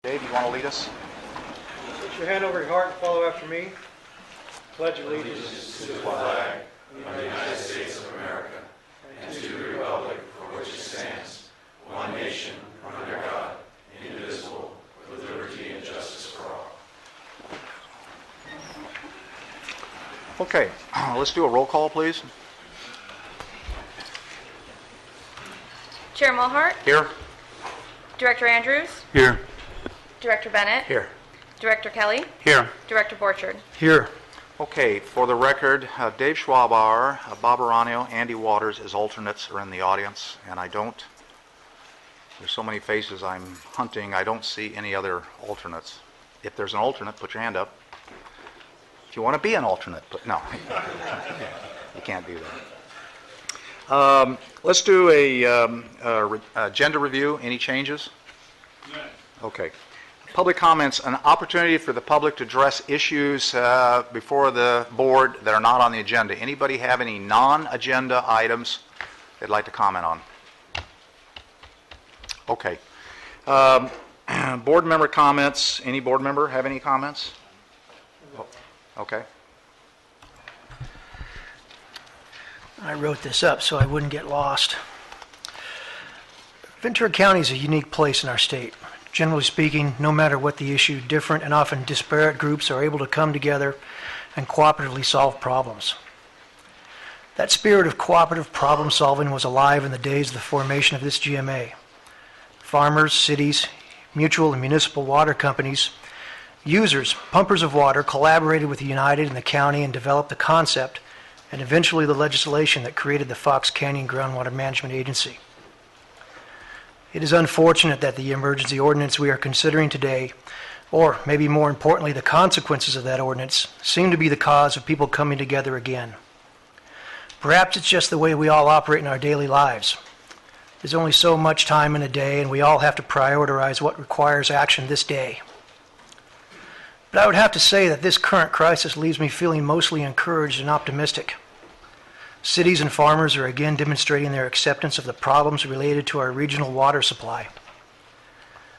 Dave, you want to lead us? Put your hand over your heart and follow after me. Pledge allegiance to the flag of the United States of America and to the republic for which it stands, one nation, under God, indivisible, with liberty and justice for all. Okay, let's do a roll call, please. Chair Mulhart, Here. Director Andrews, Here. Director Bennett, Here. Director Kelly, Here. Director Borchard. here. Okay, for the record, Dave Schwabauer, Bob Aranio, Andy Waters as alternates are in the audience, and there's so many faces I'm hunting, I don't see any other alternates. If there's an alternate, put your hand up. If you want to be an alternate, but no, you can't do that. Let's do a agenda review. Any changes? No. Okay. Public comments, an opportunity for the public to address issues before the board that are not on the agenda. Anybody have any non-agenda items they'd like to comment on? Okay. Board member comments. Any board member have any comments? Oh, okay. I wrote this up so I wouldn't get lost. Ventura County is a unique place in our state. Generally speaking, no matter what the issue, different and often disparate groups are able to come together and cooperatively solve problems. That spirit of cooperative problem solving was alive in the days of the formation of this GMA. Farmers, cities, mutual and municipal water companies, users, pumpers of water collaborated with the United and the county and developed the concept and eventually the legislation that created the Fox Canyon Groundwater Management Agency. It is unfortunate that the emergency ordinance we are considering today, or maybe more importantly, the consequences of that ordinance, seem to be the cause of people coming together again. Perhaps it's just the way we all operate in our daily lives. There's only so much time in a day, and we all have to prioritize what requires action this day. But I would have to say that this current crisis leaves me feeling mostly encouraged and optimistic. Cities and farmers are again demonstrating their acceptance of the problems related to our regional water supply.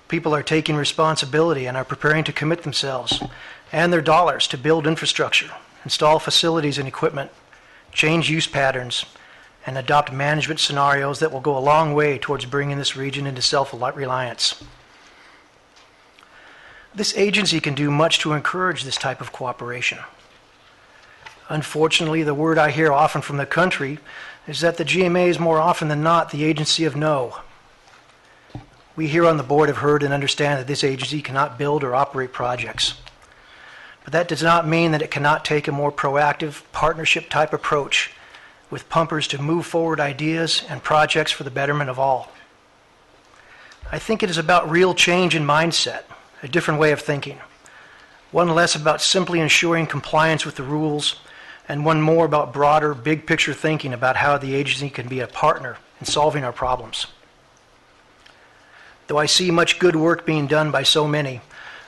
People are taking responsibility and are preparing to commit themselves and their dollars to build infrastructure, install facilities and equipment, change use patterns, and adopt management scenarios that will go a long way towards bringing this region into self-reliance. This agency can do much to encourage this type of cooperation. Unfortunately, the word I hear often from the country is that the GMA is more often than not the agency of no. We here on the board have heard and understand that this agency cannot build or operate projects. But that does not mean that it cannot take a more proactive partnership type approach with pumpers to move forward ideas and projects for the betterment of all. I think it is about real change in mindset, a different way of thinking. One less about simply ensuring compliance with the rules, and one more about broader, big picture thinking about how the agency can be a partner in solving our problems. Though I see much good work being done by so many,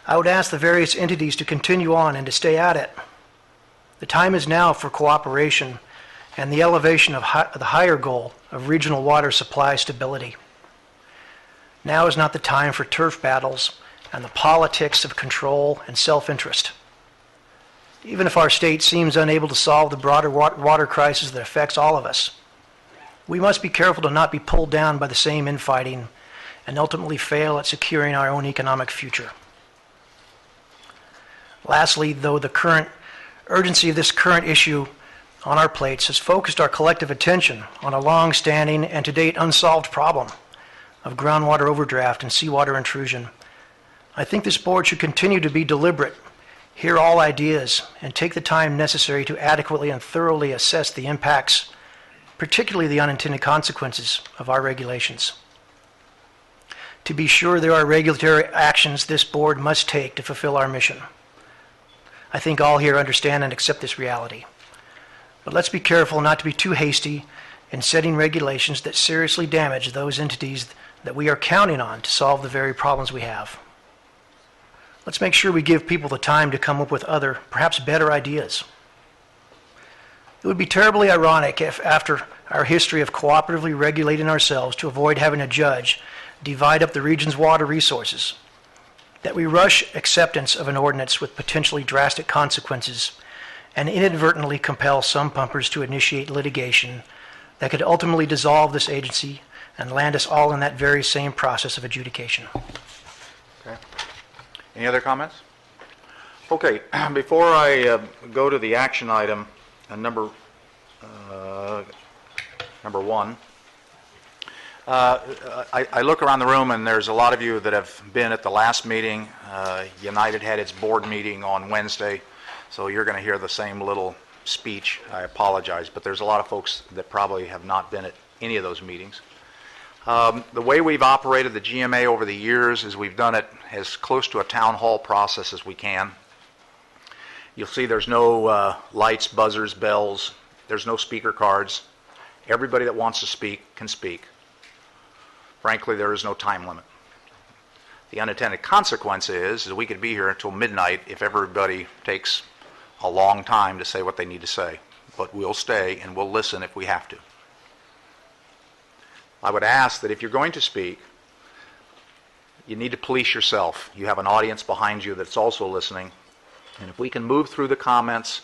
I would ask the various entities to continue on and to stay at it. The time is now for cooperation and the elevation of the higher goal of regional water supply stability. Now is not the time for turf battles and the politics of control and self-interest. Even if our state seems unable to solve the broader water crisis that affects all of us, we must be careful to not be pulled down by the same infighting and ultimately fail at securing our own economic future. Lastly, though the current urgency of this current issue on our plates has focused our collective attention on a long-standing and to date unsolved problem of groundwater overdraft and seawater intrusion, I think this board should continue to be deliberate, hear all ideas, and take the time necessary to adequately and thoroughly assess the impacts, particularly the unintended consequences of our regulations. To be sure, there are regulatory actions this board must take to fulfill our mission. I think all here understand and accept this reality. But let's be careful not to be too hasty in setting regulations that seriously damage those entities that we are counting on to solve the very problems we have. Let's make sure we give people the time to come up with other, perhaps better ideas. It would be terribly ironic if, after our history of cooperatively regulating ourselves to avoid having a judge divide up the region's water resources, that we rush acceptance of an ordinance with potentially drastic consequences and inadvertently compel some pumpers to initiate litigation that could ultimately dissolve this agency and land us all in that very same process of adjudication. Okay. Any other comments? Okay, before I go to the action item, number one, I look around the room and there's a lot of you that have been at the last meeting. United had its board meeting on Wednesday, so you're going to hear the same little speech. I apologize, but there's a lot of folks that probably have not been at any of those meetings. The way we've operated the GMA over the years is we've done it as close to a town hall process as we can. You'll see there's no lights, buzzers, bells. There's no speaker cards. Everybody that wants to speak can speak. Frankly, there is no time limit. The unintended consequence is we could be here until midnight if everybody takes a long time to say what they need to say. But we'll stay and we'll listen if we have to. I would ask that if you're going to speak, you need to police yourself. You have an audience behind you that's also listening. And if we can move through the comments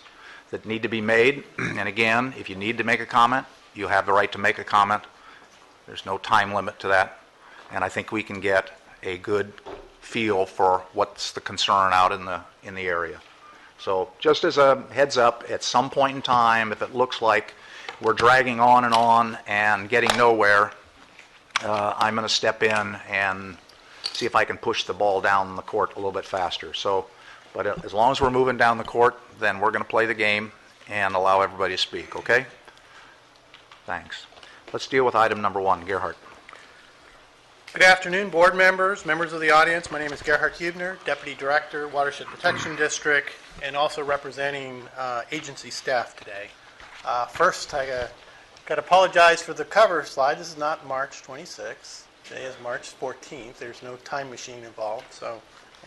that need to be made, and again, if you need to make a comment, you have the right to make a comment. There's no time limit to that. And I think we can get a good feel for what's the concern out in the area. So just as a heads up, at some point in time, if it looks like we're dragging on and getting nowhere, I'm going to step in and see if I can push the ball down the court a little bit faster. But as long as we're moving down the court, then we're going to play the game and allow everybody to speak, okay? Thanks. Let's deal with item number one. Gerhard. Good afternoon, board members, members of the audience. My name is Gerhard Hubner, Deputy Director, Watershed Protection District, and also representing agency staff today. First, I got to apologize for the cover slide. This is not March 26th. Today is March 14th. There's no time machine involved. So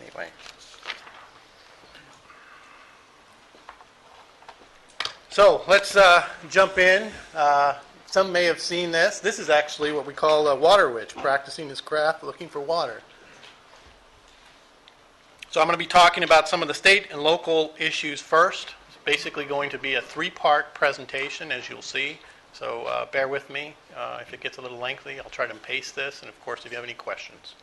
anyway. So let's jump in. Some may have seen this. This is actually what we call a water witch, practicing his craft, looking for water. So I'm going to be talking about some of the state and local issues first. It's basically going to be a three-part presentation, as you'll see. So bear with me. If it gets a little lengthy, I'll try to pace this. And, of course, if you have any questions.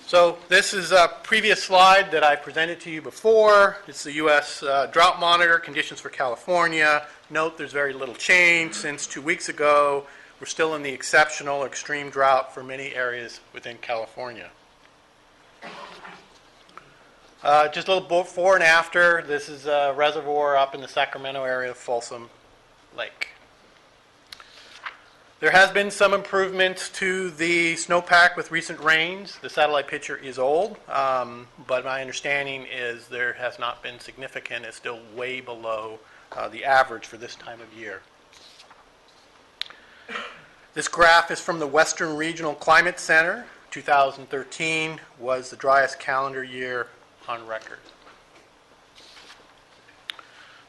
So this is a previous slide that I presented to you before. It's the U.S. Drought Monitor, conditions for California. Note there's very little change since 2 weeks ago. We're still in the exceptional or extreme drought for many areas within California. Just a little before and after. This is a reservoir up in the Sacramento area of Folsom Lake. There has been some improvements to the snowpack with recent rains. The satellite picture is old, but my understanding is there has not been significant. It's still way below the average for this time of year. This graph is from the Western Regional Climate Center. 2013 was the driest calendar year on record.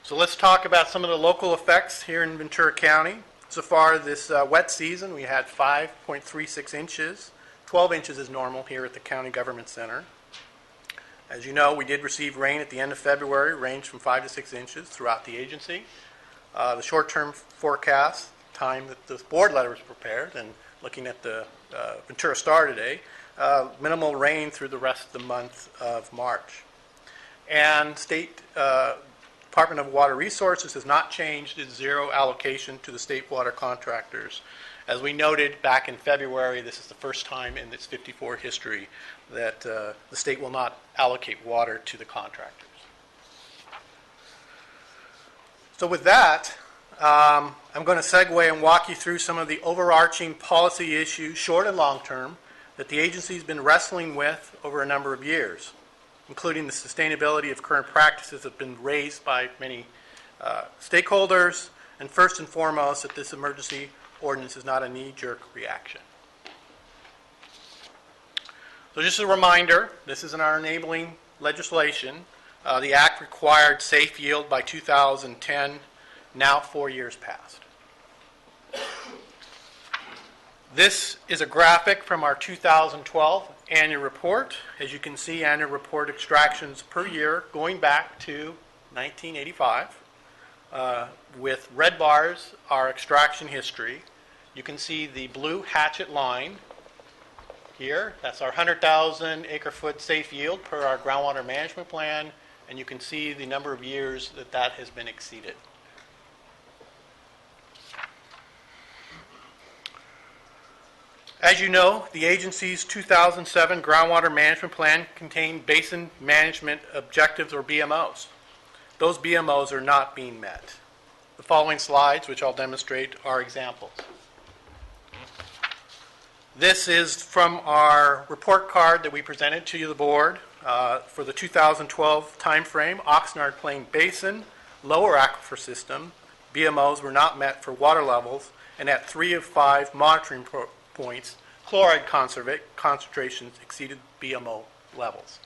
So let's talk about some of the local effects here in Ventura County. So far this wet season, we had 5.36 inches. 12 inches is normal here at the County Government Center. As you know, we did receive rain at the end of February, ranged from 5 to 6 inches throughout the agency. The short-term forecast, time that this board letter was prepared, and looking at the Ventura Star today, minimal rain through the rest of the month of March. And State Department of Water Resources has not changed its zero allocation to the state water contractors. As we noted back in February, this is the first time in its 54 history that the state will not allocate water to the contractors. So with that, I'm going to segue and walk you through some of the overarching policy issues, short and long term, that the agency has been wrestling with over a number of years, including the sustainability of current practices that have been raised by many stakeholders, and first and foremost, that this emergency ordinance is not a knee-jerk reaction. So just a reminder, this is in our enabling legislation. The Act required safe yield by 2010, now 4 years past. This is a graphic from our 2012 annual report. As you can see, annual report extractions per year going back to 1985. With red bars, our extraction history. You can see the blue hatchet line here. That's our 100,000 acre-foot safe yield per our groundwater management plan, and you can see the number of years that that has been exceeded. As you know, the agency's 2007 groundwater management plan contained basin management objectives, or BMOs. Those BMOs are not being met. The following slides, which I'll demonstrate, are examples. This is from our report card that we presented to the board for the 2012 timeframe. Oxnard Plain Basin, lower aquifer system, BMOs were not met for water levels, and at 3 of 5 monitoring points, chloride concentrations exceeded BMO levels.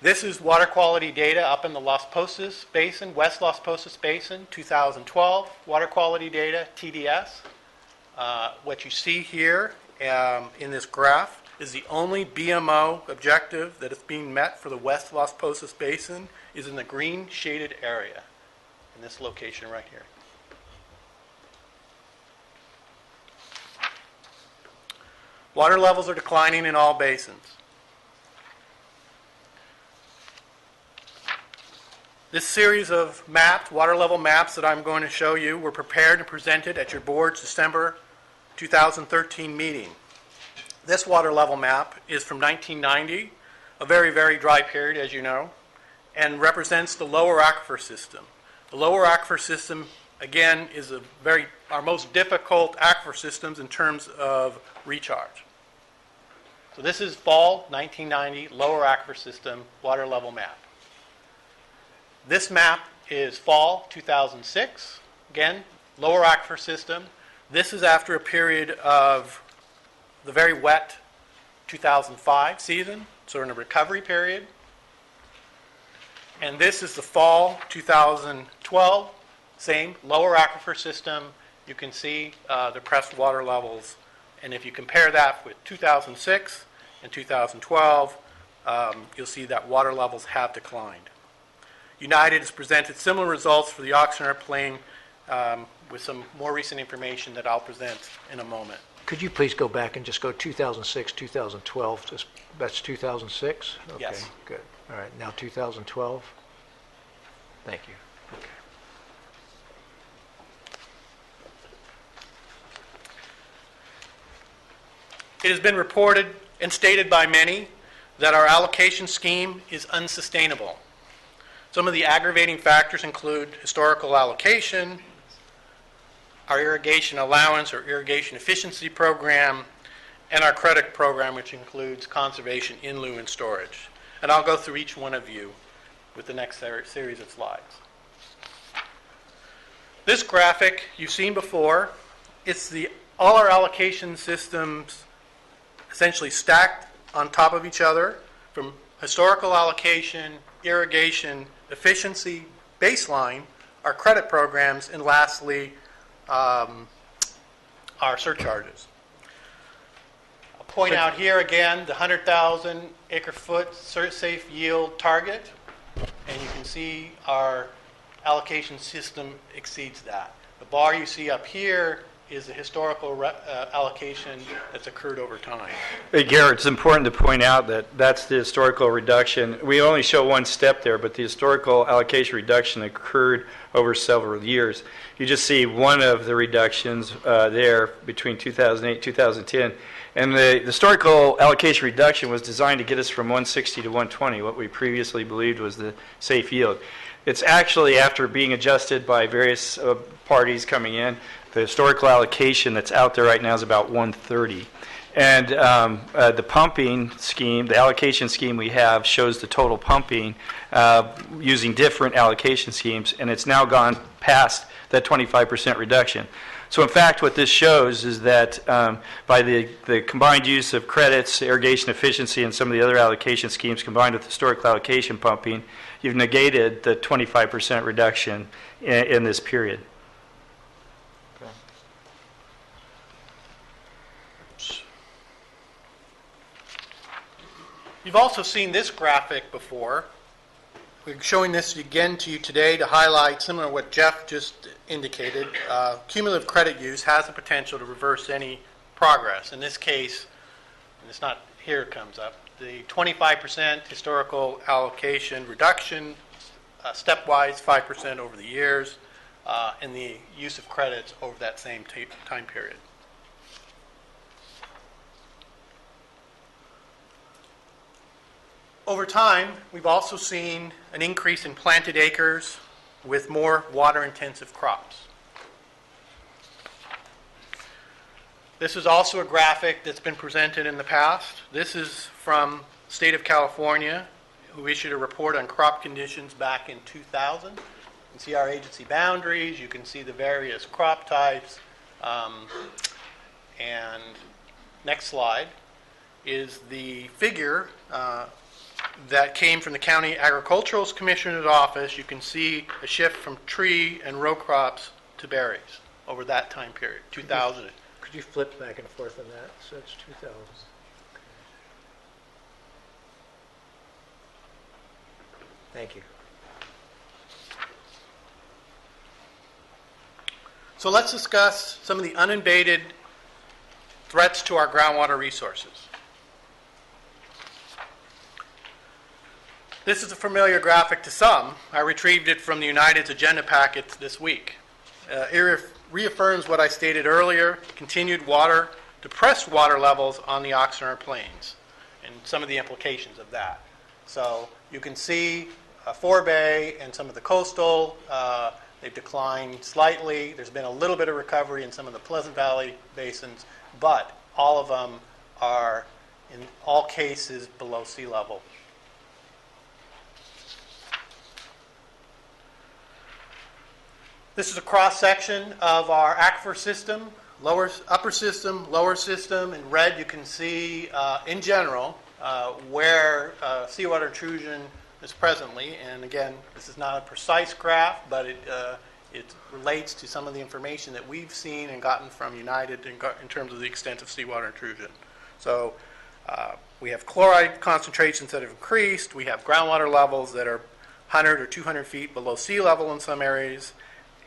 This is water quality data up in the Las Posas Basin, West Las Posas Basin, 2012. Water quality data, TDS. What you see here in this graph is the only BMO objective that is being met for the West Las Posas Basin is in the green shaded area, in this location right here. Water levels are declining in all basins. This series of mapped water level maps that I'm going to show you were prepared and presented at your board's December 2013 meeting. This water level map is from 1990, a very, very dry period, as you know, and represents the lower aquifer system. The lower aquifer system, again, is our most difficult aquifer systems in terms of recharge. So this is fall 1990 lower aquifer system water level map. This map is fall 2006. Again, lower aquifer system. This is after a period of the very wet 2005 season, so we're in a recovery period. And this is the fall 2012, same lower aquifer system. You can see the depressed water levels. And if you compare that with 2006 and 2012, you'll see that water levels have declined. United has presented similar results for the Oxnard Plain with some more recent information that I'll present in a moment. Could you please go back and just go 2006, 2012? That's 2006? Okay, Yes. good. All right, now 2012? Thank you. Okay. It has been reported and stated by many that our allocation scheme is unsustainable. Some of the aggravating factors include historical allocation, our irrigation allowance or irrigation efficiency program, and our credit program, which includes conservation in lieu and storage. And I'll go through each one of you with the next series of slides. This graphic you've seen before. It's all our allocation systems essentially stacked on top of each other from historical allocation, irrigation, efficiency, baseline, our credit programs, and lastly, our surcharges. I'll point out here again the 100,000 acre-foot safe yield target, and you can see our allocation system exceeds that. The bar you see up here is the historical allocation that's occurred over time. Hey, Garrett, it's important to point out that that's the historical reduction. We only show one step there, but the historical allocation reduction occurred over several years. You just see one of the reductions there between 2008 and 2010. And the historical allocation reduction was designed to get us from 160 to 120, what we previously believed was the safe yield. It's actually, after being adjusted by various parties coming in, the historical allocation that's out there right now is about 130. And the pumping scheme, the allocation scheme we have, shows the total pumping using different allocation schemes, and it's now gone past that 25% reduction. So in fact, what this shows is that by the combined use of credits, irrigation efficiency, and some of the other allocation schemes combined with historical allocation pumping, you've negated the 25% reduction in this period. You've also seen this graphic before. We're showing this again to you today to highlight, similar to what Jeff just indicated, cumulative credit use has the potential to reverse any progress. In this case, and it's not here it comes up, the 25% historical allocation reduction, stepwise 5% over the years, and the use of credits over that same time period. Over time, we've also seen an increase in planted acres with more water-intensive crops. This is also a graphic that's been presented in the past. This is from the state of California, who issued a report on crop conditions back in 2000. You can see our agency boundaries. You can see the various crop types. And next slide is the figure that came from the County Agricultural Commissioner's office. You can see a shift from tree and row crops to berries over that time period, 2000. Could you flip back and forth on that? So it's 2000. Thank you. So let's discuss some of the uninvaded threats to our groundwater resources. This is a familiar graphic to some. I retrieved it from the United's agenda packets this week. It reaffirms what I stated earlier, continued depressed water levels on the Oxnard Plains, and some of the implications of that. So you can see Forebay and some of the coastal, they've declined slightly. There's been a little bit of recovery in some of the Pleasant Valley basins, but all of them are, in all cases, below sea level. This is a cross-section of our aquifer system, upper system, lower system. In red, you can see, in general, where seawater intrusion is presently. And again, this is not a precise graph, but it relates to some of the information that we've seen and gotten from United in terms of the extent of seawater intrusion. So we have chloride concentrations that have increased. We have groundwater levels that are 100 or 200 feet below sea level in some areas.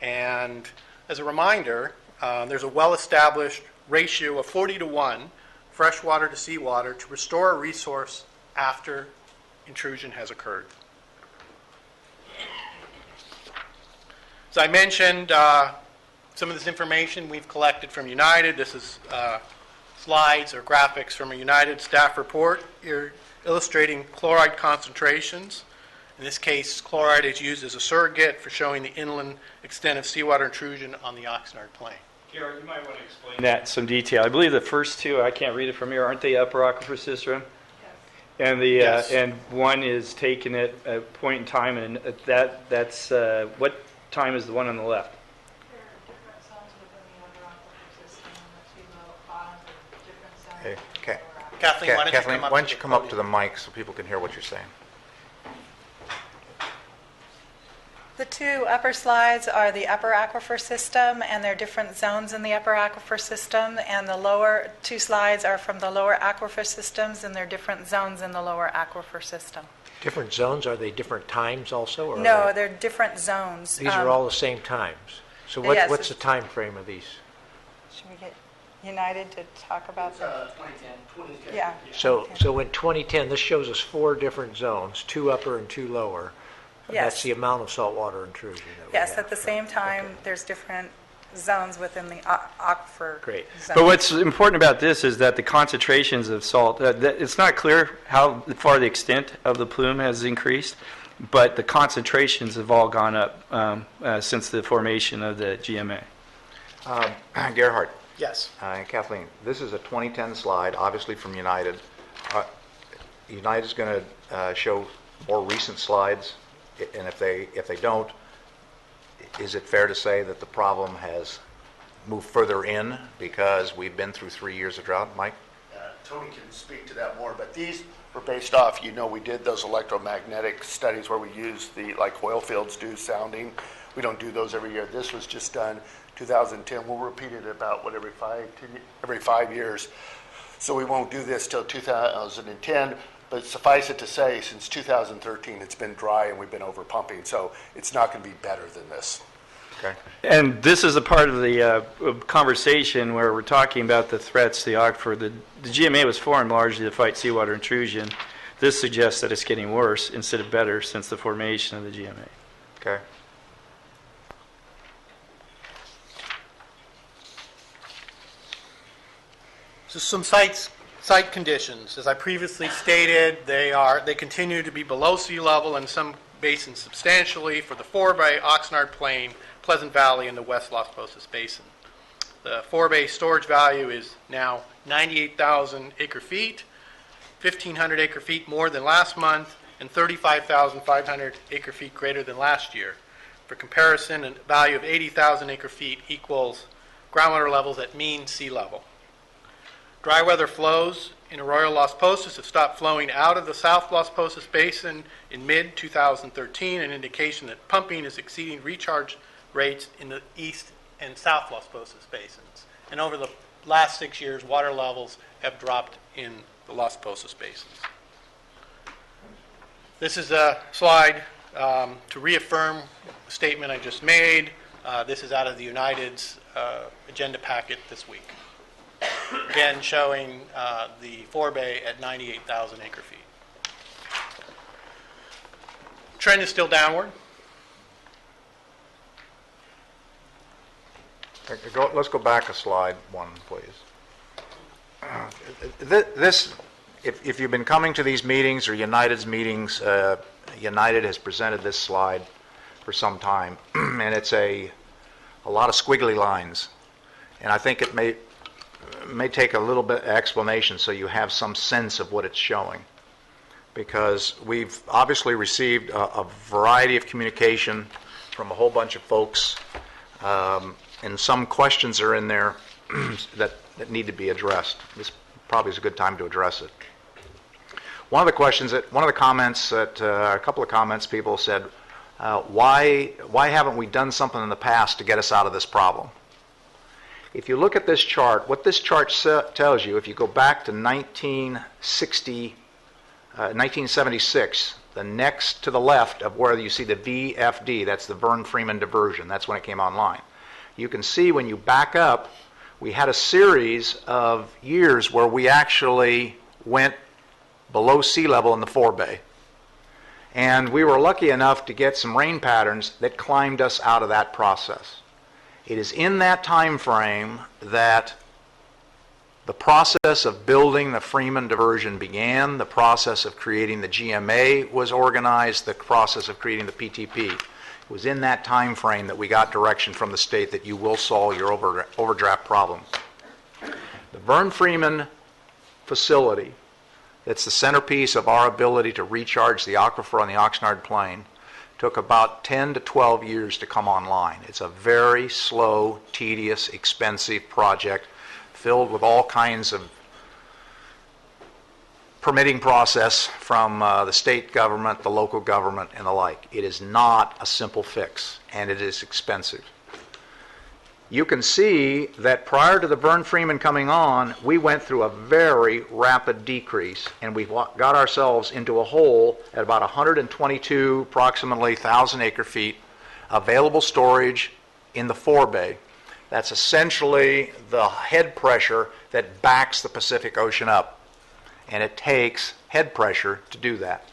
And as a reminder, there's a well-established ratio of 40-to-1 freshwater to seawater to restore a resource after intrusion has occurred. As I mentioned, some of this information we've collected from United. This is slides or graphics from a United staff report here illustrating chloride concentrations. In this case, chloride is used as a surrogate for showing the inland extent of seawater intrusion on the Oxnard Plain. Gary, you might want to explain that in some detail. I believe the first two, I can't read it from here, aren't they upper aquifer system? Yes. And Yes. And one is taken at a point in time, and that's what time is the one on the left? There are different zones within the upper aquifer system, and the two bottoms are different zones. Hey, within the okay. lower aquifer. Kathleen, why don't you come up why don't you come up to the podium? mic so people can hear what you're saying? The two upper slides are the upper aquifer system, and there are different zones in the upper aquifer system, and the lower two slides are from the lower aquifer systems, and there are different zones in the lower aquifer system. Different zones, are they different times also? Or No, are they're different zones. these are all the same times. So yes, what's the it's- time frame of these? Should we get United to talk about that? 2010. Yeah. So in 2010, this shows us 4 different zones, 2 upper and 2 lower. Yes. That's the amount of saltwater intrusion that we Yes, have. at the same time, Okay. there's different zones within the aquifer. Great. zone. But what's important about this is that the concentrations of salt, it's not clear how far the extent of the plume has increased, but the concentrations have all gone up since the formation of the GMA. Gerhard Yes. and Kathleen, this is a 2010 slide, obviously from United. United's going to show more recent slides, and if they don't, is it fair to say that the problem has moved further in because we've been through 3 years of drought? Mike? Tony can speak to that more, but these were based off, we did those electromagnetic studies where we use like oil fields do sounding. We don't do those every year. This was just done 2010. We'll repeat it about, every 5 years. So we won't do this till 2010. But suffice it to say, since 2013, it's been dry and we've been over pumping, so it's not going to be better than this. Okay. And this is a part of the conversation where we're talking about the threats to the aquifer. The GMA was formed largely to fight seawater intrusion. This suggests that it's getting worse instead of better since the formation of the GMA. Okay. So some site conditions. As I previously stated, they continue to be below sea level in some basins substantially for the Forebay, Oxnard Plain, Pleasant Valley, and the West Las Posas Basin. The Forebay storage value is now 98,000 acre-feet, 1,500 acre-feet more than last month, and 35,500 acre-feet greater than last year. For comparison, a value of 80,000 acre-feet equals groundwater levels at mean sea level. Dry weather flows in Arroyo Las Posas have stopped flowing out of the South Las Posas Basin in mid-2013, an indication that pumping is exceeding recharge rates in the East and South Las Posas Basins. And over the last 6 years, water levels have dropped in the Las Posas Basins. This is a slide to reaffirm the statement I just made. This is out of the United's agenda packet this week. Again, showing the Forebay at 98,000 acre-feet. Trend is still downward. Let's go back a slide one, please. This, if you've been coming to these meetings or United's meetings, United has presented this slide for some time, and it's a lot of squiggly lines, and I think it may take a little bit of explanation so you have some sense of what it's showing, because we've obviously received a variety of communication from a whole bunch of folks, and some questions are in there that need to be addressed. This probably is a good time to address it. One of the comments that a couple of comments people said, why haven't we done something in the past to get us out of this problem? If you look at this chart, what this chart tells you, if you go back to 1976, the next to the left of where you see the VFD, that's the Vern Freeman diversion, that's when it came online. You can see when you back up, we had a series of years where we actually went below sea level in the Forebay. And we were lucky enough to get some rain patterns that climbed us out of that process. It is in that time frame that the process of building the Freeman diversion began, the process of creating the GMA was organized, the process of creating the PTP. It was in that time frame that we got direction from the state that you will solve your overdraft problem. The Vern Freeman facility, that's the centerpiece of our ability to recharge the aquifer on the Oxnard Plain, took about 10 to 12 years to come online. It's a very slow, tedious, expensive project filled with all kinds of permitting process from the state government, the local government, and the like. It is not a simple fix, and it is expensive. You can see that prior to the Vern Freeman coming on, we went through a very rapid decrease, and we got ourselves into a hole at about 122, approximately 1,000 acre-feet available storage in the Forebay. That's essentially the head pressure that backs the Pacific Ocean up, and it takes head pressure to do that.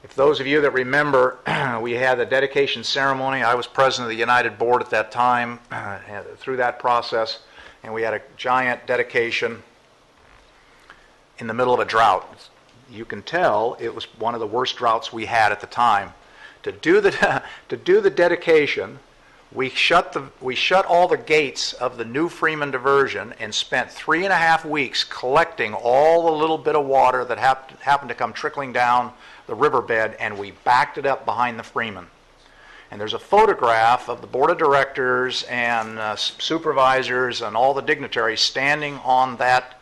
If those of you that remember, we had a dedication ceremony. I was president of the United Board at that time, through that process, and we had a giant dedication in the middle of a drought. You can tell it was one of the worst droughts we had at the time. To do the dedication, we shut all the gates of the new Freeman diversion and spent 3.5 weeks collecting all the little bit of water that happened to come trickling down the riverbed, and we backed it up behind the Freeman. And there's a photograph of the board of directors and supervisors and all the dignitaries standing on that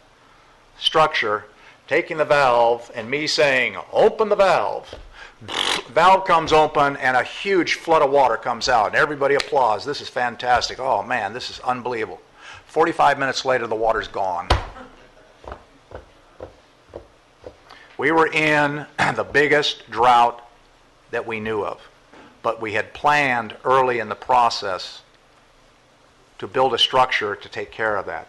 structure, taking the valve, and me saying, "Open the valve." Valve comes open, and a huge flood of water comes out, and everybody applauds. This is fantastic. Oh man, this is unbelievable. 45 minutes later, the water's gone. We were in the biggest drought that we knew of, but we had planned early in the process to build a structure to take care of that.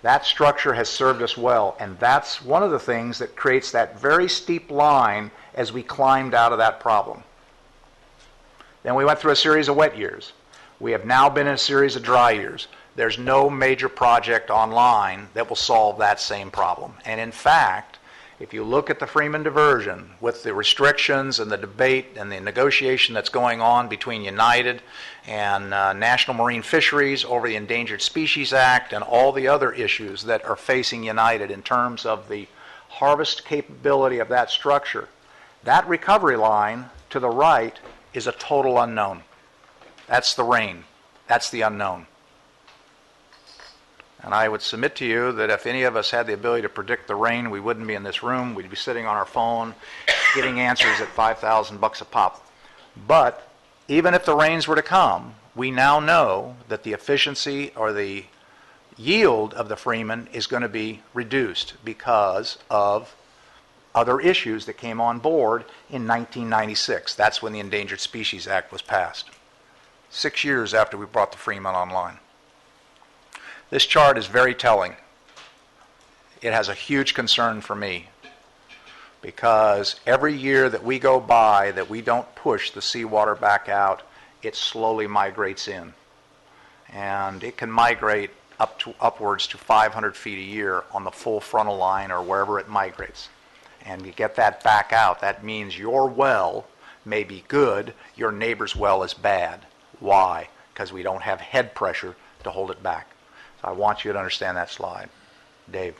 That structure has served us well, and that's one of the things that creates that very steep line as we climbed out of that problem. Then we went through a series of wet years. We have now been in a series of dry years. There's no major project online that will solve that same problem. And in fact, if you look at the Freeman diversion, with the restrictions and the debate and the negotiation that's going on between United and National Marine Fisheries over the Endangered Species Act and all the other issues that are facing United in terms of the harvest capability of that structure, that recovery line to the right is a total unknown. That's the rain. That's the unknown. And I would submit to you that if any of us had the ability to predict the rain, we wouldn't be in this room. We'd be sitting on our phone getting answers at $5,000 a pop. But even if the rains were to come, we now know that the efficiency or the yield of the Freeman is going to be reduced because of other issues that came on board in 1996. That's when the Endangered Species Act was passed, 6 years after we brought the Freeman online. This chart is very telling. It has a huge concern for me because every year that we go by that we don't push the seawater back out, it slowly migrates in. And it can migrate upwards to 500 feet a year on the full frontal line or wherever it migrates. And you get that back out, that means your well may be good, your neighbor's well is bad. Why? Because we don't have head pressure to hold it back. I want you to understand that slide. Dave.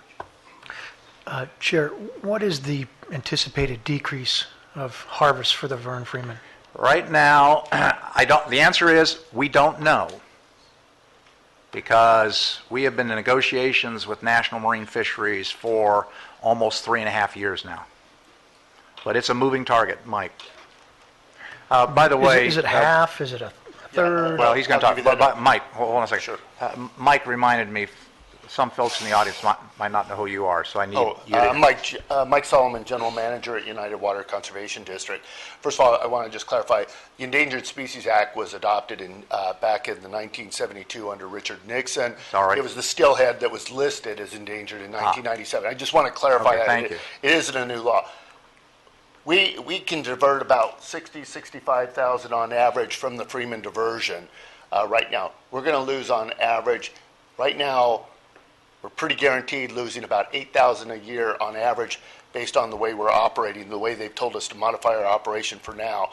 Chair, what is the anticipated decrease of harvest for the Vern Freeman? Right now, the answer is we don't know, because we have been in negotiations with National Marine Fisheries for almost 3.5 years now. But it's a moving target, Mike. By the way... Is it half? Is it a third? Well, he's going to I'll talk. give you that. But Mike, hold on a second. Sure. Mike reminded me, some folks in the audience might not know who you are, so I need you to... Mike Solomon, General Manager at United Water Conservation District. First of all, I want to just clarify, the Endangered Species Act was adopted back in the 1972 under Richard Nixon. Sorry. It was the stillhead that was listed as endangered in 1997. I just want to clarify Okay, that. thank you. It isn't a new law. We can divert about 65,000 on average from the Freeman diversion right now. We're going to lose on average, right now, we're pretty guaranteed losing about 8,000 a year on average based on the way we're operating, the way they've told us to modify our operation for now.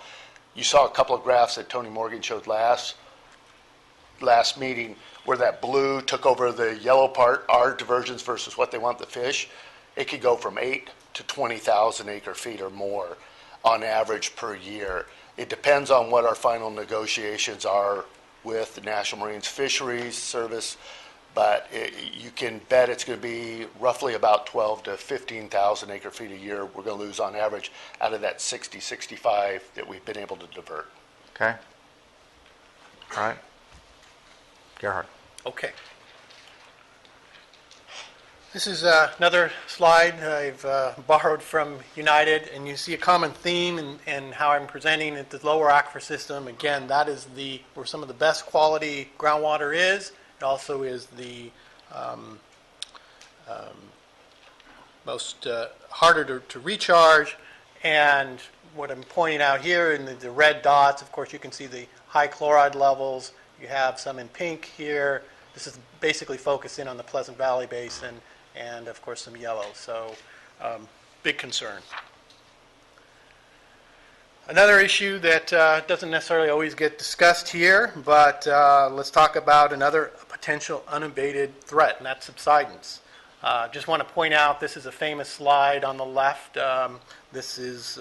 You saw a couple of graphs that Tony Morgan showed last meeting where that blue took over the yellow part, our diversions versus what they want the fish. It could go from 8 to 20,000 acre feet or more on average per year. It depends on what our final negotiations are with the National Marine Fisheries Service, but you can bet it's going to be roughly about 12 to 15,000 acre feet a year we're going to lose on average out of that 60, 65 that we've been able to divert. Okay. All right. Gerhard. Okay. This is another slide I've borrowed from United, and you see a common theme in how I'm presenting it. The lower aquifer system, again, that is where some of the best quality groundwater is. It also is the most harder to recharge. And what I'm pointing out here in the red dots, of course, you can see the high chloride levels. You have some in pink here. This is basically focusing on the Pleasant Valley Basin, and of course some yellow. So big concern. Another issue that doesn't necessarily always get discussed here, but let's talk about another potential unabated threat, and that's subsidence. Just want to point out this is a famous slide on the left. This is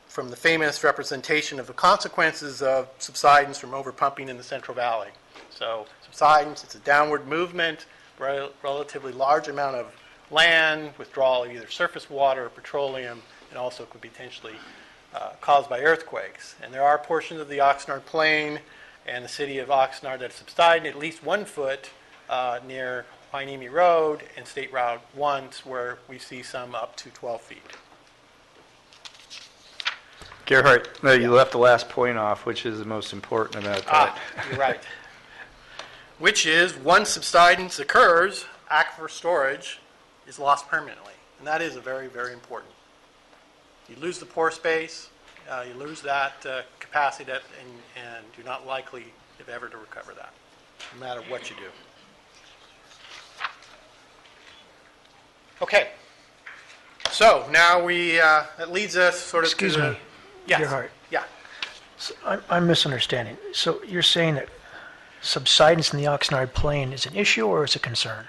from the famous representation of the consequences of subsidence from overpumping in the Central Valley. So subsidence, it's a downward movement, relatively large amount of land, withdrawal of either surface water or petroleum, and also could be potentially caused by earthquakes. And there are portions of the Oxnard Plain and the city of Oxnard that have subsided at least 1 foot near Piney Road and State Route 1, where we see some up to 12 feet. Gerhard, no, you left the last point off, which is the most important about that. You're right. Which is, once subsidence occurs, aquifer storage is lost permanently. And that is very, very important. You lose the pore space, you lose that capacity, and you're not likely, if ever, to recover that, no matter what you do. Okay. So now that leads us sort of Excuse to the... me, Yes. Gerhard. Yeah. So I'm misunderstanding. So you're saying that subsidence in the Oxnard Plain is an issue or is a concern?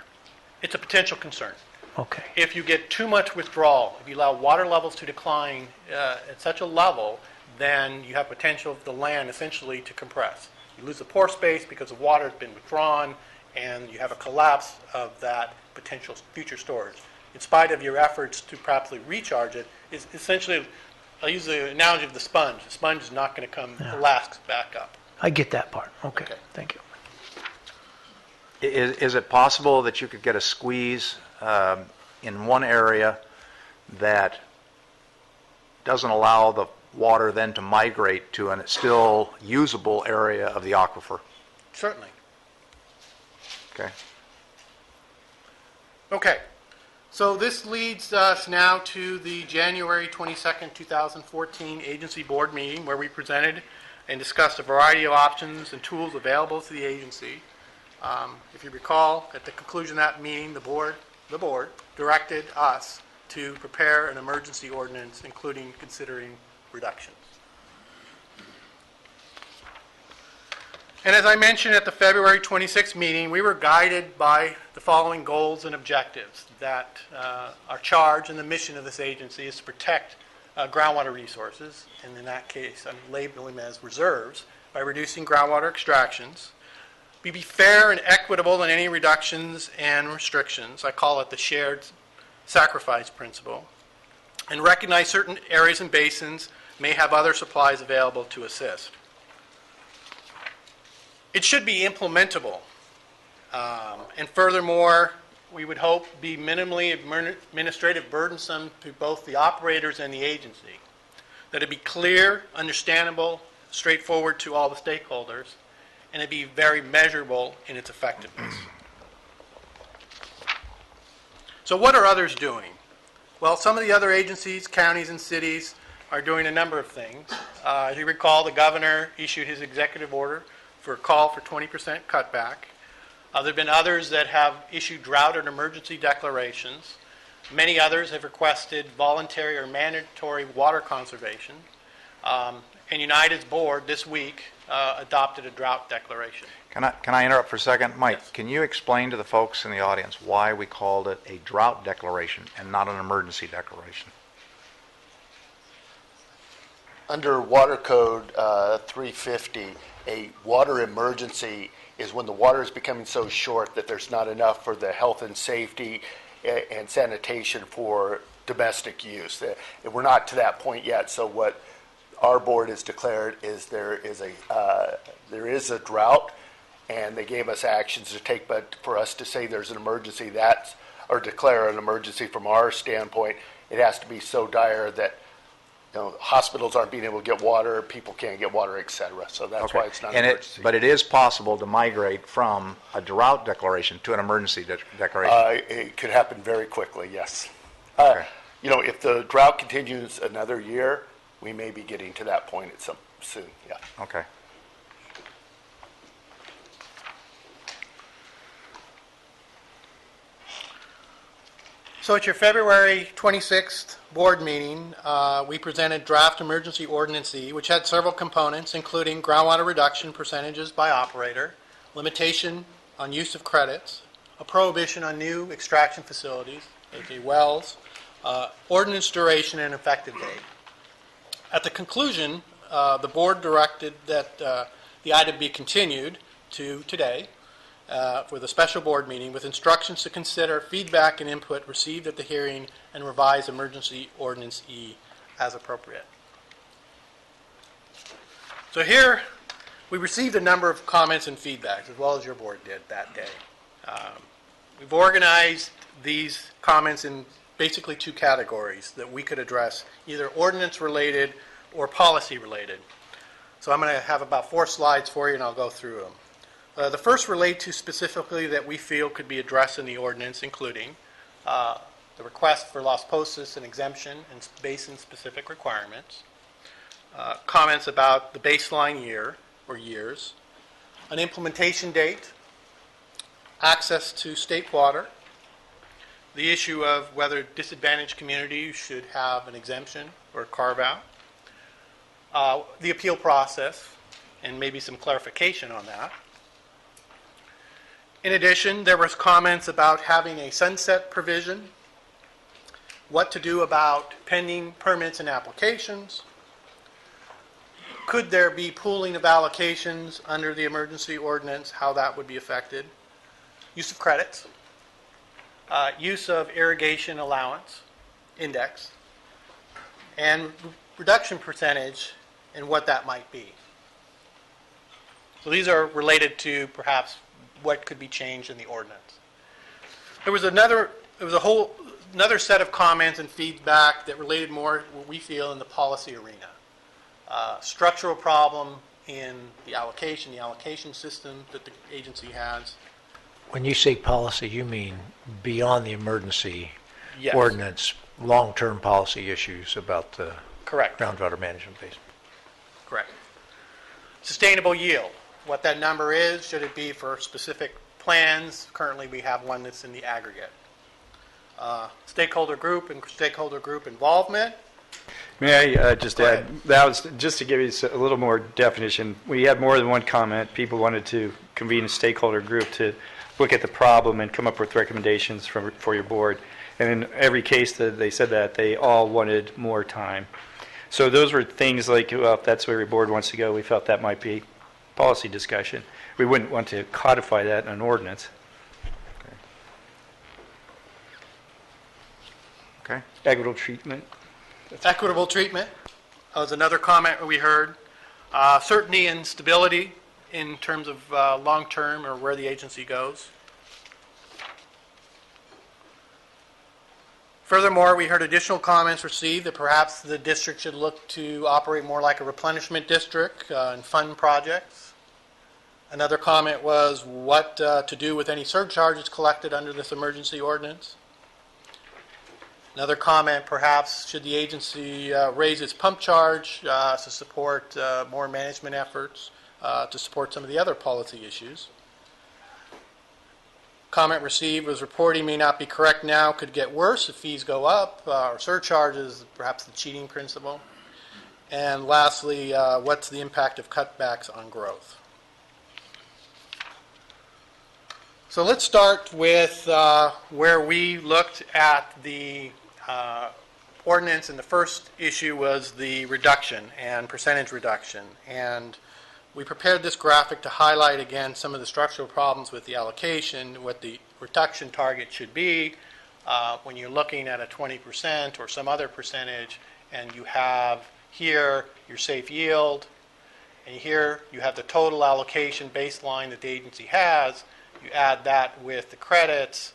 It's a potential concern. Okay. If you get too much withdrawal, if you allow water levels to decline at such a level, then you have potential of the land essentially to compress. You lose the pore space because the water has been withdrawn, and you have a collapse of that potential future storage. In spite of your efforts to properly recharge it, it's essentially, I'll use the analogy of the sponge. The sponge is not going to come elastic back up. I get that part. Okay, Okay. thank you. Is it possible that you could get a squeeze in one area that doesn't allow the water then to migrate to a still usable area of the aquifer? Certainly. Okay. Okay. So this leads us now to the January 22nd, 2014 agency board meeting, where we presented and discussed a variety of options and tools available to the agency. If you recall, at the conclusion of that meeting, the board directed us to prepare an emergency ordinance, including considering reductions. And as I mentioned at the February 26th meeting, we were guided by the following goals and objectives: that our charge and the mission of this agency is to protect groundwater resources, and in that case, I'm labeling them as reserves, by reducing groundwater extractions. We be fair and equitable in any reductions and restrictions. I call it the shared sacrifice principle. And recognize certain areas and basins may have other supplies available to assist. It should be implementable. And furthermore, we would hope be minimally administrative burdensome to both the operators and the agency. That it be clear, understandable, straightforward to all the stakeholders, and it be very measurable in its effectiveness. So what are others doing? Well, some of the other agencies, counties, and cities are doing a number of things. As you recall, the governor issued his executive order for a call for 20% cutback. There have been others that have issued drought and emergency declarations. Many others have requested voluntary or mandatory water conservation. And United's board this week adopted a drought declaration. Can I interrupt for a second? Mike, Yes. Can you explain to the folks in the audience why we called it a drought declaration and not an emergency declaration? Under Water Code 350, a water emergency is when the water is becoming so short that there's not enough for the health and safety and sanitation for domestic use. We're not to that point yet, so what our board has declared is there is a drought, and they gave us actions to take, but for us to say there's an emergency, or declare an emergency from our standpoint, it has to be so dire that hospitals aren't being able to get water, people can't get water, et cetera. So that's why it's not an emergency. But it is possible to migrate from a drought declaration to an emergency declaration. It could happen very quickly, yes. Okay. If the drought continues another year, we may be getting to that point soon, yeah. Okay. So at your February 26th board meeting, we presented draft emergency ordinance E, which had several components, including groundwater reduction percentages by operator, limitation on use of credits, a prohibition on new extraction facilities, aka wells, ordinance duration, and effective date. At the conclusion, the board directed that the item be continued to today for the special board meeting with instructions to consider feedback and input received at the hearing and revise emergency ordinance E as appropriate. So here we received a number of comments and feedbacks, as well as your board did that day. We've organized these comments in basically two categories that we could address, either ordinance-related or policy-related. So I'm going to have about 4 slides for you, and I'll go through them. The first relate to specifically that we feel could be addressed in the ordinance, including the request for Las Postas and exemption and basin-specific requirements, comments about the baseline year or years, an implementation date, access to state water, the issue of whether disadvantaged communities should have an exemption or carve-out, the appeal process, and maybe some clarification on that. In addition, there was comments about having a sunset provision, what to do about pending permits and applications, could there be pooling of allocations under the emergency ordinance, how that would be affected, use of credits, use of irrigation allowance index, and reduction percentage and what that might be. So these are related to perhaps what could be changed in the ordinance. There was another set of comments and feedback that related more, what we feel, in the policy arena. Structural problem in the allocation system that the agency has. When you say policy, you mean beyond the emergency Yes. ordinance, long-term policy issues about the Correct. groundwater management basin. Correct. Sustainable yield, what that number is, should it be for specific plans? Currently, we have one that's in the aggregate. Stakeholder group and stakeholder group involvement. May I just Go add, ahead. that was just to give you a little more definition. We had more than one comment. People wanted to convene a stakeholder group to look at the problem and come up with recommendations for your board. And in every case that they said that, they all wanted more time. So those were things like, well, if that's where your board wants to go, we felt that might be policy discussion. We wouldn't want to codify that in an ordinance. Okay. Equitable treatment. Equitable treatment was another comment we heard. Certainty and stability in terms of long-term or where the agency goes. Furthermore, we heard additional comments received that perhaps the district should look to operate more like a replenishment district and fund projects. Another comment was what to do with any surcharges collected under this emergency ordinance. Another comment, perhaps, should the agency raise its pump charge to support more management efforts, to support some of the other policy issues. Comment received was reporting may not be correct now, could get worse if fees go up, or surcharges, perhaps the cheating principle. And lastly, what's the impact of cutbacks on growth? So let's start with where we looked at the ordinance, and the first issue was the reduction and percentage reduction. And we prepared this graphic to highlight again some of the structural problems with the allocation, what the reduction target should be when you're looking at a 20% or some other percentage, and you have here your safe yield, and here you have the total allocation baseline that the agency has. You add that with the credits,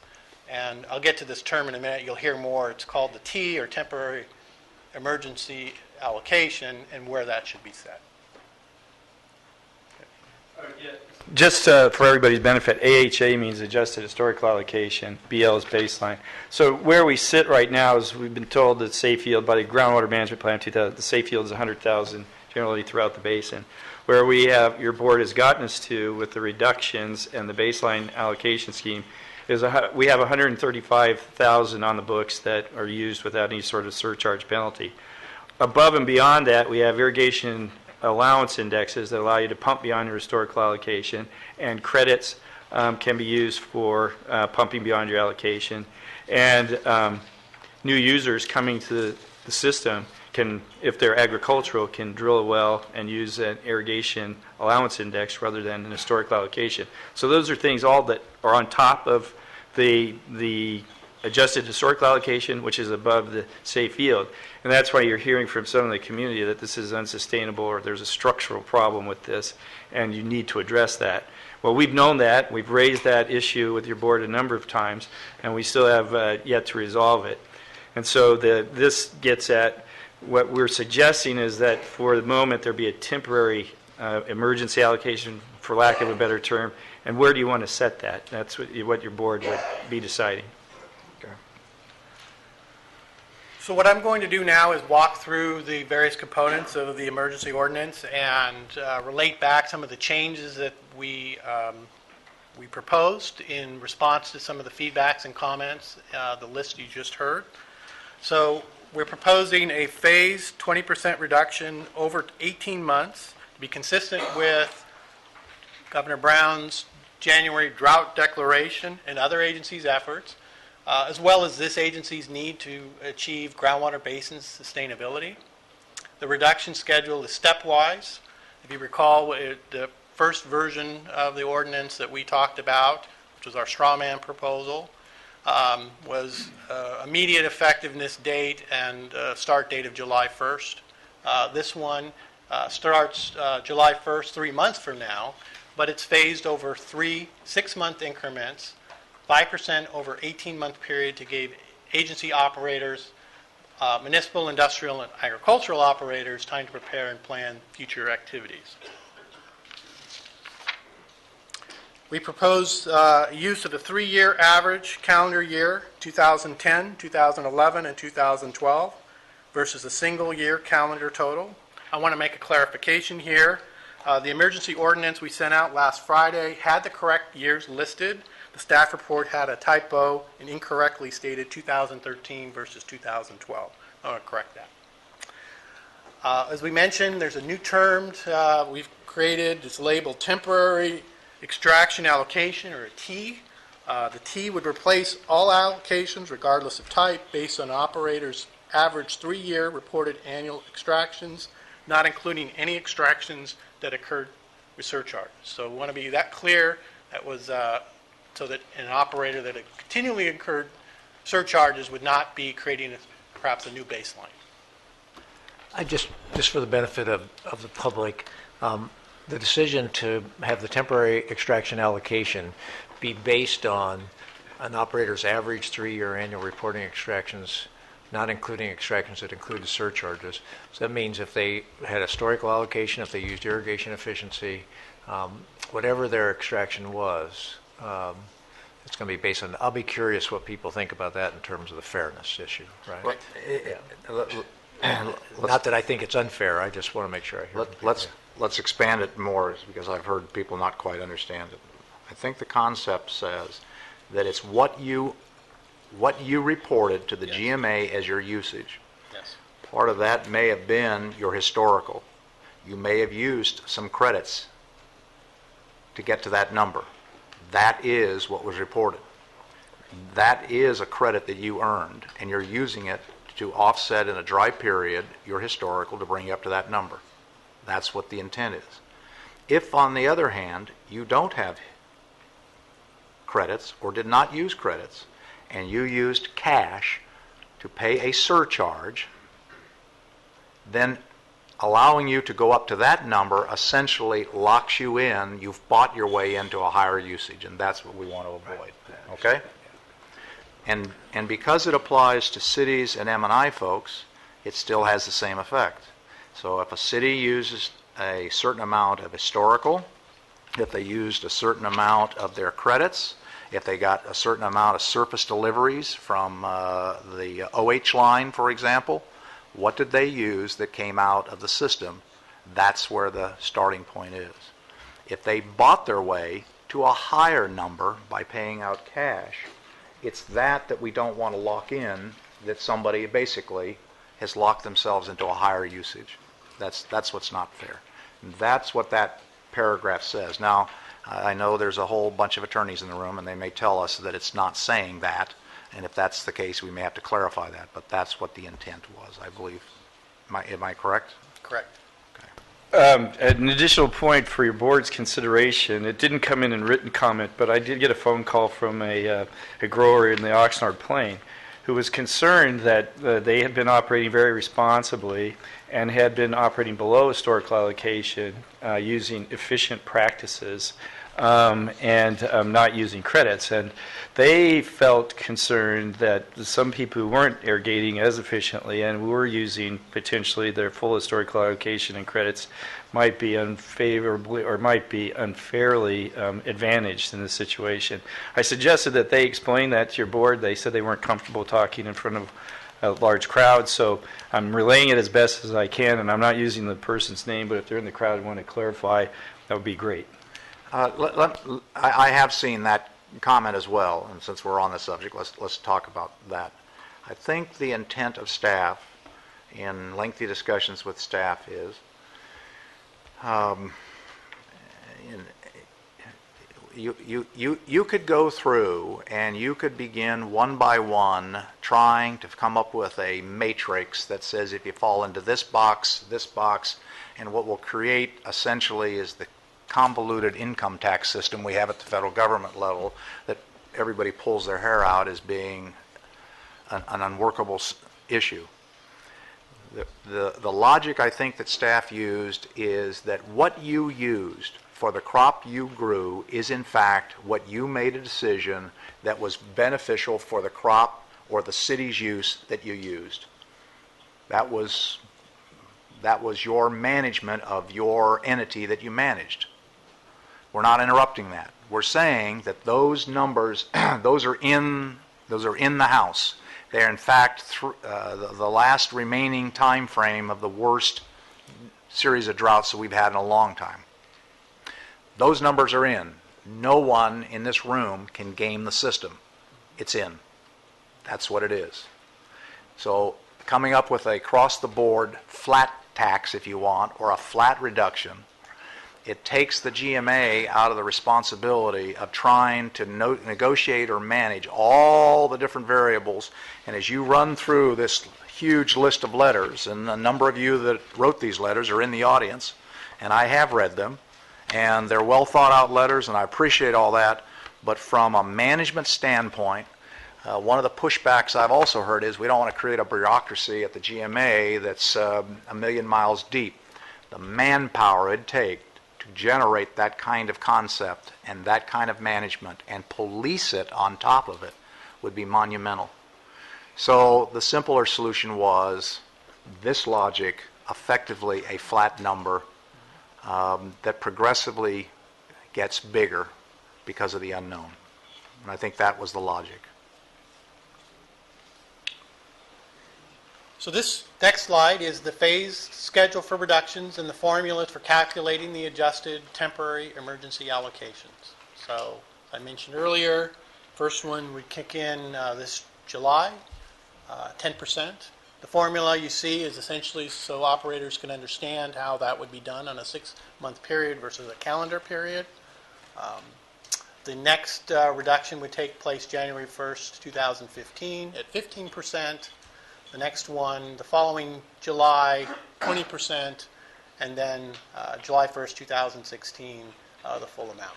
and I'll get to this term in a minute. You'll hear more. It's called the T, or temporary emergency allocation, and where that should be set. Just for everybody's benefit, AHA means adjusted historical allocation, BL is baseline. So where we sit right now is we've been told that safe yield by the groundwater management plan 2000, the safe yield is 100,000 generally throughout the basin. Where we have, your board has gotten us to with the reductions and the baseline allocation scheme is we have 135,000 on the books that are used without any sort of surcharge penalty. Above and beyond that, we have irrigation allowance indexes that allow you to pump beyond your historical allocation, and credits can be used for pumping beyond your allocation. And new users coming to the system can, if they're agricultural, can drill a well and use an irrigation allowance index rather than an historical allocation. So those are things all that are on top of the adjusted historical allocation, which is above the safe yield. And that's why you're hearing from some of the community that this is unsustainable or there's a structural problem with this and you need to address that. Well, we've known that. We've raised that issue with your board a number of times, and we still have yet to resolve it. And so this gets at what we're suggesting is that for the moment there be a temporary emergency allocation, for lack of a better term. And where do you want to set that? That's what your board would be deciding. So what I'm going to do now is walk through the various components of the emergency ordinance and relate back some of the changes that we proposed in response to some of the feedbacks and comments, the list you just heard. So we're proposing a phased 20% reduction over 18 months to be consistent with Governor Brown's January drought declaration and other agencies' efforts, as well as this agency's need to achieve groundwater basin sustainability. The reduction schedule is stepwise. If you recall, the first version of the ordinance that we talked about, which was our straw man proposal, was immediate effectiveness date and start date of July 1st. This one starts July 1st, 3 months from now, but it's phased over 3 6-month increments, 5% over 18-month period to give agency operators, municipal, industrial, and agricultural operators time to prepare and plan future activities. We propose use of the 3-year average calendar year, 2010, 2011, and 2012, versus a single year calendar total. I want to make a clarification here. The emergency ordinance we sent out last Friday had the correct years listed. The staff report had a typo and incorrectly stated 2013 versus 2012. I want to correct that. As we mentioned, there's a new term we've created. It's labeled temporary extraction allocation, or a T. The T would replace all allocations, regardless of type, based on operators' average 3-year reported annual extractions, not including any extractions that occurred with surcharges. So we want to be that clear. That was so that an operator that had continually incurred surcharges would not be creating perhaps a new baseline. I just for the benefit of the public, the decision to have the temporary extraction allocation be based on an operator's average 3-year annual reporting extractions, not including extractions that include the surcharges. So that means if they had historical allocation, if they used irrigation efficiency, whatever their extraction was, it's going to be based on. I'll be curious what people think about that in terms of the fairness issue, right? Not that I think it's unfair. I just want to make sure I hear. Let's expand it more, because I've heard people not quite understand it. I think the concept says that it's what you reported to the GMA as your usage. Yes. Part of that may have been your historical. You may have used some credits to get to that number. That is what was reported. That is a credit that you earned, and you're using it to offset in a dry period your historical to bring you up to that number. That's what the intent is. If, on the other hand, you don't have credits or did not use credits, and you used cash to pay a surcharge, then allowing you to go up to that number essentially locks you in. You've bought your way into a higher usage, and that's what we want to avoid. Okay? And because it applies to cities and M&I folks, it still has the same effect. So if a city uses a certain amount of historical, if they used a certain amount of their credits, if they got a certain amount of surface deliveries from the OH line, for example, what did they use that came out of the system? That's where the starting point is. If they bought their way to a higher number by paying out cash, it's that we don't want to lock in, that somebody basically has locked themselves into a higher usage. That's what's not fair. And that's what that paragraph says. Now, I know there's a whole bunch of attorneys in the room, and they may tell us that it's not saying that, and if that's the case, we may have to clarify that, but that's what the intent was, I believe. Am I correct? Correct. An additional point for your board's consideration, it didn't come in written comment, but I did get a phone call from a grower in the Oxnard Plain who was concerned that they had been operating very responsibly and had been operating below historical allocation using efficient practices and not using credits. And they felt concerned that some people who weren't irrigating as efficiently and were using potentially their full historical allocation and credits might be unfavorably or might be unfairly advantaged in this situation. I suggested that they explain that to your board. They said they weren't comfortable talking in front of a large crowd, so I'm relaying it as best as I can, and I'm not using the person's name, but if they're in the crowd and want to clarify, that would be great. I have seen that comment as well, and since we're on the subject, let's talk about that. I think the intent of staff in lengthy discussions with staff is you could go through and you could begin one by one trying to come up with a matrix that says if you fall into this box, and what will create essentially is the convoluted income tax system we have at the federal government level that everybody pulls their hair out as being an unworkable issue. The logic I think that staff used is that what you used for the crop you grew is in fact what you made a decision that was beneficial for the crop or the city's use that you used. That was your management of your entity that you managed. We're not interrupting that. We're saying that those numbers, those are in the house. They're in fact the last remaining time frame of the worst series of droughts that we've had in a long time. Those numbers are in. No one in this room can game the system. It's in. That's what it is. So coming up with a across-the-board flat tax, if you want, or a flat reduction, it takes the GMA out of the responsibility of trying to negotiate or manage all the different variables. And as you run through this huge list of letters, and a number of you that wrote these letters are in the audience, and I have read them, and they're well thought out letters, and I appreciate all that, but from a management standpoint, one of the pushbacks I've also heard is we don't want to create a bureaucracy at the GMA that's a million miles deep. The manpower it'd take to generate that kind of concept and that kind of management and police it on top of it would be monumental. So the simpler solution was this logic, effectively a flat number that progressively gets bigger because of the unknown. And I think that was the logic. So this next slide is the phased schedule for reductions and the formulas for calculating the adjusted temporary emergency allocations. So as I mentioned earlier, first one would kick in this July, 10%. The formula you see is essentially so operators can understand how that would be done on a 6-month period versus a calendar period. The next reduction would take place January 1st, 2015 at 15%. The next one, the following July, 20%, and then July 1st, 2016, the full amount.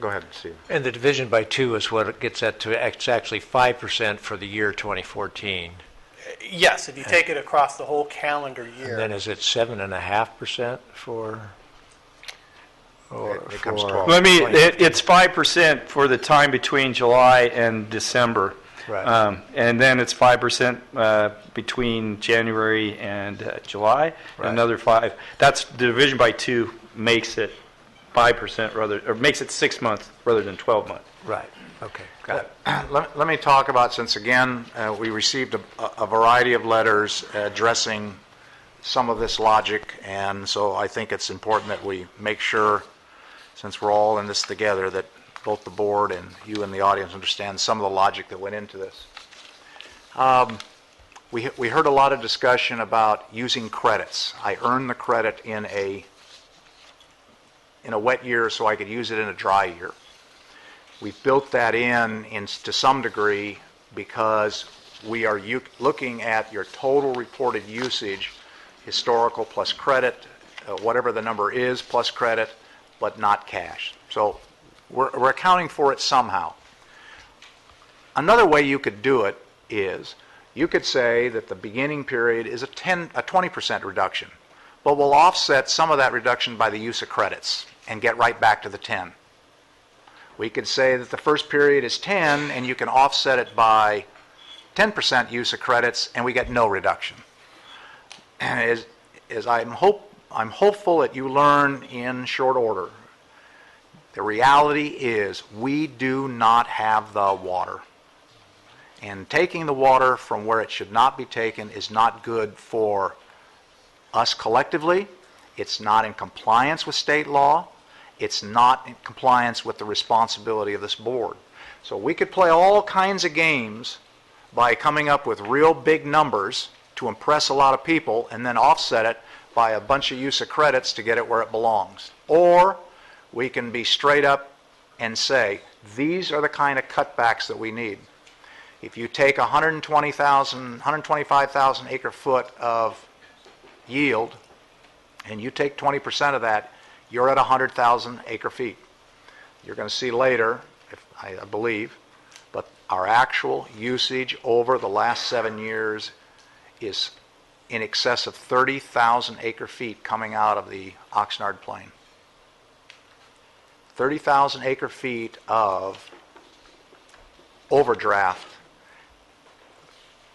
Go ahead, Steve. And the division by 2 is what it gets at to, it's actually 5% for the year 2014. Yes, if you take it across the whole calendar year. And then is it 7.5% for? It becomes 12. It's 5% for the time between July and December. Right. And then it's 5% between January and July, Right. and another 5. That's the division by 2 makes it 5% or makes it 6 months rather than 12 months. Right. Okay. Got it. Let me talk about, since again we received a variety of letters addressing some of this logic, and so I think it's important that we make sure, since we're all in this together, that both the board and you and the audience understand some of the logic that went into this. We heard a lot of discussion about using credits. I earned the credit in a wet year so I could use it in a dry year. We've built that in to some degree because we are looking at your total reported usage, historical plus credit, whatever the number is plus credit, but not cash. So we're accounting for it somehow. Another way you could do it is you could say that the beginning period is a 20% reduction, but we'll offset some of that reduction by the use of credits. and get right back to the 10. We could say that the first period is 10 and you can offset it by 10% use of credits and we get no reduction. As I'm hopeful that you learn in short order, the reality is we do not have the water. And taking the water from where it should not be taken is not good for us collectively. It's not in compliance with state law. It's not in compliance with the responsibility of this board. So we could play all kinds of games by coming up with real big numbers to impress a lot of people and then offset it by a bunch of use of credits to get it where it belongs. Or we can be straight up and say, these are the kind of cutbacks that we need. If you take 125,000 acre foot of yield and you take 20% of that, you're at 100,000 acre feet. You're going to see later, I believe, but our actual usage over the last 7 years is in excess of 30,000 acre feet coming out of the Oxnard Plain. 30,000 acre feet of overdraft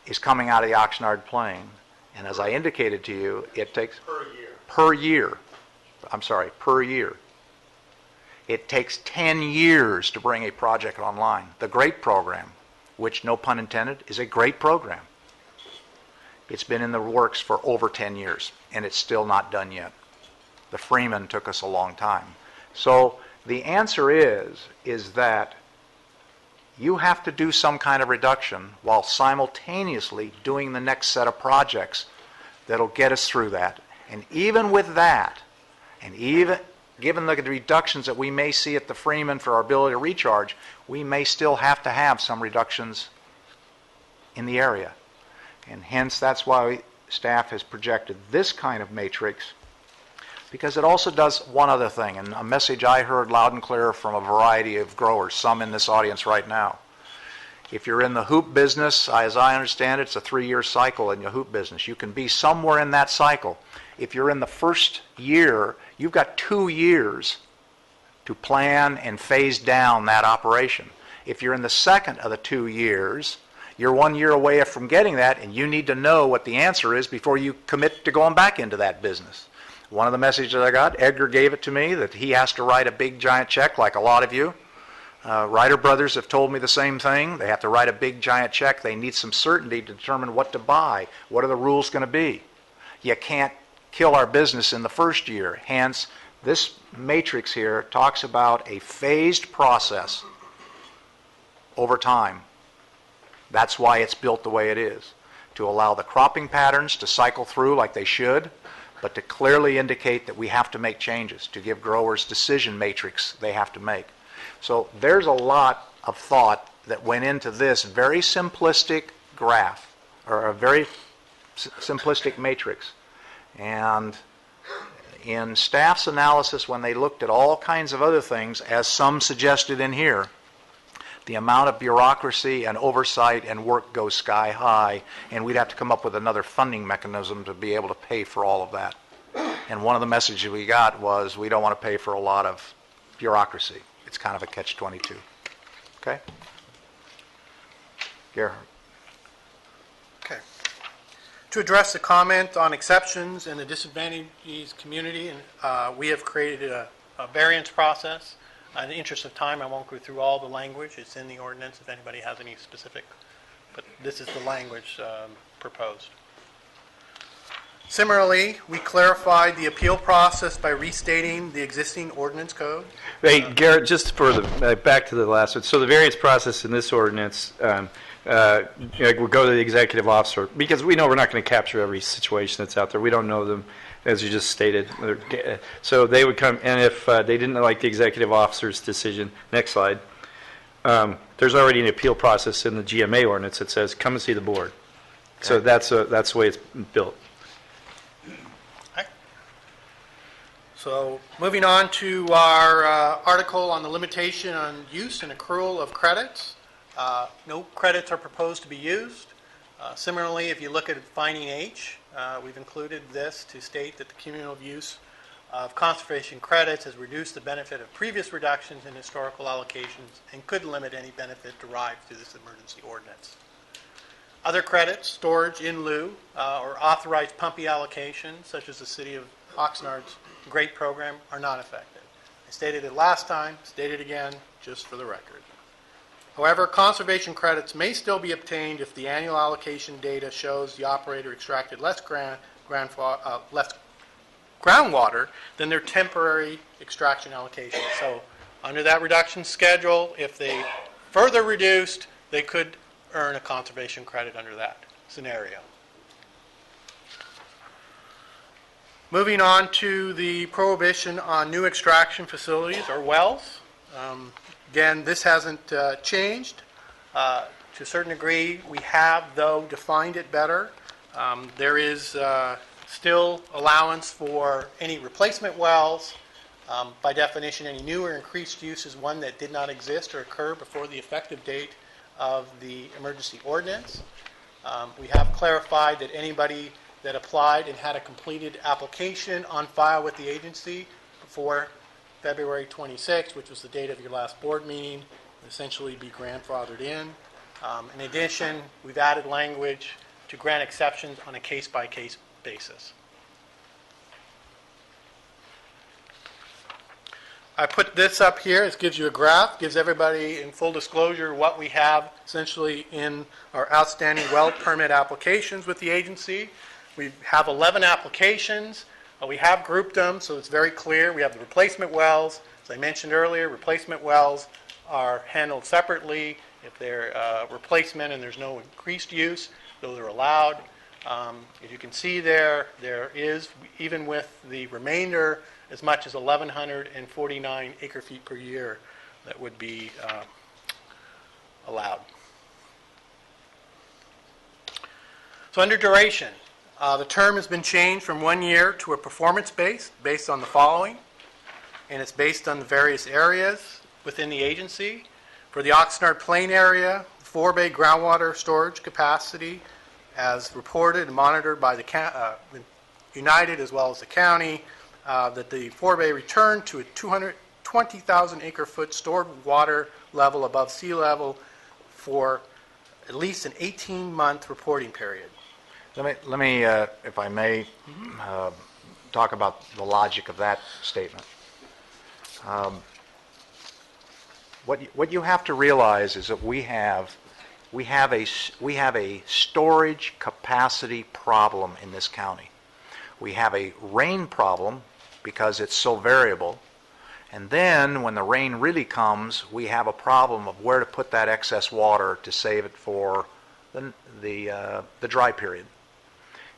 is coming out of the Oxnard Plain. And as I indicated to you, it takes... Per year. It takes 10 years to bring a project online. The GREAT program, which, no pun intended, is a great program. It's been in the works for over 10 years, and it's still not done yet. The Freeman took us a long time. So the answer is that you have to do some kind of reduction while simultaneously doing the next set of projects that'll get us through that. And even with that, and even given the reductions that we may see at the Freeman for our ability to recharge, we may still have to have some reductions in the area. And hence, that's why staff has projected this kind of matrix, because it also does one other thing, and a message I heard loud and clear from a variety of growers, some in this audience right now. If you're in the hoop business, as I understand it, it's a 3-year cycle in your hoop business. You can be somewhere in that cycle. If you're in the first year, you've got 2 years to plan and phase down that operation. If you're in the second of the 2 years, you're 1 year away from getting that, and you need to know what the answer is before you commit to going back into that business. One of the messages I got, Edgar gave it to me, that he has to write a big giant check like a lot of you. Ryder Brothers have told me the same thing. They have to write a big giant check. They need some certainty to determine what to buy. What are the rules going to be? You can't kill our business in the first year. Hence, this matrix here talks about a phased process over time. That's why it's built the way it is, to allow the cropping patterns to cycle through like they should, but to clearly indicate that we have to make changes, to give growers decision matrix they have to make. So there's a lot of thought that went into this very simplistic graph, or a very simplistic matrix. And in staff's analysis, when they looked at all kinds of other things, as some suggested in here, the amount of bureaucracy and oversight and work goes sky high, and we'd have to come up with another funding mechanism to be able to pay for all of that. And one of the messages we got was, we don't want to pay for a lot of bureaucracy. It's kind of a catch-22. Okay? Gerhard. Okay. To address the comment on exceptions and the disadvantaged community, we have created a variance process. In the interest of time, I won't go through all the language. It's in the ordinance if anybody has any specific, but this is the language proposed. Similarly, we clarified the appeal process by restating the existing ordinance code. Hey, Garrett, just for the back to the last one. So the variance process in this ordinance, we'll go to the executive officer, because we know we're not going to capture every situation that's out there. We don't know them, as you just stated. So they would come, and if they didn't like the executive officer's decision, next slide, there's already an appeal process in the GMA ordinance that says, come and see the board. Okay. So that's the way it's built. So moving on to our article on the limitation on use and accrual of credits. No credits are proposed to be used. Similarly, if you look at finding H, we've included this to state that the cumulative use of conservation credits has reduced the benefit of previous reductions in historical allocations and could limit any benefit derived through this emergency ordinance. Other credits, storage in lieu, or authorized pumping allocations, such as the City of Oxnard's GREAT program, are not affected. I stated it last time, stated again, just for the record. However, conservation credits may still be obtained if the annual allocation data shows the operator extracted less groundwater than their temporary extraction allocation. So under that reduction schedule, if they further reduced, they could earn a conservation credit under that scenario. Moving on to the prohibition on new extraction facilities or wells. Again, this hasn't changed. To a certain degree, we have, though, defined it better. There is still allowance for any replacement wells. By definition, any new or increased use is one that did not exist or occur before the effective date of the emergency ordinance. We have clarified that anybody that applied and had a completed application on file with the agency before February 26th, which was the date of your last board meeting, would essentially be grandfathered in. In addition, we've added language to grant exceptions on a case-by-case basis. I put this up here. It gives you a graph, gives everybody in full disclosure what we have essentially in our outstanding well permit applications with the agency. We have 11 applications. We have grouped them so it's very clear. We have the replacement wells. As I mentioned earlier, replacement wells are handled separately. If they're replacement and there's no increased use, those are allowed. As you can see there is, even with the remainder, as much as 1,149 acre-feet per year that would be allowed. So under duration, the term has been changed from 1 year to a performance-based, based on the following, and it's based on the various areas within the agency. For the Oxnard Plain area, 4-bay groundwater storage capacity, as reported and monitored by the United as well as the county, that the 4-bay returned to a 220,000 acre-foot stored water level above sea level for at least an 18-month reporting period. Let me if I may, talk about the logic of that statement. What you have to realize is that we have a storage capacity problem in this county. We have a rain problem because it's so variable, and then when the rain really comes, we have a problem of where to put that excess water to save it for the dry period.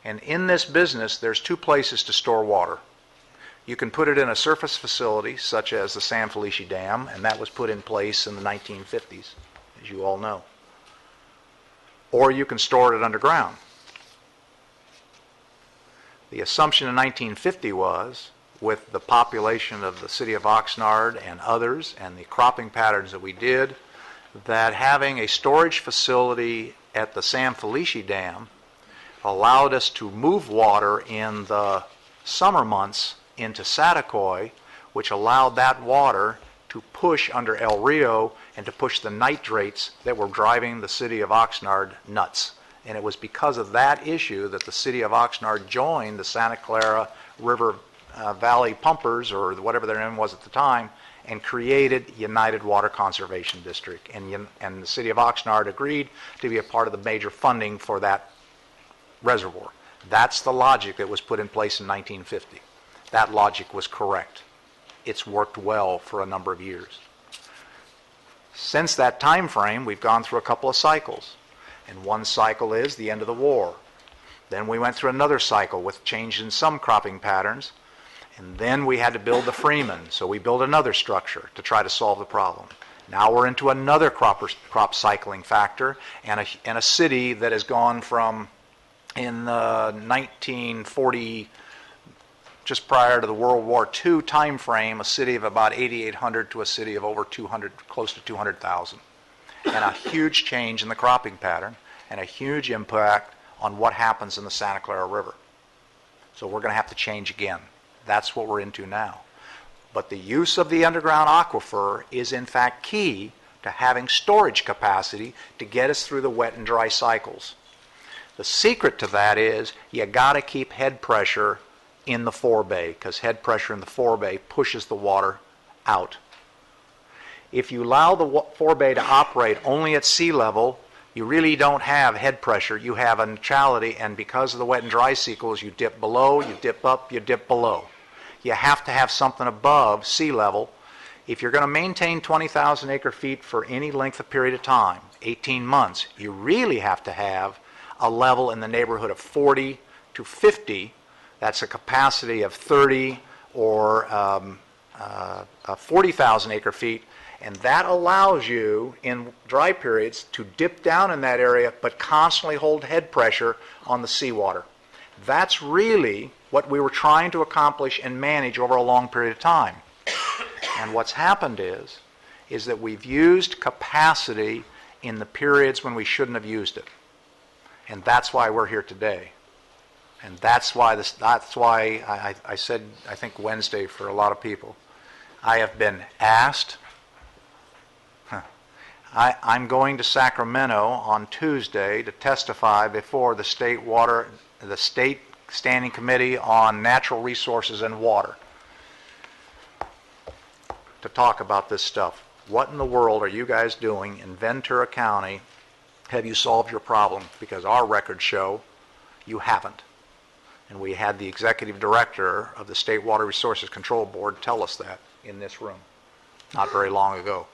And in this business, there's two places to store water. You can put it in a surface facility, such as the San Felice Dam, and that was put in place in the 1950s, as you all know. Or you can store it underground. The assumption in 1950 was, with the population of the city of Oxnard and others, and the cropping patterns that we did, that having a storage facility at the San Felice Dam allowed us to move water in the summer months into Saticoy, which allowed that water to push under El Rio and to push the nitrates that were driving the city of Oxnard nuts. And it was because of that issue that the city of Oxnard joined the Santa Clara River Valley Pumpers, or whatever their name was at the time, and created United Water Conservation District. And the city of Oxnard agreed to be a part of the major funding for that reservoir. That's the logic that was put in place in 1950. That logic was correct. It's worked well for a number of years. Since that time frame, we've gone through a couple of cycles. And one cycle is the end of the war. Then we went through another cycle with change in some cropping patterns. And then we had to build the Freeman. So we built another structure to try to solve the problem. Now we're into another crop cycling factor, and a city that has gone from, in 1940, just prior to the World War II time frame, a city of about 8,800 to a city of over 200, close to 200,000. And a huge change in the cropping pattern and a huge impact on what happens in the Santa Clara River. So we're going to have to change again. That's what we're into now. But the use of the underground aquifer is in fact key to having storage capacity to get us through the wet and dry cycles. The secret to that is you got to keep head pressure in the forebay, because head pressure in the forebay pushes the water out. If you allow the forebay to operate only at sea level, you really don't have head pressure. You have a neutrality, and because of the wet and dry cycles, you dip below, you dip up, you dip below. You have to have something above sea level. If you're going to maintain 20,000 acre feet for any length of period of time, 18 months, you really have to have a level in the neighborhood of 40 to 50. That's a capacity of 30 or 40,000 acre feet. And that allows you, in dry periods, to dip down in that area, but constantly hold head pressure on the seawater. That's really what we were trying to accomplish and manage over a long period of time. And what's happened is that we've used capacity in the periods when we shouldn't have used it. And that's why we're here today. And that's why I said, I think Wednesday for a lot of people, I have been asked. I'm going to Sacramento on Tuesday to testify before the state Standing Committee on Natural Resources and Water to talk about this stuff. What in the world are you guys doing in Ventura County? Have you solved your problem? Because our records show you haven't. And we had the executive director of the State Water Resources Control Board tell us that in this room not very long ago.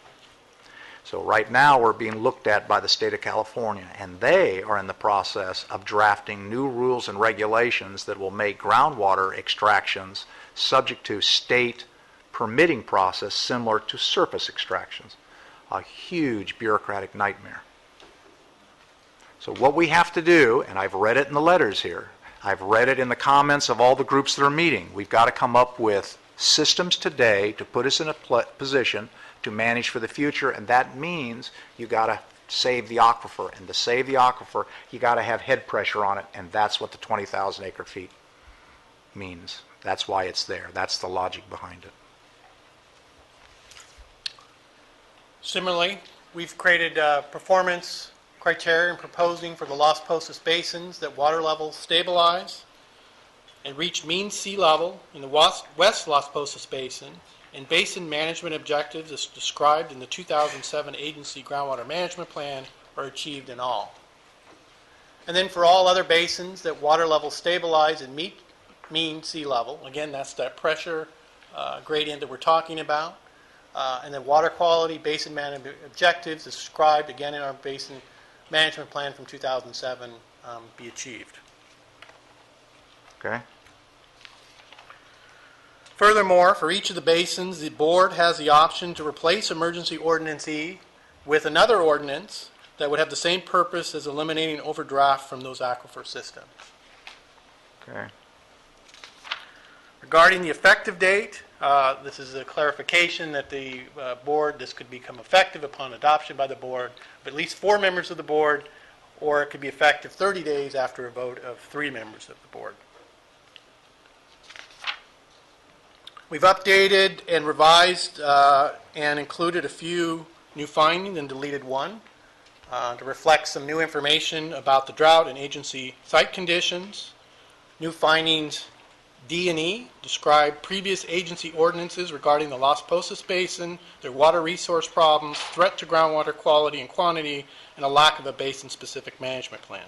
So right now we're being looked at by the state of California, and they are in the process of drafting new rules and regulations that will make groundwater extractions subject to state permitting process similar to surface extractions. A huge bureaucratic nightmare. So what we have to do, and I've read it in the letters here, I've read it in the comments of all the groups that are meeting, we've got to come up with systems today to put us in a position to manage for the future, and that means you got to save the aquifer, and to save the aquifer you got to have head pressure on it, and that's what the 20,000 acre feet means. That's why it's there. That's the logic behind it. Similarly, we've created performance criteria and proposing for the Las Posas basins that water levels stabilize and reach mean sea level in the West Las Posas Basin, and basin management objectives as described in the 2007 Agency Groundwater Management Plan are achieved in all. And then for all other basins that water levels stabilize and meet mean sea level, again, that's that pressure gradient that we're talking about, and then water quality basin management objectives as described again in our basin management plan from 2007 be achieved. Okay? Furthermore, for each of the basins, the board has the option to replace Emergency Ordinance E with another ordinance that would have the same purpose as eliminating overdraft from those aquifer systems. Okay. Regarding the effective date, this is a clarification that the board, this could become effective upon adoption by the board of at least 4 members of the board, or it could be effective 30 days after a vote of 3 members of the board. We've updated and revised and included a few new findings and deleted one to reflect some new information about the drought and agency site conditions. New findings D and E describe previous agency ordinances regarding the Las Posas Basin, their water resource problems, threat to groundwater quality and quantity, and a lack of a basin-specific management plan.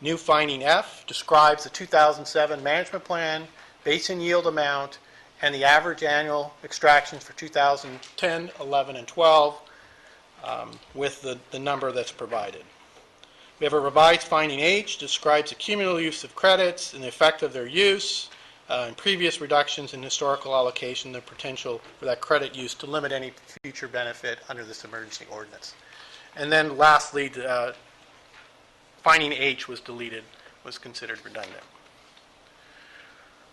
New finding F describes the 2007 management plan, basin yield amount, and the average annual extractions for 2010, 11, and 12 with the number that's provided. We have a revised finding H, describes the cumulative use of credits and the effect of their use, and previous reductions in historical allocation, the potential for that credit use to limit any future benefit under this emergency ordinance. And then lastly, finding H was deleted, was considered redundant.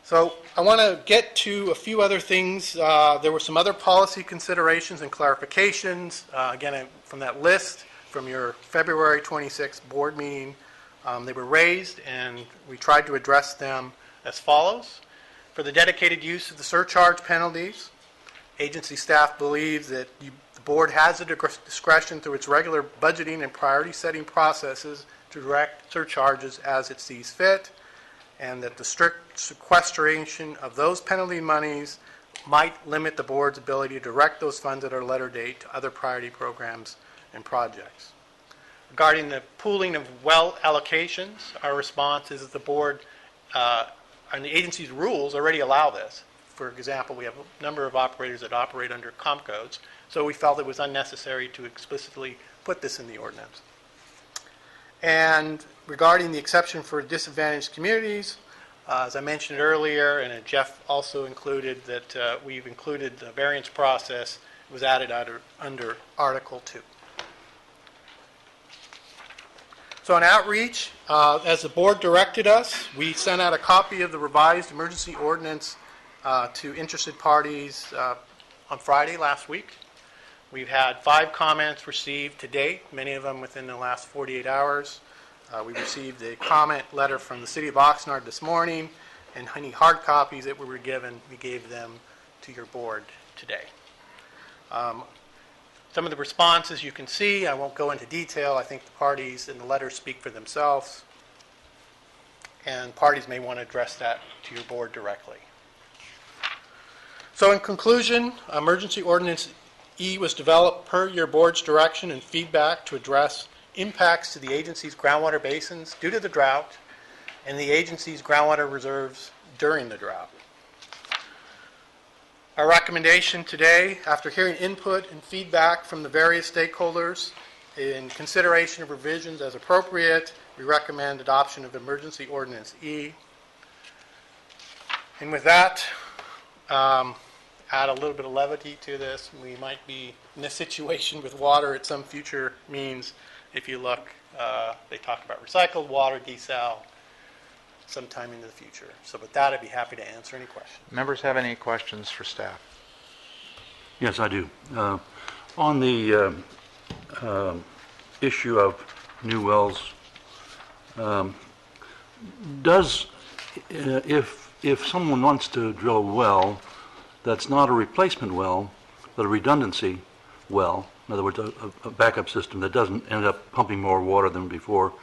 So I want to get to a few other things. There were some other policy considerations and clarifications. Again, from that list from your February 26th board meeting, they were raised and we tried to address them as follows. for the dedicated use of the surcharge penalties. Agency staff believes that the board has the discretion through its regular budgeting and priority setting processes to direct surcharges as it sees fit, and that the strict sequestration of those penalty monies might limit the board's ability to direct those funds at our letter date to other priority programs and projects. Regarding the pooling of well allocations, our response is that the board and the agency's rules already allow this. For example, we have a number of operators that operate under comp codes, so we felt it was unnecessary to explicitly put this in the ordinance. And regarding the exception for disadvantaged communities, as I mentioned earlier, and Jeff also included that we've included the variance process. It was added under Article 2. So on outreach, as the board directed us, we sent out a copy of the revised emergency ordinance to interested parties on Friday last week. We've had 5 comments received to date, many of them within the last 48 hours. We received a comment letter from the City of Oxnard this morning, and any hard copies that were given, we gave them to your board today. Some of the responses you can see, I won't go into detail. I think the parties in the letter speak for themselves, and parties may want to address that to your board directly. So in conclusion, Emergency Ordinance E was developed per your board's direction and feedback to address impacts to the agency's groundwater basins due to the drought and the agency's groundwater reserves during the drought. Our recommendation today, after hearing input and feedback from the various stakeholders, in consideration of revisions as appropriate, we recommend adoption of Emergency Ordinance E. And with that, add a little bit of levity to this. We might be in this situation with water at some future means. If you look, they talk about recycled water, desal, sometime into the future. So with that, I'd be happy to answer any questions. Members have any questions for staff? Yes, I do. On the issue of new wells, if someone wants to drill a well that's not a replacement well, but a redundancy well, in other words, a backup system that doesn't end up pumping more water than before,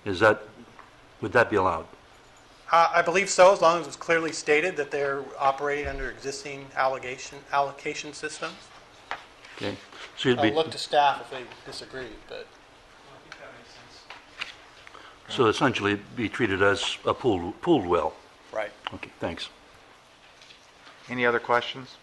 would that be allowed? I believe so, as long as it's clearly stated that they're operating under existing allocation systems. Okay. So you'd I'll be, look to staff if they disagree, but so essentially be treated as a pooled well. right. Okay, thanks. Any other questions?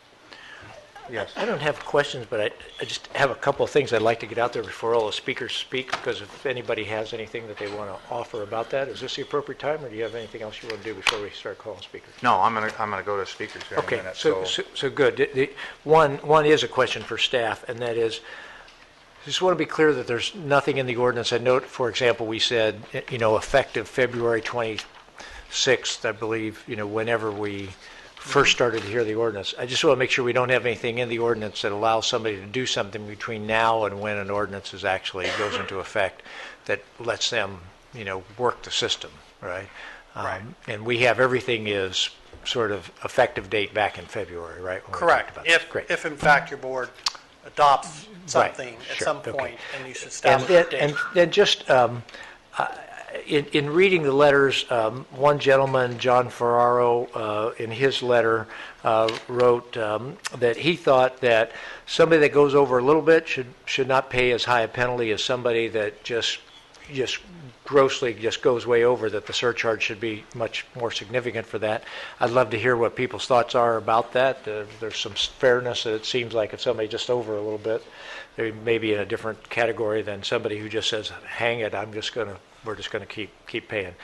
Yes. I don't have questions, but I just have a couple of things I'd like to get out there before all the speakers speak, because if anybody has anything that they want to offer about that, is this the appropriate time, or do you have anything else you want to do before we start calling speakers? No, I'm gonna go to speakers here in a Okay, minute. so good. One is a question for staff, and that is, I just want to be clear that there's nothing in the ordinance. I note, for example, we said, effective February 26th, I believe, whenever we first started to hear the ordinance. I just want to make sure we don't have anything in the ordinance that allows somebody to do something between now and when an ordinance is actually goes into effect that lets them, work the system, right? Right. And we have everything is sort of effective date back in February, right? when we talked Correct. about this. Great. If in fact your board adopts something at sure, some okay. point, and you should And establish a then, date. and then just in reading the letters, one gentleman, John Ferraro, in his letter wrote that he thought that somebody that goes over a little bit should not pay as high a penalty as somebody that just grossly just goes way over, that the surcharge should be much more significant for that. I'd love to hear what people's thoughts are about that. There's some fairness. It seems like if somebody just over a little bit, they may be in a different category than somebody who just says, hang it, we're just going to keep paying.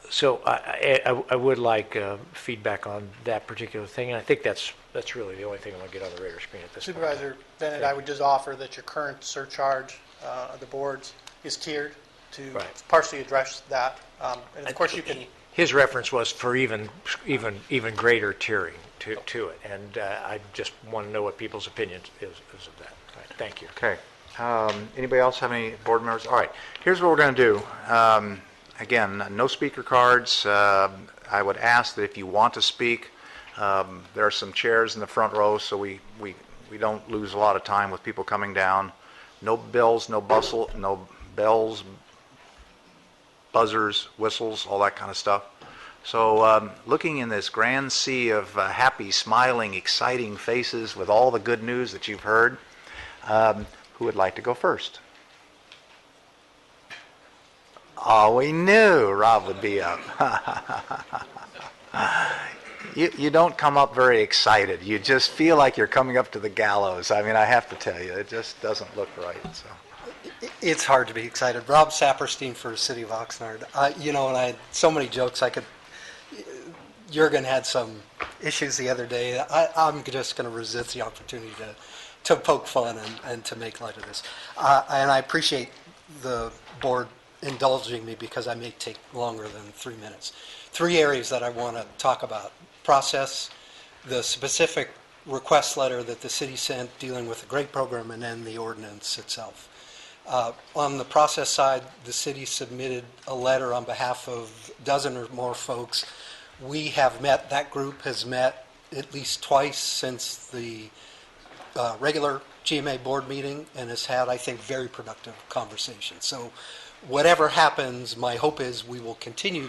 So I would like feedback on that particular thing, and I think that's really the only thing I'm going to get on the radar screen at this point. Supervisor Bennett, I would just offer that your current surcharge of the boards is tiered to Right. partially address that. And of course you can, His reference was for even greater tiering to it, and I just want to know what people's opinion is of that. All right, thank you. Okay. Anybody else have any board members? All right. Here's what we're going to do. Again, no speaker cards. I would ask that if you want to speak, there are some chairs in the front row, so we don't lose a lot of time with people coming down. No bells, no bustle, no bells, buzzers, whistles, all that kind of stuff. So looking in this grand sea of happy, smiling, exciting faces with all the good news that you've heard, who would like to go first? Oh, we knew Rob would be up. You don't come up very excited. You just feel like you're coming up to the gallows. I mean, I have to tell you, it just doesn't look right. So. It's hard to be excited. Rob Saperstein for the City of Oxnard. And I had so many jokes. Jurgen had some issues the other day. I'm just going to resist the opportunity to poke fun and to make light of this. And I appreciate the board indulging me because I may take longer than 3 minutes. 3 areas that I want to talk about. Process, the specific request letter that the city sent dealing with the GRADE program, and then the ordinance itself. On the process side, the city submitted a letter on behalf of a dozen or more folks. We have met, that group has met at least twice since the regular GMA board meeting and has had, I think, very productive conversations. So whatever happens, my hope is we will continue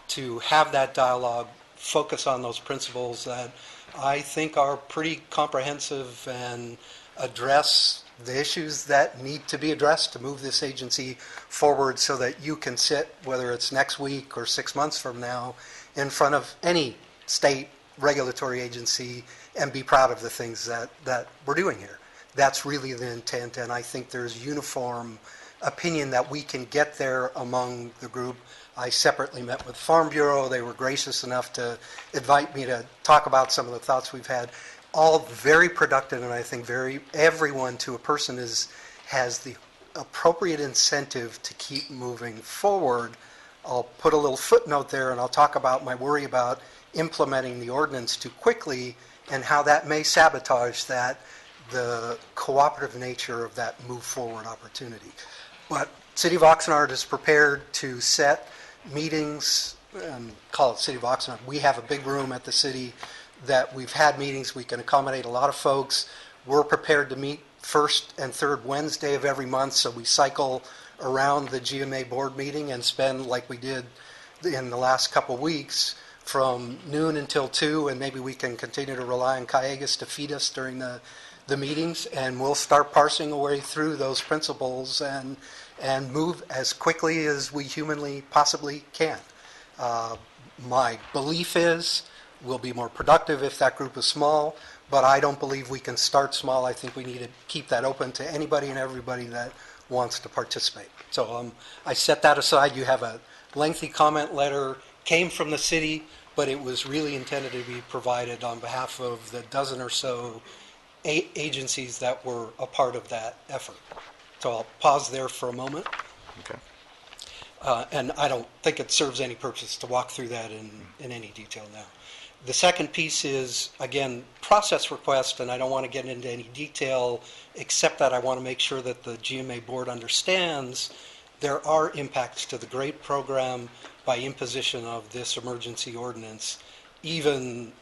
to have that dialogue, focus on those principles that I think are pretty comprehensive and address the issues that need to be addressed to move this agency forward so that you can sit, whether it's next week or 6 months from now, in front of any state regulatory agency and be proud of the things that we're doing here. That's really the intent, and I think there's uniform opinion that we can get there among the group. I separately met with Farm Bureau. They were gracious enough to invite me to talk about some of the thoughts we've had. All very productive, and I think everyone to a person has the appropriate incentive to keep moving forward. I'll put a little footnote there, and I'll talk about my worry about implementing the ordinance too quickly and how that may sabotage the cooperative nature of that move forward opportunity. But City of Oxnard is prepared to set meetings, and call it City of Oxnard. We have a big room at the city that we've had meetings. We can accommodate a lot of folks. We're prepared to meet first and third Wednesday of every month, so we cycle around the GMA board meeting and spend, like we did in the last couple weeks, from noon until 2, and maybe we can continue to rely on Callegas to feed us during the meetings, and we'll start parsing our way through those principles and move as quickly as we humanly possibly can. My belief is we'll be more productive if that group is small, but I don't believe we can start small. I think we need to keep that open to anybody and everybody that wants to participate. So I set that aside. You have a lengthy comment letter, came from the city, but it was really intended to be provided on behalf of the dozen or so agencies that were a part of that effort. So I'll pause there for a moment. Okay. And I don't think it serves any purpose to walk through that in any detail now. The second piece is, again, process request, and I don't want to get into any detail, except that I want to make sure that the GMA board understands there are impacts to the GRADE program by imposition of this emergency ordinance. Even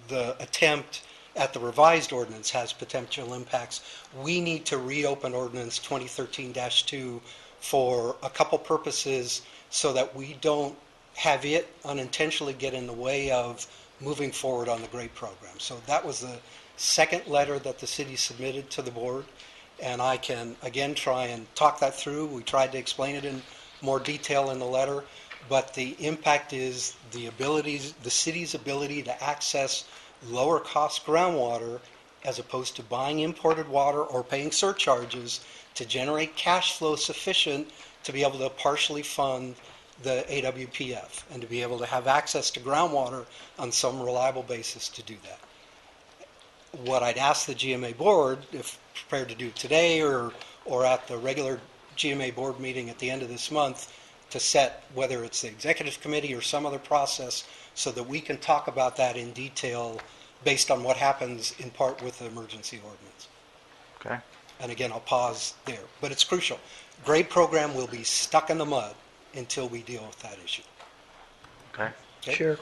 the attempt at the revised ordinance has potential impacts. We need to reopen ordinance 2013-2 for a couple purposes so that we don't have it unintentionally get in the way of moving forward on the GRADE program. So that was the second letter that the city submitted to the board, and I can again try and talk that through. We tried to explain it in more detail in the letter, but the impact is the city's ability to access lower cost groundwater as opposed to buying imported water or paying surcharges to generate cash flow sufficient to be able to partially fund the AWPF and to be able to have access to groundwater on some reliable basis to do that. What I'd ask the GMA board, if prepared to do today or at the regular GMA board meeting at the end of this month, to set whether it's the executive committee or some other process so that we can talk about that in detail based on what happens in part with the emergency ordinance. Okay. And again, I'll pause there, but it's crucial. GRADE program will be stuck in the mud until we deal with that issue. Okay. Chair,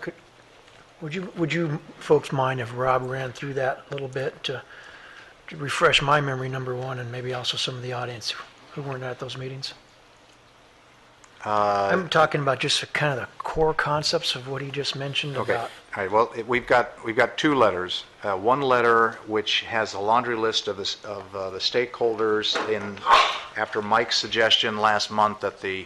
would you folks mind if Rob ran through that a little bit to refresh my memory, number one, and maybe also some of the audience who weren't at those meetings? I'm talking about just kind of the core concepts of what he just mentioned Okay. about. All right. Well, we've got two letters. One letter which has a laundry list of the stakeholders after Mike's suggestion last month that the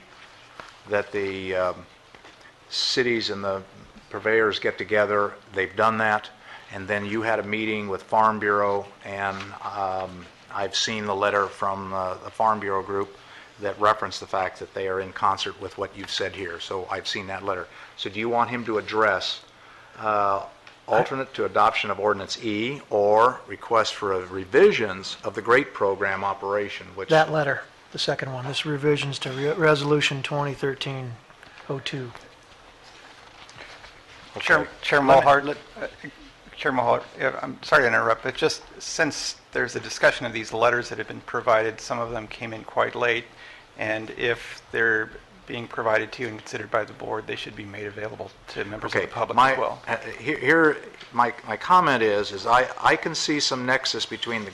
cities and the purveyors get together. They've done that, and then you had a meeting with Farm Bureau, and I've seen the letter from the Farm Bureau group that reference the fact that they are in concert with what you've said here. So I've seen that letter. So do you want him to address alternate to adoption of Ordinance E or request for revisions of the GREAT program operation, which... That letter, the second one, this revisions to Resolution 2013-02. Okay. Chair Mulhart, I'm sorry to interrupt, but just since there's a discussion of these letters that have been provided, some of them came in quite late, and if they're being provided to you and considered by the board, they should be made available to members of the public as well. My comment is I can see some nexus between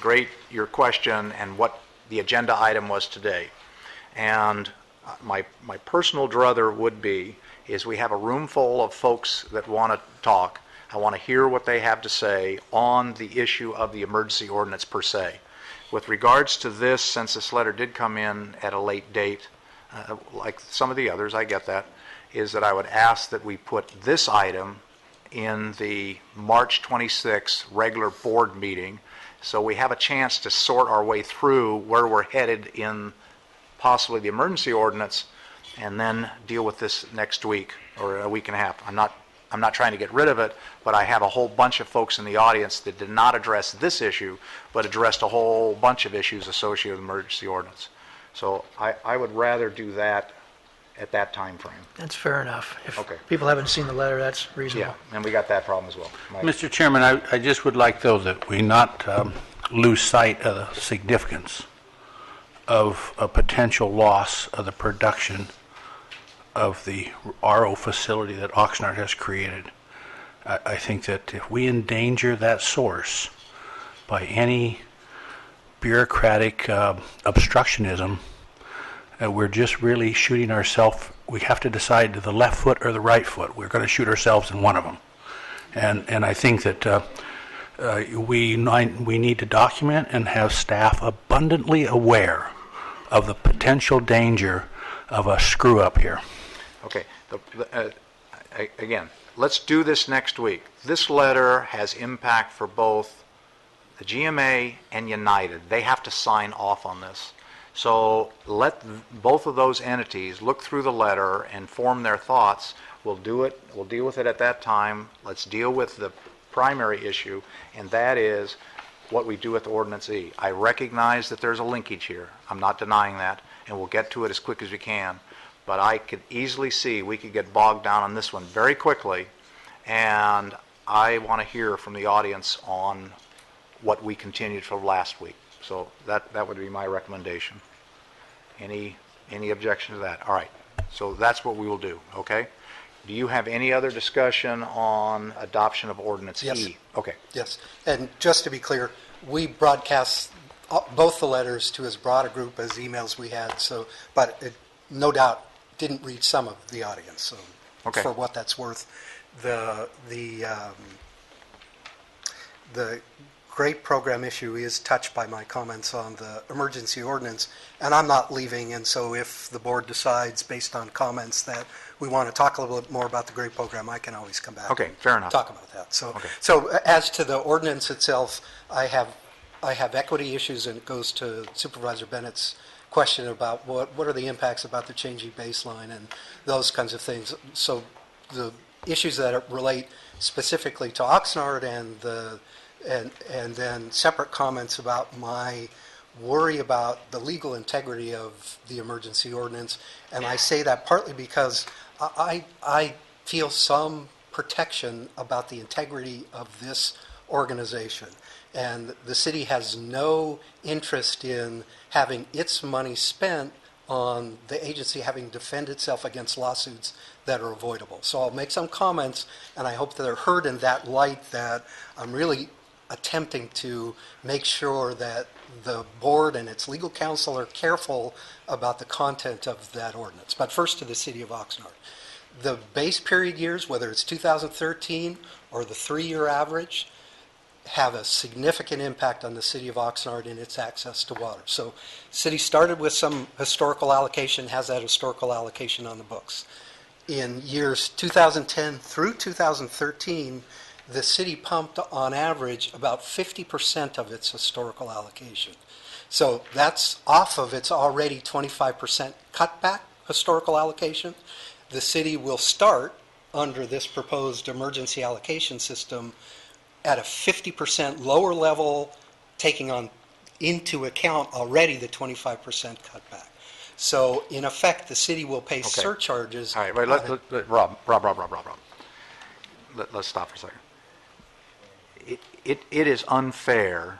your question and what the agenda item was today. And my personal druther would be is we have a room full of folks that want to talk. I want to hear what they have to say on the issue of the emergency ordinance per se. With regards to this, since this letter did come in at a late date, like some of the others, I get that, is that I would ask that we put this item in the March 26th regular board meeting so we have a chance to sort our way through where we're headed in possibly the emergency ordinance and then deal with this next week or a week and a half. I'm not trying to get rid of it, but I have a whole bunch of folks in the audience that did not address this issue, but addressed a whole bunch of issues associated with the emergency ordinance. So I would rather do that at that time frame. That's fair enough. If Okay. people haven't seen the letter, that's reasonable. Yeah, and we got that problem as well. Mike. Mr. Chairman, I just would like, though, that we not lose sight of the significance of a potential loss of the production of the RO facility that Oxnard has created. I think that if we endanger that source by any bureaucratic obstructionism, we're just really shooting ourselves. We have to decide to the left foot or the right foot. We're going to shoot ourselves in one of them. And I think that we need to document and have staff abundantly aware of the potential danger of a screw up here. Okay. Again, let's do this next week. This letter has impact for both the GMA and United. They have to sign off on this. So let both of those entities look through the letter and form their thoughts. We'll do it. We'll deal with it at that time. Let's deal with the primary issue, and that is what we do with Ordinance E. I recognize that there's a linkage here. I'm not denying that, and we'll get to it as quick as we can. But I could easily see we could get bogged down on this one very quickly, and I want to hear from the audience on what we continued from last week. So that would be my recommendation. Any objection to that? All right. So that's what we will do, okay? Do you have any other discussion on adoption of Ordinance Yes. E? Okay. Yes, and just to be clear, we broadcast both the letters to as broad a group as emails we had, so, but it no doubt didn't reach some of the audience, so Okay. for what that's worth. The great program issue is touched by my comments on the emergency ordinance, and I'm not leaving, and so if the board decides, based on comments, that we want to talk a little bit more about the great program, I can always come back. Okay, and fair enough. Talk about that. So, Okay. so as to the ordinance itself, I have equity issues, and it goes to Supervisor Bennett's question about what are the impacts about the changing baseline and those kinds of things. So the issues that relate specifically to Oxnard and then separate comments about my worry about the legal integrity of the emergency ordinance. And I say that partly because I feel some protection about the integrity of this organization. And the city has no interest in having its money spent on the agency having to defend itself against lawsuits that are avoidable. So I'll make some comments, and I hope that they're heard in that light, that I'm really attempting to make sure that the board and its legal counsel are careful about the content of that ordinance. But first to the city of Oxnard. The base period years, whether it's 2013 or the 3-year average, have a significant impact on the city of Oxnard and its access to water. So city started with some historical allocation, has that historical allocation on the books. In years 2010 through 2013, the city pumped on average about 50% of its historical allocation. So that's off of its already 25% cutback historical allocation. The city will start under this proposed emergency allocation system at a 50% lower level, taking on into account already the 25% cutback. So in effect, the city will pay surcharges. All right, wait, Rob. Let's stop for a second. It is unfair.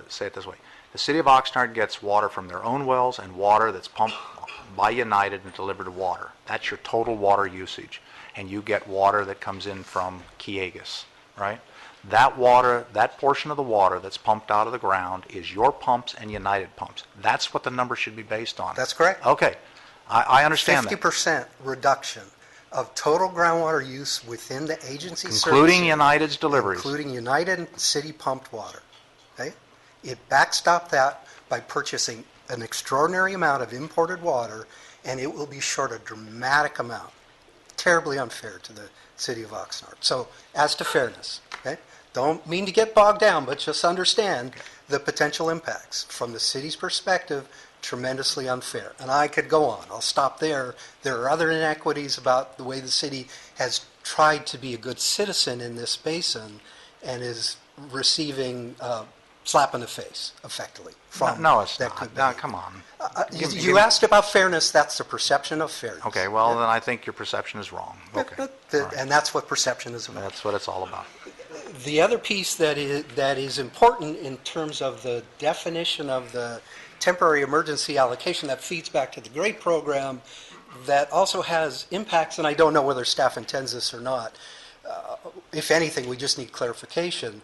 Say it this way. The city of Oxnard gets water from their own wells and water that's pumped by United and delivered to water. That's your total water usage. And you get water that comes in from Kiegas, right? That water, that portion of the water that's pumped out of the ground is your pumps and United pumps. That's what the number should be based on. That's correct. Okay. I understand 50% reduction of total groundwater use within the agency services. Including United's deliveries. Including United and city pumped water. Okay? It backstopped that by purchasing an extraordinary amount of imported water, and it will be short a dramatic amount. Terribly unfair to the city of Oxnard. So as to fairness, okay? Don't mean to get bogged down, but just understand the potential impacts. From the city's perspective, tremendously unfair. And I could go on. I'll stop there. There are other inequities about the way the city has tried to be a good citizen in this basin and is receiving slap in the face, effectively. From No, it's that not. could No, be. come on. You asked about fairness. That's the perception of fairness. Okay, well, then I think your perception is wrong. Okay. All right. And that's what perception is about. That's what it's all about. The other piece that is important in terms of the definition of the temporary emergency allocation that feeds back to the GRAPE program that also has impacts, and I don't know whether staff intends this or not. If anything, we just need clarification.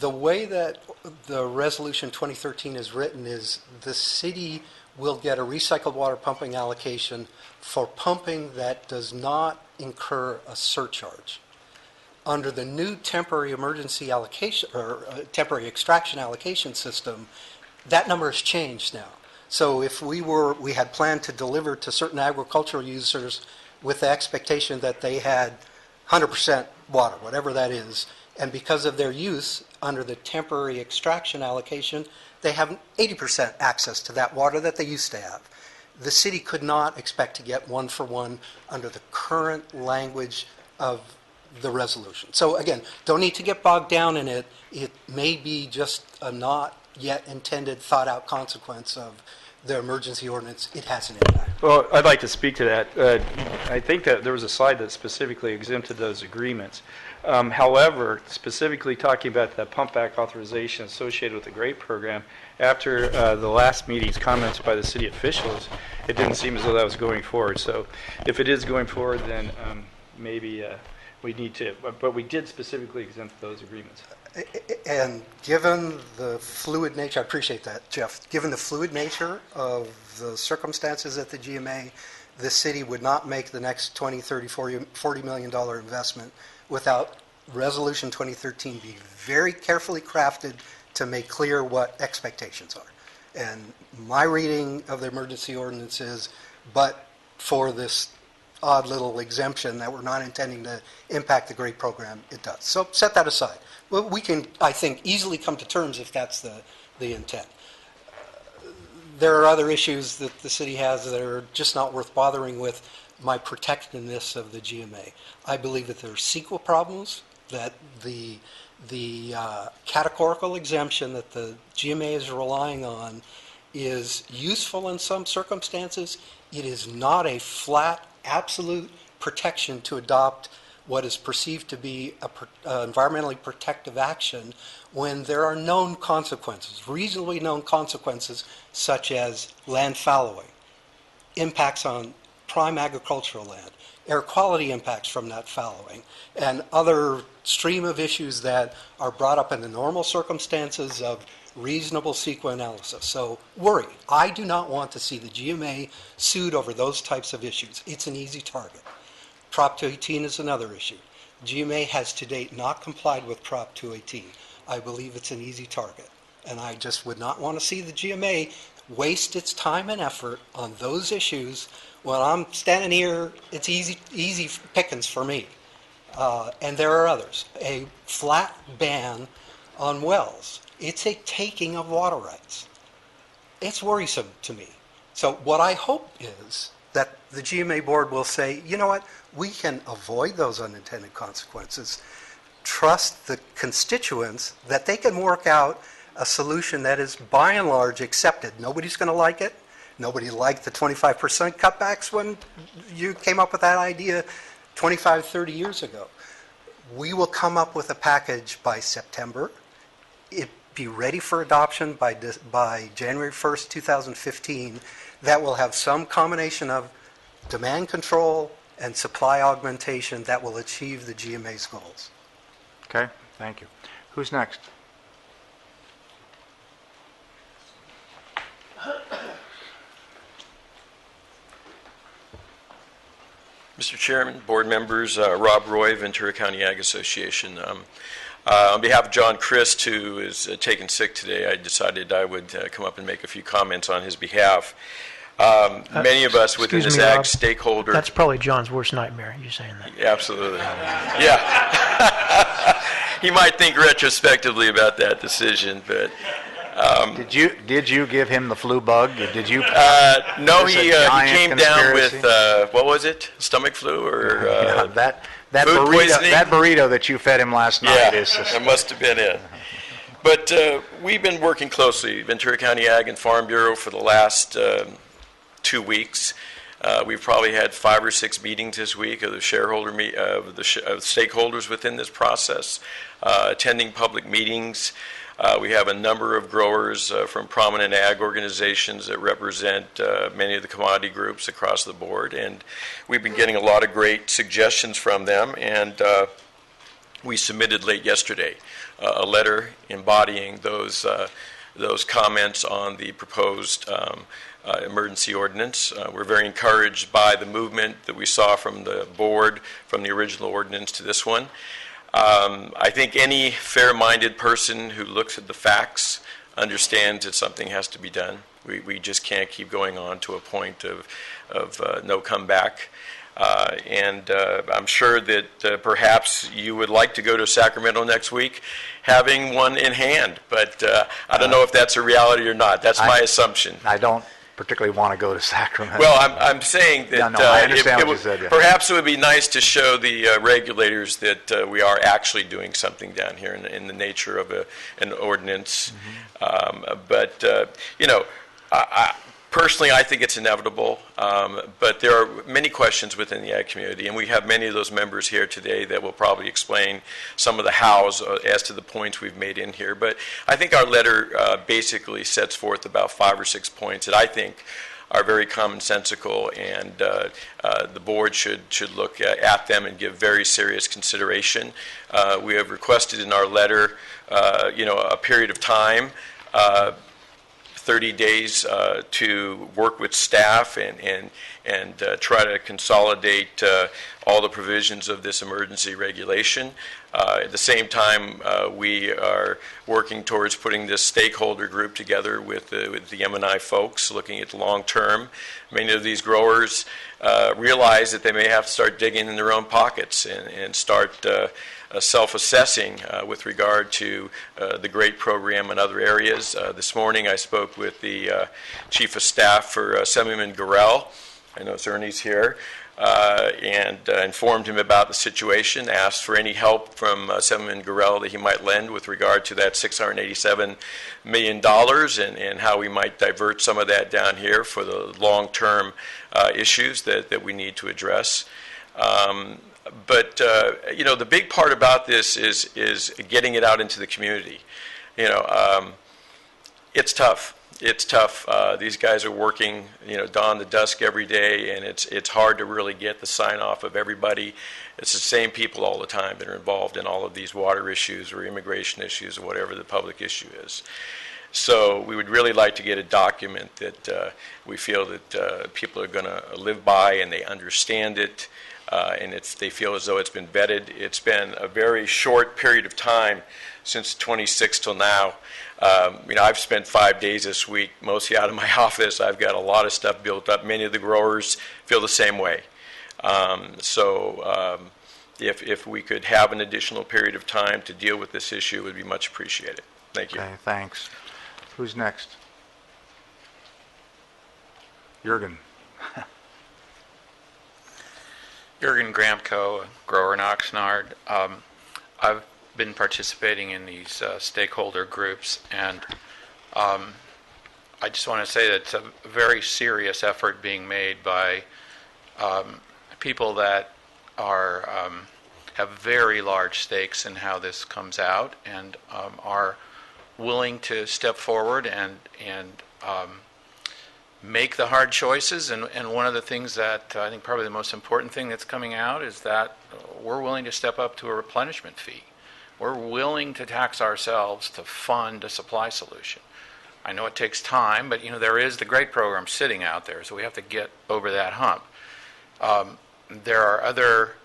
The way that the Resolution 2013 is written is the city will get a recycled water pumping allocation for pumping that does not incur a surcharge. Under the new temporary emergency allocation or temporary extraction allocation system, that number has changed now. So if we had planned to deliver to certain agricultural users with the expectation that they had 100% water, whatever that is, and because of their use under the temporary extraction allocation, they have 80% access to that water that they used to have. The city could not expect to get one for one under the current language of the resolution. So again, don't need to get bogged down in it. It may be just a not yet intended, thought out consequence of the emergency ordinance. It has an impact. Well, I'd like to speak to that. I think that there was a slide that specifically exempted those agreements. However, specifically talking about the pump back authorization associated with the GRAPE program, after the last meeting's comments by the city officials, it didn't seem as though that was going forward. So if it is going forward, then maybe we need to, but we did specifically exempt those agreements. And given the fluid nature, I appreciate that, Jeff, given the fluid nature of the circumstances at the GMA, the city would not make the next 20, 30, $40 million investment without Resolution 2013 being very carefully crafted to make clear what expectations are. And my reading of the emergency ordinance is, but for this odd little exemption that we're not intending to impact the GRAPE program, it does. So set that aside. Well, we can, I think, easily come to terms if that's the intent. There are other issues that the city has that are just not worth bothering with my protectiveness of the GMA. I believe that there are CEQA problems, that the categorical exemption that the GMA is relying on is useful in some circumstances. It is not a flat, absolute protection to adopt what is perceived to be environmentally protective action when there are known consequences, reasonably known consequences, such as land fallowing, impacts on prime agricultural land, air quality impacts from that fallowing, and other stream of issues that are brought up in the normal circumstances of reasonable CEQA analysis. So worry. I do not want to see the GMA sued over those types of issues. It's an easy target. Prop 218 is another issue. GMA has to date not complied with Prop 218. I believe it's an easy target. And I just would not want to see the GMA waste its time and effort on those issues. When I'm standing here, it's easy pickings for me. And there are others. A flat ban on wells. It's a taking of water rights. It's worrisome to me. So what I hope is that the GMA board will say, you know what, we can avoid those unintended consequences. Trust the constituents that they can work out a solution that is by and large accepted. Nobody's going to like it. Nobody liked the 25% cutbacks when you came up with that idea 25, 30 years ago. We will come up with a package by September. It be ready for adoption by January 1st, 2015, that will have some combination of demand control and supply augmentation that will achieve the GMA's goals. Okay, thank you. Who's next? Mr. Chairman, board members, Rob Roy, Ventura County Ag Association. On behalf of John Christ, who is taken sick today, I decided I would come up and make a few comments on his behalf. Many of us within this ag stakeholder... That's probably John's worst nightmare, you saying that. Absolutely. Yeah. He might think retrospectively about that decision, but... Did you give him the flu bug? Did you? No, he came down with what was it? Stomach flu or that food burrito, poisoning? that burrito that you fed him last night is. That must have been it. But we've been working closely, Ventura County Ag and Farm Bureau, for the last 2 weeks. We've probably had 5 or 6 meetings this week of the stakeholders within this process, attending public meetings. We have a number of growers from prominent ag organizations that represent many of the commodity groups across the board, and we've been getting a lot of great suggestions from them, and we submitted late yesterday a letter embodying those comments on the proposed emergency ordinance. We're very encouraged by the movement that we saw from the board from the original ordinance to this one. I think any fair-minded person who looks at the facts understands that something has to be done. We just can't keep going on to a point of no comeback. And I'm sure that perhaps you would like to go to Sacramento next week having one in hand, but I don't know if that's a reality or not. That's my assumption. I don't particularly want to go to Sacramento. Well, I'm saying that I understand what you said, yeah. Perhaps it would be nice to show the regulators that we are actually doing something down here in the nature of an ordinance. Mm-hmm. Personally, I think it's inevitable, but there are many questions within the ag community, and we have many of those members here today that will probably explain some of the hows as to the points we've made in here. But I think our letter basically sets forth about 5 or 6 points that I think are very commonsensical, and the board should look at them and give very serious consideration. We have requested in our letter, a period of time, 30 days to work with staff and try to consolidate all the provisions of this emergency regulation. At the same time, we are working towards putting this stakeholder group together with the M&I folks, looking at the long term. Many of these growers realize that they may have to start digging in their own pockets and start self-assessing with regard to the great program in other areas. This morning I spoke with the Chief of Staff for Assemblyman Gorell. I know Ernie's here. And informed him about the situation, asked for any help from Assemblyman Gorell that he might lend with regard to that $687 million and how we might divert some of that down here for the long-term issues that we need to address. the big part about this is getting it out into the community. It's tough. It's tough. These guys are working, dawn to dusk every day, and it's hard to really get the sign off of everybody. It's the same people all the time that are involved in all of these water issues or immigration issues or whatever the public issue is. So we would really like to get a document that we feel that people are going to live by and they understand it, and they feel as though it's been vetted. It's been a very short period of time since 26 till now. I've spent 5 days this week mostly out of my office. I've got a lot of stuff built up. Many of the growers feel the same way. If we could have an additional period of time to deal with this issue, it would be much appreciated. Thank you. Okay, thanks. Who's next? Jurgen. Jurgen Gramko, a grower in Oxnard. I've been participating in these stakeholder groups, and I just want to say that it's a very serious effort being made by people that have very large stakes in how this comes out, and are willing to step forward and make the hard choices. And one of the things that I think probably the most important thing that's coming out is that we're willing to step up to a replenishment fee. We're willing to tax ourselves to fund a supply solution. I know it takes time, but there is the great program sitting out there, so we have to get over that hump. There are other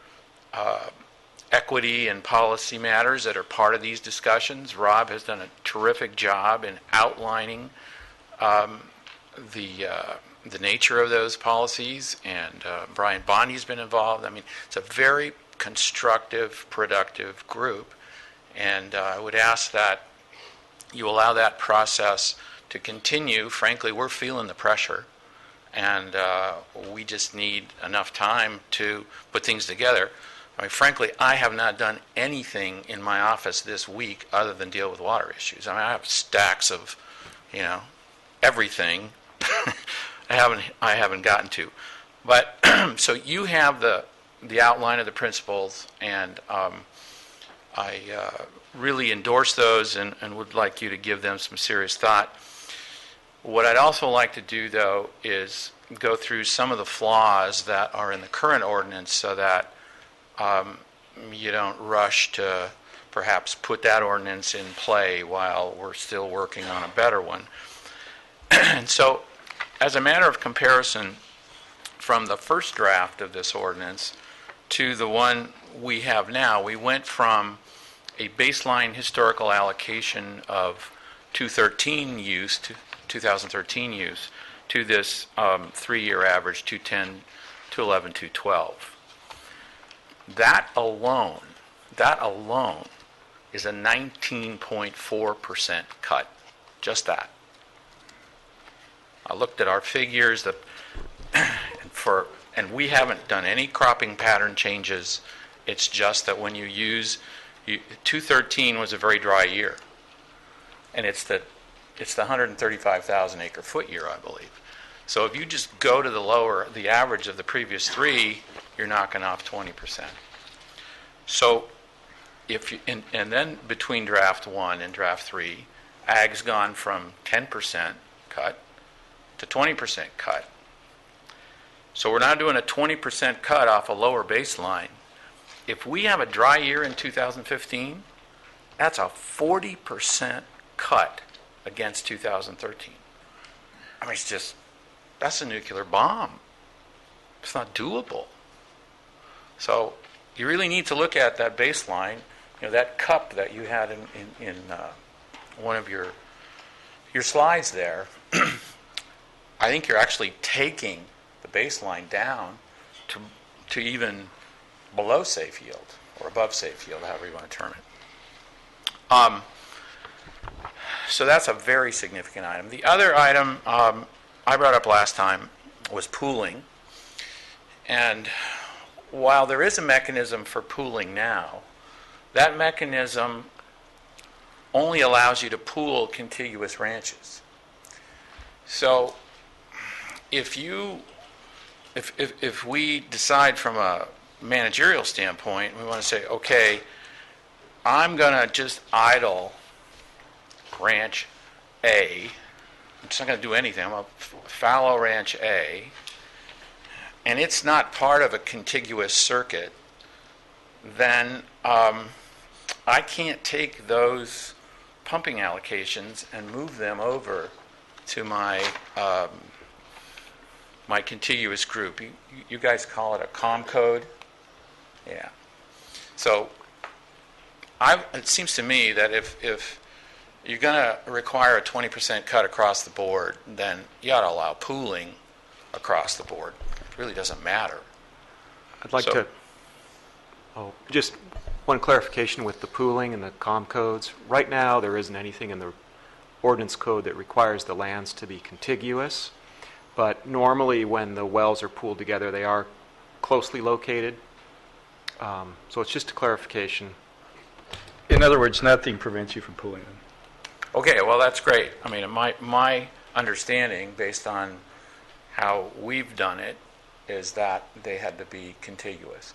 equity and policy matters that are part of these discussions. Rob has done a terrific job in outlining the nature of those policies, and Brian Bondi's been involved. I mean, it's a very constructive, productive group, and I would ask that you allow that process to continue. Frankly, we're feeling the pressure, and we just need enough time to put things together. I mean, frankly, I have not done anything in my office this week other than deal with water issues. I mean, I have stacks of, everything I haven't gotten to. But so you have the outline of the principles, and I really endorse those and would like you to give them some serious thought. What I'd also like to do, though, is go through some of the flaws that are in the current ordinance so that you don't rush to perhaps put that ordinance in play while we're still working on a better one. And so, as a matter of comparison, from the first draft of this ordinance to the one we have now, we went from a baseline historical allocation of 2013 use to this 3-year average, 210, 211, 212. That alone is a 19.4% cut. Just that. I looked at our figures, and we haven't done any cropping pattern changes. It's just that when you use 2013 was a very dry year, and it's the 135,000 acre foot year, I believe. So if you just go to the average of the previous 3, you're knocking off 20%. So and then between draft 1 and draft 3, ag's gone from 10% cut to 20% cut. So we're now doing a 20% cut off a lower baseline. If we have a dry year in 2015, that's a 40% cut against 2013. I mean, that's a nuclear bomb. It's not doable. So you really need to look at that baseline, that cup that you had in one of your slides there. I think you're actually taking the baseline down to even below safe yield or above safe yield, however you want to term it. So that's a very significant item. The other item I brought up last time was pooling. And while there is a mechanism for pooling now, that mechanism only allows you to pool contiguous ranches. So if we decide from a managerial standpoint, we want to say, okay, I'm going to just idle Ranch A. I'm just not going to do anything. I'm going to fallow Ranch A, and it's not part of a contiguous circuit, then I can't take those pumping allocations and move them over to my my contiguous group. You guys call it a COM code? Yeah. So it seems to me that if you're going to require a 20% cut across the board, then you ought to allow pooling across the board. It really doesn't matter. I'd like to, just one clarification with the pooling and the COM codes. Right now, there isn't anything in the ordinance code that requires the lands to be contiguous, but normally when the wells are pooled together, they are closely located. So it's just a clarification. In other words, nothing prevents you from pooling them. Okay, well, that's great. I mean, my understanding, based on how we've done it, is that they had to be contiguous.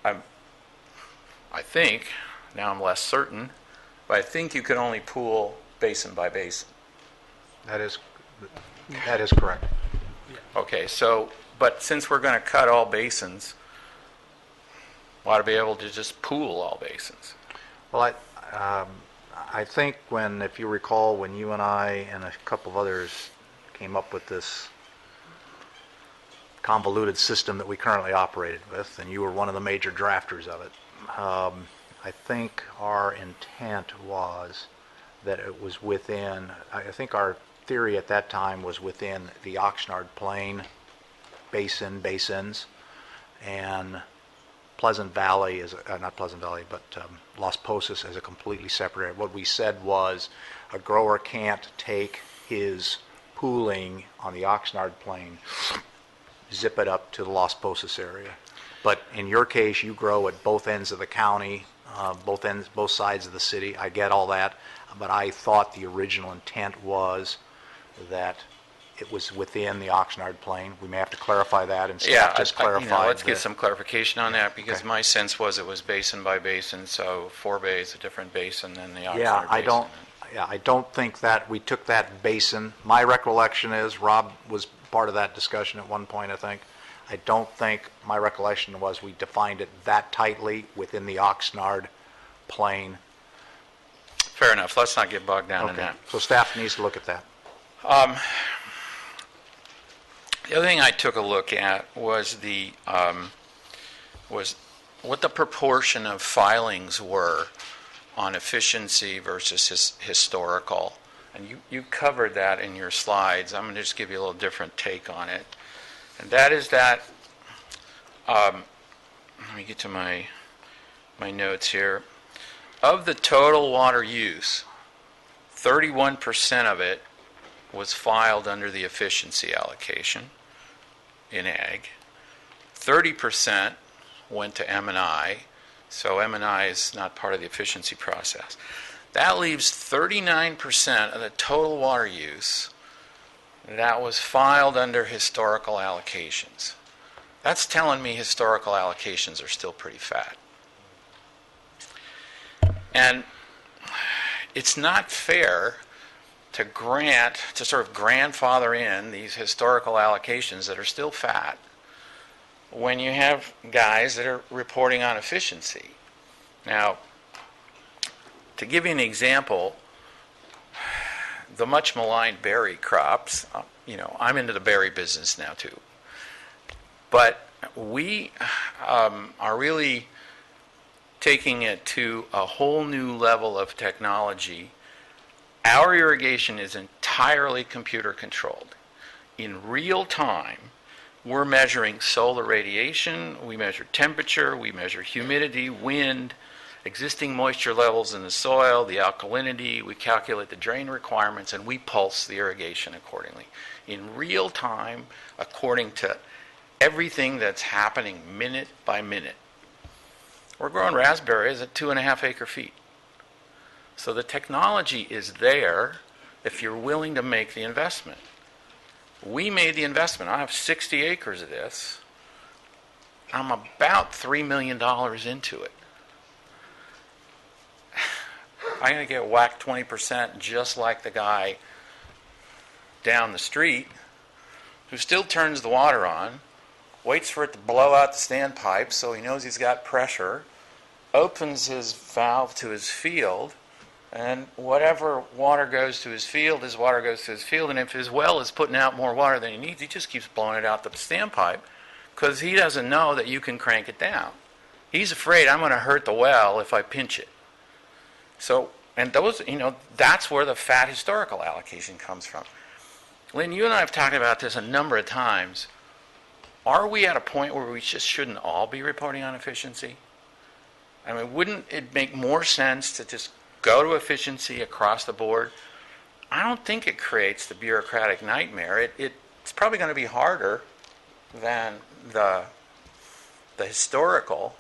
I think, now I'm less certain, but I think you can only pool basin by basin. That is correct. Okay, so, but since we're going to cut all basins, we ought to be able to just pool all basins. Well, I think if you recall, when you and I and a couple of others came up with this convoluted system that we currently operated with, and you were one of the major drafters of it, I think our intent was that it was within, I think our theory at that time was within the Oxnard Plain basins, and Pleasant Valley is, not Pleasant Valley, but Las Posas is a completely separate area. What we said was a grower can't take his pooling on the Oxnard Plain, zip it up to the Las Posas area. But in your case, you grow at both ends of the county, both sides of the city. I get all that, but I thought the original intent was that it was within the Oxnard Plain. We may have to clarify that, and staff just clarified. Let's get some clarification on that, because my sense was it was basin by basin, so Forebay is a different basin than the Oxnard basin. I don't think that we took that basin. My recollection is, Rob was part of that discussion at one point, I think. I don't think, my recollection was we defined it that tightly within the Oxnard Plain. Fair enough. Let's not get bogged down in that. So staff needs to look at that. The other thing I took a look at was was what the proportion of filings were on efficiency versus historical. And you covered that in your slides. I'm going to just give you a little different take on it. And that is that, let me get to my notes here. Of the total water use, 31% of it was filed under the efficiency allocation in ag. 30% went to M&I, so M&I is not part of the efficiency process. That leaves 39% of the total water use that was filed under historical allocations. That's telling me historical allocations are still pretty fat. And it's not fair to sort of grandfather in these historical allocations that are still fat when you have guys that are reporting on efficiency. Now, to give you an example, the much maligned berry crops, I'm into the berry business now too. But we are really taking it to a whole new level of technology. Our irrigation is entirely computer controlled. In real time, we're measuring solar radiation, we measure temperature, we measure humidity, wind, existing moisture levels in the soil, the alkalinity, we calculate the drain requirements, and we pulse the irrigation accordingly. In real time, according to everything that's happening minute by minute. We're growing raspberries at 2.5 acre feet. So the technology is there if you're willing to make the investment. We made the investment. I have 60 acres of this. I'm about $3 million into it. I'm going to get whacked 20% just like the guy down the street who still turns the water on, waits for it to blow out the standpipe so he knows he's got pressure, opens his valve to his field, and whatever water goes to his field, his water goes to his field, and if his well is putting out more water than he needs, he just keeps blowing it out the standpipe because he doesn't know that you can crank it down. He's afraid I'm going to hurt the well if I pinch it. So, and those, that's where the fat historical allocation comes from. Lynn, you and I have talked about this a number of times. Are we at a point where we just shouldn't all be reporting on efficiency? I mean, wouldn't it make more sense to just go to efficiency across the board? I don't think it creates the bureaucratic nightmare. It's probably going to be harder than the historical,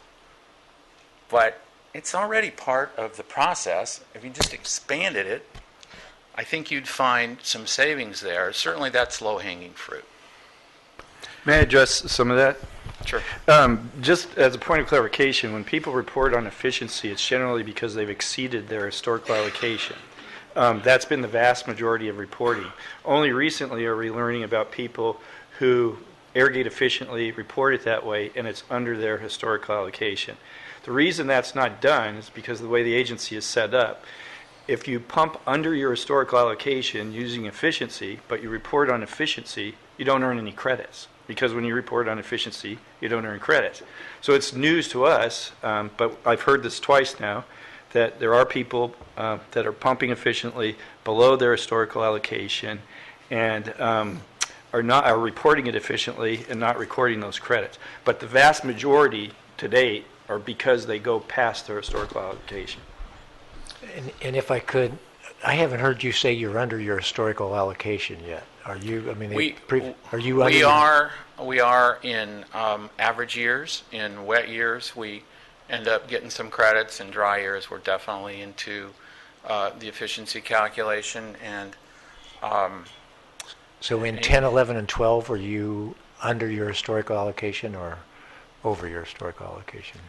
but it's already part of the process. If you just expanded it, I think you'd find some savings there. Certainly that's low-hanging fruit. May I address some of that? Sure. Just as a point of clarification, when people report on efficiency, it's generally because they've exceeded their historical allocation. That's been the vast majority of reporting. Only recently are we learning about people who irrigate efficiently, report it that way, and it's under their historical allocation. The reason that's not done is because of the way the agency is set up. If you pump under your historical allocation using efficiency, but you report on efficiency, you don't earn any credits. Because when you report on efficiency, you don't earn credits. So it's news to us, but I've heard this twice now, that there are people that are pumping efficiently below their historical allocation and are reporting it efficiently and not recording those credits. But the vast majority to date are because they go past their historical allocation. And if I could, I haven't heard you say you're under your historical allocation yet. Are you? I mean, are you under? We are in average years. In wet years, we end up getting some credits. In dry years, we're definitely into the efficiency calculation. And so in 10, 11, and 12, were you under your historical allocation or over your historical allocation?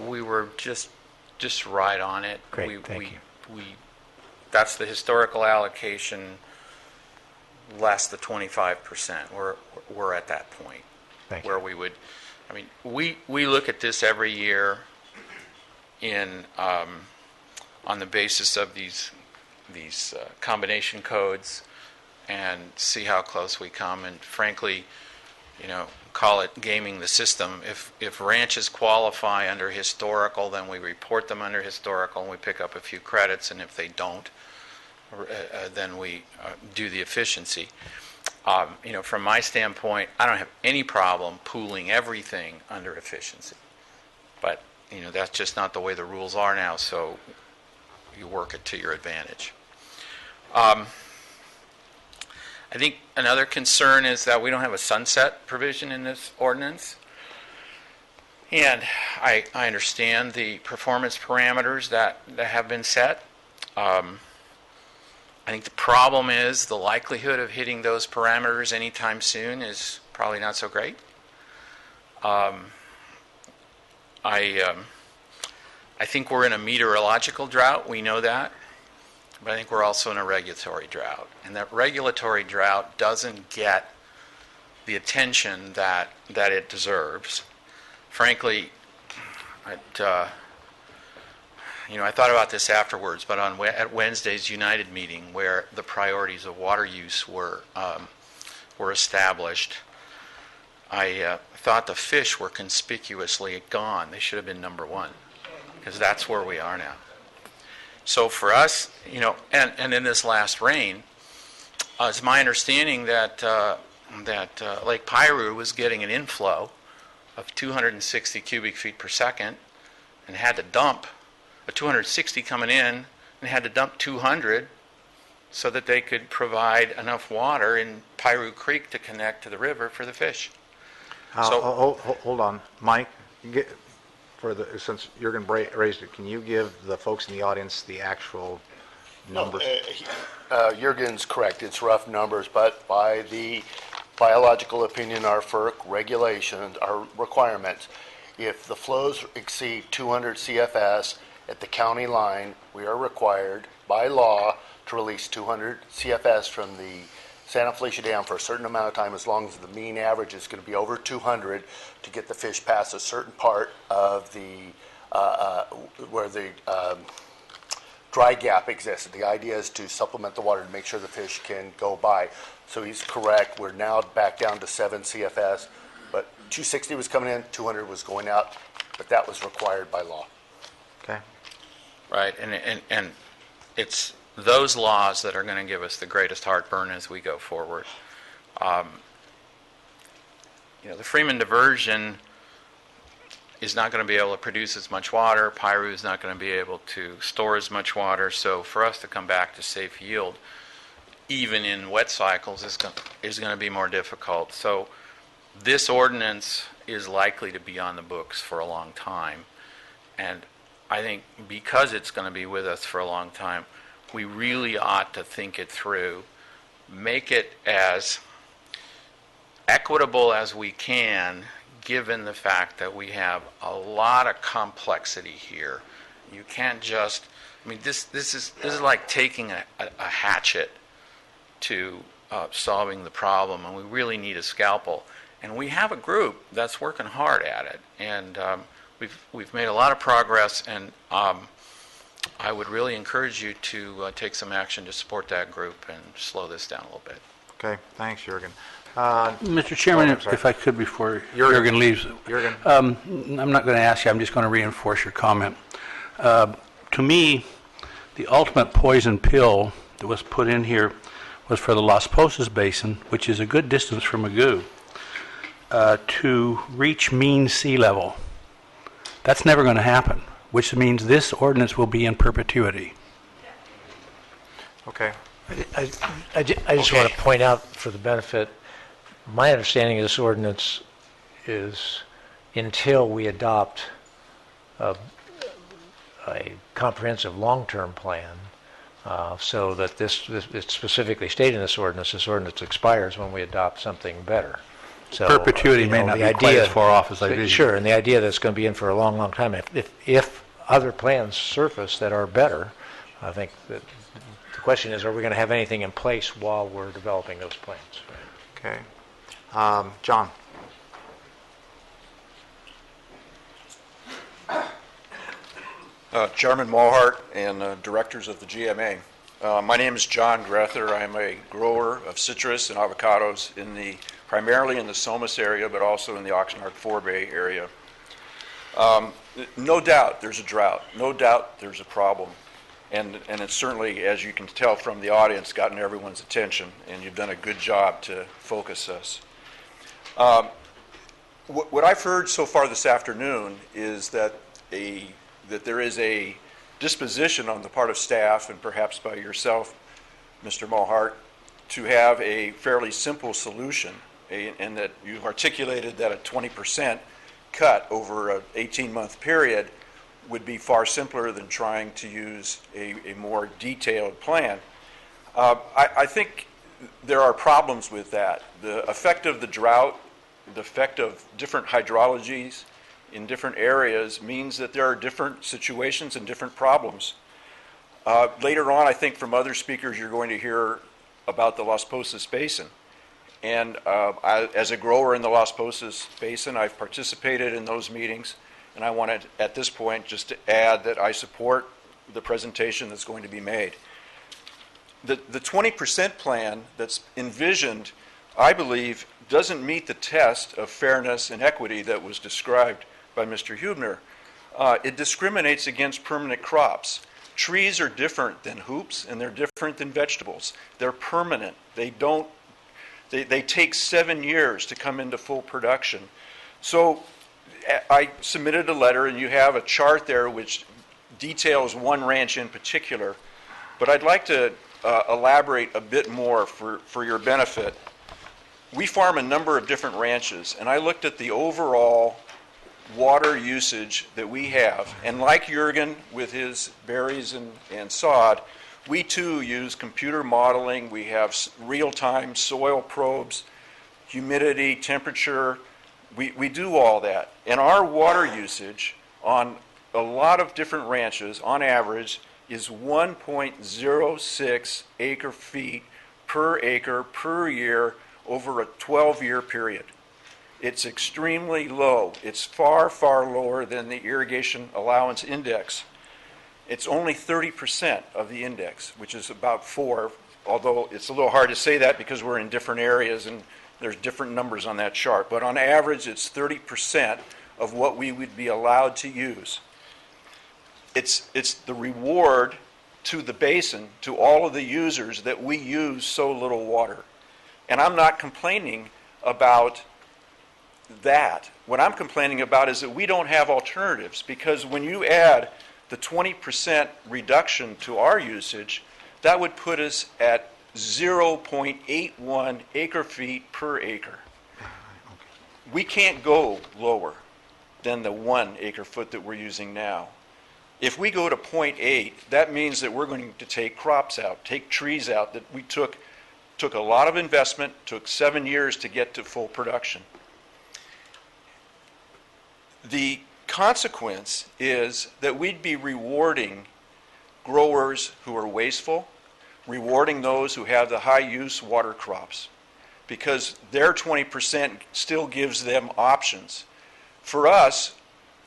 We were just right on it. Great, thank you. That's the historical allocation less the 25%. We're at that point. Thank where you. we would, I mean, we look at this every year in on the basis of these combination codes and see how close we come. And frankly, call it gaming the system. If ranches qualify under historical, then we report them under historical and we pick up a few credits, and if they don't, then we do the efficiency. From my standpoint, I don't have any problem pooling everything under efficiency. But, that's just not the way the rules are now, so you work it to your advantage. I think another concern is that we don't have a sunset provision in this ordinance. And I understand the performance parameters that have been set. I think the problem is the likelihood of hitting those parameters anytime soon is probably not so great. I think we're in a meteorological drought. We know that. But I think we're also in a regulatory drought. And that regulatory drought doesn't get the attention that it deserves. Frankly, I thought about this afterwards, but at Wednesday's United meeting, where the priorities of water use were established, I thought the fish were conspicuously gone. They should have been number one, because that's where we are now. So for us, and in this last rain, it's my understanding that Lake Piru was getting an inflow of 260 cubic feet per second and had to dump 260 coming in and had to dump 200 so that they could provide enough water in Piru Creek to connect to the river for the fish. Hold on, Mike. Since Jurgen raised it, can you give the folks in the audience the actual numbers? Jurgen's correct. It's rough numbers, but by the biological opinion, our FERC regulations, our requirements, if the flows exceed 200 CFS at the county line, we are required by law to release 200 CFS from the Santa Felicia Dam for a certain amount of time, as long as the mean average is going to be over 200 to get the fish past a certain part of the where the dry gap exists. The idea is to supplement the water to make sure the fish can go by. So he's correct. We're now back down to 7 CFS, but 260 was coming in, 200 was going out, but that was required by law. Okay. Right, and it's those laws that are going to give us the greatest heartburn as we go forward. The Freeman diversion is not going to be able to produce as much water. Piru is not going to be able to store as much water. So for us to come back to safe yield, even in wet cycles, is going to be more difficult. So this ordinance is likely to be on the books for a long time. And I think because it's going to be with us for a long time, we really ought to think it through, make it as equitable as we can, given the fact that we have a lot of complexity here. You can't just, this is like taking a hatchet to solving the problem, and we really need a scalpel. And we have a group that's working hard at it, and we've made a lot of progress, and I would really encourage you to take some action to support that group and slow this down a little bit. Okay, thanks, Jürgen. Mr. Chairman, if I could, before Jürgen leaves, I'm not going to ask you, I'm just going to reinforce your comment. To me, the ultimate poison pill that was put in here was for the Las Posas Basin, which is a good distance from Magoo, to reach mean sea level. That's never going to happen, which means this ordinance will be in perpetuity. Okay. I just want to point out for the benefit, my understanding of this ordinance is until we adopt a comprehensive long-term plan, so that it's specifically stated in this ordinance expires when we adopt something better. So, perpetuity may not be quite as far off as I vision. Sure, and the idea that it's going to be in for a long, long time. If other plans surface that are better, I think that the question is, are we going to have anything in place while we're developing those plans? Okay. John. Chairman Mohart and directors of the GMA. My name is John Grether. I am a grower of citrus and avocados primarily in the Somas area, but also in the Oxnard Forebay area. No doubt there's a drought. No doubt there's a problem. And it's certainly, as you can tell from the audience, gotten everyone's attention, and you've done a good job to focus us. What I've heard so far this afternoon is that there is a disposition on the part of staff, and perhaps by yourself, Mr. Mohart, to have a fairly simple solution, and that you've articulated that a 20% cut over an 18-month period would be far simpler than trying to use a more detailed plan. I think there are problems with that. The effect of the drought, the effect of different hydrologies in different areas means that there are different situations and different problems. Later on, I think from other speakers, you're going to hear about the Las Posas Basin. And as a grower in the Las Posas Basin, I've participated in those meetings. And I wanted, at this point, just to add that I support the presentation that's going to be made. The 20% plan that's envisioned, I believe, doesn't meet the test of fairness and equity that was described by Mr. Hubner. It discriminates against permanent crops. Trees are different than hoops, and they're different than vegetables. They're permanent. They take 7 years to come into full production. So I submitted a letter, and you have a chart there which details one ranch in particular. But I'd like to elaborate a bit more for your benefit. We farm a number of different ranches, and I looked at the overall water usage that we have. And like Jürgen with his berries and sod, we too use computer modeling. We have real-time soil probes, humidity, temperature. We do all that. And our water usage on a lot of different ranches, on average, is 1.06 acre feet per acre per year over a 12-year period. It's extremely low. It's far, far lower than the irrigation allowance index. It's only 30% of the index, which is about 4, although it's a little hard to say that because we're in different areas and there's different numbers on that chart. But on average, it's 30% of what we would be allowed to use. It's the reward to the basin, to all of the users, that we use so little water. And I'm not complaining about that. What I'm complaining about is that we don't have alternatives, because when you add the 20% reduction to our usage, that would put us at 0.81 acre feet per acre. We can't go lower than the 1 acre foot that we're using now. If we go to 0.8, that means that we're going to take crops out, take trees out that we took a lot of investment, took 7 years to get to full production. The consequence is that we'd be rewarding growers who are wasteful, rewarding those who have the high use water crops, because their 20% still gives them options. For us,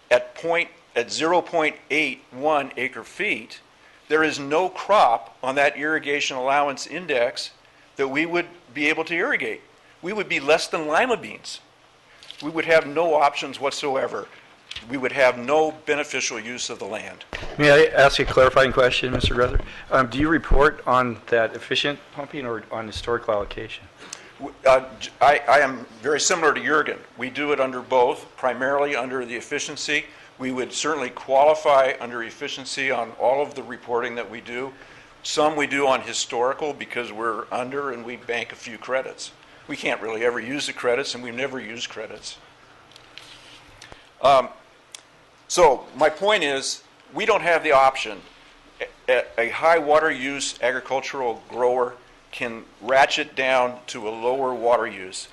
at 0.81 acre feet, there is no crop on that irrigation allowance index that we would be able to irrigate. We would be less than lima beans. We would have no options whatsoever. We would have no beneficial use of the land. May I ask you a clarifying question, Mr. Ruther? Do you report on that efficient pumping or on historical allocation? I am very similar to Jurgen. We do it under both, primarily under the efficiency. We would certainly qualify under efficiency on all of the reporting that we do. Some we do on historical because we're under and we bank a few credits. We can't really ever use the credits, and we've never used credits. So my point is, we don't have the option. A high water use agricultural grower can ratchet down to a lower water use.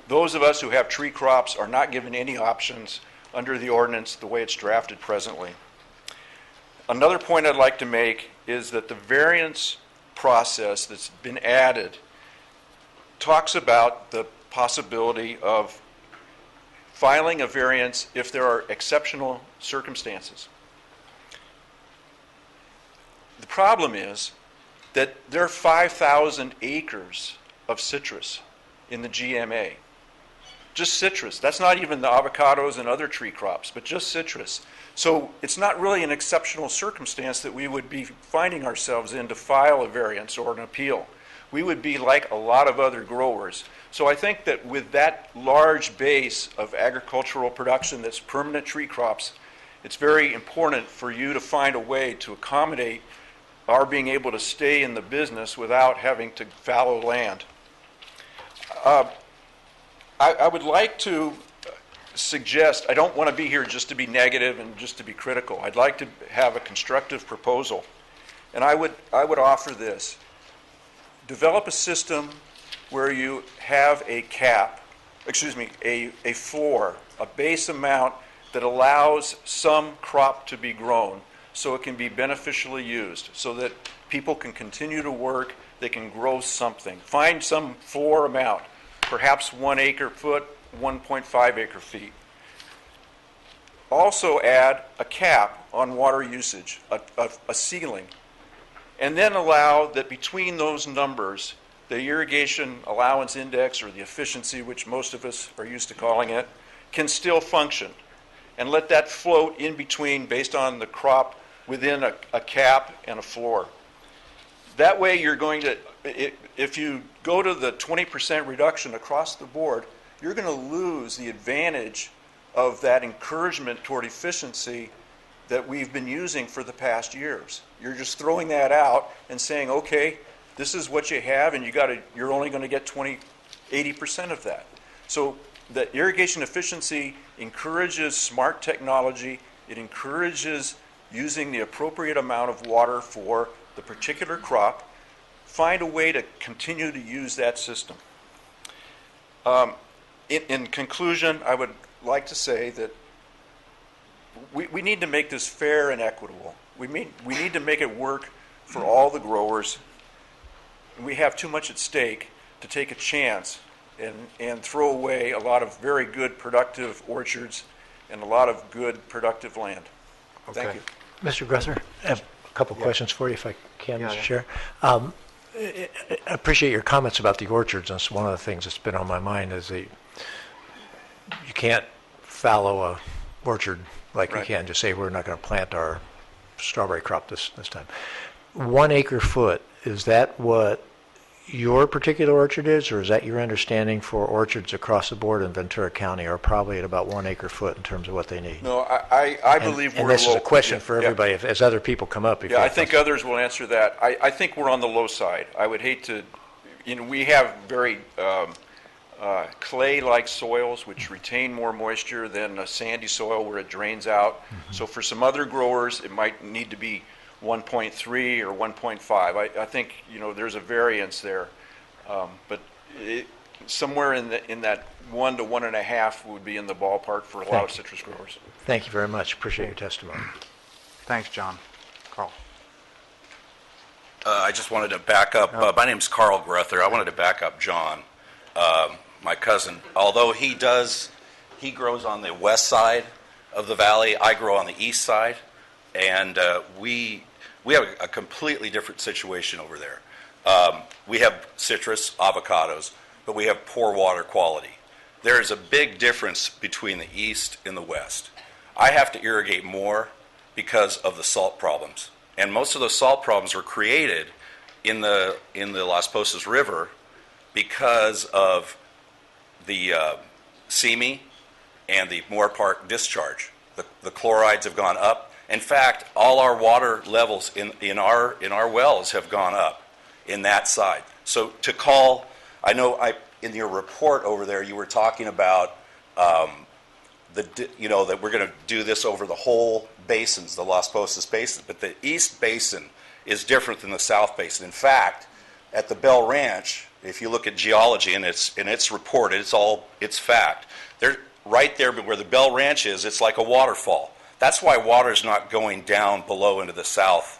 Those of us who have tree crops are not given any options under the ordinance the way it's drafted presently. Another point I'd like to make is that the variance process that's been added talks about the possibility of filing a variance if there are exceptional circumstances. The problem is that there are 5,000 acres of citrus in the GMA. Just citrus. That's not even the avocados and other tree crops, but just citrus. So it's not really an exceptional circumstance that we would be finding ourselves in to file a variance or an appeal. We would be like a lot of other growers. So I think that with that large base of agricultural production that's permanent tree crops, it's very important for you to find a way to accommodate our being able to stay in the business without having to fallow land. I would like to suggest, I don't want to be here just to be negative and just to be critical. I'd like to have a constructive proposal. And I would offer this. Develop a system where you have a cap, a floor, a base amount that allows some crop to be grown so it can be beneficially used, so that people can continue to work, they can grow something. Find some floor amount, perhaps 1 acre foot, 1.5 acre feet. Also add a cap on water usage, a ceiling, and then allow that between those numbers, the irrigation allowance index, or the efficiency, which most of us are used to calling it, can still function. And let that float in between based on the crop within a cap and a floor. That way you're going to, if you go to the 20% reduction across the board, you're going to lose the advantage of that encouragement toward efficiency that we've been using for the past years. You're just throwing that out and saying, okay, this is what you have, and you're only going to get 80% of that. So the irrigation efficiency encourages smart technology. It encourages using the appropriate amount of water for the particular crop. Find a way to continue to use that system. In conclusion, I would like to say that we need to make this fair and equitable. We need to make it work for all the growers. We have too much at stake to take a chance and throw away a lot of very good productive orchards and a lot of good productive land. Thank you. Mr. Gresser, I have a couple questions for you, if I can, Mr. Chair. I appreciate your comments about the orchards. That's one of the things that's been on my mind is you can't fallow a orchard like you can just say we're not going to plant our strawberry crop this time. 1 acre foot, is that what your particular orchard is, or is that your understanding for orchards across the board in Ventura County are probably at about 1 acre foot in terms of what they need? No, I believe we're and this low. is a question for everybody as other people come up. I think others will answer that. I think we're on the low side. I would hate to, we have very clay-like soils which retain more moisture than a sandy soil where it drains out. So for some other growers, it might need to be 1.3 or 1.5. I think there's a variance there, but somewhere in that 1 to 1.5 would be in the ballpark for a lot of citrus growers. Thank you very much. Appreciate your testimony. Thanks, John. Carl. I just wanted to back up. My name's Carl Gruther. I wanted to back up John, my cousin. Although he grows on the west side of the valley, I grow on the east side, and we have a completely different situation over there. We have citrus, avocados, but we have poor water quality. There is a big difference between the east and the west. I have to irrigate more because of the salt problems. And most of those salt problems were created in the Las Posas River because of the SEMI and the Moore Park discharge. The chlorides have gone up. In fact, all our water levels in our wells have gone up in that side. So to call, I know in your report over there you were talking about that we're going to do this over the whole basins, the Las Posas Basin, but the East Basin is different than the South Basin. In fact, at the Bell Ranch, if you look at geology and it's reported, it's fact. Right there where the Bell Ranch is, it's like a waterfall. That's why water is not going down below into the south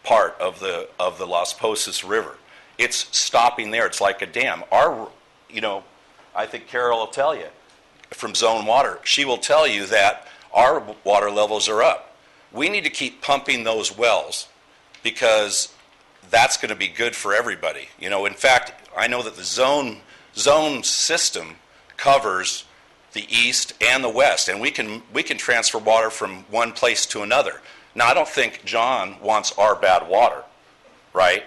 part of the Las Posas River. It's stopping there. It's like a dam. I think Carol will tell you from Zone Water. She will tell you that our water levels are up. We need to keep pumping those wells because that's going to be good for everybody. In fact, I know that the zone system covers the east and the west, and we can transfer water from one place to another. Now, I don't think John wants our bad water, right?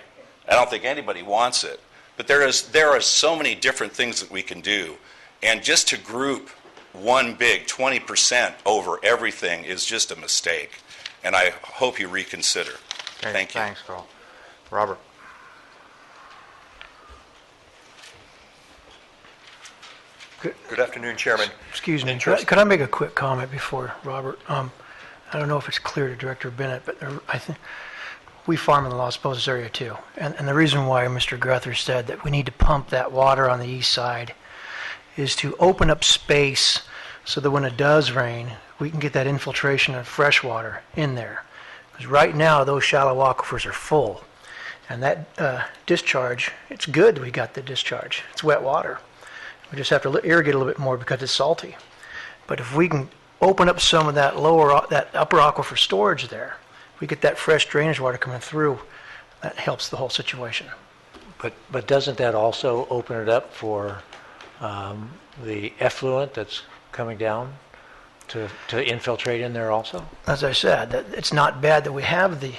I don't think anybody wants it. But there are so many different things that we can do, and just to group one big 20% over everything is just a mistake, and I hope you reconsider. Okay, thank you. Thanks, Carl. Robert. Good afternoon, Chairman. Excuse me, could I make a quick comment before Robert? I don't know if it's clear to Director Bennett, but I think we farm in the Las Posas area too. And the reason why Mr. Gruther said that we need to pump that water on the east side is to open up space so that when it does rain, we can get that infiltration of fresh water in there. Because right now, those shallow aquifers are full. And that discharge, it's good we got the discharge. It's wet water. We just have to irrigate a little bit more because it's salty. But if we can open up some of that upper aquifer storage there, we get that fresh drainage water coming through, that helps the whole situation. But doesn't that also open it up for the effluent that's coming down to infiltrate in there also? As I said, it's not bad that we have the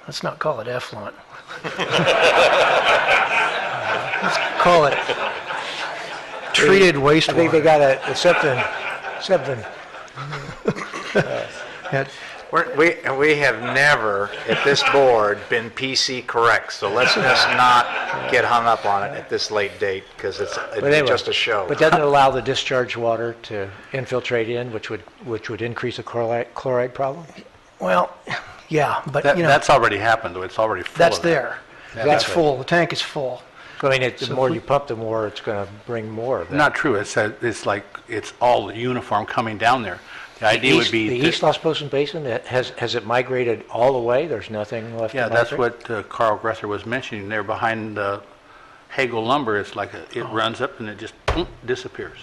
let's not call it effluent. Let's call it treated wastewater. I think they got something. We have never, at this board, been PC correct, so let's just not get hung up on it at this late date, because it's just a show. But doesn't it allow the discharge water to infiltrate in, which would increase the chloride problem? Well, yeah, but that's already happened, though. It's already full. That's of there. that. That's full. The tank is full. So I mean, the more you pump, the more it's going to bring more. Then. Not true. It's like it's all uniform coming down there. The idea would be... The East Las Posas Basin, has it migrated all the way? There's nothing left Yeah, to that's migrate? what Carl Grether was mentioning there behind Hagel Lumber. It's like it runs up and it just disappears.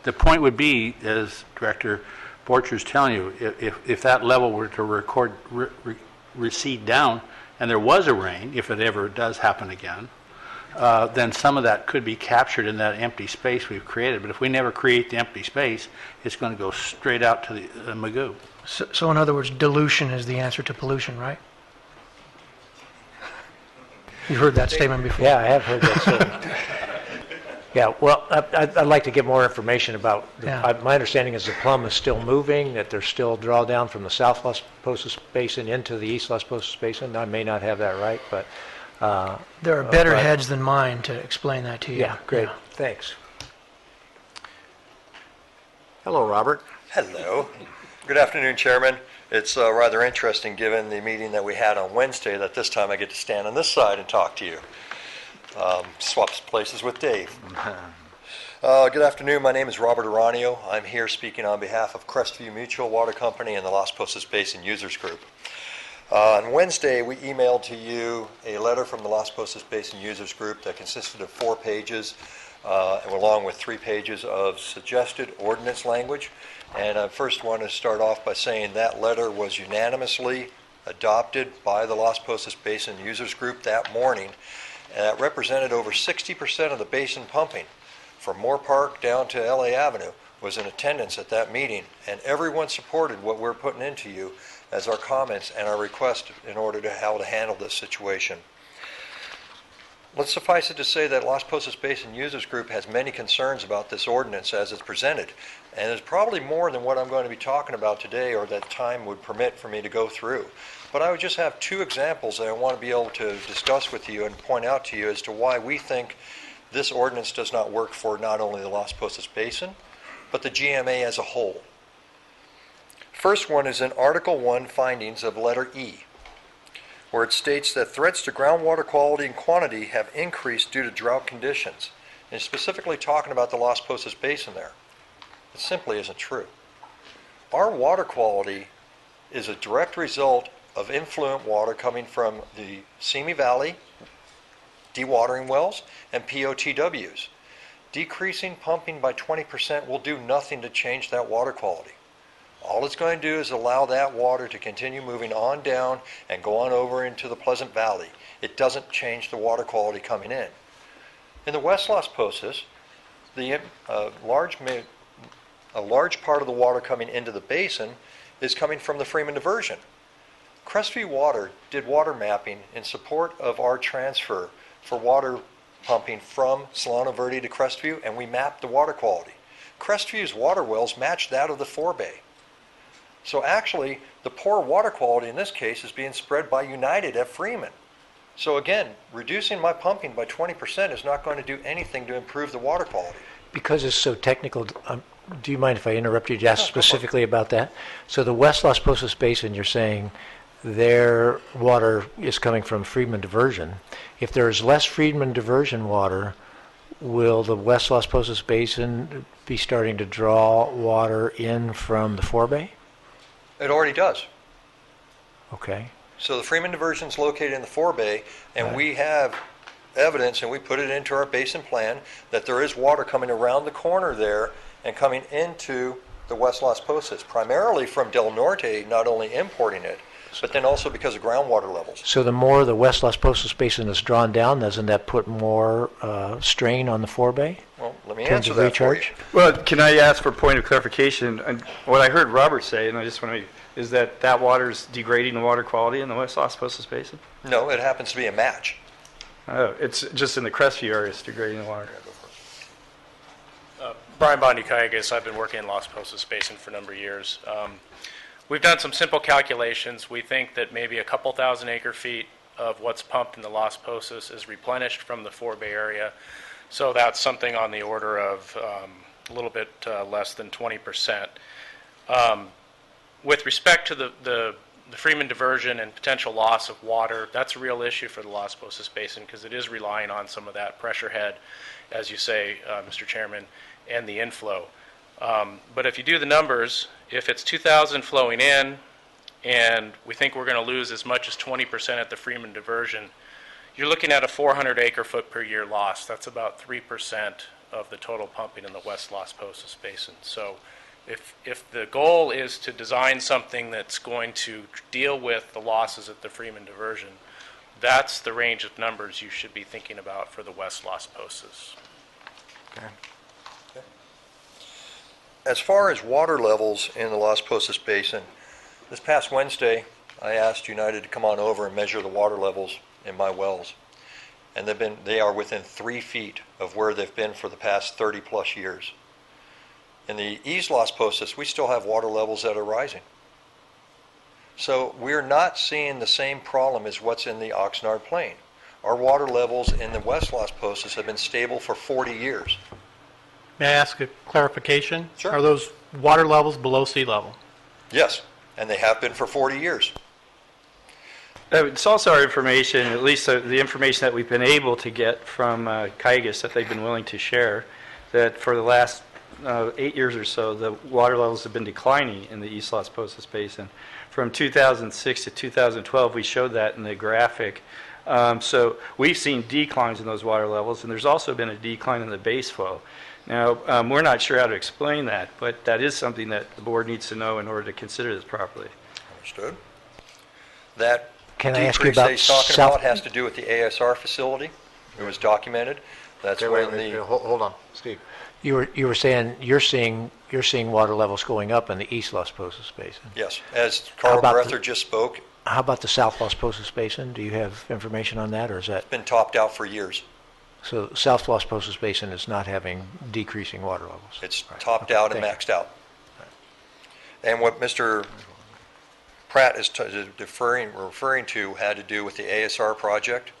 The point would be, as Director Borcher's telling you, if that level were to recede down, and there was a rain, if it ever does happen again, then some of that could be captured in that empty space we've created. But if we never create the empty space, it's going to go straight out to the Magoo. So in other words, dilution is the answer to pollution, right? You've heard that statement before. Yeah, I have heard that statement. Yeah, well, I'd like to get more information about, my understanding is the plum is still moving, that there's still drawdown from the South Las Posas Basin into the East Las Posas Basin. I may not have that right, but... there are better heads than mine to explain that to you. Yeah, great. Thanks. Hello, Robert. Hello. Good afternoon, Chairman. It's rather interesting, given the meeting that we had on Wednesday, that this time I get to stand on this side and talk to you. Swaps places with Dave. Good afternoon. My name is Robert Aranio. I'm here speaking on behalf of Crestview Mutual Water Company and the Las Posas Basin Users Group. On Wednesday, we emailed to you a letter from the Las Posas Basin Users Group that consisted of 4 pages, along with 3 pages of suggested ordinance language. And I first want to start off by saying that letter was unanimously adopted by the Las Posas Basin Users Group that morning. And that represented over 60% of the basin pumping from Moore Park down to LA Avenue was in attendance at that meeting, and everyone supported what we're putting into you as our comments and our request in order to how to handle this situation. Let's suffice it to say that Las Posas Basin Users Group has many concerns about this ordinance as it's presented, and there's probably more than what I'm going to be talking about today or that time would permit for me to go through. But I would just have 2 examples that I want to be able to discuss with you and point out to you as to why we think this ordinance does not work for not only the Las Posas Basin, but the GMA as a whole. First one is in Article 1, findings of letter E, where it states that threats to groundwater quality and quantity have increased due to drought conditions. And it's specifically talking about the Las Posas Basin there. It simply isn't true. Our water quality is a direct result of influent water coming from the Simi Valley dewatering wells and POTWs. Decreasing pumping by 20% will do nothing to change that water quality. All it's going to do is allow that water to continue moving on down and go on over into the Pleasant Valley. It doesn't change the water quality coming in. In the West Las Posas, a large part of the water coming into the basin is coming from the Freeman Diversion. Crestview Water did water mapping in support of our transfer for water pumping from Solano Verde to Crestview, and we mapped the water quality. Crestview's water wells matched that of the forebay. So actually, the poor water quality in this case is being spread by United at Freeman. So again, reducing my pumping by 20% is not going to do anything to improve the water quality. Because it's so technical, do you mind if I interrupt you to ask specifically about that? So the West Las Posas Basin, you're saying their water is coming from Freedman Diversion. If there's less Freedman Diversion water, will the West Las Posas Basin be starting to draw water in from the forebay? It already does. Okay. So the Freeman Diversion is located in the forebay, and we have evidence, and we put it into our basin plan, that there is water coming around the corner there and coming into the West Las Posas, primarily from Del Norte, not only importing it, but then also because of groundwater levels. So the more the West Las Posas Basin is drawn down, doesn't that put more strain on the forebay? Well, let me in terms answer of that recharge? for you. Well, can I ask for a point of clarification? And what I heard Robert say, and I just want to, is that water is degrading the water quality in the West Las Posas Basin? No, it happens to be a match. Oh, it's just in the Crestview area it's degrading the water. Brian Bondikaitis, I've been working in Las Posas Basin for a number of years. We've done some simple calculations. We think that maybe a couple thousand acre feet of what's pumped in the Las Posas is replenished from the forebay area. So that's something on the order of a little bit less than 20%. With respect to the the Freeman diversion and potential loss of water, that's a real issue for the Las Posas Basin because it is relying on some of that pressure head, as you say, Mr. Chairman, and the inflow. But if you do the numbers, if it's 2,000 flowing in and we think we're going to lose as much as 20% at the Freeman diversion, you're looking at a 400 acre-foot per year loss. That's about 3% of the total pumping in the West Las Posas Basin. So if the goal is to design something that's going to deal with the losses at the Freeman diversion, that's the range of numbers you should be thinking about for the West Las Posas. Okay. As far as water levels in the Las Posas Basin, this past Wednesday, I asked United to come on over and measure the water levels in my wells. And they are within 3 feet of where they've been for the past 30 plus years. In the East Las Posas, we still have water levels that are rising. So we're not seeing the same problem as what's in the Oxnard Plain. Our water levels in the West Las Posas have been stable for 40 years. May I ask a clarification? Sure. Are those water levels below sea level? Yes, and they have been for 40 years. It's also our information, at least the information that we've been able to get from Kaigas that they've been willing to share, that for the last 8 years or so, the water levels have been declining in the East Las Posas Basin. From 2006 to 2012, we showed that in the graphic. So we've seen declines in those water levels, and there's also been a decline in the base flow. Now, we're not sure how to explain that, but that is something that the board needs to know in order to consider this properly. Understood. That Can I ask you decrease about that he's talking South- about has to do with the ASR facility. It was documented. That's when the... Hold on, Steve. You were saying you're seeing water levels going up in the East Las Posas Basin. Yes, as How Carl about Brether the- just spoke, How about the South Las Posas Basin? Do you have information on that, or is that it's been topped out for years. so? South Las Posas Basin is not having decreasing water levels. It's Right. topped Okay, out and thank you. maxed out. And what Mr. Pratt is referring to had to do with the ASR project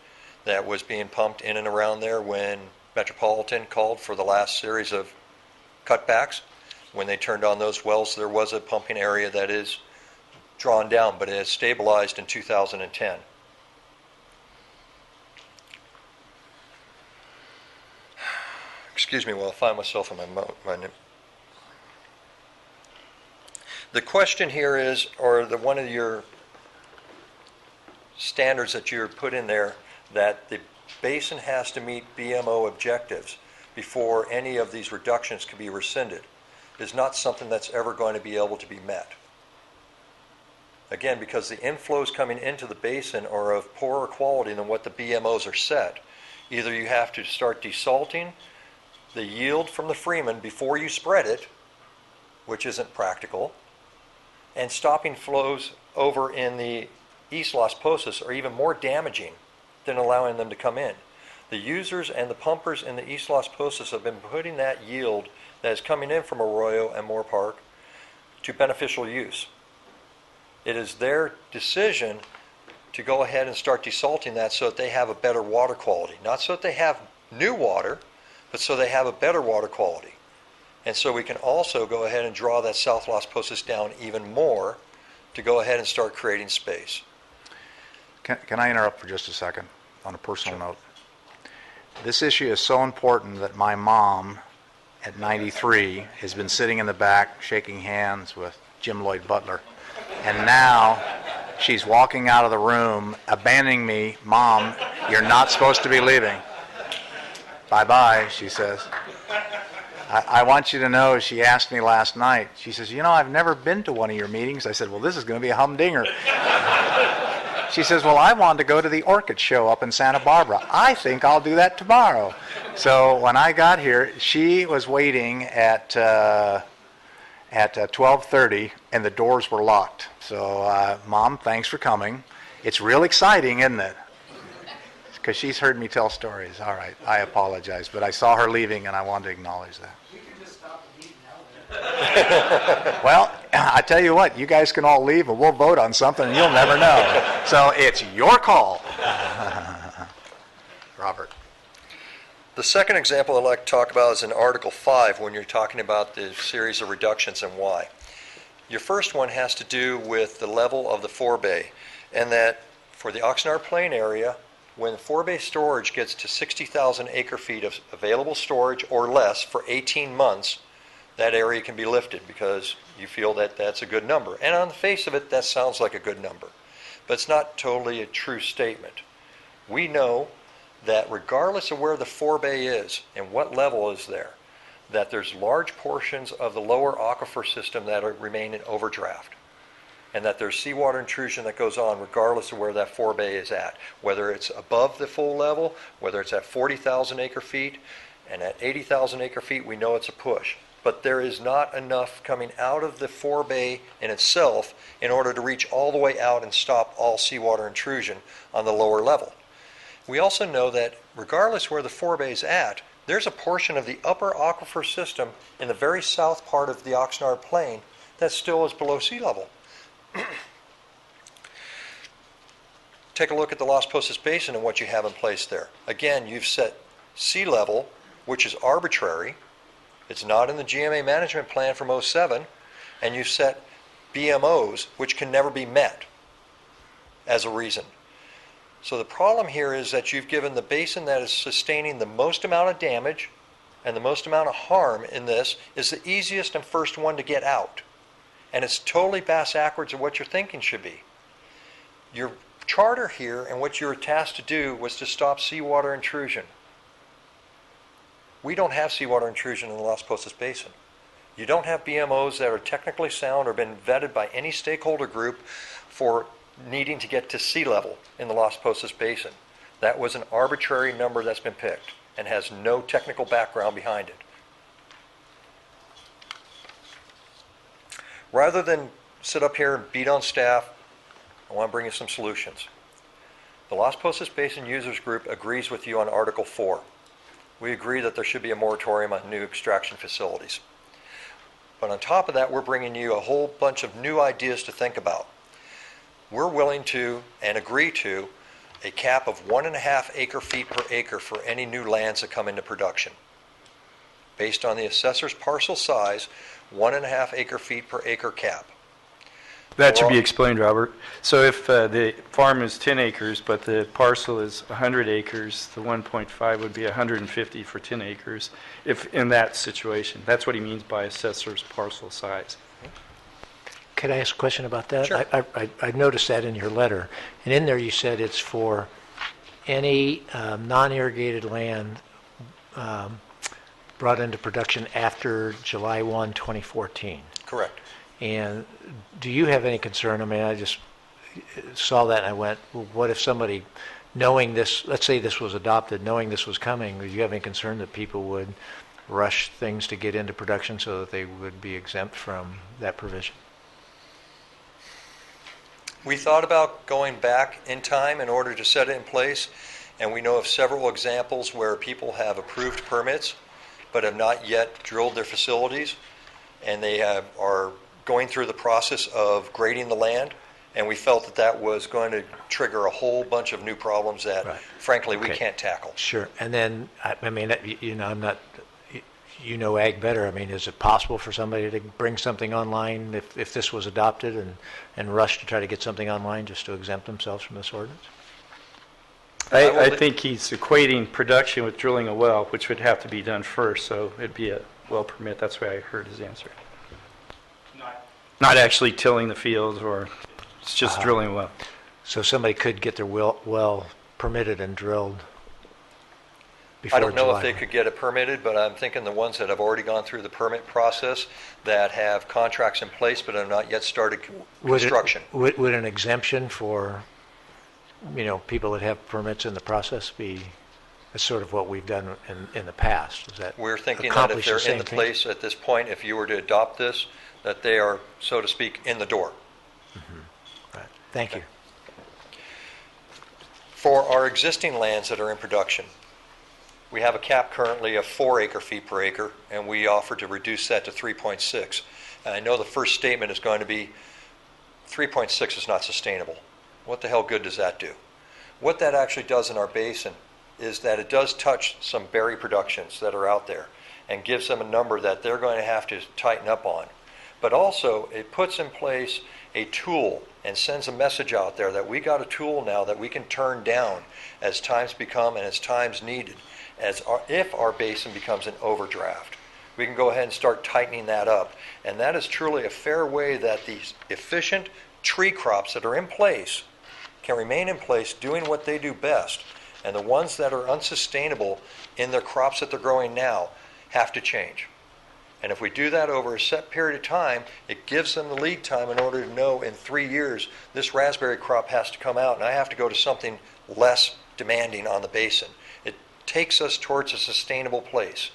that was being pumped in and around there when Metropolitan called for the last series of cutbacks. When they turned on those wells, there was a pumping area that is drawn down, but it has stabilized in 2010. Excuse me while I find myself in my The question here is, or one of your standards that you're put in there, that the basin has to meet BMO objectives before any of these reductions can be rescinded, is not something that's ever going to be able to be met. Again, because the inflows coming into the basin are of poorer quality than what the BMOs are set. Either you have to start desalting the yield from the Freeman before you spread it, which isn't practical, and stopping flows over in the East Las Posas are even more damaging than allowing them to come in. The users and the pumpers in the East Las Posas have been putting that yield that is coming in from Arroyo and Moore Park to beneficial use. It is their decision to go ahead and start desalting that so that they have a better water quality. Not so that they have new water, but so they have a better water quality. And so we can also go ahead and draw that South Las Posas down even more to go ahead and start creating space. Can I interrupt for just a second on a personal note? This issue is so important that my mom at 93 has been sitting in the back shaking hands with Jim Lloyd Butler. And now she's walking out of the room, abandoning me. Mom, you're not supposed to be leaving. Bye-bye, she says. I want you to know, she asked me last night, she says, you know, I've never been to one of your meetings. I said, well, this is going to be a humdinger. She says, well, I wanted to go to the orchid show up in Santa Barbara. I think I'll do that tomorrow. So when I got here, she was waiting at 12:30, and the doors were locked. So, Mom, thanks for coming. It's real exciting, isn't it? Because she's heard me tell stories. All right, I apologize, but I saw her leaving, and I wanted to acknowledge that. We can just stop the meeting now. Well, I tell you what, you guys can all leave, and we'll vote on something, and you'll never know. So it's your call. Robert. The second example I'd like to talk about is in Article 5 when you're talking about the series of reductions and why. Your first one has to do with the level of the forebay, and that for the Oxnard Plain area, when forebay storage gets to 60,000 acre-feet of available storage or less for 18 months, that area can be lifted because you feel that that's a good number. And on the face of it, that sounds like a good number. But it's not totally a true statement. We know that regardless of where the forebay is and what level is there, that there's large portions of the lower aquifer system that remain in overdraft, and that there's seawater intrusion that goes on regardless of where that forebay is at, whether it's above the full level, whether it's at 40,000 acre-feet, and at 80,000 acre-feet, we know it's a push. But there is not enough coming out of the forebay in itself in order to reach all the way out and stop all seawater intrusion on the lower level. We also know that regardless where the forebay is at, there's a portion of the upper aquifer system in the very south part of the Oxnard Plain that still is below sea level. Take a look at the Las Posas Basin and what you have in place there. Again, you've set sea level, which is arbitrary. It's not in the GMA management plan from '07, and you've set BMOs, which can never be met as a reason. So the problem here is that you've given the basin that is sustaining the most amount of damage and the most amount of harm in this is the easiest and first one to get out. And it's totally backwards of what your thinking should be. Your charter here and what you were tasked to do was to stop seawater intrusion. We don't have seawater intrusion in the Las Posas Basin. You don't have BMOs that are technically sound or been vetted by any stakeholder group for needing to get to sea level in the Las Posas Basin. That was an arbitrary number that's been picked and has no technical background behind it. Rather than sit up here and beat on staff, I want to bring you some solutions. The Las Posas Basin Users Group agrees with you on Article 4. We agree that there should be a moratorium on new extraction facilities. But on top of that, we're bringing you a whole bunch of new ideas to think about. We're willing to and agree to a cap of 1.5 acre-feet per acre for any new lands that come into production. Based on the assessor's parcel size, 1.5 acre-feet per acre cap. That should be explained, Robert. So if the farm is 10 acres, but the parcel is 100 acres, the 1.5 would be 150 for 10 acres, if in that situation. That's what he means by assessor's parcel size. Could I ask a question about that? Sure. I noticed that in your letter. And in there you said it's for any non-irrigated land brought into production after July 1, 2014. Correct. And do you have any concern? I mean, I just saw that and I went, well, what if somebody, knowing this, let's say this was adopted, knowing this was coming, do you have any concern that people would rush things to get into production so that they would be exempt from that provision? We thought about going back in time in order to set it in place, and we know of several examples where people have approved permits but have not yet drilled their facilities, and they are going through the process of grading the land, and we felt that that was going to trigger a whole bunch of new problems that, frankly, we can't tackle. Sure. And then, I mean, you know, I'm not, you know ag better. I mean, is it possible for somebody to bring something online if this was adopted and rush to try to get something online just to exempt themselves from this ordinance? I think he's equating production with drilling a well, which would have to be done first, so it'd be a well permit. That's why I heard his answer. Not actually tilling the fields, or it's just drilling a well. So somebody could get their well permitted and drilled before I don't know July. if they could get it permitted, but I'm thinking the ones that have already gone through the permit process, that have contracts in place but have not yet started construction. Would an exemption for, you know, people that have permits in the process be sort of what we've done in the past? Is that We're thinking that if accomplish they're same in the thing? place at this point, if you were to adopt this, that they are, so to speak, in the door. Right. Thank you. For our existing lands that are in production, we have a cap currently of 4 acre-feet per acre, and we offer to reduce that to 3.6. And I know the first statement is going to be 3.6 is not sustainable. What the hell good does that do? What that actually does in our basin is that it does touch some berry productions that are out there and gives them a number that they're going to have to tighten up on. but also it puts in place a tool and sends a message out there that we got a tool now that we can turn down as times become and as times needed, if our basin becomes an overdraft. We can go ahead and start tightening that up. And that is truly a fair way that these efficient tree crops that are in place can remain in place doing what they do best. And the ones that are unsustainable in their crops that they're growing now have to change. And if we do that over a set period of time, it gives them the lead time in order to know in 3 years this raspberry crop has to come out and I have to go to something less demanding on the basin. It takes us towards a sustainable place.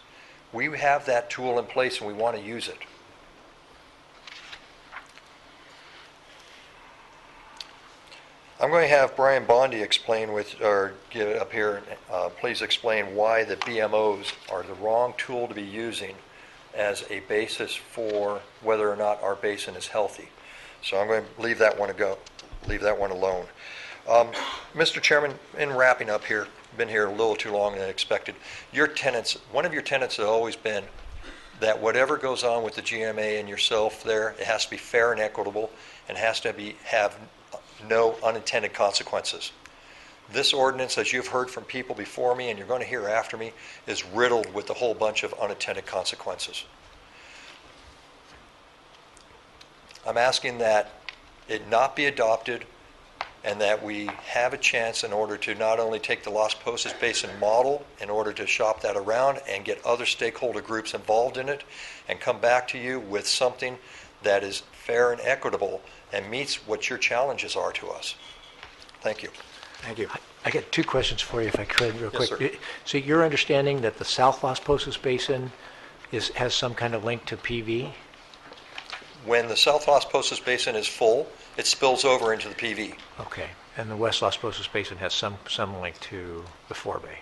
We have that tool in place and we want to use it. I'm going to have Brian Bondi explain get up here, please explain why the BMOs are the wrong tool to be using as a basis for whether or not our basin is healthy. So I'm going to leave that one alone. Mr. Chairman, in wrapping up here, been here a little too long than expected. One of your tenets has always been that whatever goes on with the GMA and yourself there, it has to be fair and equitable and has to have no unintended consequences. This ordinance, as you've heard from people before me and you're going to hear after me, is riddled with a whole bunch of unintended consequences. I'm asking that it not be adopted and that we have a chance in order to not only take the Las Posas Basin model in order to shop that around and get other stakeholder groups involved in it and come back to you with something that is fair and equitable and meets what your challenges are to us. Thank you. Thank you. I got 2 questions for you, if I could, real Yes, quick. sir. So you're understanding that the South Las Posas Basin has some kind of link to PV? When the South Las Posas Basin is full, it spills over into the PV. Okay. And the West Las Posas Basin has some link to the forebay?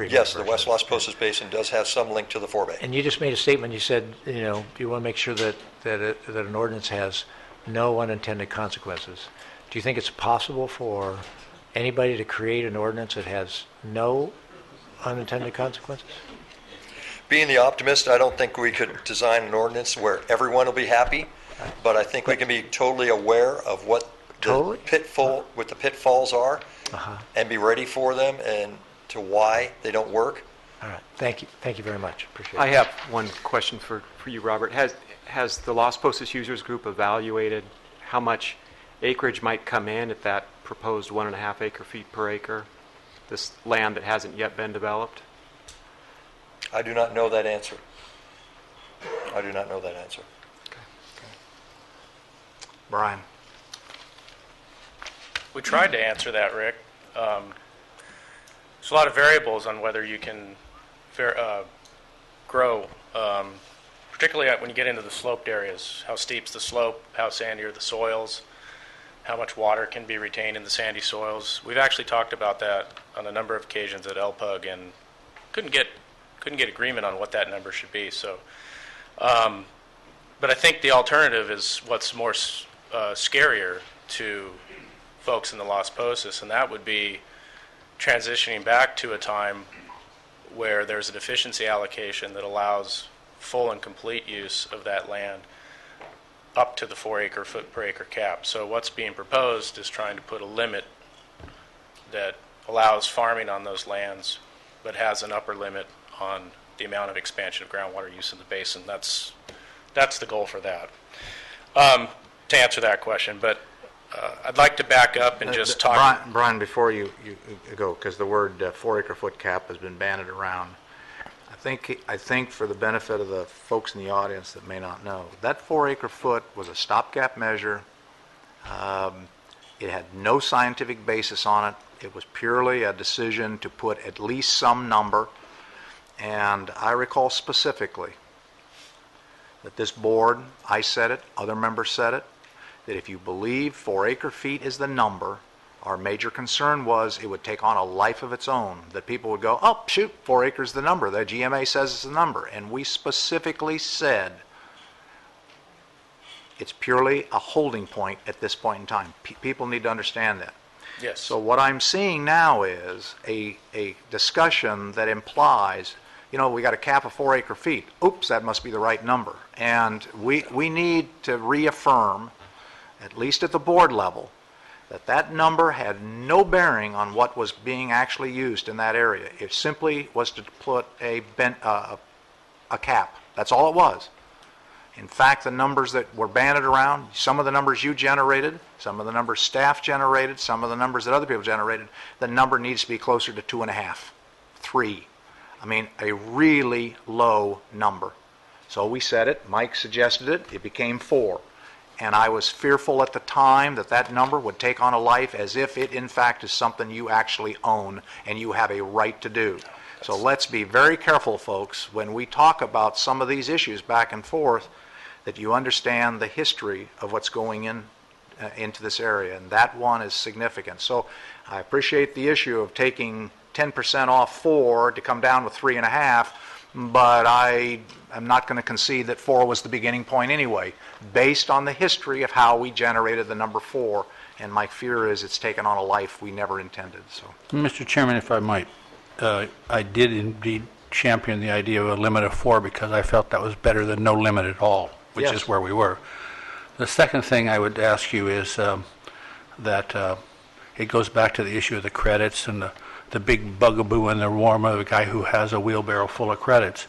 Yes, the West Las Posas Basin does have some link to the forebay. And you just made a statement. You said, you want to make sure that an ordinance has no unintended consequences. Do you think it's possible for anybody to create an ordinance that has no unintended consequences? Being the optimist, I don't think we could design an ordinance where everyone will be happy, but I think we can be totally aware of what the pitfalls are and be ready for them and to why they don't work. All right. Thank you very much. Appreciate it. I have one question for you, Robert. Has the Las Posas Users Group evaluated how much acreage might come in at that proposed 1.5 acre-feet per acre, this land that hasn't yet been developed? I do not know that answer. I do not know that answer. Brian. We tried to answer that, Rick. There's a lot of variables on whether you can grow, particularly when you get into the sloped areas. How steep's the slope, how sandy are the soils, how much water can be retained in the sandy soils. We've actually talked about that on a number of occasions at LPUG and couldn't get agreement on what that number should be. So, but I think the alternative is what's more scarier to folks in the Las Posas, and that would be transitioning back to a time where there's a deficiency allocation that allows full and complete use of that land up to the 4 acre-foot per acre cap. So what's being proposed is trying to put a limit that allows farming on those lands, but has an upper limit on the amount of expansion of groundwater use in the basin. That's the goal for that. To answer that question, but I'd like to back up and just talk. Brian, before you go, because the word 4 acre-foot cap has been bandied around, I think for the benefit of the folks in the audience that may not know, that 4 acre-foot was a stopgap measure. It had no scientific basis on it. It was purely a decision to put at least some number. And I recall specifically that this board, I said it, other members said it, that if you believe 4 acre-feet is the number, our major concern was it would take on a life of its own, that people would go, oh, shoot, 4 acres is the number. The GMA says it's the number. And we specifically said it's purely a holding point at this point in time. People need to understand that. Yes. So what I'm seeing now is a discussion that implies we got a cap of 4 acre feet. Oops, that must be the right number. And we need to reaffirm, at least at the board level, that number had no bearing on what was being actually used in that area. It simply was to put a cap. That's all it was. In fact, the numbers that were banded around, some of the numbers you generated, some of the numbers staff generated, some of the numbers that other people generated, the number needs to be closer to 2.5, 3. I mean, a really low number. So we said it, Mike suggested it, it became 4. And I was fearful at the time that number would take on a life as if it in fact is something you actually own and you have a right to do. So let's be very careful, folks, when we talk about some of these issues back and forth, that you understand the history of what's going into this area, and that one is significant. So I appreciate the issue of taking 10% off 4 to come down with 3.5, but I am not going to concede that 4 was the beginning point anyway, based on the history of how we generated the number 4, and my fear is it's taken on a life we never intended. So, Mr. Chairman, if I might, I did indeed champion the idea of a limit of 4 because I felt that was better than no limit at all, which Yes. is where we were. The second thing I would ask you is that it goes back to the issue of the credits and the big bugaboo in the warm of a guy who has a wheelbarrow full of credits.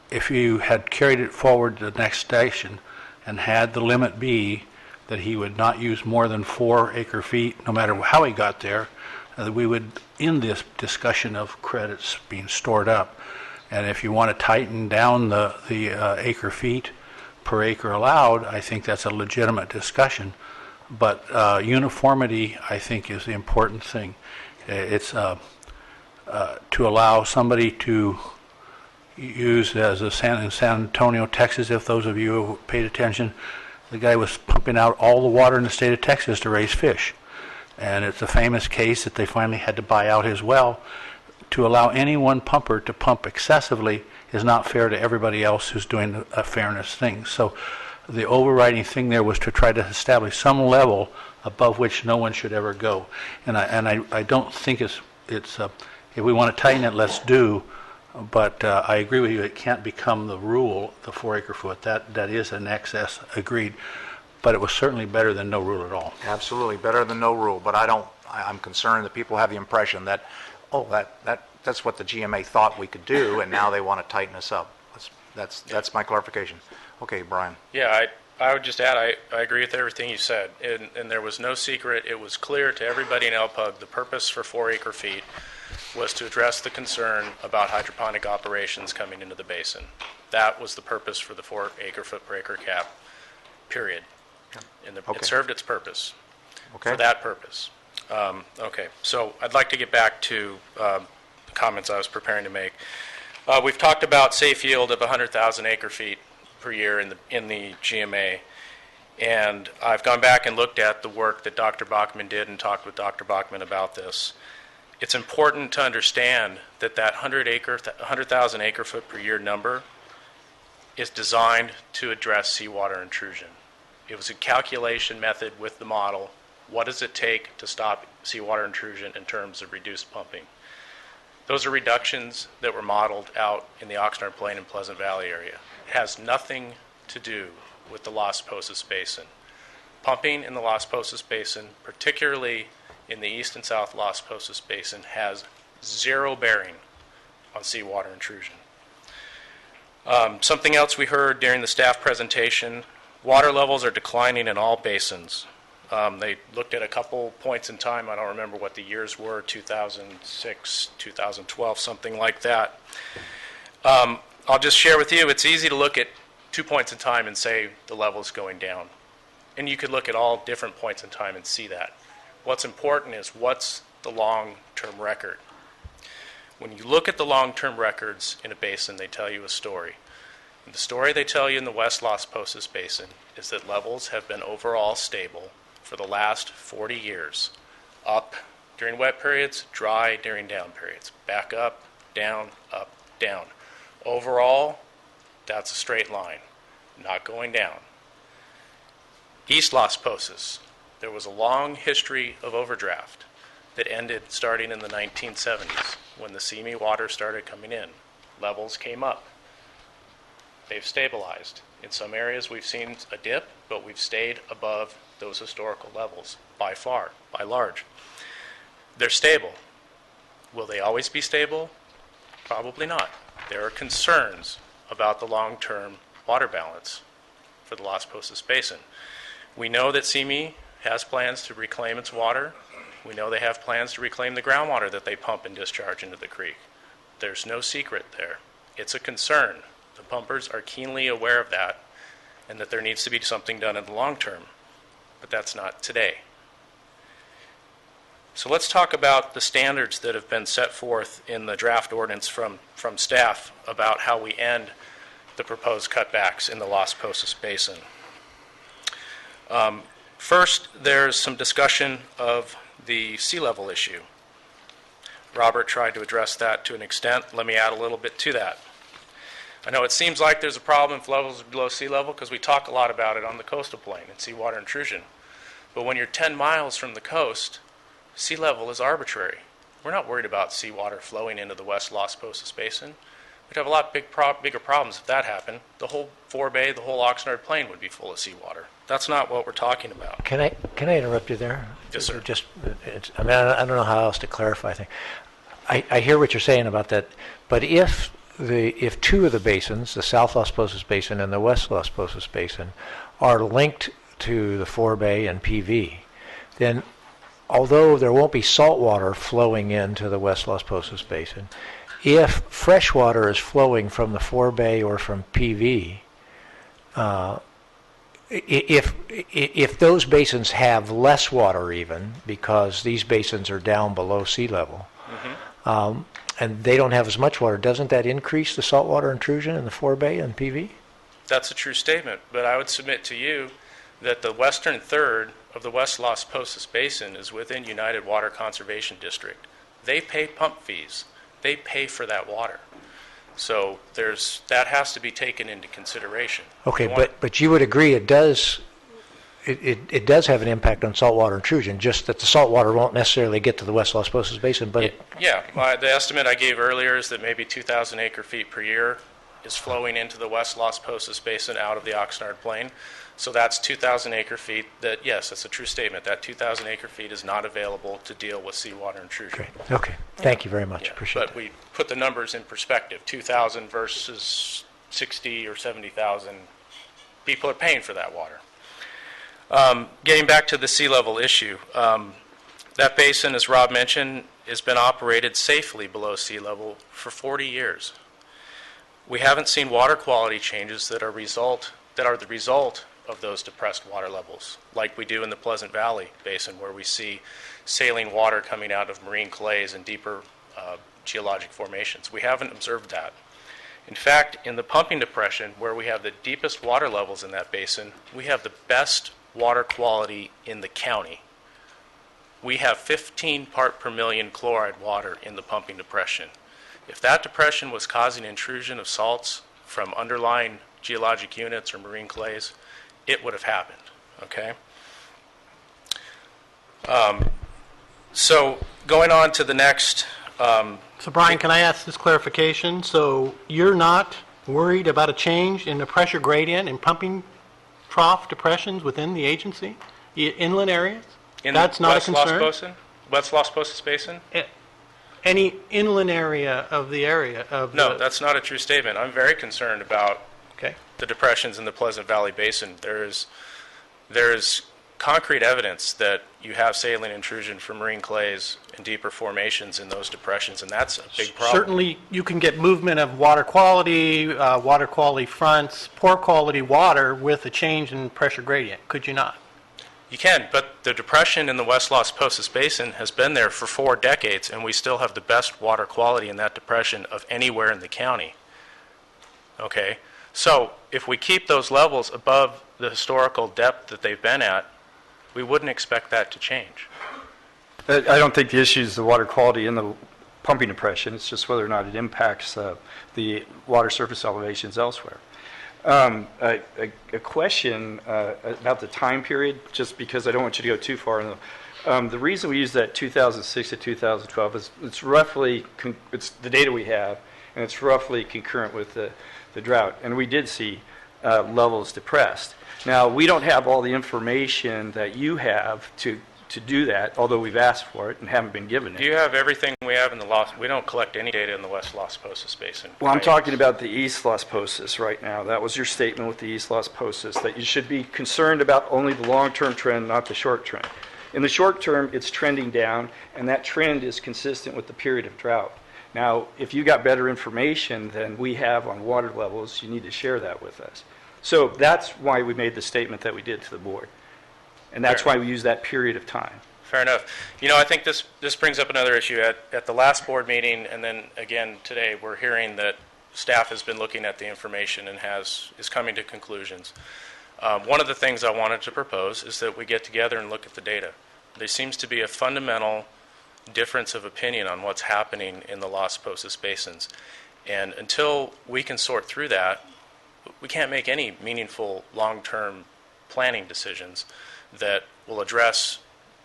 If you had carried it forward to the next station and had the limit be that he would not use more than 4 acre feet, no matter how he got there, we would end this discussion of credits being stored up. And if you want to tighten down the acre feet per acre allowed, I think that's a legitimate discussion. But uniformity, I think, is the important thing. It's to allow somebody to use, as in San Antonio, Texas, if those of you who paid attention, the guy was pumping out all the water in the state of Texas to raise fish. And it's a famous case that they finally had to buy out his well. To allow any one pumper to pump excessively is not fair to everybody else who's doing a fairness thing. So the overriding thing there was to try to establish some level above which no one should ever go. And I don't think it's if we want to tighten it, let's do. But I agree with you, it can't become the rule, the 4 acre foot. That is an excess, agreed. But it was certainly better than no rule at all. absolutely better than no rule, but I'm concerned that people have the impression that, that's what the GMA thought we could do, and now they want to tighten us up. That's my clarification. Okay, Brian. Yeah, I would just add, I agree with everything you said, and there was no secret. It was clear to everybody in LPUG the purpose for 4 acre feet was to address the concern about hydroponic operations coming into the basin. That was the purpose for the 4 acre foot per acre cap, period. And Okay. it served its purpose Okay. for that purpose. Okay, so I'd like to get back to the comments I was preparing to make. We've talked about safe yield of 100,000 acre feet per year in the GMA, and I've gone back and looked at the work that Dr. Bachman did and talked with Dr. Bachman about this. It's important to understand that 100,000 acre foot per year number is designed to address seawater intrusion. It was a calculation method with the model. What does it take to stop seawater intrusion in terms of reduced pumping? Those are reductions that were modeled out in the Oxnard Plain and Pleasant Valley area. It has nothing to do with the Las Posas Basin. Pumping in the Las Posas Basin, particularly in the east and south Las Posas Basin, has zero bearing on seawater intrusion. Something else we heard during the staff presentation, water levels are declining in all basins. They looked at a couple points in time. I don't remember what the years were, 2006, 2012, something like that. I'll just share with you, it's easy to look at 2 points in time and say the level's going down. And you could look at all different points in time and see that. What's important is what's the long-term record. When you look at the long-term records in a basin, they tell you a story. And the story they tell you in the West Las Posas Basin is that levels have been overall stable for the last 40 years. Up during wet periods, dry during down periods. Back up, down, down. Overall, that's a straight line, not going down. East Las Posas, there was a long history of overdraft that ended starting in the 1970s. when the CME water started coming in. Levels came up. They've stabilized. In some areas, we've seen a dip, but we've stayed above those historical levels by far, by large. They're stable. Will they always be stable? Probably not. There are concerns about the long-term water balance for the Las Posas Basin. We know that CME has plans to reclaim its water. We know they have plans to reclaim the groundwater that they pump and discharge into the creek. There's no secret there. It's a concern. The pumpers are keenly aware of that and that there needs to be something done in the long term, but that's not today. So let's talk about the standards that have been set forth in the draft ordinance from staff about how we end the proposed cutbacks in the Las Posas Basin. First, there's some discussion of the sea level issue. Robert tried to address that to an extent. Let me add a little bit to that. I know it seems like there's a problem if levels are below sea level because we talk a lot about it on the coastal plain and seawater intrusion. But when you're 10 miles from the coast, sea level is arbitrary. We're not worried about seawater flowing into the West Las Posas Basin. We'd have a lot bigger problems if that happened. The whole forebay, the whole Oxnard Plain would be full of seawater. That's not what we're talking about. Can I interrupt you there? Yes, sir. I mean, I don't know how else to clarify things. I hear what you're saying about that, but if two of the basins, the South Las Posas Basin and the West Las Posas Basin, are linked to the forebay and PV, then although there won't be salt water flowing into the West Las Posas Basin, if fresh water is flowing from the forebay or from PV, if those basins have less water even, because these basins are down below sea level, and they don't have as much water, doesn't that increase the saltwater intrusion in the forebay and PV? That's a true statement, but I would submit to you that the western third of the West Las Posas Basin is within United Water Conservation District. They pay pump fees. They pay for that water. So that has to be taken into consideration. Okay, but you would agree it does have an impact on saltwater intrusion, just that the saltwater won't necessarily get to the West Las Posas Basin, but the estimate I gave earlier is that maybe 2,000 acre-feet per year is flowing into the West Las Posas Basin out of the Oxnard Plain. So that's 2,000 acre-feet that, yes, that's a true statement. That 2,000 acre-feet is not available to deal with seawater intrusion. Okay, thank you very much. Appreciate but we put the numbers in perspective. 2,000 versus 60 or 70,000 people are paying for that water. Getting back to the sea level issue, that basin, as Rob mentioned, has been operated safely below sea level for 40 years. We haven't seen water quality changes that are the result of those depressed water levels, like we do in the Pleasant Valley Basin, where we see saline water coming out of marine clays and deeper geologic formations. We haven't observed that. In fact, in the pumping depression, where we have the deepest water levels in that basin, we have the best water quality in the county. We have 15 part per million chloride water in the pumping depression. If that depression was causing intrusion of salts from underlying geologic units or marine clays, it would have happened, okay? So going on to the next... So Brian, can I ask this clarification? So you're not worried about a change in the pressure gradient in pumping trough depressions within the agency, inland areas? That's not a concern? West Las Posas Basin? Any inland area of the area? No, that's not a true statement. I'm very concerned about the depressions in the Pleasant Valley Basin. There's concrete evidence that you have saline intrusion from marine clays and deeper formations in those depressions, and that's a big problem. Certainly, you can get movement of water quality fronts, poor quality water with a change in pressure gradient, could you not? You can, but the depression in the West Las Posas Basin has been there for 4 decades, and we still have the best water quality in that depression of anywhere in the county. Okay? So if we keep those levels above the historical depth that they've been at, we wouldn't expect that to change. I don't think the issue is the water quality in the pumping depression. It's just whether or not it impacts the water surface elevations elsewhere. A question about the time period, just because I don't want you to go too far in the The reason we use that 2006 to 2012 is it's roughly, it's the data we have, and it's roughly concurrent with the drought. And we did see levels depressed. Now, we don't have all the information that you have to do that, although we've asked for it and haven't been given it. Do you have everything we have in the Los? We don't collect any data in the West Las Posas Basin. Well, I'm talking about the East Las Posas right now. That was your statement with the East Las Posas, that you should be concerned about only the long-term trend, not the short trend. In the short term, it's trending down, and that trend is consistent with the period of drought. Now, if you got better information than we have on water levels, you need to share that with us. So that's why we made the statement that we did to the board. And that's why we use that period of time. Fair enough. You know, I think this brings up another issue. At the last board meeting, and then again today, we're hearing that staff has been looking at the information and is coming to conclusions. One of the things I wanted to propose is that we get together and look at the data. There seems to be a fundamental difference of opinion on what's happening in the Las Posas basins. And until we can sort through that, we can't make any meaningful long-term planning decisions that will address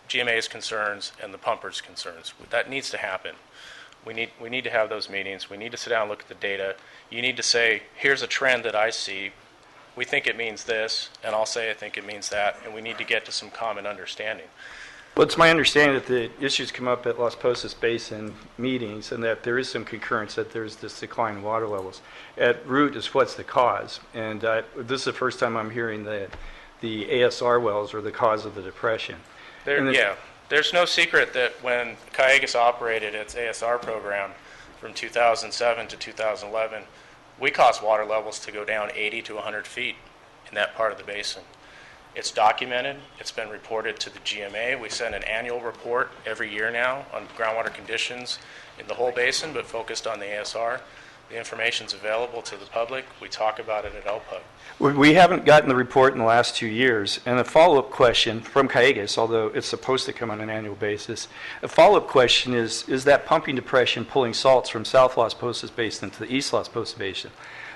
GMA's concerns and the pumpers' concerns. That needs to happen. We need to have those meetings. We need to sit down and look at the data. You need to say, here's a trend that I see. We think it means this, and I'll say I think it means that, and we need to get to some common understanding. Well, it's my understanding that the issues come up at Las Posas Basin meetings and that there is some concurrence that there's this decline in water levels. At root is what's the cause. And this is the first time I'm hearing that the ASR wells are the cause of the depression. There's no secret that when Callegas operated its ASR program from 2007 to 2011, we caused water levels to go down 80 to 100 feet in that part of the basin. It's documented. It's been reported to the GMA. We send an annual report every year now on groundwater conditions in the whole basin, but focused on the ASR. The information's available to the public. We talk about it at LPUG. We haven't gotten the report in the last 2 years. And a follow-up question from Callegas, although it's supposed to come on an annual basis, a follow-up question is that pumping depression pulling salts from South Las Posas Basin to the East Las Posas Basin?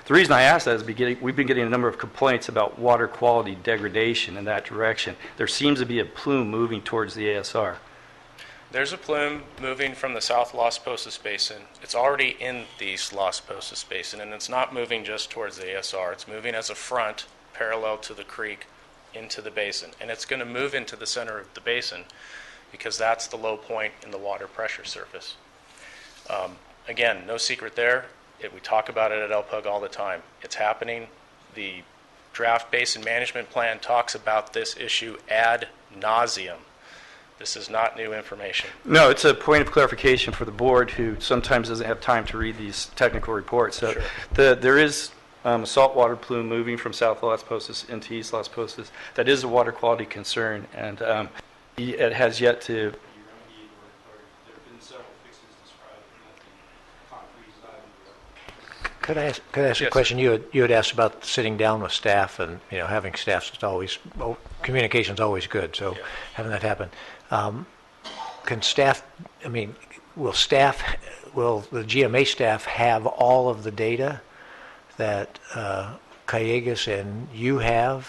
The reason I ask that is we've been getting a number of complaints about water quality degradation in that direction. There seems to be a plume moving towards the ASR. There's a plume moving from the South Las Posas Basin. It's already in the East Las Posas Basin, and it's not moving just towards the ASR. It's moving as a front parallel to the creek into the basin, and it's going to move into the center of the basin because that's the low point in the water pressure surface. Again, no secret there. We talk about it at LPUG all the time. It's happening. The draft basin management plan talks about this issue ad nauseum. This is not new information. No, it's a point of clarification for the board who sometimes doesn't have time to read these technical reports. So Sure. There is a saltwater plume moving from South Las Posas into East Las Posas. That is a water quality concern, and it has yet to. Could I ask a question? You had asked about sitting down with staff and having staff is always communication's always good. So having that happen, can staff? I mean, will the GMA staff have all of the data that Callegas and you have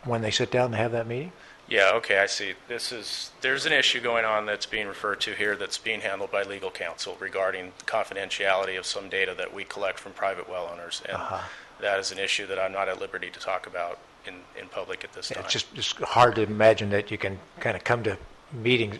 when they sit down and have that meeting? Yeah, okay, I see. There's an issue going on that's being referred to here that's being handled by legal counsel regarding confidentiality of some data that we collect from private well owners. And that is an issue that I'm not at liberty to talk about in public at this time. It's just hard to imagine that you can kind of come to meetings,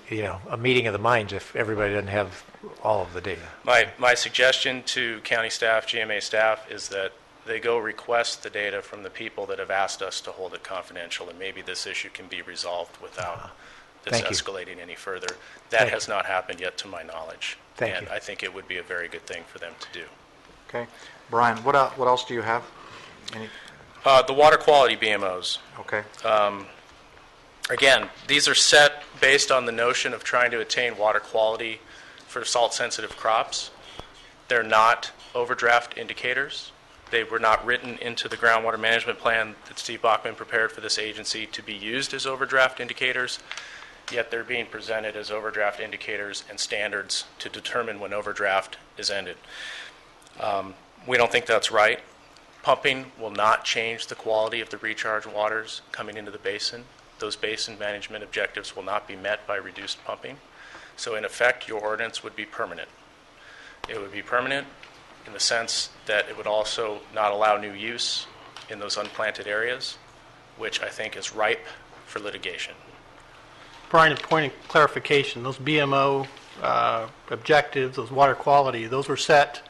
a meeting of the minds if everybody doesn't have all of the data. My suggestion to county staff, GMA staff, is that they go request the data from the people that have asked us to hold it confidential, and maybe this issue can be resolved without this escalating any further. That has not happened yet to my knowledge. And I think it would be a very good thing for them to do. Okay. Brian, what else do you have? The water quality BMOs. Okay. Again, these are set based on the notion of trying to attain water quality for salt-sensitive crops. They're not overdraft indicators. They were not written into the groundwater management plan that Steve Bachman prepared for this agency to be used as overdraft indicators, yet they're being presented as overdraft indicators and standards to determine when overdraft is ended. We don't think that's right. Pumping will not change the quality of the recharge waters coming into the basin. those basin management objectives will not be met by reduced pumping. So in effect, your ordinance would be permanent. It would be permanent in the sense that it would also not allow new use in those unplanted areas, which I think is ripe for litigation. Brian, a point of clarification, those BMO objectives, those water quality, those were set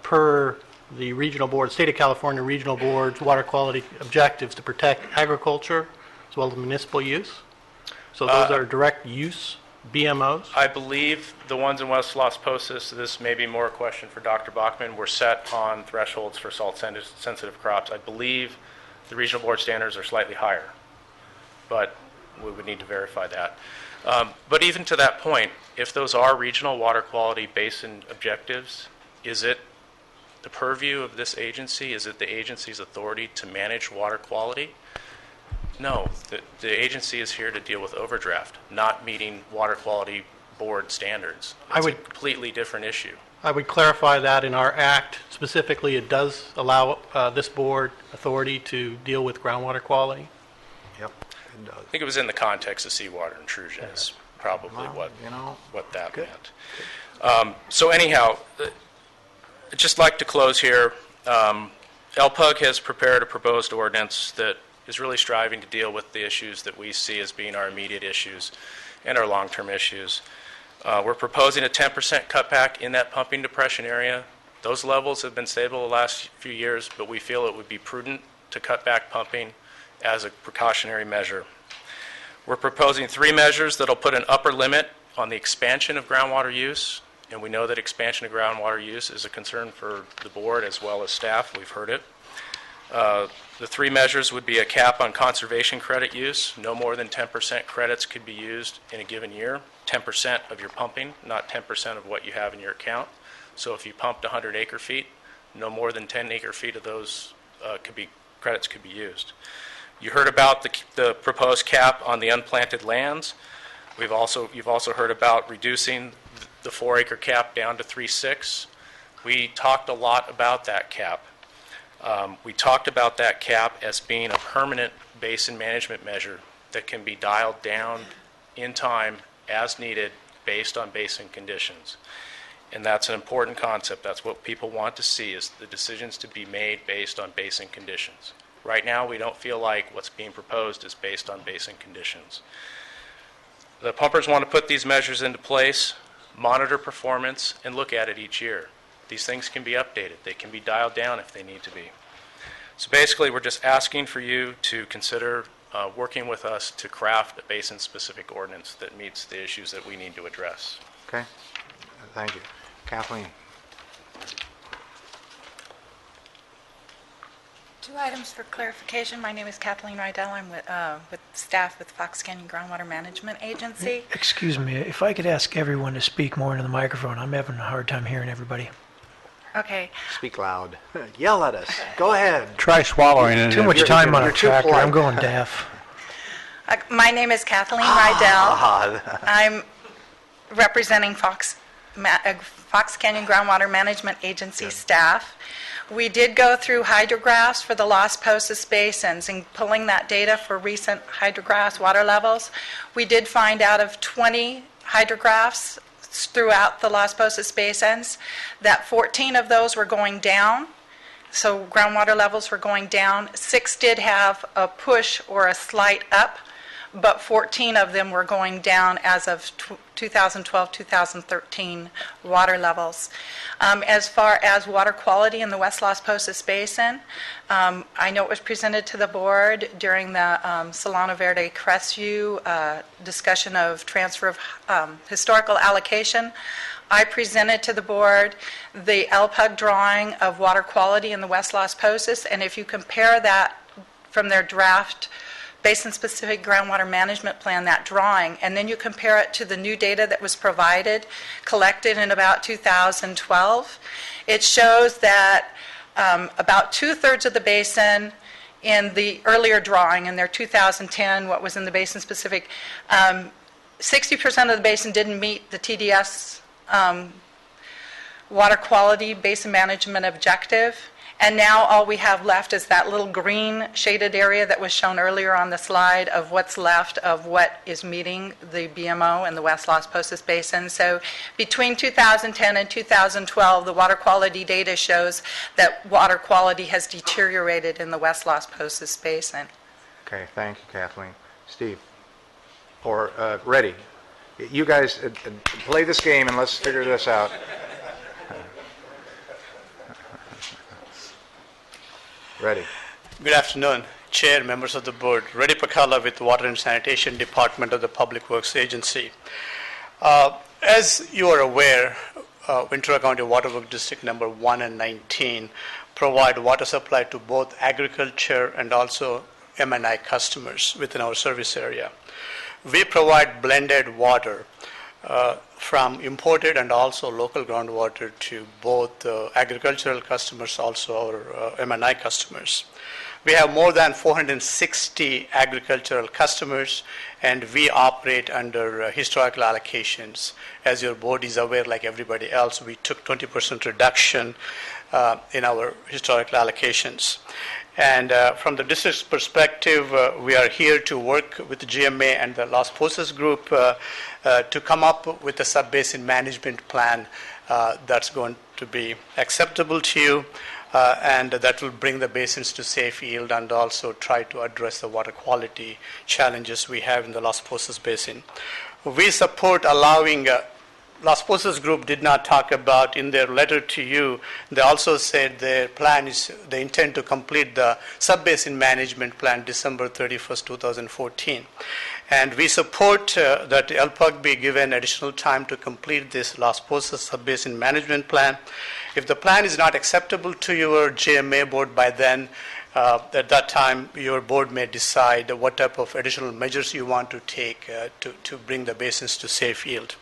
per the regional board, State of California Regional Board's water quality objectives to protect agriculture as well as municipal use. So those are direct use BMOs? I believe the ones in West Las Posas, this may be more a question for Dr. Bachman, were set on thresholds for salt-sensitive crops. I believe the regional board standards are slightly higher, but we would need to verify that. But even to that point, if those are regional water quality basin objectives, is it the purview of this agency? Is it the agency's authority to manage water quality? No, the agency is here to deal with overdraft, not meeting water quality board standards. It's a completely different issue. I would clarify that in our act, specifically, it does allow this board authority to deal with groundwater quality. Yep, it does. I think it was in the context of seawater intrusion is probably what that meant. So anyhow, I'd just like to close here. LPUG has prepared a proposed ordinance that is really striving to deal with the issues that we see as being our immediate issues and our long-term issues. We're proposing a 10% cutback in that pumping depression area. Those levels have been stable the last few years, but we feel it would be prudent to cut back pumping as a precautionary measure. We're proposing 3 measures that will put an upper limit on the expansion of groundwater use, and we know that expansion of groundwater use is a concern for the board as well as staff. We've heard it. The 3 measures would be a cap on conservation credit use. No more than 10% credits could be used in a given year. 10% of your pumping, not 10% of what you have in your account. So if you pumped 100 acre feet, no more than 10 acre feet of those credits could be used. You heard about the proposed cap on the unplanted lands. You've also heard about reducing the 4 acre cap down to 3.6. We talked a lot about that cap. We talked about that cap as being a permanent basin management measure that can be dialed down in time as needed based on basin conditions. And that's an important concept. That's what people want to see, is the decisions to be made based on basin conditions. Right now, we don't feel like what's being proposed is based on basin conditions. The pumpers want to put these measures into place, monitor performance, and look at it each year. These things can be updated. They can be dialed down if they need to be. So basically, we're just asking for you to consider working with us to craft a basin-specific ordinance that meets the issues that we need to address. Okay. Thank you. Kathleen. 2 items for clarification. My name is Kathleen Rydell. I'm with staff with Fox Canyon Groundwater Management Agency. Excuse me, if I could ask everyone to speak more into the microphone. I'm having a hard time hearing everybody. Okay. Speak loud. Yell at us. Go ahead. Try swallowing it. Too much time on a tractor. I'm going deaf. My name is Kathleen Rydell. I'm representing Fox Canyon Groundwater Management Agency staff. We did go through hydrographs for the Las Posas basins and pulling that data for recent hydrographs water levels. We did find out of 20 hydrographs throughout the Las Posas basins that 14 of those were going down. So groundwater levels were going down. 6 did have a push or a slight up, but 14 of them were going down as of 2012-2013 water levels. As far as water quality in the West Las Posas Basin, I know it was presented to the board during the Solano Verde Crestview discussion of transfer of historical allocation. I presented to the board the LPUG drawing of water quality in the West Las Posas, and if you compare that from their draft basin-specific groundwater management plan, that drawing, and then you compare it to the new data that was provided, collected in about 2012, it shows that about 2/3 of the basin in the earlier drawing, in their 2010, what was in the basin-specific, 60% of the basin didn't meet the TDS water quality basin management objective, And now all we have left is that little green shaded area that was shown earlier on the slide of what's left of what is meeting the BMO in the West Las Posas Basin. So between 2010 and 2012, the water quality data shows that water quality has deteriorated in the West Las Posas Basin. Okay, thank you, Kathleen. Steve, or Reddy, you guys play this game and let's figure this out. Ready. Good afternoon, Chair, members of the board. Reddy Pakala with Water and Sanitation Department of the Public Works Agency. As you are aware, Ventura County Water Works District number 1 and 19 provide water supply to both agriculture and also M&I customers within our service area. We provide blended water from imported and also local groundwater to both agricultural customers, also our M&I customers. We have more than 460 agricultural customers, and we operate under historical allocations. As your board is aware, like everybody else, we took 20% reduction in our historical allocations. And from the district's perspective, we are here to work with the GMA and the Las Posas group to come up with a sub-basin management plan that's going to be acceptable to you and that will bring the basins to safe yield and also try to address the water quality challenges we have in the Las Posas Basin. We support allowing Las Posas group did not talk about in their letter to you. They also said their plan is they intend to complete the sub-basin management plan December 31st, 2014. And we support that LPUC be given additional time to complete this Las Posas sub-basin management plan. If the plan is not acceptable to your GMA board by then, at that time, your board may decide what type of additional measures you want to take to bring the basins to safe yield.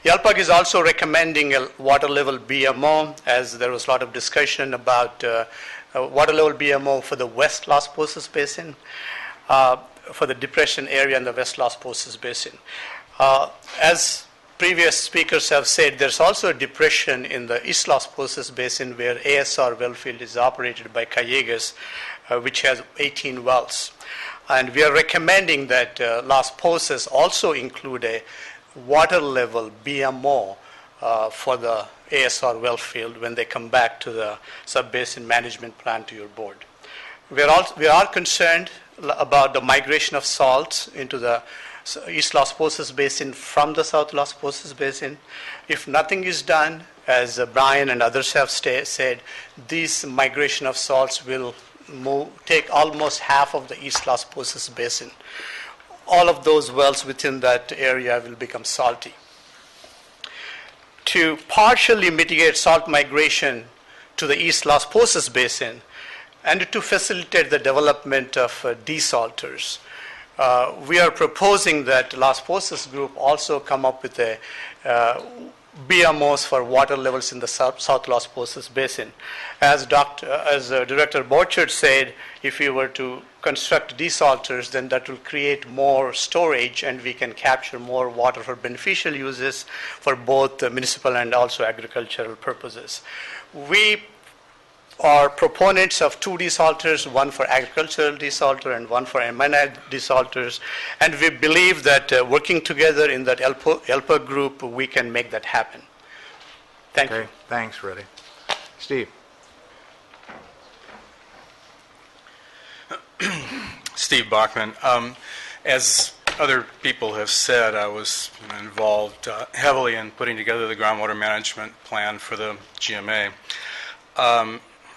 YALPUG is also recommending a water level BMO, as there was a lot of discussion about water level BMO for the West Las Posas Basin, for the depression area in the West Las Posas Basin. As previous speakers have said, there's also a depression in the East Las Posas Basin where ASR well field is operated by Callegas, which has 18 wells. And we are recommending that Las Posas also include a water level BMO for the ASR well field when they come back to the sub-basin management plan to your board. We are concerned about the migration of salts into the East Las Posas Basin from the South Las Posas Basin. If nothing is done, as Brian and others have said, this migration of salts will take almost half of the East Las Posas Basin. All of those wells within that area will become salty. To partially mitigate salt migration to the East Las Posas Basin and to facilitate the development of desalters, we are proposing that Las Posas group also come up with a BMOs for water levels in the South Las Posas Basin. As Director Borchert said, if we were to construct desalters, then that will create more storage and we can capture more water for beneficial uses for both municipal and also agricultural purposes. We are proponents of two desalters, one for agricultural desalter and one for M&I desalters, and we believe that working together in that ELPA group, we can make that happen. Thank you. Thanks, Reddy. Steve. Steve Bachman. As other people have said, I was involved heavily in putting together the groundwater management plan for the GMA.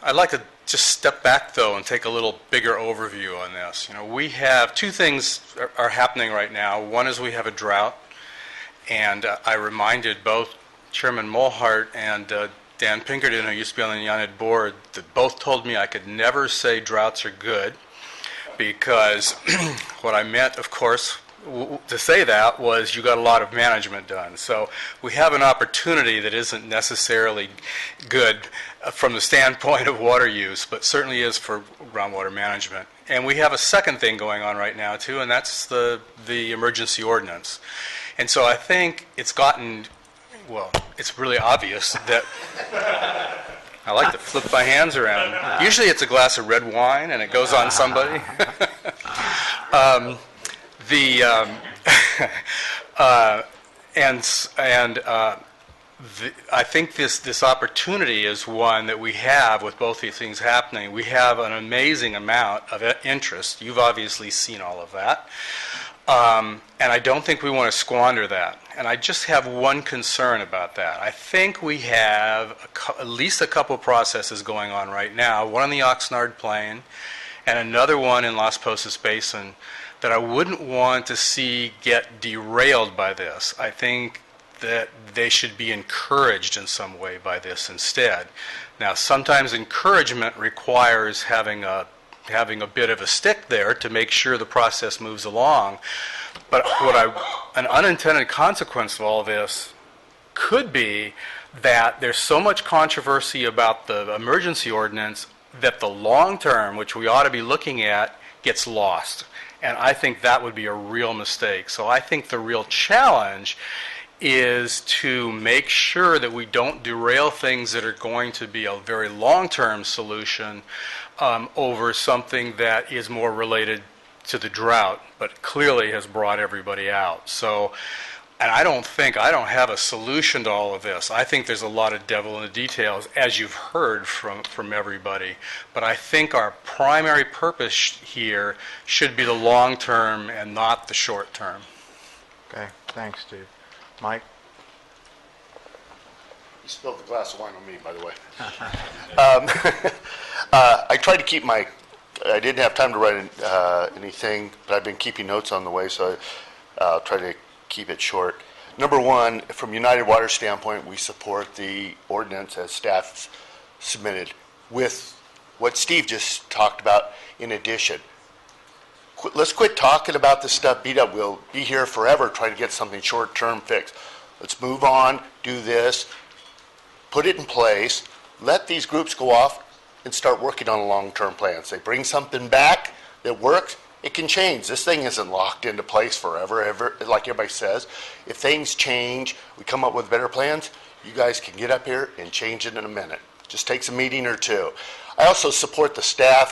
I'd like to just step back, though, and take a little bigger overview on this. We have two things are happening right now. One is we have a drought, and I reminded both Chairman Mulhart and Dan Pinkerton, who used to be on the United board, that both told me I could never say droughts are good, because what I meant, of course, to say that was you got a lot of management done. So we have an opportunity that isn't necessarily good from the standpoint of water use, but certainly is for groundwater management. And we have a second thing going on right now, too, and that's the emergency ordinance. And so I think it's gotten, well, it's really obvious that I like to flip my hands around. Usually it's a glass of red wine and it goes on somebody. the I think this opportunity is one that we have with both these things happening. We have an amazing amount of interest. You've obviously seen all of that. And I don't think we want to squander that. And I just have one concern about that. I think we have at least a couple processes going on right now, one on the Oxnard Plain and another one in Las Posas Basin that I wouldn't want to see get derailed by this. I think that they should be encouraged in some way by this instead. Now, sometimes encouragement requires having a bit of a stick there to make sure the process moves along. But an unintended consequence of all this could be that there's so much controversy about the emergency ordinance that the long term, which we ought to be looking at, gets lost. And I think that would be a real mistake. So I think the real challenge is to make sure that we don't derail things that are going to be a very long-term solution over something that is more related to the drought, but clearly has brought everybody out. So, and I don't have a solution to all of this. I think there's a lot of devil in the details, as you've heard from everybody. But I think our primary purpose here should be the long term and not the short term. Okay, thanks, Steve. Mike? You spilled the glass of wine on me, by the way. I tried to keep I didn't have time to write anything, but I've been keeping notes on the way, so I'll try to keep it short. Number one, from United Water standpoint, we support the ordinance as staff submitted with what Steve just talked about in addition. Let's quit talking about this stuff, beat up. We'll be here forever trying to get something short-term fixed. Let's move on, do this, put it in place, let these groups go off and start working on a long-term plan. If they bring something back that works, it can change. This thing isn't locked into place forever, like everybody says. If things change, we come up with better plans, you guys can get up here and change it in a minute. Just takes a meeting or two. I also support the staff.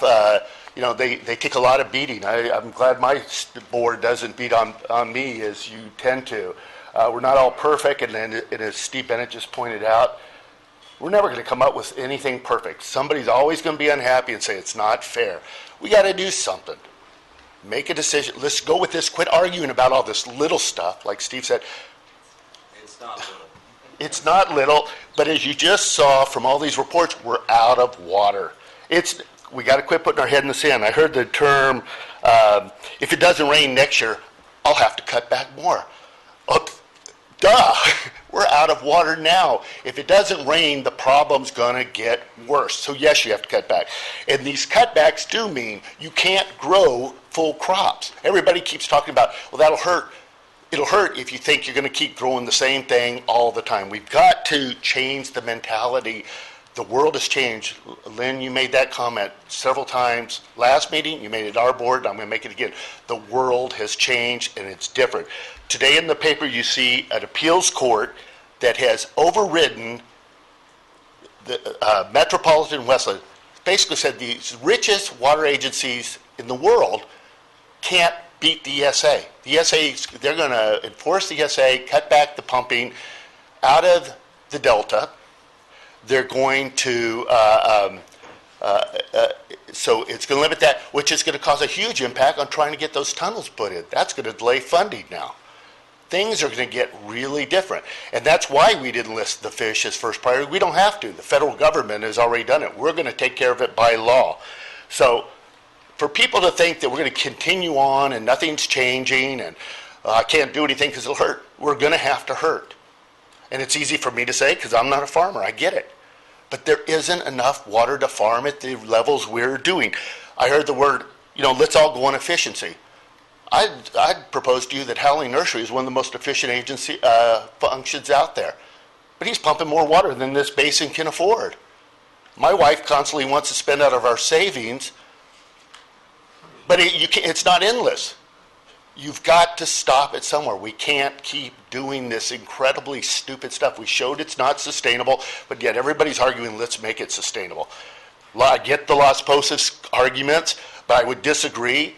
They take a lot of beating. I'm glad my board doesn't beat on me as you tend to. We're not all perfect, and as Steve Bennett just pointed out, we're never going to come up with anything perfect. Somebody's always going to be unhappy and say it's not fair. We got to do something. Make a decision. Let's go with this. Quit arguing about all this little stuff. Like Steve said, It's not little. It's not little, but as you just saw from all these reports, we're out of water. We got to quit putting our head in the sand. I heard the term, if it doesn't rain next year, I'll have to cut back more. Oh, duh, we're out of water now. If it doesn't rain, the problem's going to get worse. So yes, you have to cut back. And these cutbacks do mean you can't grow full crops. Everybody keeps talking about, well, that'll hurt. It'll hurt if you think you're going to keep growing the same thing all the time. We've got to change the mentality. The world has changed. Lynn, you made that comment several times. Last meeting, you made it our board. I'm going to make it again. The world has changed, and it's different. Today in the paper, you see an appeals court that has overridden the Metropolitan Westland. Basically said the richest water agencies in the world can't beat the ESA. The ESA, they're going to enforce the ESA, cut back the pumping out of the Delta. They're going to, so it's going to limit that, which is going to cause a huge impact on trying to get those tunnels put in. That's going to delay funding now. Things are going to get really different. And that's why we didn't list the fish as first priority. We don't have to. The federal government has already done it. We're going to take care of it by law. So for people to think that we're going to continue on and nothing's changing and I can't do anything because it'll hurt, we're going to have to hurt. And it's easy for me to say because I'm not a farmer. I get it. But there isn't enough water to farm at the levels we're doing. I heard the word, let's all go on efficiency. I'd propose to you that Howling Nursery is one of the most efficient agency functions out there. But he's pumping more water than this basin can afford. My wife constantly wants to spend out of our savings, but it's not endless. You've got to stop it somewhere. We can't keep doing this incredibly stupid stuff. We showed it's not sustainable, but yet everybody's arguing, let's make it sustainable. I get the Las Posas arguments, but I would disagree.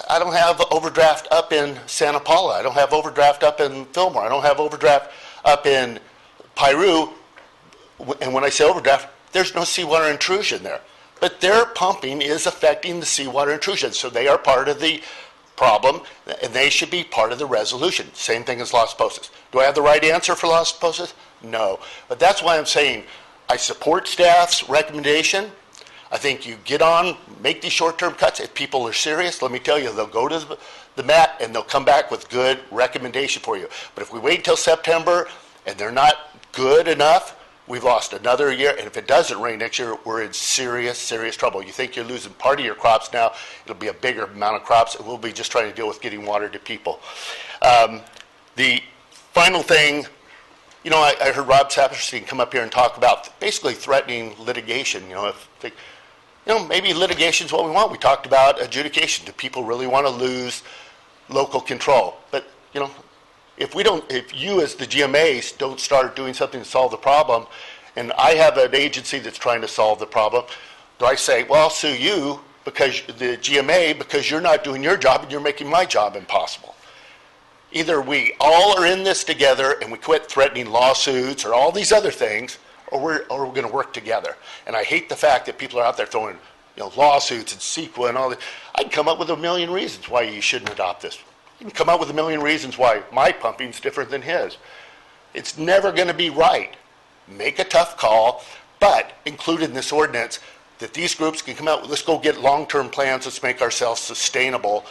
I don't have overdraft up in Santa Paula. I don't have overdraft up in Fillmore. I don't have overdraft up in Piru. And when I say overdraft, there's no seawater intrusion there. But their pumping is affecting the seawater intrusion, so they are part of the problem, and they should be part of the resolution. Same thing as Las Posas. Do I have the right answer for Las Posas? No. But that's why I'm saying I support staff's recommendation. I think you get on, make these short-term cuts. If people are serious, let me tell you, they'll go to the mat and they'll come back with good recommendation for you. But if we wait until September and they're not good enough, we've lost another year. And if it doesn't rain next year, we're in serious, serious trouble. You think you're losing part of your crops now, it'll be a bigger amount of crops, and we'll be just trying to deal with getting water to people. The final thing, you know, I heard Rob Saperstein come up here and talk about basically threatening litigation. Maybe litigation is what we want. We talked about adjudication. Do people really want to lose local control? But, if you as the GMAs don't start doing something to solve the problem, and I have an agency that's trying to solve the problem, do I say, well, I'll sue you, because the GMA, because you're not doing your job and you're making my job impossible? Either we all are in this together and we quit threatening lawsuits or all these other things, or we're going to work together. And I hate the fact that people are out there throwing lawsuits and CEQA and all that. I can come up with a million reasons why you shouldn't adopt this. You can come up with a million reasons why my pumping's different than his. It's never going to be right. Make a tough call, but include in this ordinance that these groups can come out, let's go get long-term plans, let's make ourselves sustainable.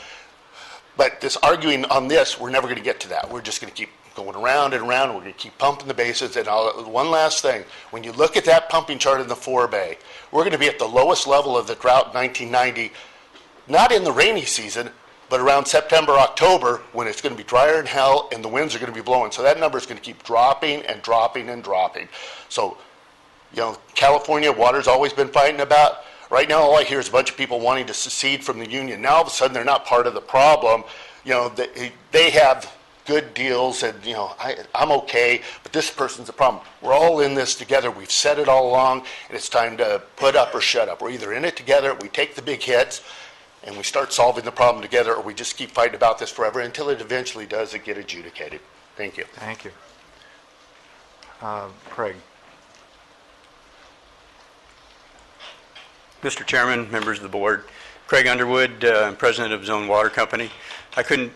But this arguing on this, we're never going to get to that. We're just going to keep going around and around. We're going to keep pumping the basins. And one last thing, when you look at that pumping chart in the forebay, we're going to be at the lowest level of the drought in 1990, not in the rainy season, but around September, October, when it's going to be drier than hell and the winds are going to be blowing. So that number is going to keep dropping and dropping and dropping. So, California, water's always been fighting about. Right now, all I hear is a bunch of people wanting to secede from the union. Now, all of a sudden, they're not part of the problem. They have good deals, and I'm okay, but this person's a problem. We're all in this together. We've said it all along, and it's time to put up or shut up. We're either in it together, we take the big hits, and we start solving the problem together, or we just keep fighting about this forever until it eventually does get adjudicated. Thank you. Thank you. Craig. Mr. Chairman, members of the board, Craig Underwood, president of Zone Water Company. I couldn't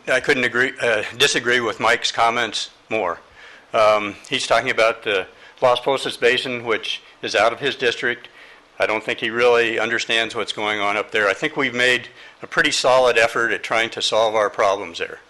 disagree with Mike's comments more. He's talking about the Las Posas Basin, which is out of his district. I don't think he really understands what's going on up there. I think we've made a pretty solid effort at trying to solve our problems there.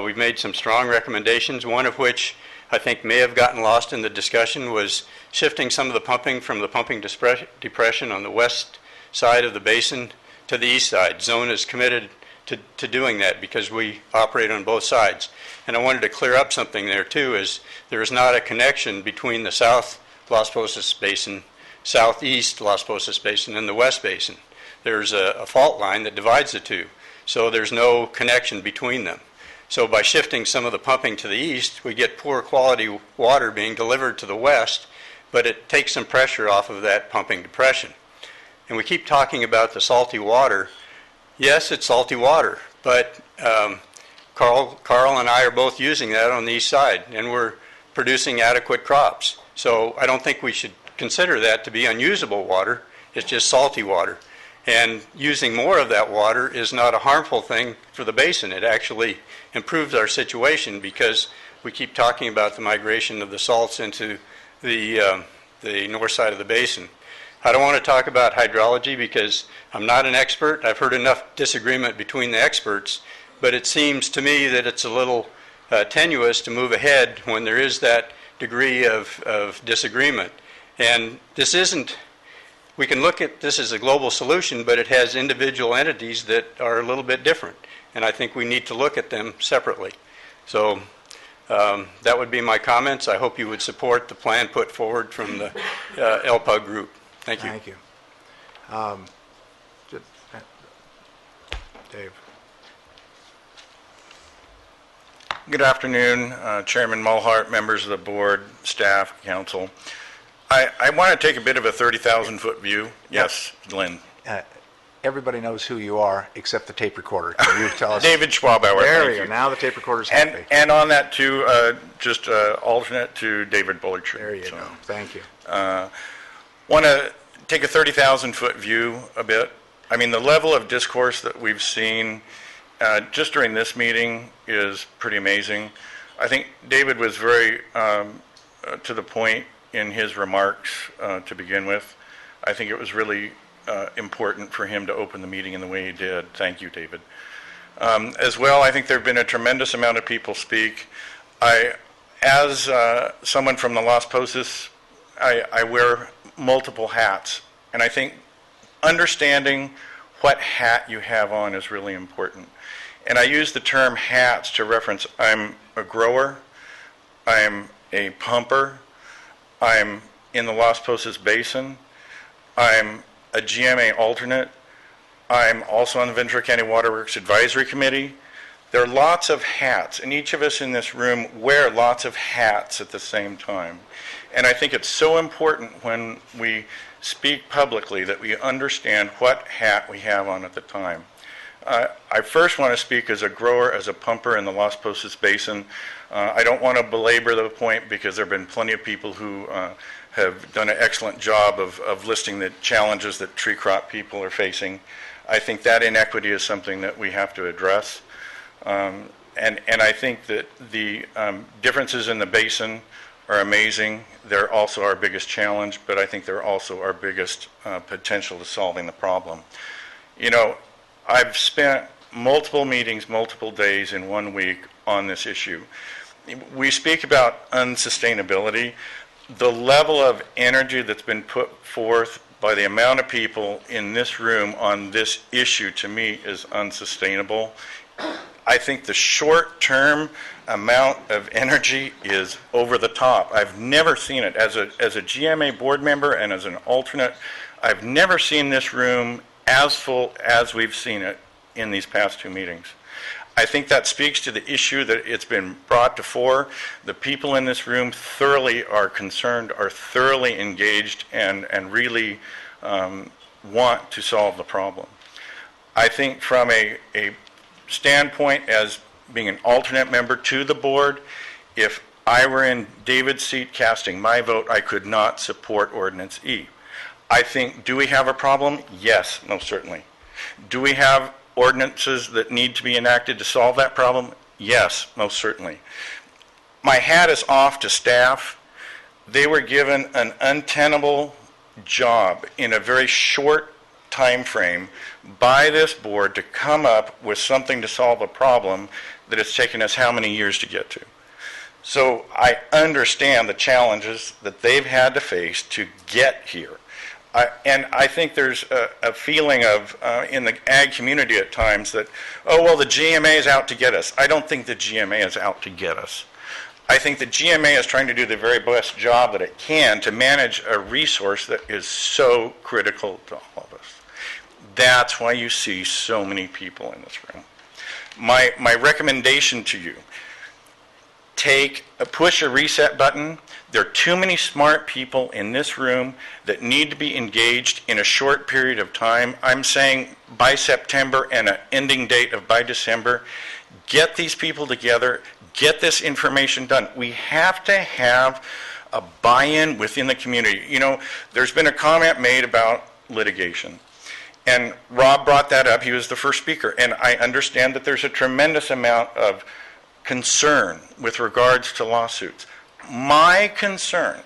We've made some strong recommendations, one of which I think may have gotten lost in the discussion was shifting some of the pumping from the pumping depression on the west side of the basin to the east side. Zone is committed to doing that because we operate on both sides. And I wanted to clear up something there too, is there is not a connection between the South Las Posas Basin, Southeast Las Posas Basin, and the West Basin. There's a fault line that divides the two, so there's no connection between them. So by shifting some of the pumping to the east, we get poor quality water being delivered to the west, but it takes some pressure off of that pumping depression. And we keep talking about the salty water. Yes, it's salty water, but Carl and I are both using that on the east side, and we're producing adequate crops. So I don't think we should consider that to be unusable water. It's just salty water. And using more of that water is not a harmful thing for the basin. It actually improves our situation because we keep talking about the migration of the salts into the north side of the basin. I don't want to talk about hydrology because I'm not an expert. I've heard enough disagreement between the experts, but it seems to me that it's a little tenuous to move ahead when there is that degree of disagreement. And this isn't, we can look at this as a global solution, but it has individual entities that are a little bit different. And I think we need to look at them separately. So that would be my comments. I hope you would support the plan put forward from the LPUG group. Thank you. Thank you. Dave. Good afternoon, Chairman Mulhart, members of the board, staff, council. I want to take a bit of a 30,000-foot view. Yes, Glenn. Everybody knows who you are, except the tape recorder. Can you tell us? David Schwabauer. There thank we go. you. Now the tape recorder's happy. And on that too, just alternate to David Bullertree. There you go. Thank you. Want to take a 30,000-foot view a bit. I mean, the level of discourse that we've seen just during this meeting is pretty amazing. I think David was very to the point in his remarks to begin with. I think it was really important for him to open the meeting in the way he did. Thank you, David. As well, I think there have been a tremendous amount of people speak. As someone from the Las Posas, I wear multiple hats, and I think understanding what hat you have on is really important. And I use the term hats to reference I'm a grower, I'm a pumper, I'm in the Las Posas Basin, I'm a GMA alternate, I'm also on the Ventura County Waterworks Advisory Committee. There are lots of hats, and each of us in this room wear lots of hats at the same time. And I think it's so important when we speak publicly that we understand what hat we have on at the time. I first want to speak as a grower, as a pumper in the Las Posas Basin. I don't want to belabor the point because there have been plenty of people who have done an excellent job of listing the challenges that tree crop people are facing. I think that inequity is something that we have to address. And I think that the differences in the basin are amazing. They're also our biggest challenge, but I think they're also our biggest potential to solving the problem. You know, I've spent multiple meetings, multiple days in 1 week on this issue. We speak about unsustainability. The level of energy that's been put forth by the amount of people in this room on this issue, to me, is unsustainable. I think the short-term amount of energy is over the top. I've never seen it. As a GMA board member and as an alternate, I've never seen this room as full as we've seen it in these past two meetings. I think that speaks to the issue that it's been brought to fore. The people in this room thoroughly are concerned, are thoroughly engaged, and really want to solve the problem. I think from a standpoint as being an alternate member to the board, if I were in David's seat casting my vote, I could not support Ordinance E. I think, do we have a problem? Yes, most certainly. Do we have ordinances that need to be enacted to solve that problem? Yes, most certainly. My hat is off to staff. They were given an untenable job in a very short time frame by this board to come up with something to solve a problem that it's taken us how many years to get to. So I understand the challenges that they've had to face to get here. And I think there's a feeling of, in the ag community at times, that, oh, well, the GMA is out to get us. I don't think the GMA is out to get us. I think the GMA is trying to do the very best job that it can to manage a resource that is so critical to all of us. That's why you see so many people in this room. My recommendation to you, push a reset button. There are too many smart people in this room that need to be engaged in a short period of time. I'm saying by September and an ending date of by December. Get these people together, get this information done. We have to have a buy-in within the community. You know, there's been a comment made about litigation. And Rob brought that up. He was the first speaker. And I understand that there's a tremendous amount of concern with regards to lawsuits. My concern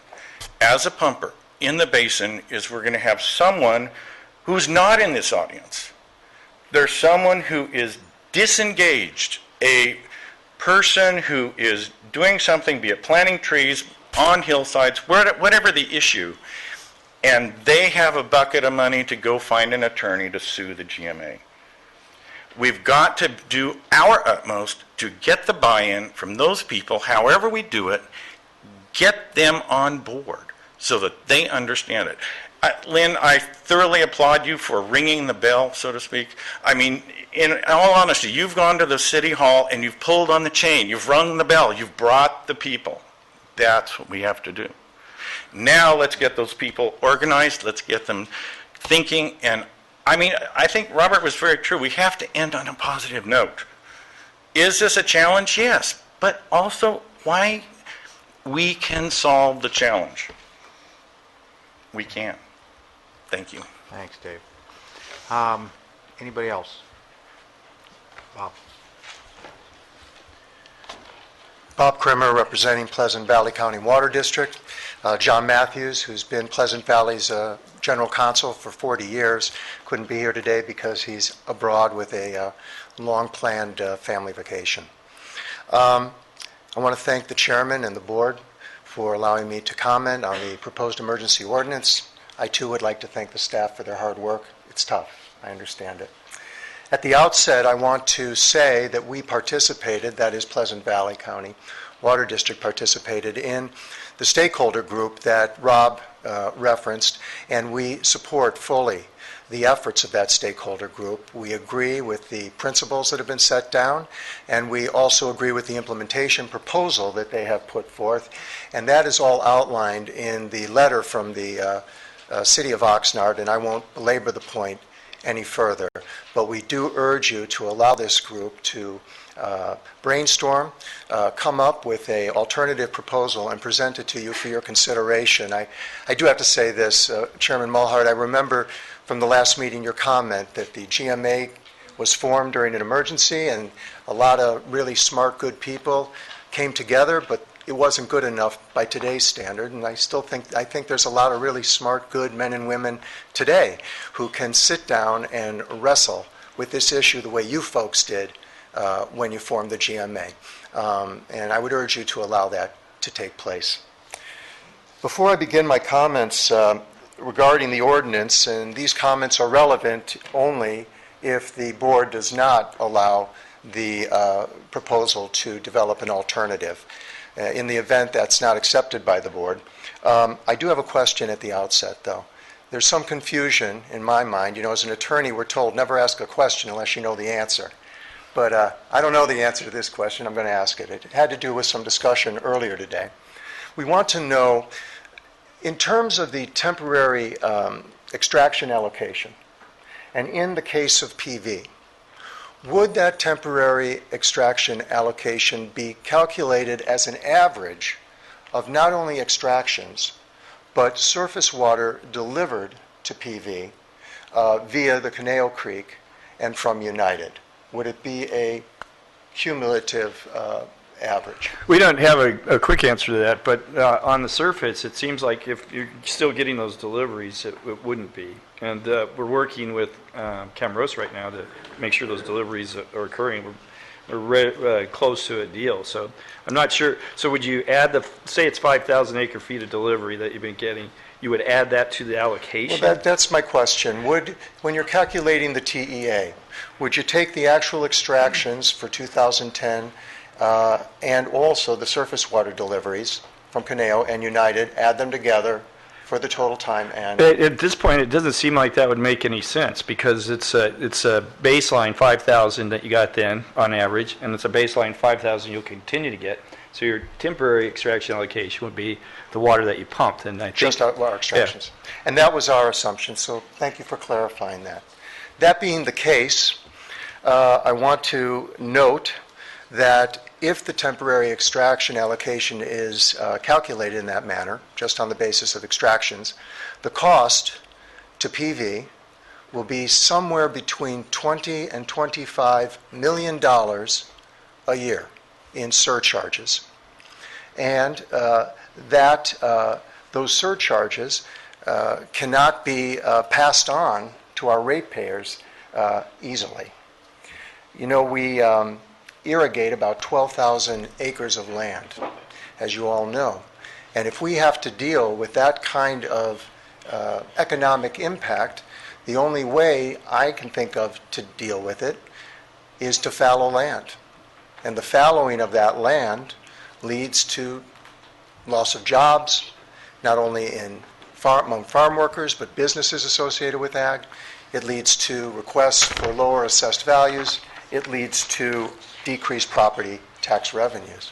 as a pumper in the basin is we're going to have someone who's not in this audience. There's someone who is disengaged, a person who is doing something, be it planting trees on hillsides, whatever the issue, and they have a bucket of money to go find an attorney to sue the GMA. We've got to do our utmost to get the buy-in from those people, however we do it, get them on board so that they understand it. Lynn, I thoroughly applaud you for ringing the bell, so to speak. I mean, in all honesty, you've gone to the city hall and you've pulled on the chain. You've rung the bell. You've brought the people. That's what we have to do. Now let's get those people organized. Let's get them thinking. And I mean, I think Robert was very true. We have to end on a positive note. Is this a challenge? Yes. But also, why? We can solve the challenge. We can. Thank you. Thanks, Dave. Anybody else? Bob. Bob Krimmer, representing Pleasant Valley County Water District. John Matthews, who's been Pleasant Valley's general counsel for 40 years, couldn't be here today because he's abroad with a long-planned family vacation. I want to thank the chairman and the board for allowing me to comment on the proposed emergency ordinance. I too would like to thank the staff for their hard work. It's tough, I understand it. At the outset, I want to say that we participated, that is Pleasant Valley County Water District participated in the stakeholder group that Rob referenced, and we support fully the efforts of that stakeholder group. We agree with the principles that have been set down, and we also agree with the implementation proposal that they have put forth, and that is all outlined in the letter from the City of Oxnard, and I won't belabor the point any further. But we do urge you to allow this group to brainstorm, come up with an alternative proposal, and present it to you for your consideration. I do have to say this, Chairman Mulhart, I remember from the last meeting your comment that the GMA was formed during an emergency, and a lot of really smart, good people came together, but it wasn't good enough by today's standard, and I think there's a lot of really smart, good men and women today who can sit down and wrestle with this issue the way you folks did when you formed the GMA. And I would urge you to allow that to take place. Before I begin my comments regarding the ordinance, and these comments are relevant only if the board does not allow the proposal to develop an alternative. In the event that's not accepted by the board. I do have a question at the outset, though. There's some confusion in my mind. You know, as an attorney, we're told never ask a question unless you know the answer. But I don't know the answer to this question. I'm going to ask it. It had to do with some discussion earlier today. We want to know, in terms of the temporary extraction allocation, and in the case of PV, would that temporary extraction allocation be calculated as an average of not only extractions, but surface water delivered to PV via the Conejo Creek and from United? Would it be a cumulative average? We don't have a quick answer to that, but on the surface, it seems like if you're still getting those deliveries, it wouldn't be. And we're working with Camaros right now to make sure those deliveries are occurring. We're close to a deal, so I'm not sure. So would you add say it's 5,000 acre feet of delivery that you've been getting, you would add that to the allocation? Well, that's my question. When you're calculating the TEA, would you take the actual extractions for 2010 and also the surface water deliveries from Conejo and United, add them together for the total time? And at this point, it doesn't seem like that would make any sense because it's a baseline 5,000 that you got then on average, and it's a baseline 5,000 you'll continue to get. So your temporary extraction allocation would be the water that you pumped, and I think just our extractions. Yeah. And that was our assumption. So thank you for clarifying that. That being the case, I want to note that if the temporary extraction allocation is calculated in that manner, just on the basis of extractions, the cost to PV will be somewhere between $20 and $25 million a year in surcharges. And those surcharges cannot be passed on to our ratepayers easily. You know, we irrigate about 12,000 acres of land, as you all know. And if we have to deal with that kind of economic impact, the only way I can think of to deal with it is to fallow land. And the fallowing of that land leads to loss of jobs, not only in among farm workers, but businesses associated with ag. It leads to requests for lower assessed values. It leads to decreased property tax revenues.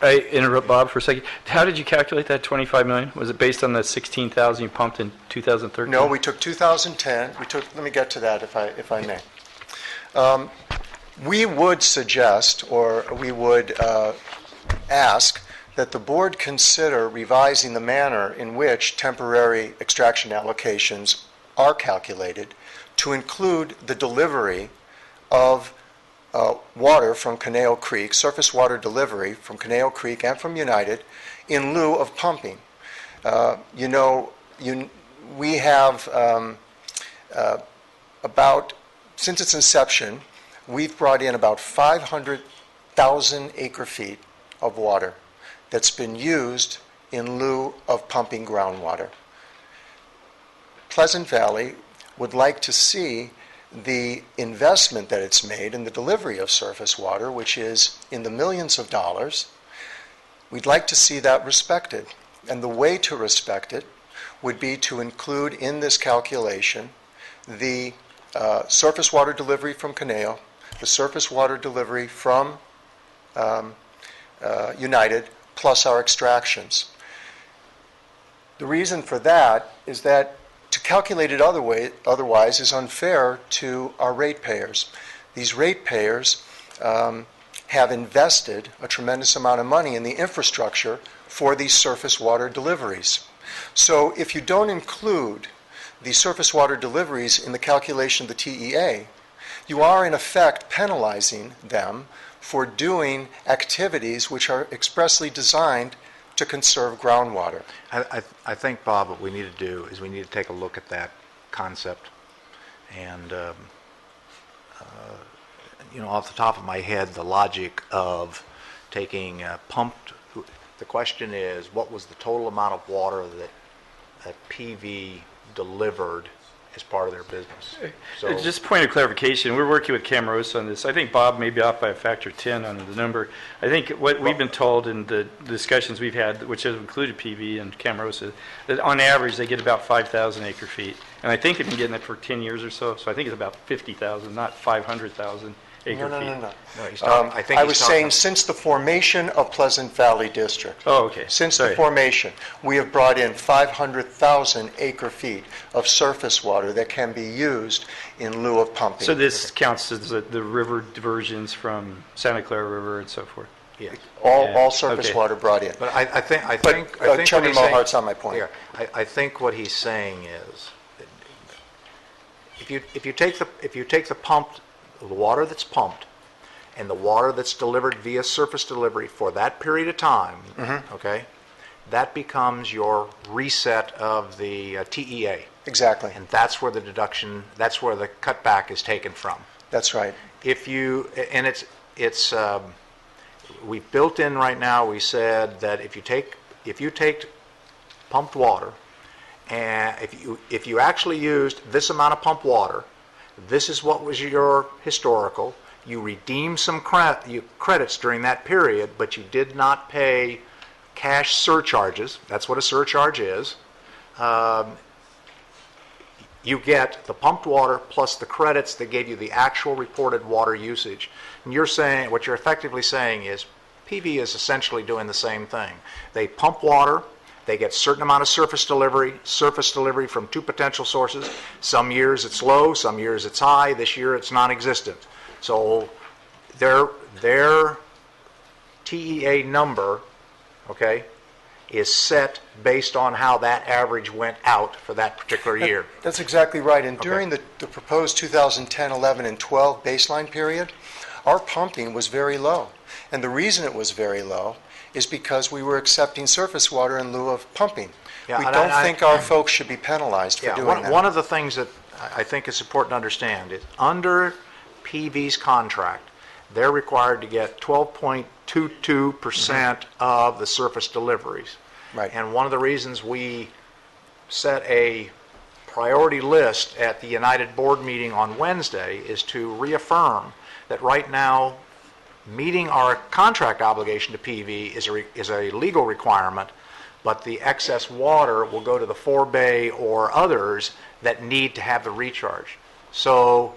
I interrupt Bob for a second. How did you calculate that 25 million? Was it based on the 16,000 you pumped in 2013? No, we took 2010. Let me get to that if I may. We would suggest, or we would ask, that the board consider revising the manner in which temporary extraction allocations are calculated to include the delivery of water from Canal Creek, surface water delivery from Canal Creek and from United, in lieu of pumping. We have since its inception, we've brought in about 500,000 acre feet of water that's been used in lieu of pumping groundwater. Pleasant Valley would like to see the investment that it's made in the delivery of surface water, which is in the millions of dollars. We'd like to see that respected. And the way to respect it would be to include in this calculation the surface water delivery from Canal, the surface water delivery from United, plus our extractions. The reason for that is that to calculate it otherwise is unfair to our ratepayers. These ratepayers have invested a tremendous amount of money in the infrastructure for these surface water deliveries. So if you don't include the surface water deliveries in the calculation of the TEA, you are in effect penalizing them for doing activities which are expressly designed to conserve groundwater. I think, Bob, what we need to do is we need to take a look at that concept. And, off the top of my head, the logic of taking pumped, the question is, what was the total amount of water that PV delivered as part of their business? So, just a point of clarification, we're working with Camarosa on this. I think Bob may be off by a factor of 10 on the number. I think what we've been told in the discussions we've had, which have included PV and Camarosa, that on average they get about 5,000 acre feet. And I think they've been getting it for 10 years or so, so I think it's about 50,000, not 500,000 acre feet. No. I was saying since the formation of Pleasant Valley District. Oh, okay. Since the formation, we have brought in 500,000 acre feet of surface water that can be used in lieu of pumping. So this counts as the river diversions from Santa Clara River and so forth? Yes. All surface water brought in. But I think Chairman Mohart's on my point. I think what he's saying is, if you take the pumped, the water that's pumped, and the water that's delivered via surface delivery for that period of time, okay, that becomes your reset of the TEA. Exactly. And that's where the deduction, that's where the cutback is taken from. That's right. We've built in right now, we said that if you take pumped water, and if you actually used this amount of pumped water, this is what was your historical. You redeemed some credits during that period, but you did not pay cash surcharges. That's what a surcharge is. You get the pumped water plus the credits that gave you the actual reported water usage. And what you're effectively saying is PV is essentially doing the same thing. They pump water. They get a certain amount of surface delivery from two potential sources. Some years it's low, some years it's high. This year it's non-existent. So their TEA number, okay, is set based on how that average went out for that particular year. That's exactly right. And during the proposed 2010, 11, and 12 baseline period, our pumping was very low. And the reason it was very low is because we were accepting surface water in lieu of pumping. Yeah, we don't think our folks should be penalized for doing that. One of the things that I think is important to understand is under PV's contract, they're required to get 12.22% of the surface deliveries. Right. And one of the reasons we set a priority list at the United Board meeting on Wednesday is to reaffirm that right now meeting our contract obligation to PV is a legal requirement, but the excess water will go to the forebay or others that need to have the recharge. So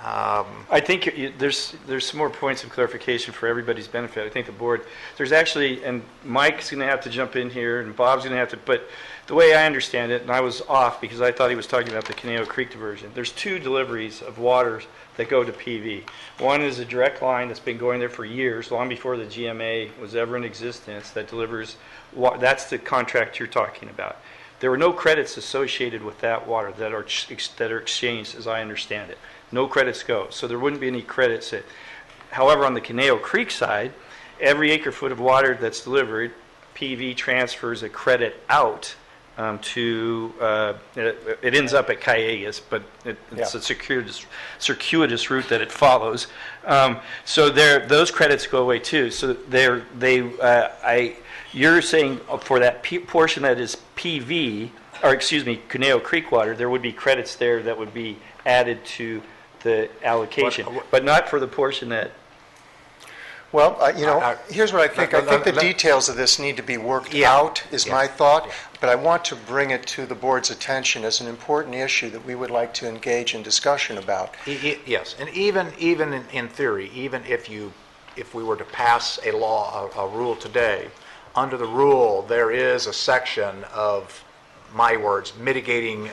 I think there's some more points of clarification for everybody's benefit. I think the board, there's actually, and Mike's going to have to jump in here, and Bob's going to have to, but the way I understand it, and I was off because I thought he was talking about the Caneo Creek diversion, there's two deliveries of waters that go to PV. One is a direct line that's been going there for years, long before the GMA was ever in existence, that delivers, that's the contract you're talking about. There were no credits associated with that water that are exchanged, as I understand it. No credits go, so there wouldn't be any credits. However, on the Caneo Creek side, every acre foot of water that's delivered, PV transfers a credit out to, it ends up at Cayugas, but it's a circuitous route that it follows. So those credits go away too. So you're saying for that portion that is PV, or excuse me, Caneo Creek water, there would be credits there that would be added to the allocation, but not for the portion that... Well, here's what I think. I think the details of this need to be worked out, is my thought, but I want to bring it to the board's attention as an important issue that we would like to engage in discussion about. Yes, and even in theory, even if we were to pass a law, a rule today, under the rule there is a section of, my words, mitigating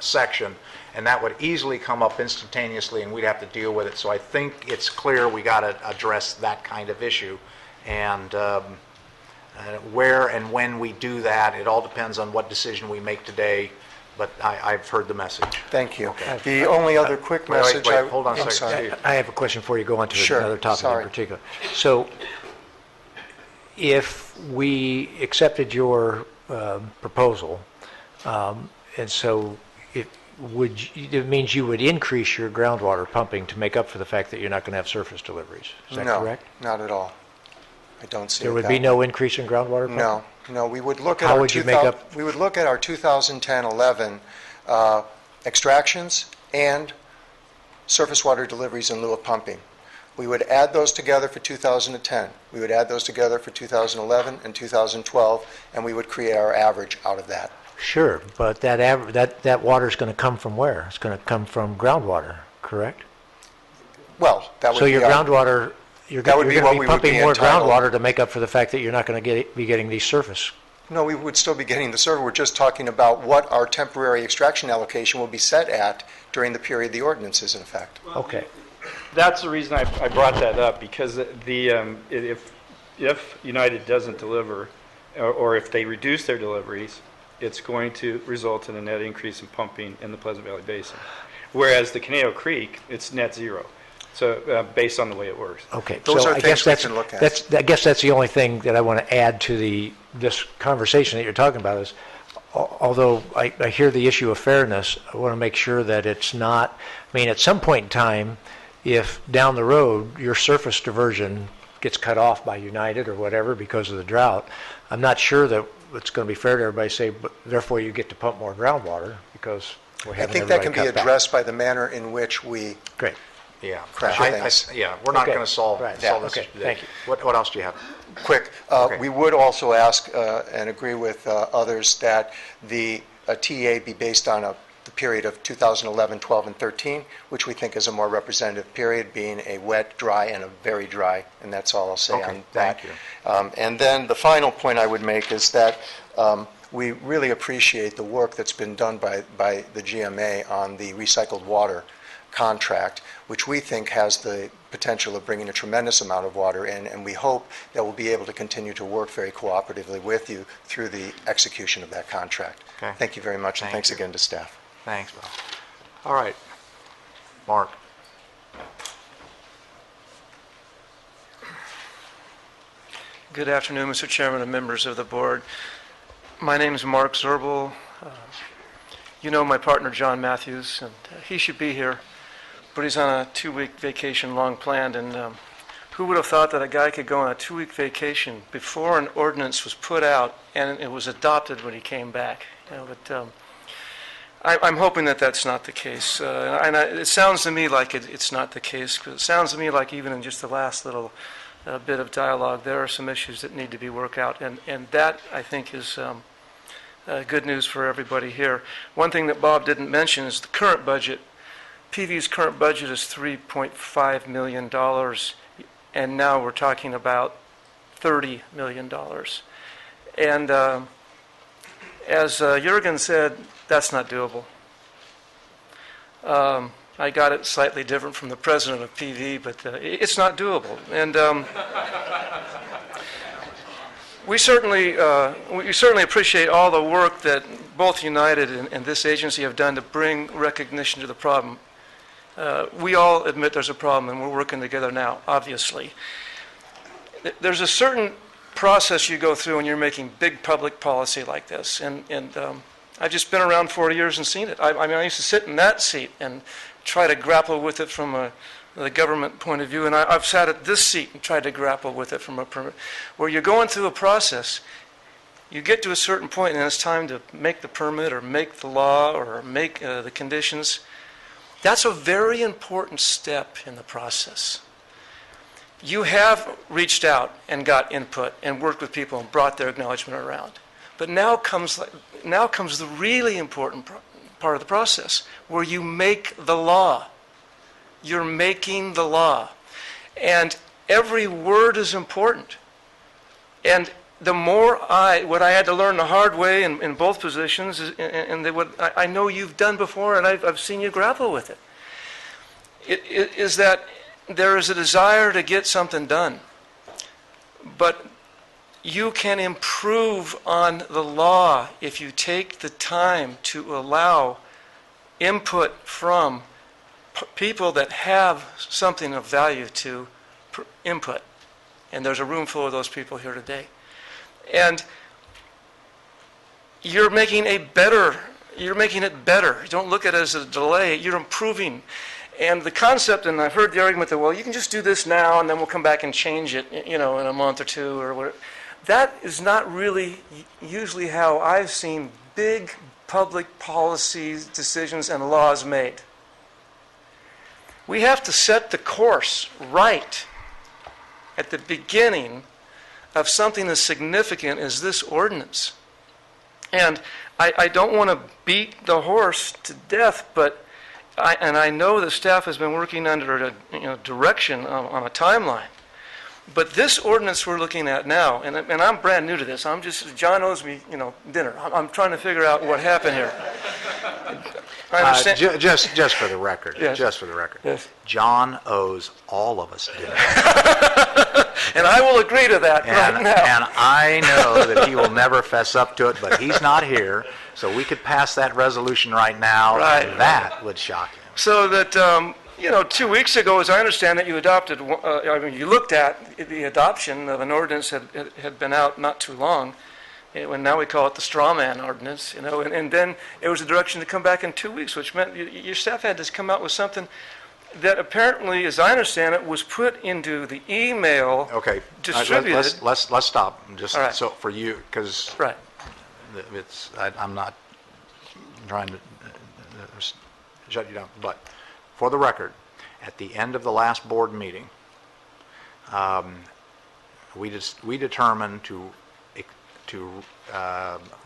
section, and that would easily come up instantaneously and we'd have to deal with it. So I think it's clear we got to address that kind of issue. And where and when we do that, it all depends on what decision we make today, but I've heard the message. Thank you. Okay. The only other quick message... Hold on a second. I have a question before you go on to another topic in particular. So if we accepted your proposal, and so it means you would increase your groundwater pumping to make up for the fact that you're not going to have surface deliveries. Is that correct? No, not at all. I don't see there would be no increase in groundwater pumping? No. We would look at How would you make up? We would look at our 2010-11 extractions and surface water deliveries in lieu of pumping. We would add those together for 2010. We would add those together for 2011 and 2012, and we would create our average out of that. Sure, but that water is going to come from where? It's going to come from groundwater, correct? Well, that would so be your groundwater, you're going to be pumping more groundwater to make up for the fact that you're not going to be getting these surface. No, we would still be getting the surface. We're just talking about what our temporary extraction allocation will be set at during the period the ordinance is in effect. Okay. That's the reason I brought that up, because if United doesn't deliver, or if they reduce their deliveries, it's going to result in a net increase in pumping in the Pleasant Valley Basin. Whereas the Caneo Creek, it's net zero. So based on the way it works. Okay. Those so are I things guess we can look at. I guess that's the only thing that I want to add to this conversation that you're talking about is, although I hear the issue of fairness, I want to make sure that it's not, at some point in time, if down the road your surface diversion gets cut off by United or whatever because of the drought, I'm not sure that it's going to be fair to everybody to say, but therefore you get to pump more groundwater because we're having I think that can be cut back. addressed by the manner in which we Great. Yeah, things. we're not going to solve Right. this Okay. today. Thank you. What else do you have? Quick, we would also ask and agree with others that the TEA be based on the period of 2011, 12, and 13, which we think is a more representative period, being a wet, dry, and a very dry, and that's all I'll say on that. Thank you. And then the final point I would make is that we really appreciate the work that's been done by the GMA on the recycled water contract, which we think has the potential of bringing a tremendous amount of water in, and we hope that we'll be able to continue to work very cooperatively with you through the execution of that contract. Okay. Thank you very much, and thanks you. again to staff. Thanks, Bob. All right. Mark. Good afternoon, Mr. Chairman and members of the board. My name is Mark Zerbel. You know my partner, John Matthews, and he should be here, but he's on a 2-week vacation long planned, and who would have thought that a guy could go on a 2-week vacation before an ordinance was put out and it was adopted when he came back? But I'm hoping that that's not the case. It sounds to me like it's not the case, because it sounds to me like even in just the last little bit of dialogue. There are some issues that need to be worked out, and that, I think, is good news for everybody here. One thing that Bob didn't mention is the current budget. PV's current budget is $3.5 million, and now we're talking about $30 million. And as Jurgen said, that's not doable. I got it slightly different from the president of PV, but it's not doable. And we certainly appreciate all the work that both United and this agency have done to bring recognition to the problem. We all admit there's a problem, and we're working together now, obviously. There's a certain process you go through when you're making big public policy like this, and I've just been around 40 years and seen it. I mean, I used to sit in that seat and try to grapple with it from the government point of view, and I've sat at this seat and tried to grapple with it from a permit. Where you're going through a process, you get to a certain point, and it's time to make the permit or make the law or make the conditions. That's a very important step in the process. You have reached out and got input and worked with people and brought their acknowledgement around. But now comes the really important part of the process, where you make the law. You're making the law. And every word is important. And the more what I had to learn the hard way in both positions, and what I know you've done before, and I've seen you grapple with it, is that there is a desire to get something done. But you can improve on the law if you take the time to allow input from people that have something of value to input. And there's a room full of those people here today. And you're making it better. You don't look at it as a delay. You're improving. And the concept, and I've heard the argument that, well, you can just do this now and then we'll come back and change it, in a month or two or whatever. That is not really usually how I've seen big public policy decisions and laws made. We have to set the course right at the beginning of something as significant as this ordinance. And I don't want to beat the horse to death, but I know the staff has been working under direction on a timeline. But this ordinance we're looking at now, and I'm brand new to this. John owes me, dinner. I'm trying to figure out what happened here. I understand. Just for the record. Yes. Just for the record. Yes. John owes all of us dinner. And I will agree to that right now. And I know that he will never fess up to it, but he's not here, so we could pass that resolution right now, Right. and that would shock him. So that, 2 weeks ago, as I understand it, you adopted, you looked at the adoption of an ordinance that had been out not too long, and now we call it the straw man ordinance, and then it was a direction to come back in 2 weeks, which meant your staff had to come out with something that apparently, as I understand it, was put into the email distributed. Let's stop, just All right. so for you, because Right. I'm not trying to shut you down, but for the record, at the end of the last board meeting, we determined to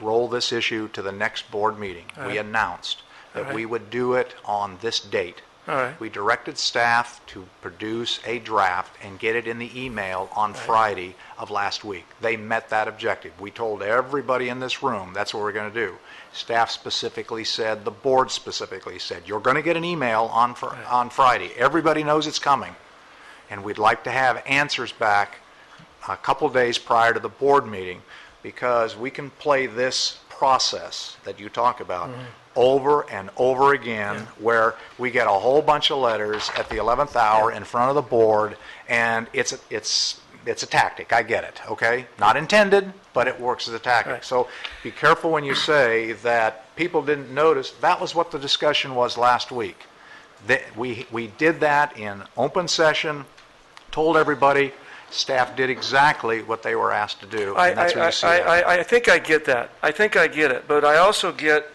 roll this issue to the next board meeting. All We right. announced that All right. we would do it on this date. All right. We directed staff to produce a draft and get it in the email on Friday of last week. They met that objective. We told everybody in this room that's what we're going to do. Staff specifically said, the board specifically said, you're going to get an email on Friday. Everybody knows it's coming. And we'd like to have answers back a couple days prior to the board meeting, because we can play this process that you talk about over and over again, where we get a whole bunch of letters at the 11th hour in front of the board, and it's a tactic. I get it, okay? Not intended, but it works as a tactic. Right. So be careful when you say that people didn't notice. That was what the discussion was last week. We did that in open session, told everybody. Staff did exactly what they were asked to do, and that's what you see. I think I get that. I think I get it. But I also get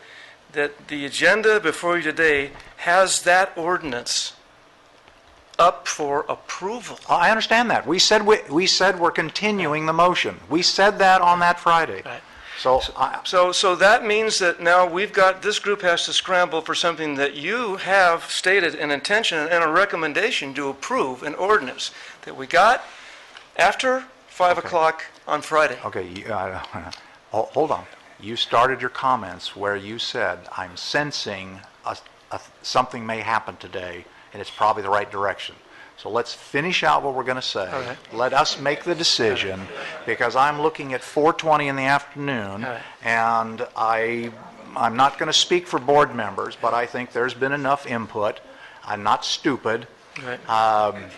that the agenda before you today has that ordinance up for approval. I understand that. We said we're continuing the motion. We said that on that Friday. Right. So, that means that now this group has to scramble for something that you have stated an intention and a recommendation to approve, an ordinance that we got after 5 o'clock on Friday. Okay, hold on. You started your comments where you said, I'm sensing something may happen today, and it's probably the right direction. So let's finish out what we're going to say. Okay. Let us make the decision, because I'm looking at 4:20 in the afternoon, and I'm not going to speak for board members, but I think there's been enough input. I'm not stupid. Right.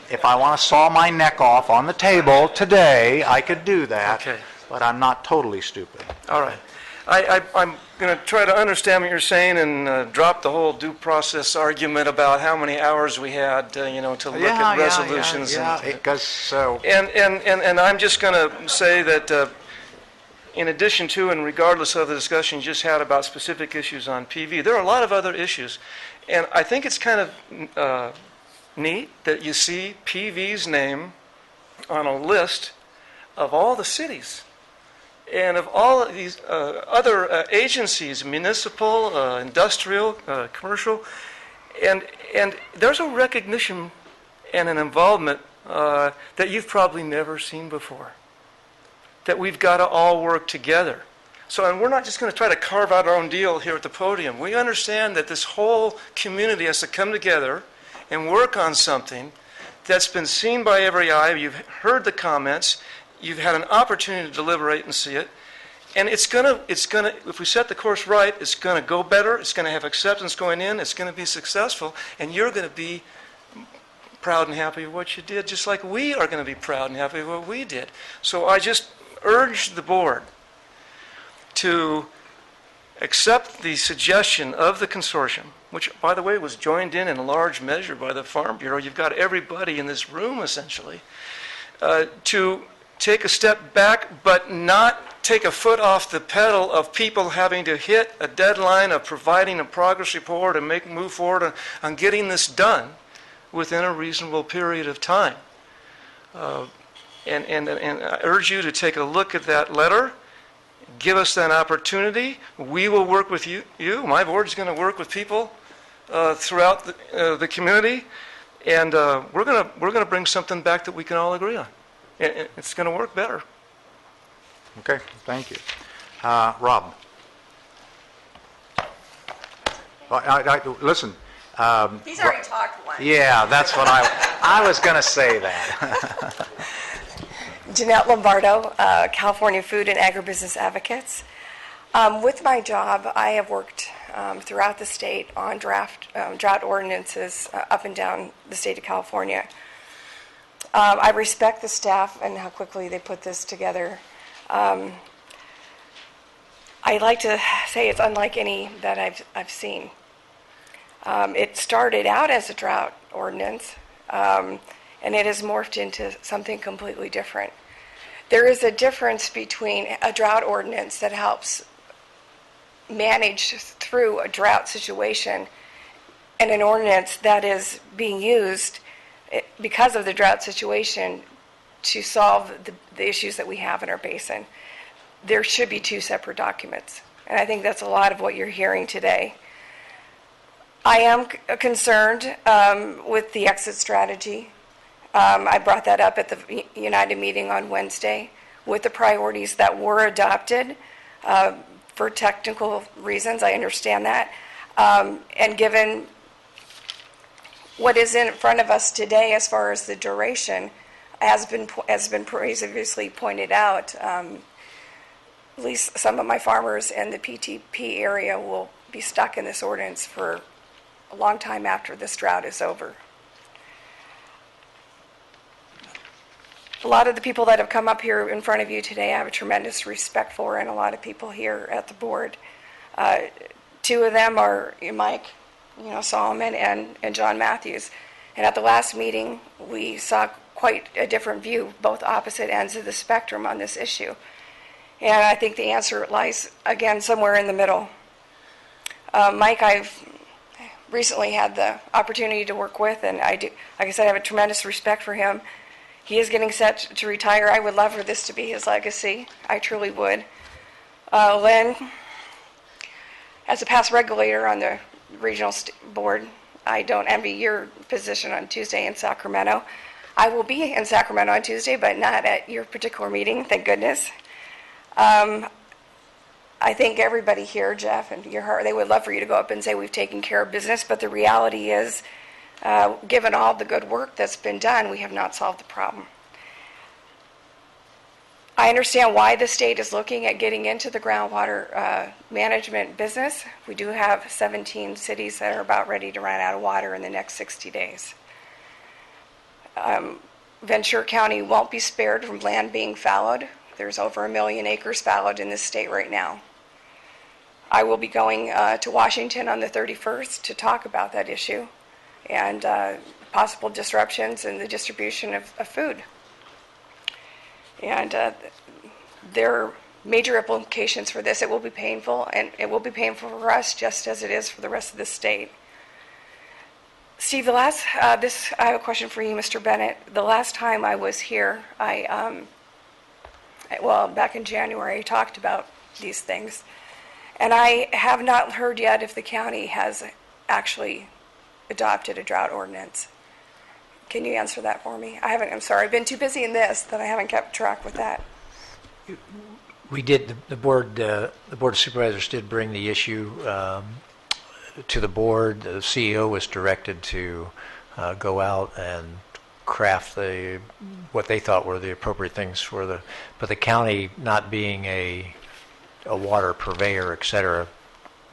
If I want to saw my neck off on the table today, I could do that, Okay. but I'm not totally stupid. All right. I'm going to try to understand what you're saying and drop the whole due process argument about how many hours we had, to look at resolutions. Because so. And I'm just going to say that in addition to and regardless of the discussion you just had about specific issues on PV, there are a lot of other issues. And I think it's kind of neat that you see PV's name on a list of all the cities and of all of these other agencies, municipal, industrial, commercial, and there's a recognition and an involvement that you've probably never seen before, that we've got to all work together. So, and we're not just going to try to carve out our own deal here at the podium. We understand that this whole community has to come together and work on something that's been seen by every eye. You've heard the comments. You've had an opportunity to deliberate and see it. And it's gonna, if we set the course right, it's gonna go better, it's gonna have acceptance going in, it's gonna be successful, and you're gonna be proud and happy with what you did, just like we are gonna be proud and happy with what we did. So I just urge the board to accept the suggestion of the consortium, which, by the way, was joined in a large measure by the Farm Bureau. You've got everybody in this room, essentially, to take a step back, but not take a foot off the pedal of people having to hit a deadline of providing a progress report and move forward on getting this done within a reasonable period of time. And I urge you to take a look at that letter. Give us that opportunity. We will work with you. My board is going to work with people throughout the community, and we're going to bring something back that we can all agree on. It's going to work better. Okay, thank you. Rob. Listen. He's already talked once. Yeah, that's what I was going to say that. Jeanette Lombardo, California Food and Agribusiness Advocates. With my job, I have worked throughout the state on drought ordinances up and down the state of California. I respect the staff and how quickly they put this together. I like to say it's unlike any that I've seen. It started out as a drought ordinance, and it has morphed into something completely different. There is a difference between a drought ordinance that helps manage through a drought situation and an ordinance that is being used because of the drought situation to solve the issues that we have in our basin. There should be two separate documents, and I think that's a lot of what you're hearing today. I am concerned with the exit strategy. I brought that up at the United meeting on Wednesday with the priorities that were adopted for technical reasons. I understand that. And given what is in front of us today as far as the duration has been previously pointed out, at least some of my farmers in the PTP area will be stuck in this ordinance for a long time after this drought is over. A lot of the people that have come up here in front of you today I have a tremendous respect for, and a lot of people here at the board. Two of them are Mike, Solomon, and John Matthews. And at the last meeting, we saw quite a different view, both opposite ends of the spectrum on this issue. And I think the answer lies, again, somewhere in the middle. Mike, I've recently had the opportunity to work with, and I do, like I said, I have a tremendous respect for him. He is getting set to retire. I would love for this to be his legacy. I truly would. Lynn, as a past regulator on the regional board, I don't envy your position on Tuesday in Sacramento. I will be in Sacramento on Tuesday, but not at your particular meeting, thank goodness. I think everybody here, Jeff, and your heart, they would love for you to go up and say we've taken care of business, but the reality is, given all the good work that's been done, we have not solved the problem. I understand why the state is looking at getting into the groundwater management business. We do have 17 cities that are about ready to run out of water in the next 60 days. Ventura County won't be spared from land being fallowed. There's over 1 million acres fallowed in this state right now. I will be going to Washington on the 31st to talk about that issue and possible disruptions in the distribution of food. And there are major implications for this. It will be painful, and it will be painful for us just as it is for the rest of the state. Steve, I have a question for you, Mr. Bennett. The last time I was here, back in January, I talked about these things. And I have not heard yet if the county has actually adopted a drought ordinance. Can you answer that for me? I'm sorry, I've been too busy in this that I haven't kept track with that. We did, the board of supervisors did bring the issue to the board. The CEO was directed to go out and craft what they thought were the appropriate things but the county, not being a water purveyor, et cetera,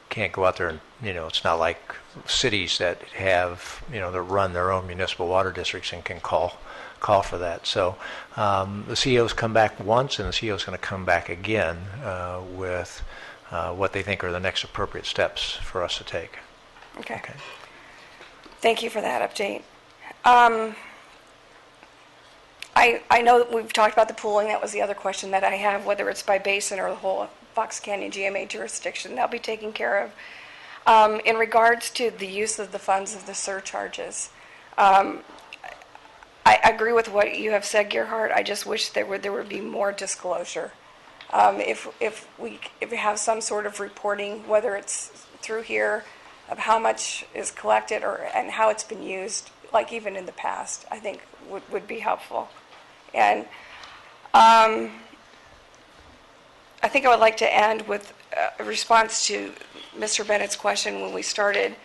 can't go out there and, it's not like cities that have, that run their own municipal water districts and can call for that. So the CEO's come back once, and the CEO's going to come back again with what they think are the next appropriate steps for us to take. Okay. Thank you for that update. I know that we've talked about the pooling. That was the other question that I have, whether it's by basin or the whole Fox Canyon GMA jurisdiction. That'll be taken care of. In regards to the use of the funds of the surcharges, I agree with what you have said, Gerhard. I just wish there would be more disclosure. If we have some sort of reporting, whether it's through here, of how much is collected and how it's been used, like even in the past, I think would be helpful. And I think I would like to end with a response to Mr. Bennett's question when we started.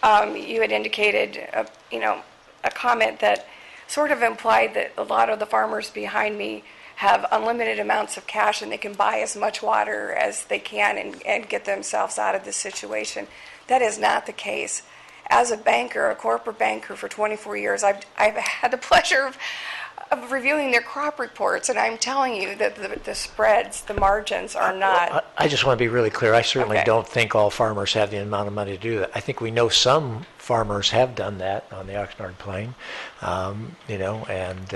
You had indicated, a comment that sort of implied that a lot of the farmers behind me have unlimited amounts of cash and they can buy as much water as they can and get themselves out of this situation. That is not the case. As a banker, a corporate banker for 24 years, I've had the pleasure of reviewing their crop reports, and I'm telling you that the spreads, the margins are not. I just want to be really clear. I certainly Okay. don't think all farmers have the amount of money to do that. I think we know some farmers have done that on the Oxnard Plain, and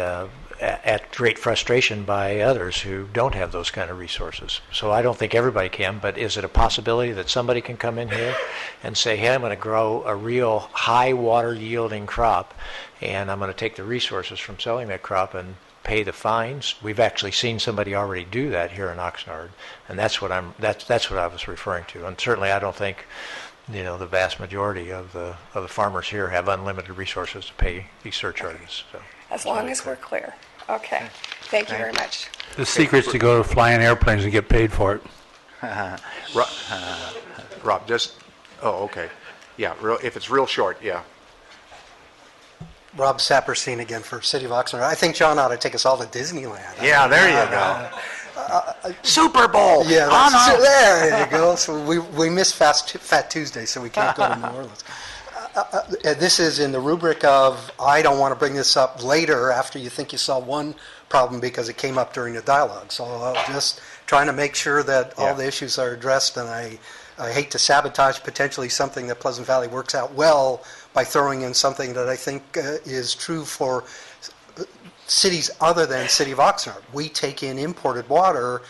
at great frustration by others who don't have those kind of resources. So I don't think everybody can, but is it a possibility that somebody can come in here and say, hey, I'm going to grow a real high water yielding crop, and I'm going to take the resources from selling that crop and pay the fines? We've actually seen somebody already do that here in Oxnard, and that's what I was referring to. And certainly I don't think the vast majority of the farmers here have unlimited resources to pay these surcharges. So. As long as we're clear. Okay. Thank you very much. The secret's to go to flying airplanes and get paid for it. Rob, okay. Yeah, if it's real short, yeah. Rob Saperstein again for City of Oxnard. I think John ought to take us all to Disneyland. Yeah, there you go. Super Bowl! Yeah, there you go. So we missed Fat Tuesday, so we can't go to New Orleans. This is in the rubric of, I don't want to bring this up later after you think you saw one problem because it came up during the dialogue. So I'm just trying to make sure that all the issues are addressed, and I hate to sabotage potentially something that Pleasant Valley works out well by throwing in something that I think is true for cities other than City of Oxnard. We take in imported water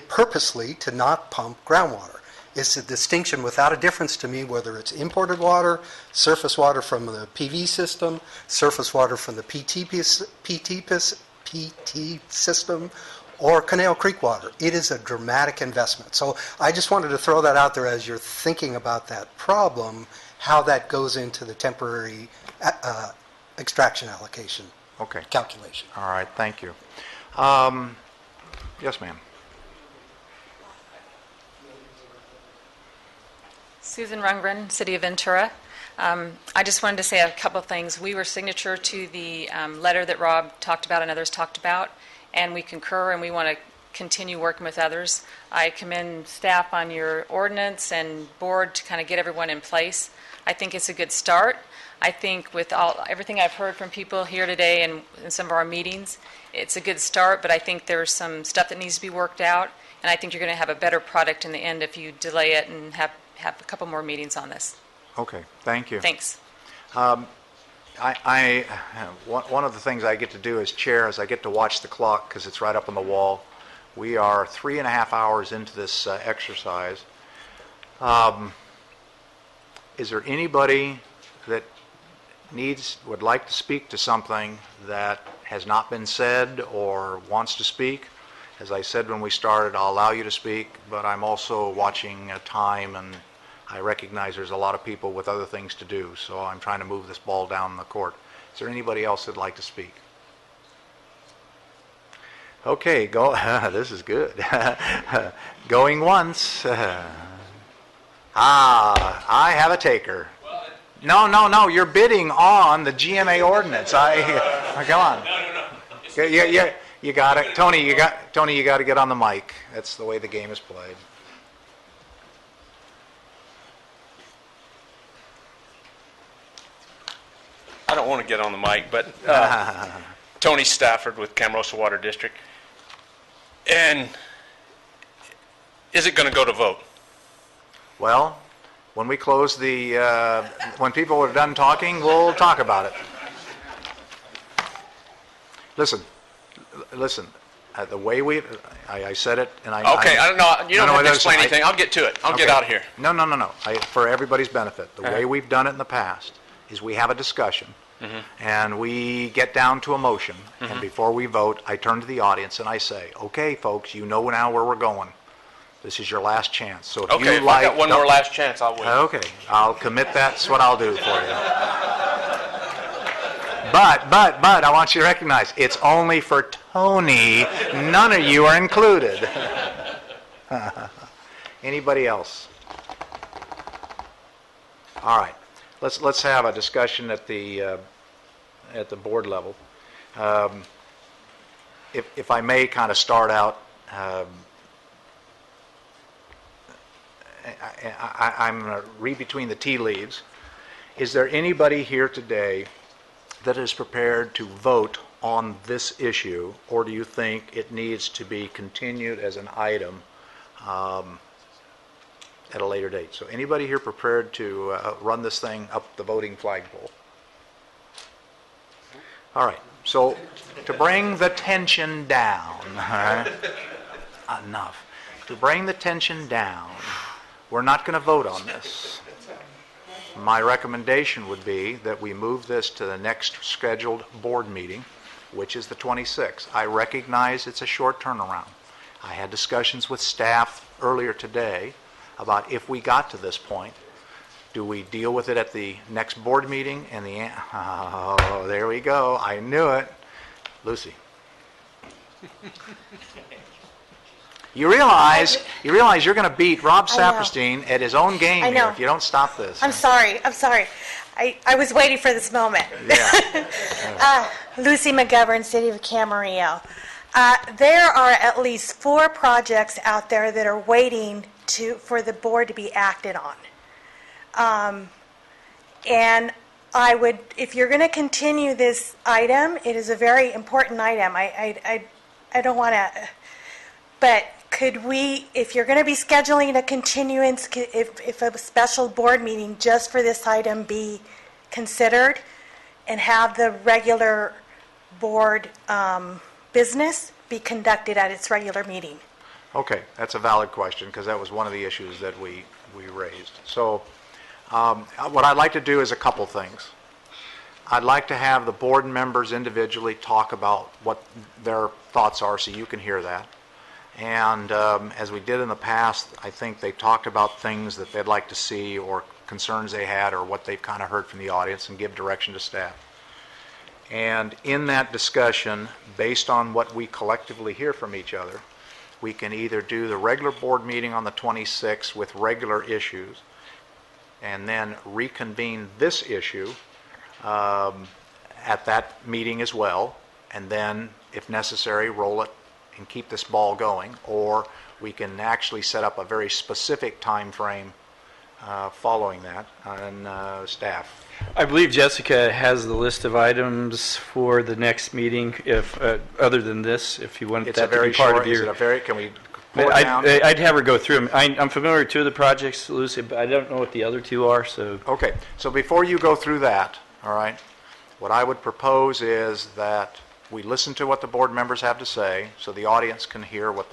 purposely to not pump groundwater. It's a distinction without a difference to me whether it's imported water, surface water from the PV system, surface water from the PT system, or Canal Creek water. It is a dramatic investment. So I just wanted to throw that out there as you're thinking about that problem, how that goes into the temporary extraction allocation calculation. All right, thank you. Yes, ma'am. Susan Rungren, City of Ventura. I just wanted to say a couple of things. We were signature to the letter that Rob talked about and others talked about, and we concur and we want to continue working with others. I commend staff on your ordinance and board to kind of get everyone in place. I think it's a good start. I think with everything I've heard from people here today and in some of our meetings, it's a good start, but I think there's some stuff that needs to be worked out, and I think you're going to have a better product in the end if you delay it and have a couple more meetings on this. Okay, thank you. Thanks. One of the things I get to do as chair is I get to watch the clock because it's right up on the wall. We are 3.5 hours into this exercise. Is there anybody that would like to speak to something that has not been said or wants to speak? As I said when we started, I'll allow you to speak, but I'm also watching time, and I recognize there's a lot of people with other things to do, so I'm trying to move this ball down the court. Is there anybody else that'd like to speak? Okay, go. This is good. Going once. I have a taker. No, you're bidding on the GMA ordinance. Come on. You got it. Tony, you got to get on the mic. That's the way the game is played. I don't want to get on the mic, but Tony Stafford with Camarosa Water District. And is it going to go to vote? Well, when we close when people are done talking, we'll talk about it. Listen. The way I said it, and Okay, I don't know. You don't have to explain anything. I'll get to it. I'll get out of here. No. For everybody's benefit, the way we've done it in the past is we have a discussion, and we get down to a motion, and before we vote, I turn to the audience and I say, "Okay, folks, you know now where we're going. This is your last chance. So if okay, you I got one more last chance, I'll wait." Okay, I'll commit. That's what I'll do for you. But I want you to recognize it's only for Tony. None of you are included. Anybody else? All right. Let's have a discussion at the board level. If I may kind of start out, I'm going to read between the tea leaves. Is there anybody here today that is prepared to vote on this issue, or do you think it needs to be continued as an item at a later date? So anybody here prepared to run this thing up the voting flagpole? All right, so to bring the tension down, enough. To bring the tension down, we're not going to vote on this. My recommendation would be that we move this to the next scheduled board meeting, which is the 26th. I recognize it's a short turnaround. I had discussions with staff earlier today about if we got to this point, do we deal with it at the next board meeting? And oh, there we go. I knew it. Lucy. You realize you're going to beat Rob Saperstein at his own game here if you don't stop this. I'm sorry. I was waiting for this moment. Yeah. Lucy McGovern, City of Camarillo. There are at least 4 projects out there that are waiting for the board to be acted on. And I would, if you're going to continue this item, it is a very important item. I don't want to, but could we, if you're going to be scheduling a continuance, if a special board meeting just for this item be considered and have the regular board business be conducted at its regular meeting? Okay, that's a valid question, because that was one of the issues that we raised. So what I'd like to do is a couple things. I'd like to have the board members individually talk about what their thoughts are, so you can hear that. And as we did in the past, I think they talked about things that they'd like to see or concerns they had or what they've kind of heard from the audience and give direction to staff. And in that discussion, based on what we collectively hear from each other, we can either do the regular board meeting on the 26th with regular issues and then reconvene this issue at that meeting as well, and then, if necessary, roll it and keep this ball going, or we can actually set up a very specific time frame following that on staff. I believe Jessica has the list of items for the next meeting, if, other than this, if you want It's that a very to be part short, of your... is it a very, can we pull it down? I'd have her go through them. I'm familiar with two of the projects, Lucy, but I don't know what the other two are, so... Okay, so before you go through that, all right, what I would propose is that we listen to what the board members have to say, so the audience can hear what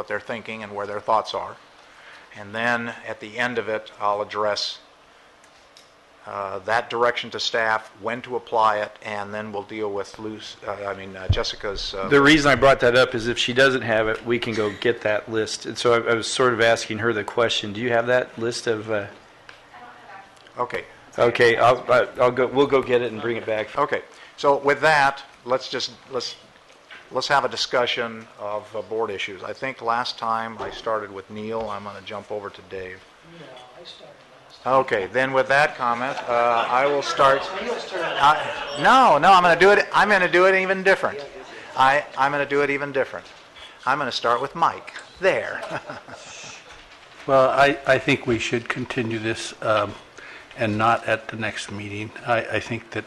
they're thinking and where their thoughts are. And then at the end of it, I'll address that direction to staff, when to apply it, and then we'll deal with Jessica's... The reason I brought that up is if she doesn't have it, we can go get that list. And so I was sort of asking her the question, do you have that list of... Okay. Okay, I'll go. We'll go get it and bring it back. Okay. So with that, let's have a discussion of board issues. I think last time I started with Neil. I'm going to jump over to Dave. No, I started last. Okay. Then with that comment, I will start. No. I'm going to do it. I'm going to do it even different. I'm going to do it even different. I'm going to start with Mike. There. Well, I think we should continue this and not at the next meeting. I think that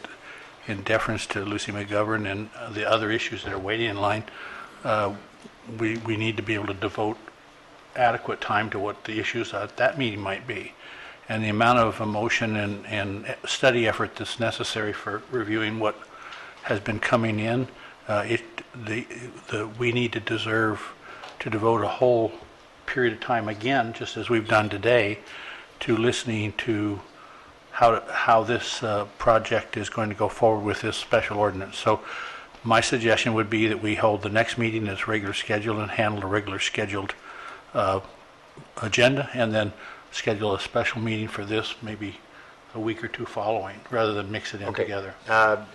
in deference to Lucy McGovern and the other issues that are waiting in line, we need to be able to devote adequate time to what the issues at that meeting might be. And the amount of emotion and study effort that's necessary for reviewing what has been coming in, we need to deserve to devote a whole period of time again, just as we've done today, to listening to how this project is going to go forward with this special ordinance. So my suggestion would be that we hold the next meeting as regular scheduled and handle a regular scheduled agenda, and then schedule a special meeting for this maybe a week or two following, rather than mix it in together.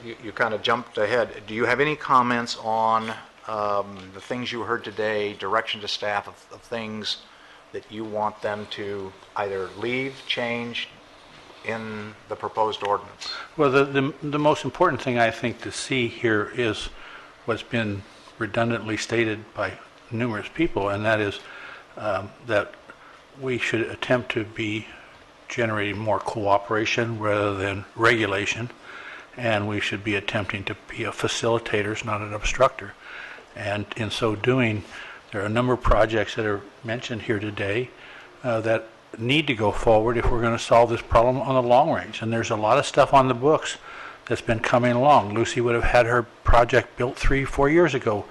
You kind of jumped ahead. Do you have any comments on the things you heard today, direction to staff of things that you want them to either leave, change in the proposed ordinance? Well, the most important thing I think to see here is what's been redundantly stated by numerous people, and that is that we should attempt to be generating more cooperation rather than regulation, and we should be attempting to be a facilitator, not an obstructor. And in so doing, there are a number of projects that are mentioned here today that need to go forward if we're going to solve this problem on the long range. And there's a lot of stuff on the books that's been coming along. Lucy would have had her project built 3-4 years ago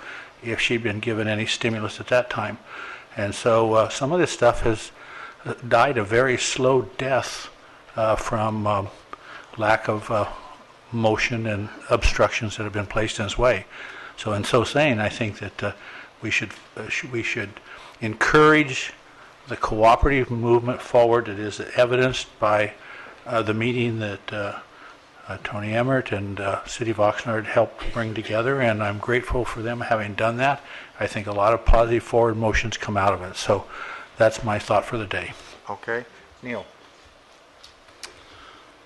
if she'd been given any stimulus at that time. And so some of this stuff has died a very slow death from lack of motion and obstructions that have been placed in its way. So in so saying, I think that we should encourage the cooperative movement forward. It is evidenced by the meeting that Tony Emmert and City of Oxnard helped bring together, and I'm grateful for them having done that. I think a lot of positive forward motions come out of it. So that's my thought for the day. Okay. Neil.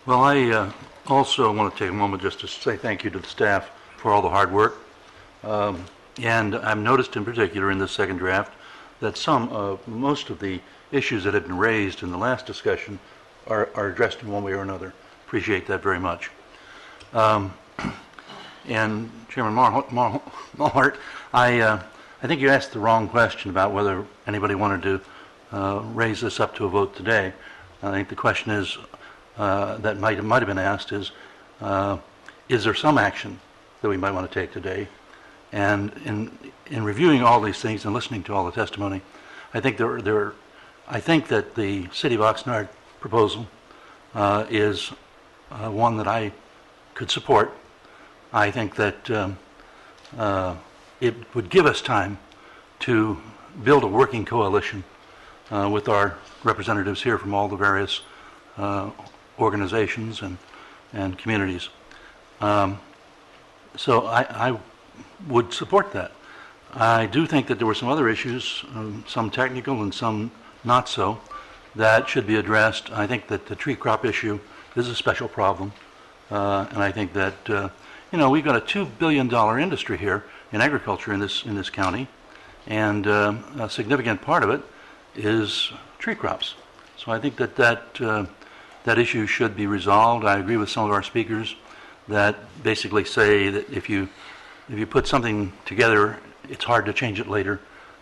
Well, I also want to take a moment just to say thank you to the staff for all the hard work. And I've noticed in particular in this second draft that most of the issues that had been raised in the last discussion are addressed in one way or another. Appreciate that very much. And Chairman Malhart, I think you asked the wrong question about whether anybody wanted to raise this up to a vote today. I think the question is that might have been asked is there some action that we might want to take today? And in reviewing all these things and listening to all the testimony, I think I think that the City of Oxnard proposal is one that I could support. I think that it would give us time to build a working coalition with our representatives here from all the various organizations and communities. So I would support that. I do think that there were some other issues, some technical and some not so, that should be addressed. I think that the tree crop issue is a special problem, and I think that we've got a $2 billion industry here in agriculture in this county, and a significant part of it is tree crops. So I think that issue should be resolved. I agree with some of our speakers that basically say that if you put something together, it's hard to change it later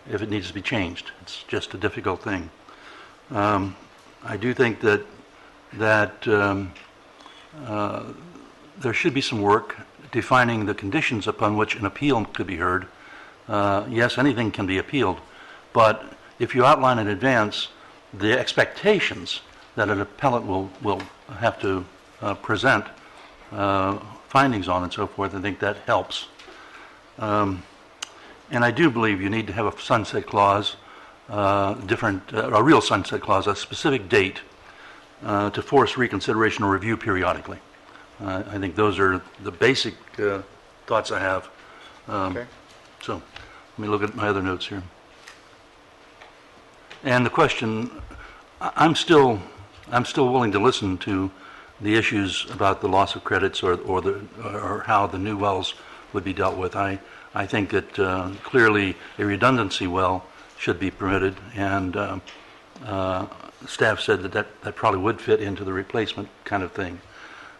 if it needs to be changed. It's just a difficult thing. I do think that there should be some work defining the conditions upon which an appeal could be heard. Yes, anything can be appealed, but if you outline in advance the expectations that an appellant will have to present findings on and so forth, I think that helps. And I do believe you need to have a sunset clause, a real sunset clause, a specific date to force reconsideration or review periodically. I think those are the basic thoughts I have. Okay. So let me look at my other notes here. And the question, I'm still willing to listen to the issues about the loss of credits or how the new wells would be dealt with. I think that clearly a redundancy well should be permitted, and staff said that probably would fit into the replacement kind of thing.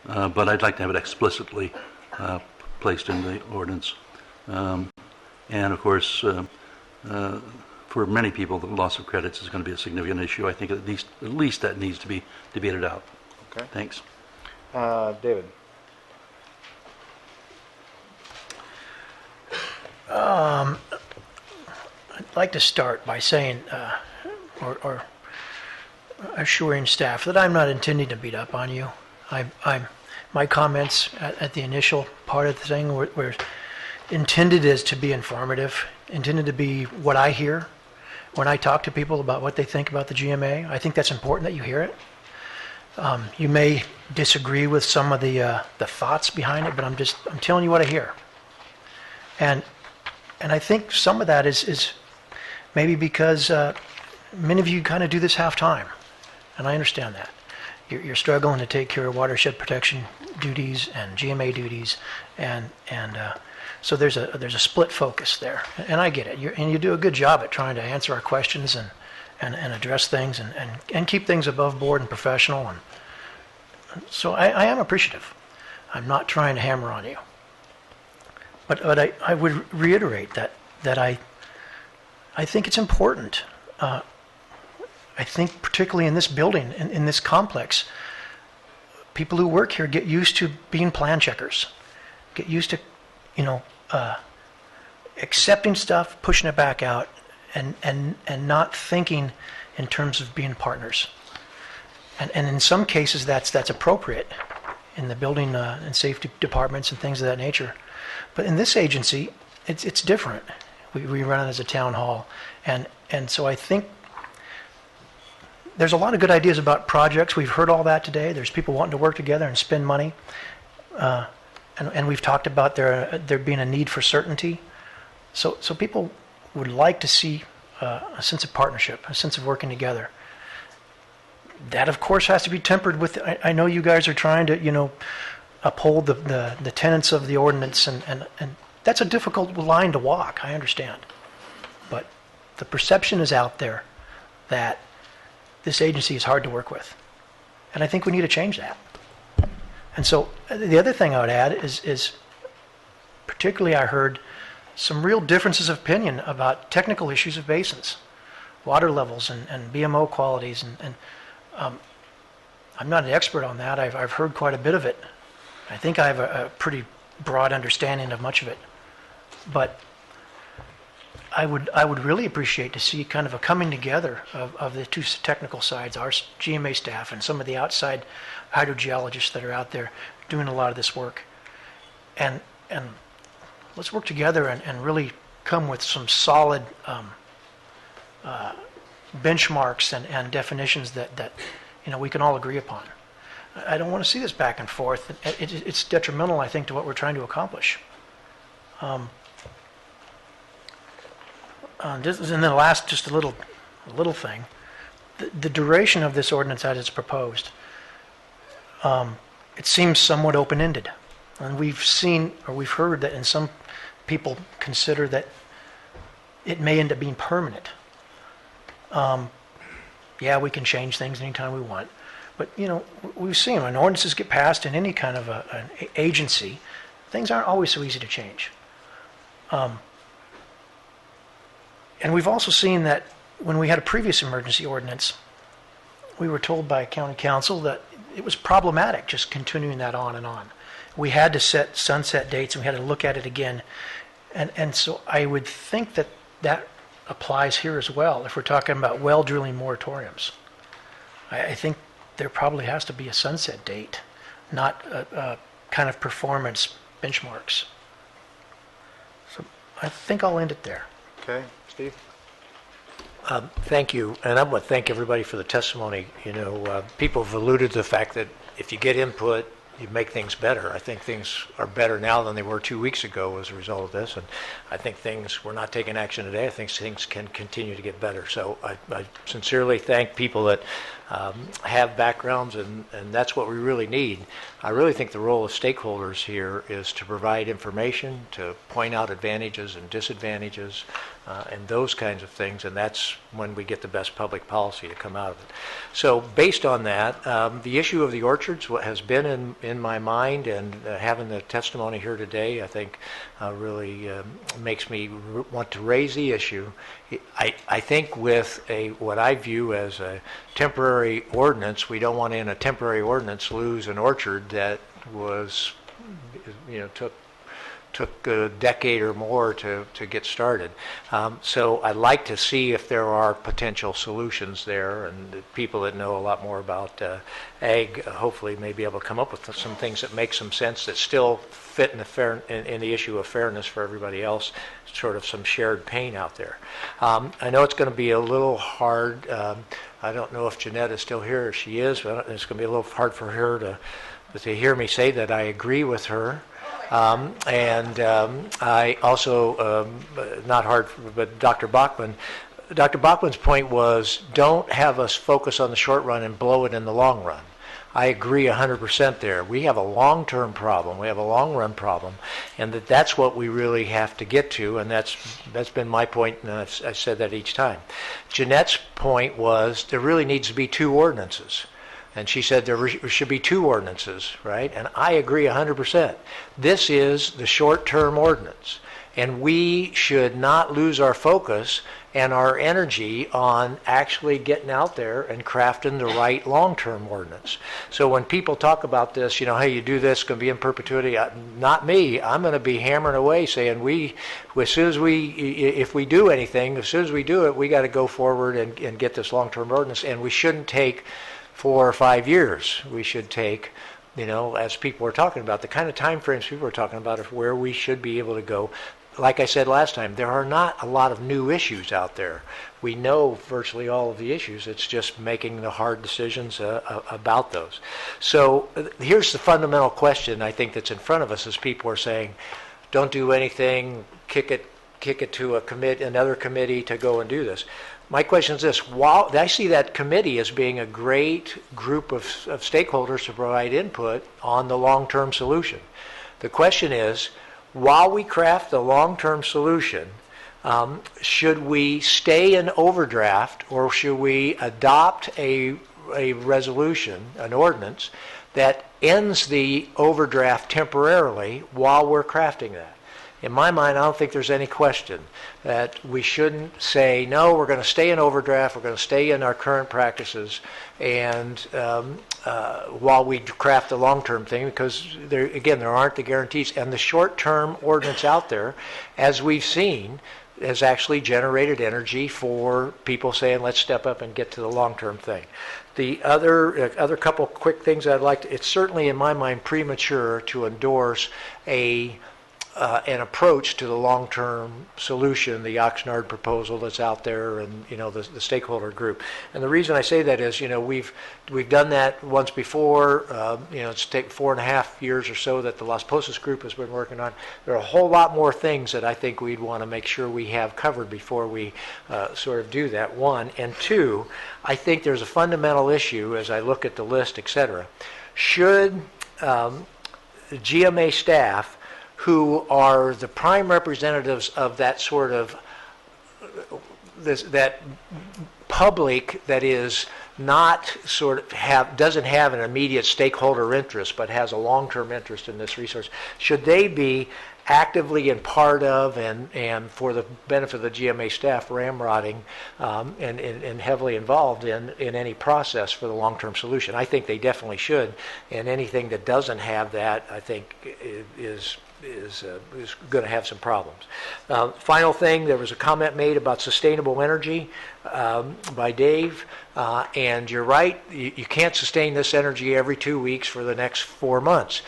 But I'd like to have it explicitly placed in the ordinance. And of course, for many people, the loss of credits is going to be a significant issue. I think at least that needs to be debated out. Okay. Thanks. David. I'd like to start by saying, or assuring staff that I'm not intending to beat up on you. My comments at the initial part of the thing were intended as to be informative, intended to be what I hear when I talk to people about what they think about the GMA. I think that's important that you hear it. You may disagree with some of the thoughts behind it, but I'm telling you what I hear. And I think some of that is maybe because many of you kind of do this half-time, and I understand that. You're struggling to take care of watershed protection duties and GMA duties, and so there's a split focus there, and I get it. And you do a good job at trying to answer our questions and address things and keep things above board and professional, and so I am appreciative. I'm not trying to hammer on you. But I would reiterate that I think it's important. I think particularly in this building, in this complex, people who work here get used to being plan checkers, get used to, accepting stuff, pushing it back out, and not thinking in terms of being partners. And in some cases, that's appropriate in the building and safety departments and things of that nature. But in this agency, it's different. We run it as a town hall, and so I think there's a lot of good ideas about projects. We've heard all that today. There's people wanting to work together and spend money, and we've talked about there being a need for certainty. So people would like to see a sense of partnership, a sense of working together. That, of course, has to be tempered with. I know you guys are trying to, uphold the tenets of the ordinance, and that's a difficult line to walk. I understand, but the perception is out there that this agency is hard to work with, and I think we need to change that. And so the other thing I would add is particularly I heard some real differences of opinion about technical issues of basins, water levels and BMO qualities, and I'm not an expert on that. I've heard quite a bit of it. I think I have a pretty broad understanding of much of it. But I would really appreciate to see kind of a coming together of the two technical sides, our GMA staff and some of the outside hydrogeologists that are out there doing a lot of this work. And let's work together and really come with some solid benchmarks and definitions that we can all agree upon. I don't want to see this back and forth. It's detrimental, I think, to what we're trying to accomplish. And then last, just a little thing. The duration of this ordinance as it's proposed, it seems somewhat open-ended. And we've seen, or we've heard that, and some people consider that it may end up being permanent. Yeah, we can change things anytime we want. But, we've seen when ordinances get passed in any kind of an agency, things aren't always so easy to change. And we've also seen that when we had a previous emergency ordinance, we were told by county council that it was problematic just continuing that on and on. We had to set sunset dates and we had to look at it again. And so I would think that applies here as well if we're talking about well drilling moratoriums. I think there probably has to be a sunset date, not a kind of performance benchmarks. So I think I'll end it there. Okay, Steve? Thank you, and I want to thank everybody for the testimony. People have alluded to the fact that if you get input, you make things better. I think things are better now than they were 2 weeks ago as a result of this, and I think we're not taking action today. I think things can continue to get better. So I sincerely thank people that have backgrounds, and that's what we really need. I really think the role of stakeholders here is to provide information, to point out advantages and disadvantages, and those kinds of things, and that's when we get the best public policy to come out of it. So based on that, the issue of the orchards has been in my mind, and having the testimony here today, I think really makes me want to raise the issue. I think with what I view as a temporary ordinance, we don't want to, in a temporary ordinance, lose an orchard that was, took a decade or more to get started. So I'd like to see if there are potential solutions there, and the people that know a lot more about ag hopefully may be able to come up with some things that make some sense that still fit in the issue of fairness for everybody else, sort of some shared pain out there. I know it's going to be a little hard. I don't know if Jeanette is still here. If she is, but it's going to be a little hard for her to hear me say that I agree with her. I also, not hard, but Dr. Bachman's point was, don't have us focus on the short run and blow it in the long run. I agree 100% there. We have a long-term problem. We have a long-run problem, and that's what we really have to get to, and that's been my point, and I've said that each time. Jeanette's point was there really needs to be two ordinances. And she said there should be two ordinances, right? And I agree 100%. This is the short-term ordinance. And we should not lose our focus and our energy on actually getting out there and crafting the right long-term ordinance. So when people talk about this, hey, you do this, it's going to be in perpetuity. Not me. I'm going to be hammering away saying if we do anything, as soon as we do it, we got to go forward and get this long-term ordinance. And we shouldn't take 4 or 5 years. We should take, as people were talking about, the kind of time frames people were talking about of where we should be able to go. Like I said last time, there are not a lot of new issues out there. We know virtually all of the issues. It's just making the hard decisions about those. So here's the fundamental question I think that's in front of us as people are saying, don't do anything, kick it to another committee to go and do this. My question is this: while I see that committee as being a great group of stakeholders to provide input on the long-term solution, the question is, while we craft the long-term solution, should we stay in overdraft, or should we adopt a resolution, an ordinance, that ends the overdraft temporarily while we're crafting that? In my mind, I don't think there's any question that we shouldn't say, no, we're going to stay in overdraft, we're going to stay in our current practices, and while we craft the long-term thing, because there aren't the guarantees. And the short-term ordinance out there, as we've seen, has actually generated energy for people saying, let's step up and get to the long-term thing. The other couple quick things I'd like to, it's certainly in my mind premature to endorse an approach to the long-term solution, the Oxnard proposal that's out there, and the stakeholder group. And the reason I say that is, we've done that once before. It's taken 4.5 years or so that the Las Posas group has been working on. There are a whole lot more things that I think we'd want to make sure we have covered before we sort of do that. One, and two, I think there's a fundamental issue as I look at the list, et cetera. Should GMA staff, who are the prime representatives of that sort of that public that is not doesn't have an immediate stakeholder interest but has a long-term interest in this resource, should they be actively and part of and for the benefit of the GMA staff ramrodding and heavily involved in any process for the long-term solution? I think they definitely should, and anything that doesn't have that, I think, is going to have some problems. Final thing, there was a comment made about sustainable energy by Dave, and you're right, you can't sustain this energy every 2 weeks for the next 4 months.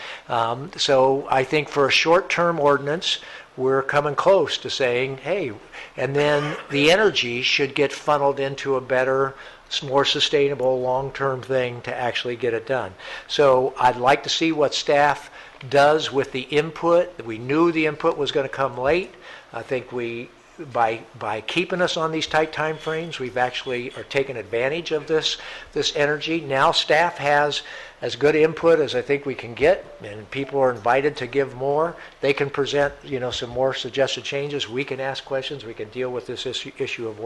So I think for a short-term ordinance, we're coming close to saying, hey, and then the energy should get funneled into a better, more sustainable long-term thing to actually get it done. So I'd like to see what staff does with the input. We knew the input was going to come late. I think by keeping us on these tight time frames, we've actually are taking advantage of this energy. Now staff has as good input as I think we can get, and people are invited to give more. They can present, some more suggested changes. We can ask questions. We can deal with this issue of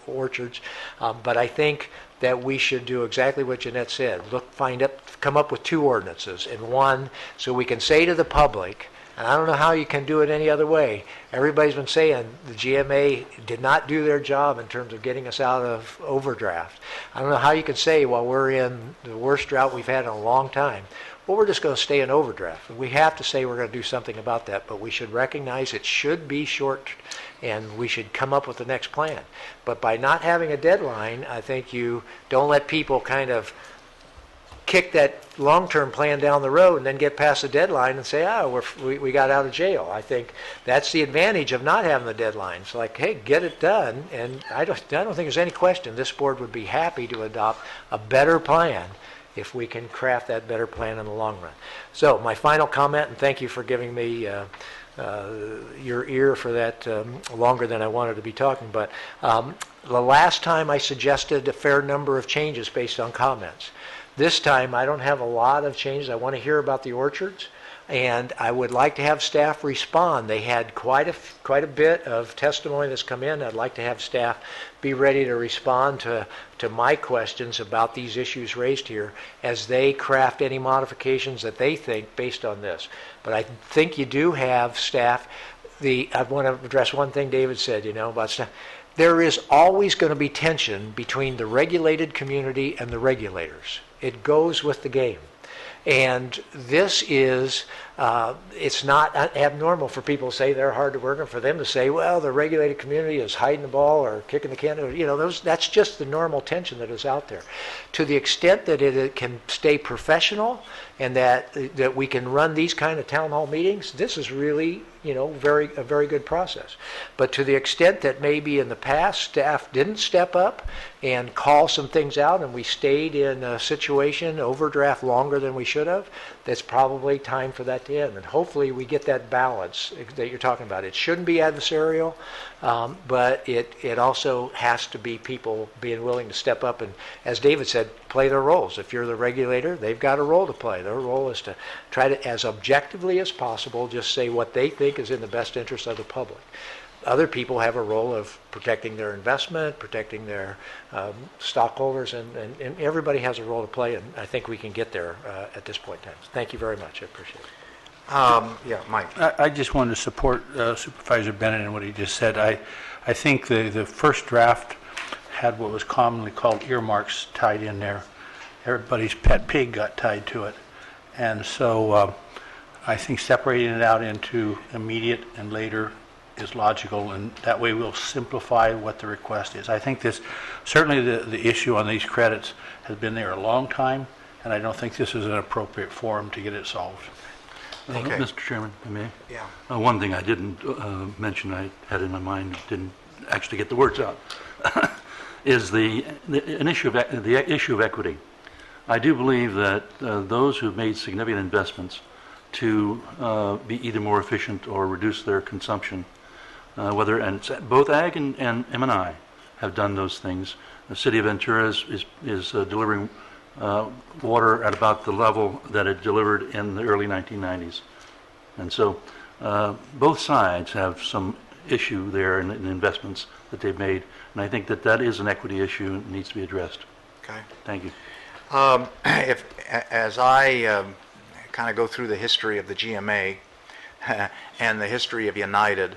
orchards. But I think that we should do exactly what Jeanette said. Come up with 2 ordinances, and one so we can say to the public, and I don't know how you can do it any other way. Everybody's been saying the GMA did not do their job in terms of getting us out of overdraft. I don't know how you can say, while we're in the worst drought we've had in a long time, well, we're just going to stay in overdraft. We have to say we're going to do something about that, but we should recognize it should be short, and we should come up with the next plan. But by not having a deadline, I think you don't let people kind of kick that long-term plan down the road and then get past the deadline and say, we got out of jail. I think that's the advantage of not having the deadline. It's like, hey, get it done. And I don't think there's any question this board would be happy to adopt a better plan if we can craft that better plan in the long run. So my final comment, and thank you for giving me your ear for that longer than I wanted to be talking, but the last time I suggested a fair number of changes based on comments. This time, I don't have a lot of changes. I want to hear about the orchards, and I would like to have staff respond. They had quite a bit of testimony that's come in. I'd like to have staff be ready to respond to my questions about these issues raised here as they craft any modifications that they think based on this. But I think you do have staff. I want to address one thing David said, about staff. There is always going to be tension between the regulated community and the regulators. It goes with the game. And this is, it's not abnormal for people to say they're hard to work with, for them to say, well, the regulated community is hiding the ball or kicking the can. That's just the normal tension that is out there. To the extent that it can stay professional and that we can run these kind of town hall meetings, this is really, a very good process. But to the extent that maybe in the past staff didn't step up and call some things out and we stayed in a situation, overdraft longer than we should have, that's probably time for that to end. And hopefully we get that balance that you're talking about. It shouldn't be adversarial, but it also has to be people being willing to step up and, as David said, play their roles. If you're the regulator, they've got a role to play. Their role is to try to, as objectively as possible, just say what they think is in the best interest of the public. Other people have a role of protecting their investment, protecting their stockholders, and everybody has a role to play, and I think we can get there at this point in time. Thank you very much. I appreciate it. Yeah, Mike. I just wanted to support Supervisor Bennett and what he just said. I think the first draft had what was commonly called earmarks tied in there. Everybody's pet pig got tied to it. And so I think separating it out into immediate and later is logical, and that way we'll simplify what the request is. I think this, certainly the issue on these credits has been there a long time, and I don't think this is an appropriate forum to get it solved. Okay. Mr. Chairman, if I may? Yeah. One thing I didn't mention, I had in my mind, didn't actually get the words out, is an issue of the issue of equity. I do believe that those who've made significant investments to be either more efficient or reduce their consumption, and both Ag and M&I have done those things. The city of Ventura is delivering water at about the level that it delivered in the early 1990s. And so both sides have some issue there in investments that they've made, and I think that that is an equity issue and needs to be addressed. Okay. Thank you. As I kind of go through the history of the GMA and the history of United,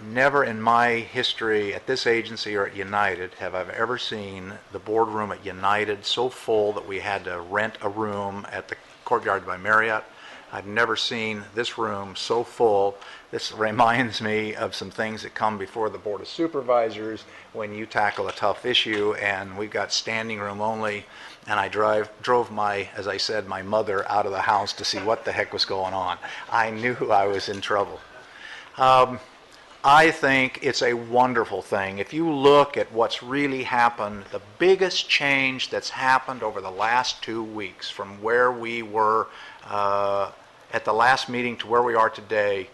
never in my history at this agency or at United have I ever seen the boardroom at United so full that we had to rent a room at the Courtyard by Marriott. I've never seen this room so full. This reminds me of some things that come before the Board of Supervisors when you tackle a tough issue, and we've got standing room only, and I drove as I said, my mother out of the house to see what the heck was going on. I knew I was in trouble. I think it's a wonderful thing. If you look at what's really happened, the biggest change that's happened over the last 2 weeks from where we were at the last meeting to where we are today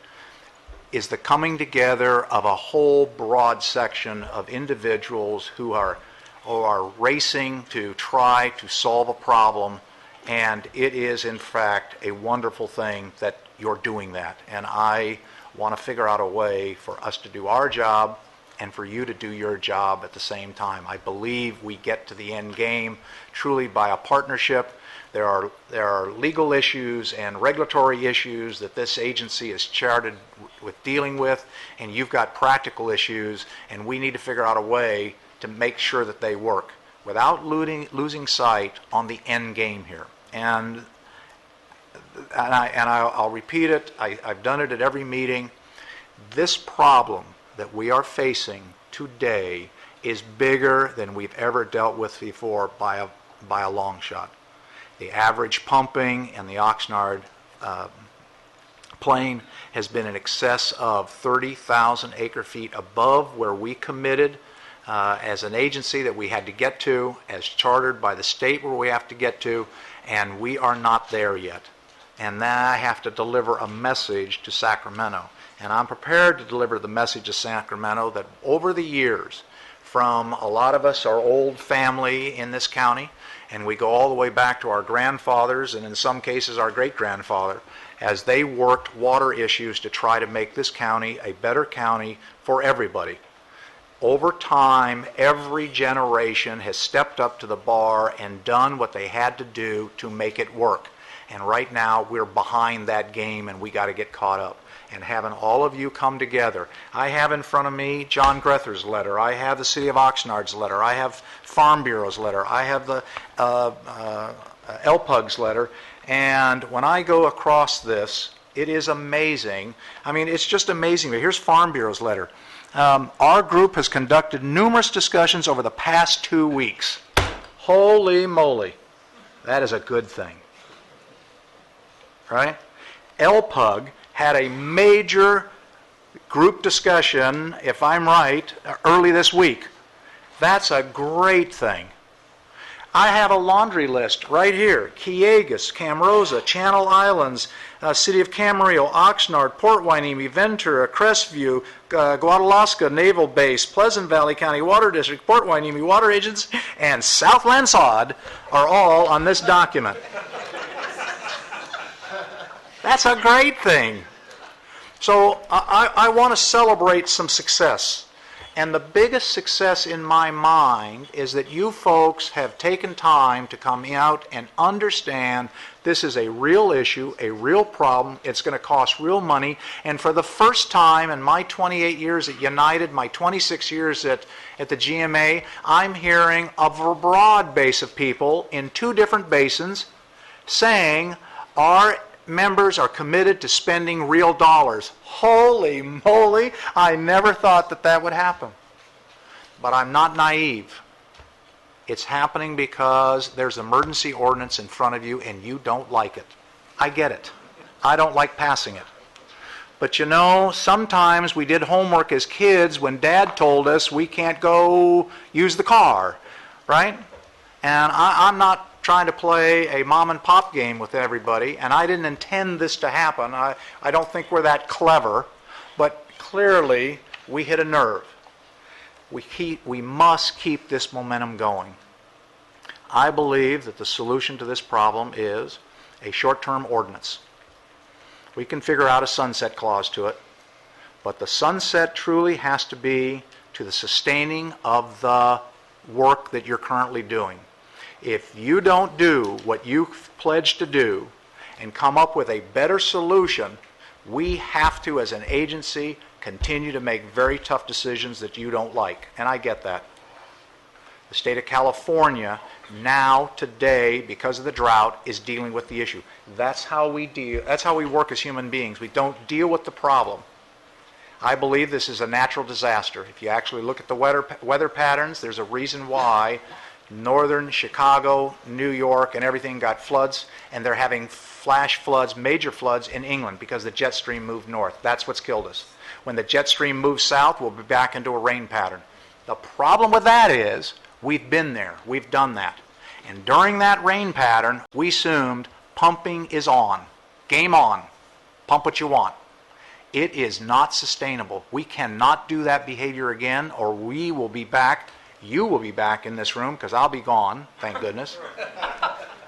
is the coming together of a whole broad section of individuals who are racing to try to solve a problem, and it is in fact a wonderful thing that you're doing that. And I want to figure out a way for us to do our job and for you to do your job at the same time. I believe we get to the end game truly by a partnership. There are legal issues and regulatory issues that this agency is chartered with dealing with, and you've got practical issues, and we need to figure out a way to make sure that they work without losing sight on the end game here. And I'll repeat it. I've done it at every meeting. This problem that we are facing today is bigger than we've ever dealt with before by a long shot. The average pumping in the Oxnard plain has been in excess of 30,000 acre-feet above where we committed as an agency that we had to get to, as chartered by the state where we have to get to, and we are not there yet. And then I have to deliver a message to Sacramento. And I'm prepared to deliver the message to Sacramento that over the years, from a lot of us, our old family in this county, and we go all the way back to our grandfathers and in some cases our great-grandfather, as they worked water issues to try to make this county a better county for everybody. Over time, every generation has stepped up to the bar and done what they had to do to make it work. And right now, we're behind that game, and we got to get caught up. And having all of you come together. I have in front of me John Grether's letter. I have the City of Oxnard's letter. I have Farm Bureau's letter. I have the LPUG's letter. And when I go across this, it is amazing. I mean, it's just amazing. But here's Farm Bureau's letter. Our group has conducted numerous discussions over the past 2 weeks. Holy moly. That is a good thing. Right? LPUG had a major group discussion, if I'm right, early this week. That's a great thing. I have a laundry list right here. Kiegas, Camarosa, Channel Islands, City of Camarillo, Oxnard, Port Hueneme, Ventura, Crestview, Guadalaska Naval Base, Pleasant Valley County Water District, Port Hueneme Water Agency, and Southland Sod are all on this document. That's a great thing. So I want to celebrate some success. And the biggest success in my mind is that you folks have taken time to come out and understand this is a real issue, a real problem. It's going to cost real money. And for the first time in my 28 years at United, my 26 years at the GMA, I'm hearing of a broad base of people in 2 different basins saying our members are committed to spending real dollars. Holy moly, I never thought that that would happen. But I'm not naive. It's happening because there's an emergency ordinance in front of you and you don't like it. I get it. I don't like passing it. But you know, sometimes we did homework as kids when Dad told us we can't go use the car, right? And I'm not trying to play a mom and pop game with everybody, and I didn't intend this to happen. I don't think we're that clever, but clearly we hit a nerve. We must keep this momentum going. I believe that the solution to this problem is a short-term ordinance. We can figure out a sunset clause to it, but the sunset truly has to be to the sustaining of the work that you're currently doing. If you don't do what you've pledged to do and come up with a better solution, we have to, as an agency, continue to make very tough decisions that you don't like, and I get that. The state of California now, today, because of the drought, is dealing with the issue. That's how we deal. That's how we work as human beings. We don't deal with the problem. I believe this is a natural disaster. If you actually look at the weather patterns, there's a reason why northern Chicago, New York, and everything got floods, and they're having flash floods, major floods in England because the jet stream moved north. That's what's killed us. When the jet stream moves south, we'll be back into a rain pattern. The problem with that is we've been there. We've done that. And during that rain pattern, we assumed pumping is on. Game on. Pump what you want. It is not sustainable. We cannot do that behavior again, or we will be back. You will be back in this room because I'll be gone, thank goodness.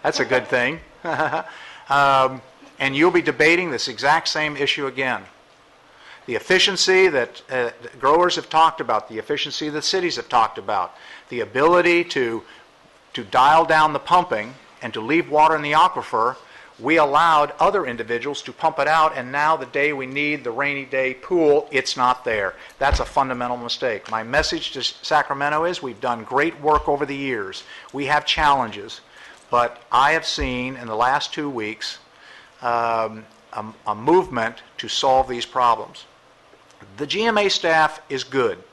That's a good thing. And you'll be debating this exact same issue again. The efficiency that growers have talked about, the efficiency that cities have talked about, the ability to dial down the pumping and to leave water in the aquifer, we allowed other individuals to pump it out, and now the day we need the rainy day pool, it's not there. That's a fundamental mistake. My message to Sacramento is we've done great work over the years. We have challenges, but I have seen in the last 2 weeks a movement to solve these problems. The GMA staff is good.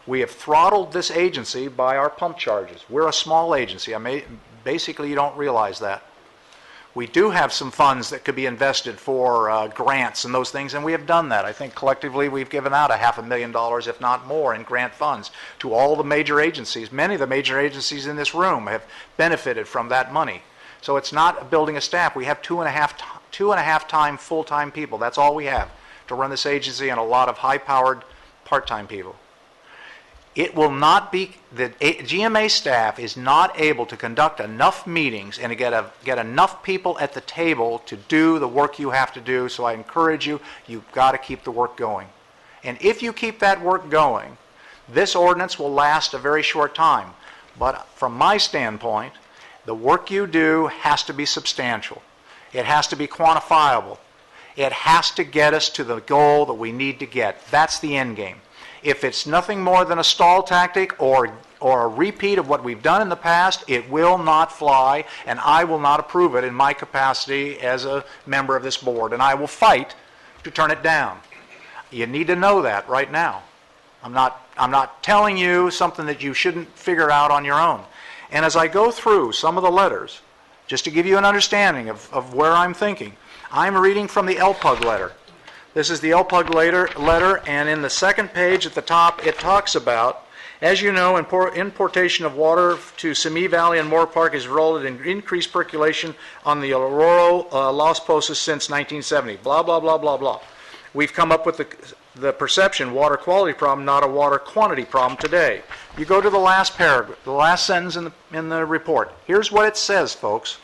We have throttled this agency by our pump charges. We're a small agency. Basically, you don't realize that. We do have some funds that could be invested for grants and those things, and we have done that. I think collectively we've given out $500,000, if not more, in grant funds to all the major agencies. Many of the major agencies in this room have benefited from that money. So it's not building a staff. We have two and a half time full-time people. That's all we have to run this agency, and a lot of high-powered part-time people. It will not be, the GMA staff is not able to conduct enough meetings and to get enough people at the table to do the work you have to do, so I encourage you, you've got to keep the work going. And if you keep that work going, this ordinance will last a very short time. But from my standpoint, the work you do has to be substantial. It has to be quantifiable. It has to get us to the goal that we need to get. That's the end game. If it's nothing more than a stall tactic or a repeat of what we've done in the past, it will not fly, and I will not approve it in my capacity as a member of this board, and I will fight to turn it down. You need to know that right now. I'm not telling you something that you shouldn't figure out on your own. And as I go through some of the letters, just to give you an understanding of where I'm thinking, I'm reading from the LPUG letter. This is the LPUG letter, and in the second page at the top, it talks about, as you know, importation of water to Simi Valley and Moore Park has resulted in increased percolation on the Aurora Las Posas since 1970. Blah, blah, blah, blah, blah. We've come up with the perception water quality problem, not a water quantity problem today. You go to the last paragraph, the last sentence in the report. Here's what it says, folks.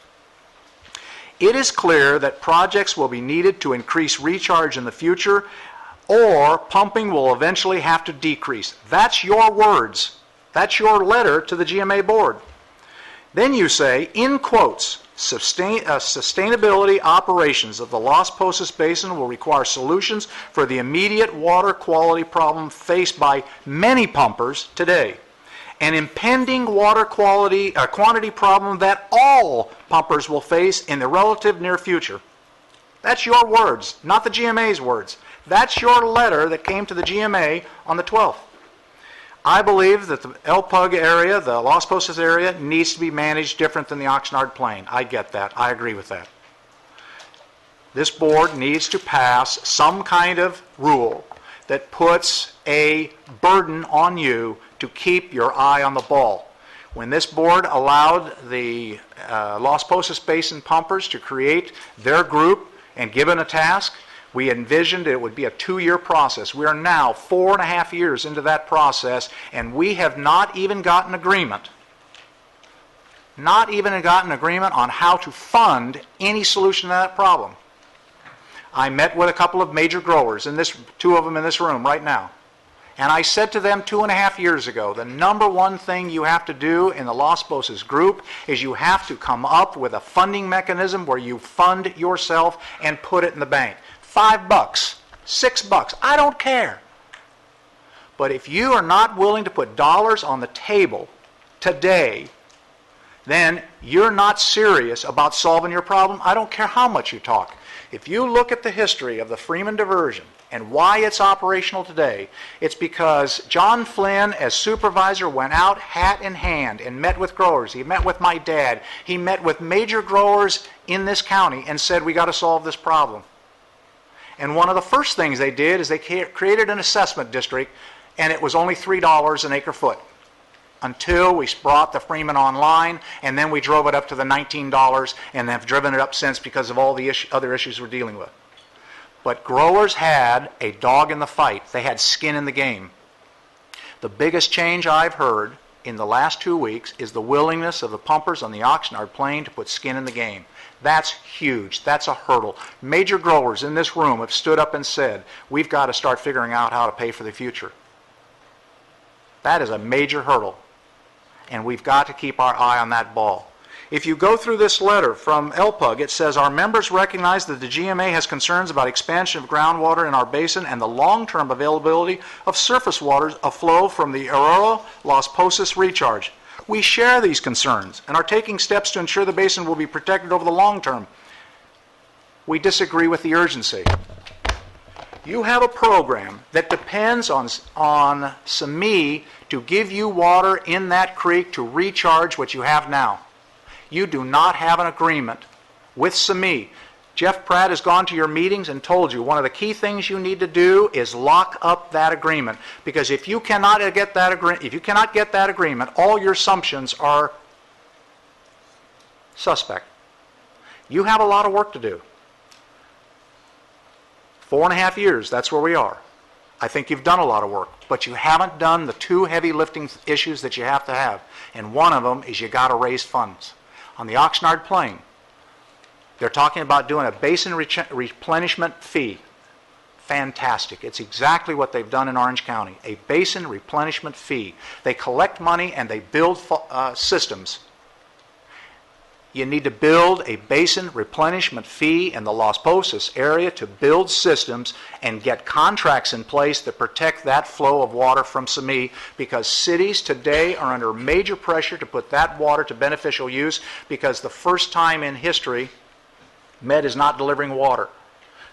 It is clear that projects will be needed to increase recharge in the future, or pumping will eventually have to decrease. That's your words. That's your letter to the GMA board. Then you say, in quotes, sustainability operations of the Las Posas Basin will require solutions for the immediate water quality problem faced by many pumpers today. An impending water quantity problem that all pumpers will face in the relative near future. That's your words, not the GMA's words. That's your letter that came to the GMA on the 12th. I believe that the El Pug area, the Las Posas area, needs to be managed different than the Oxnard Plain. I get that. I agree with that. This board needs to pass some kind of rule that puts a burden on you to keep your eye on the ball. When this board allowed the Las Posas Basin pumpers to create their group and given a task, we envisioned it would be a 2-year process. We are now 4.5 years into that process, and we have not even gotten agreement. Not even gotten agreement on how to fund any solution to that problem. I met with a couple of major growers, two of them in this room right now. And I said to them 2.5 years ago, the number one thing you have to do in the Las Posas group is you have to come up with a funding mechanism where you fund yourself and put it in the bank. $5, $6, I don't care. But if you are not willing to put dollars on the table today, then you're not serious about solving your problem. I don't care how much you talk. If you look at the history of the Freeman diversion and why it's operational today, it's because John Flynn, as supervisor, went out hat in hand and met with growers. He met with my dad. He met with major growers in this county and said, we got to solve this problem. And one of the first things they did is they created an assessment district, and it was only $3 an acre foot until we brought the Freeman online, and then we drove it up to the $19 and have driven it up since because of all the other issues we're dealing with. But growers had a dog in the fight. They had skin in the game. The biggest change I've heard in the last 2 weeks is the willingness of the pumpers on the Oxnard Plain to put skin in the game. That's huge. That's a hurdle. Major growers in this room have stood up and said, we've got to start figuring out how to pay for the future. That is a major hurdle. And we've got to keep our eye on that ball. If you go through this letter from LPUG, it says, our members recognize that the GMA has concerns about expansion of groundwater in our basin and the long-term availability of surface waters aflow from the Aurora Las Posas recharge. We share these concerns and are taking steps to ensure the basin will be protected over the long term. We disagree with the urgency. You have a program that depends on SME to give you water in that creek to recharge what you have now. You do not have an agreement with SME. Jeff Pratt has gone to your meetings and told you one of the key things you need to do is lock up that agreement, because if you cannot get that agreement, all your assumptions are suspect. You have a lot of work to do. 4.5 years, that's where we are. I think you've done a lot of work, but you haven't done the two heavy lifting issues that you have to have, and one of them is you got to raise funds. On the Oxnard Plain, they're talking about doing a basin replenishment fee. Fantastic. It's exactly what they've done in Orange County, a basin replenishment fee. They collect money and they build systems. You need to build a basin replenishment fee in the Las Posas area to build systems and get contracts in place that protect that flow of water from SME, because cities today are under major pressure to put that water to beneficial use, because the first time in history Med is not delivering water.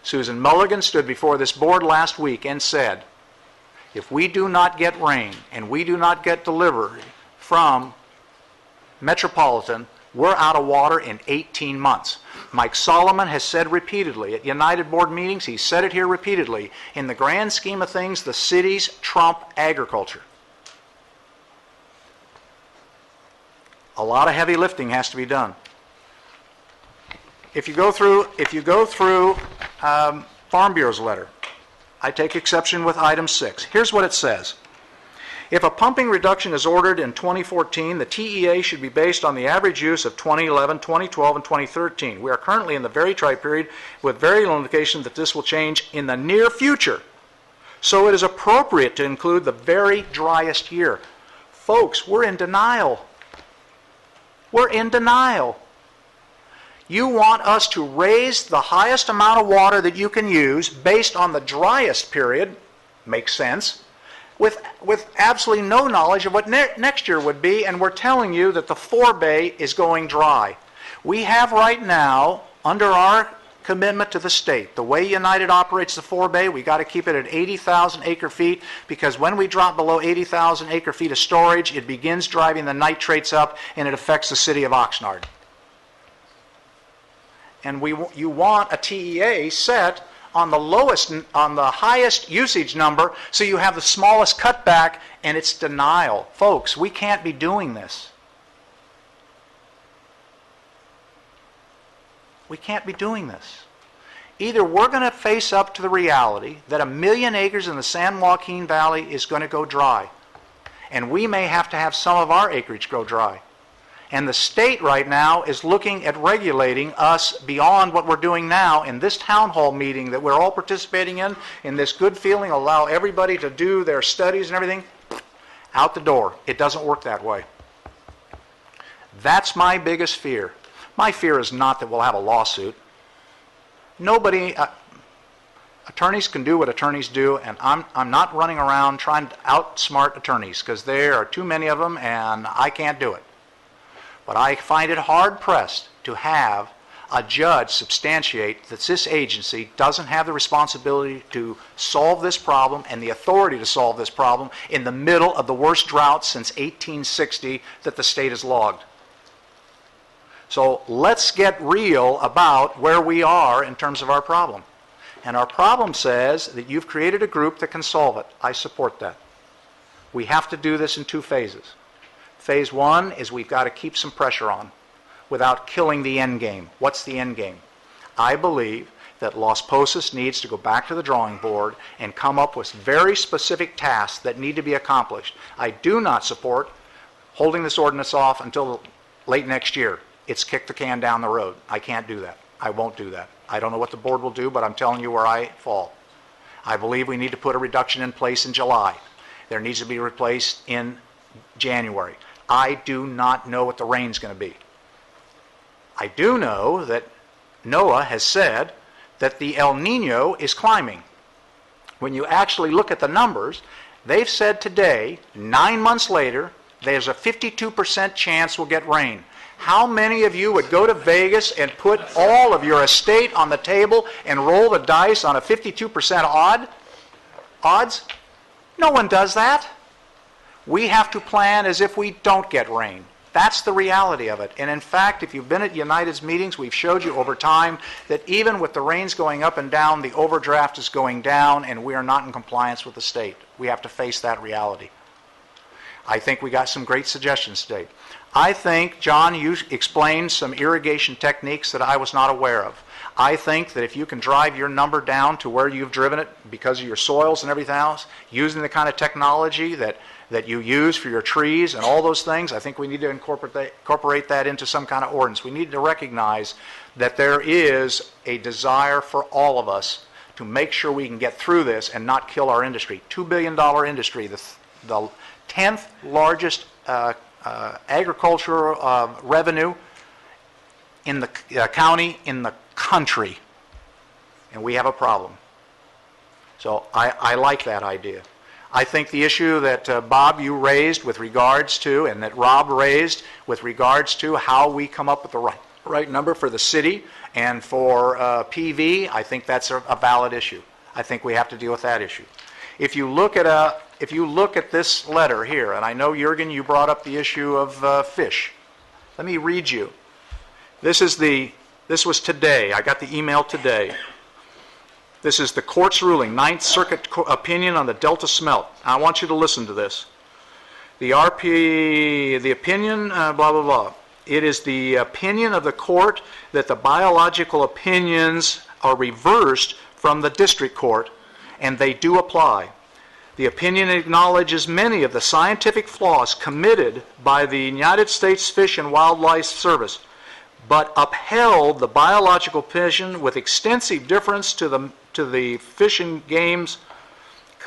Susan Mulligan stood before this board last week and said, if we do not get rain and we do not get delivery from Metropolitan, we're out of water in 18 months. Mike Solomon has said repeatedly at United Board meetings, he's said it here repeatedly, in the grand scheme of things, the cities trump agriculture. A lot of heavy lifting has to be done. If you go through Farm Bureau's letter, I take exception with item 6. Here's what it says. If a pumping reduction is ordered in 2014, the TEA should be based on the average use of 2011, 2012, and 2013. We are currently in the very dry period with very little indication that this will change in the near future. So it is appropriate to include the very driest year. Folks, we're in denial. We're in denial. You want us to raise the highest amount of water that you can use based on the driest period, makes sense, with absolutely no knowledge of what next year would be, and we're telling you that the forebay is going dry. We have right now, under our commitment to the state. The way United operates the 4-bay, we got to keep it at 80,000 acre feet, because when we drop below 80,000 acre feet of storage, it begins driving the nitrates up, and it affects the city of Oxnard. And you want a TEA set on the highest usage number, so you have the smallest cutback, and it's denial. Folks, we can't be doing this. We can't be doing this. Either we're going to face up to the reality that 1 million acres in the San Joaquin Valley is going to go dry, and we may have to have some of our acreage go dry. And the state right now is looking at regulating us beyond what we're doing now. In this town hall meeting that we're all participating in this good feeling, allow everybody to do their studies and everything, out the door. It doesn't work that way. That's my biggest fear. My fear is not that we'll have a lawsuit. Nobody, attorneys can do what attorneys do, and I'm not running around trying to outsmart attorneys, because there are too many of them and I can't do it. But I find it hard-pressed to have a judge substantiate that this agency doesn't have the responsibility to solve this problem and the authority to solve this problem in the middle of the worst drought since 1860 that the state has logged. So let's get real about where we are in terms of our problem. And our problem says that you've created a group that can solve it. I support that. We have to do this in 2 phases. Phase 1 is we've got to keep some pressure on without killing the end game. What's the end game? I believe that Las Posas needs to go back to the drawing board and come up with very specific tasks that need to be accomplished. I do not support holding this ordinance off until late next year. It's kick the can down the road. I can't do that. I won't do that. I don't know what the board will do, but I'm telling you where I fall. I believe we need to put a reduction in place in July. There needs to be replaced in January. I do not know what the rain's going to be. I do know that NOAA has said that the El Nino is climbing. When you actually look at the numbers, they've said today, 9 months later, there's a 52% chance we'll get rain. How many of you would go to Vegas and put all of your estate on the table and roll the dice on a 52% odds? No one does that. We have to plan as if we don't get rain. That's the reality of it. And in fact, if you've been at United's meetings, we've showed you over time that even with the rains going up and down, the overdraft is going down, and we are not in compliance with the state. We have to face that reality. I think we got some great suggestions today. I think, John, you explained some irrigation techniques that I was not aware of. I think that if you can drive your number down to where you've driven it because of your soils and everything else, using the kind of technology that you use for your trees and all those things, I think we need to incorporate that into some kind of ordinance. We need to recognize that there is a desire for all of us to make sure we can get through this and not kill our industry. $2 billion industry, the 10th largest agricultural revenue in the county, in the country, and we have a problem. So I like that idea. I think the issue that Bob, you raised with regards to, and that Rob raised with regards to how we come up with the right number for the city and for PV, I think that's a valid issue. I think we have to deal with that issue. If you look at this letter here, and I know, Jürgen, you brought up the issue of fish. Let me read you. This was today. I got the email today. This is the court's ruling, Ninth Circuit opinion on the Delta smelt. I want you to listen to this. The opinion, blah, blah, blah. It is the opinion of the court that the biological opinions are reversed from the district court, and they do apply. The opinion acknowledges many of the scientific flaws committed by the United States Fish and Wildlife Service, but upheld the biological opinion with extensive difference to the Fish and Game's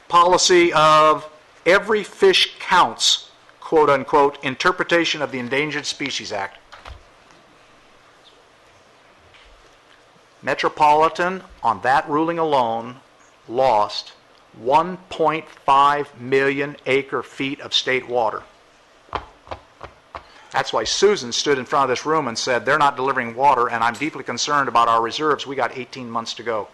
policy of every fish counts, quote unquote, interpretation of the Endangered Species Act. Metropolitan, on that ruling alone, lost 1.5 million acre feet of state water. That's why Susan stood in front of this room and said, they're not delivering water, and I'm deeply concerned about our reserves. We got 18 months to go.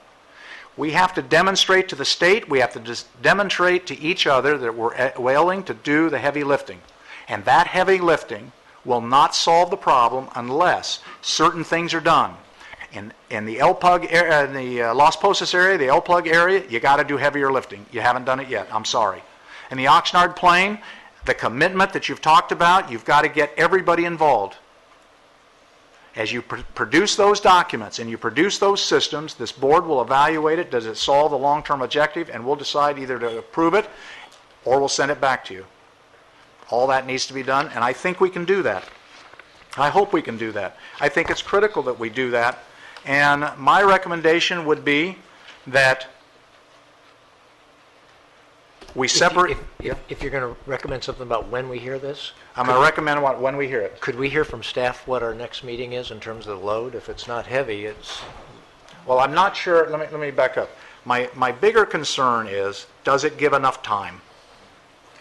We have to demonstrate to the state, we have to demonstrate to each other that we're willing to do the heavy lifting. And that heavy lifting will not solve the problem unless certain things are done. In the LPUG area, in the Las Posas area, the LPUG area, you got to do heavier lifting. You haven't done it yet. I'm sorry. In the Oxnard Plain, the commitment that you've talked about, you've got to get everybody involved. As you produce those documents and you produce those systems, this board will evaluate it. Does it solve the long-term objective? And we'll decide either to approve it or we'll send it back to you. All that needs to be done, and I think we can do that. I hope we can do that. I think it's critical that we do that. And my recommendation would be that we separate... If you're going to recommend something about when we hear this? I'm going to recommend when we hear it. Could we hear from staff what our next meeting is in terms of the load? If it's not heavy, it's... Well, I'm not sure. Let me back up. My bigger concern is, does it give enough time?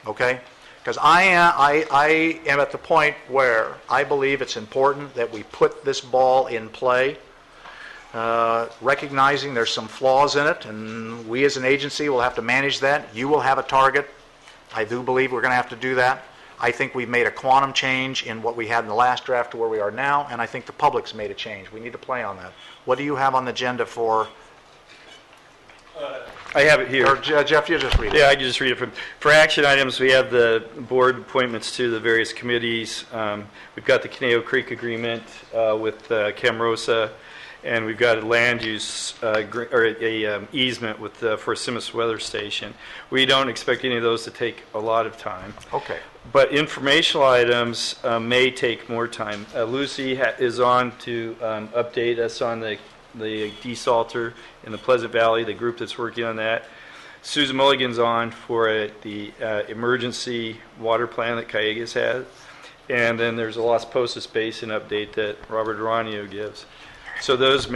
Okay? Because I am at the point where I believe it's important that we put this ball in play, recognizing there's some flaws in it, and we as an agency will have to manage that. You will have a target. I do believe we're going to have to do that. I think we've made a quantum change in what we had in the last draft to where we are now, and I think the public's made a change. We need to play on that. What do you have on the agenda for... I have it here. Or Jeff, you just read it. Yeah, I can just read it. For action items, we have the board appointments to the various committees. We've got the Caneo Creek Agreement with Camarosa, and we've got a land use easement with for Simis Weather Station. We don't expect any of those to take a lot of time. Okay. But informational items may take more time. Lucy is on to update us on the desalter in the Pleasant Valley, the group that's working on that. Susan Mulligan's on for the emergency water plan that Callegas has. And then there's a Las Posas Basin update that Robert Aranio gives. So those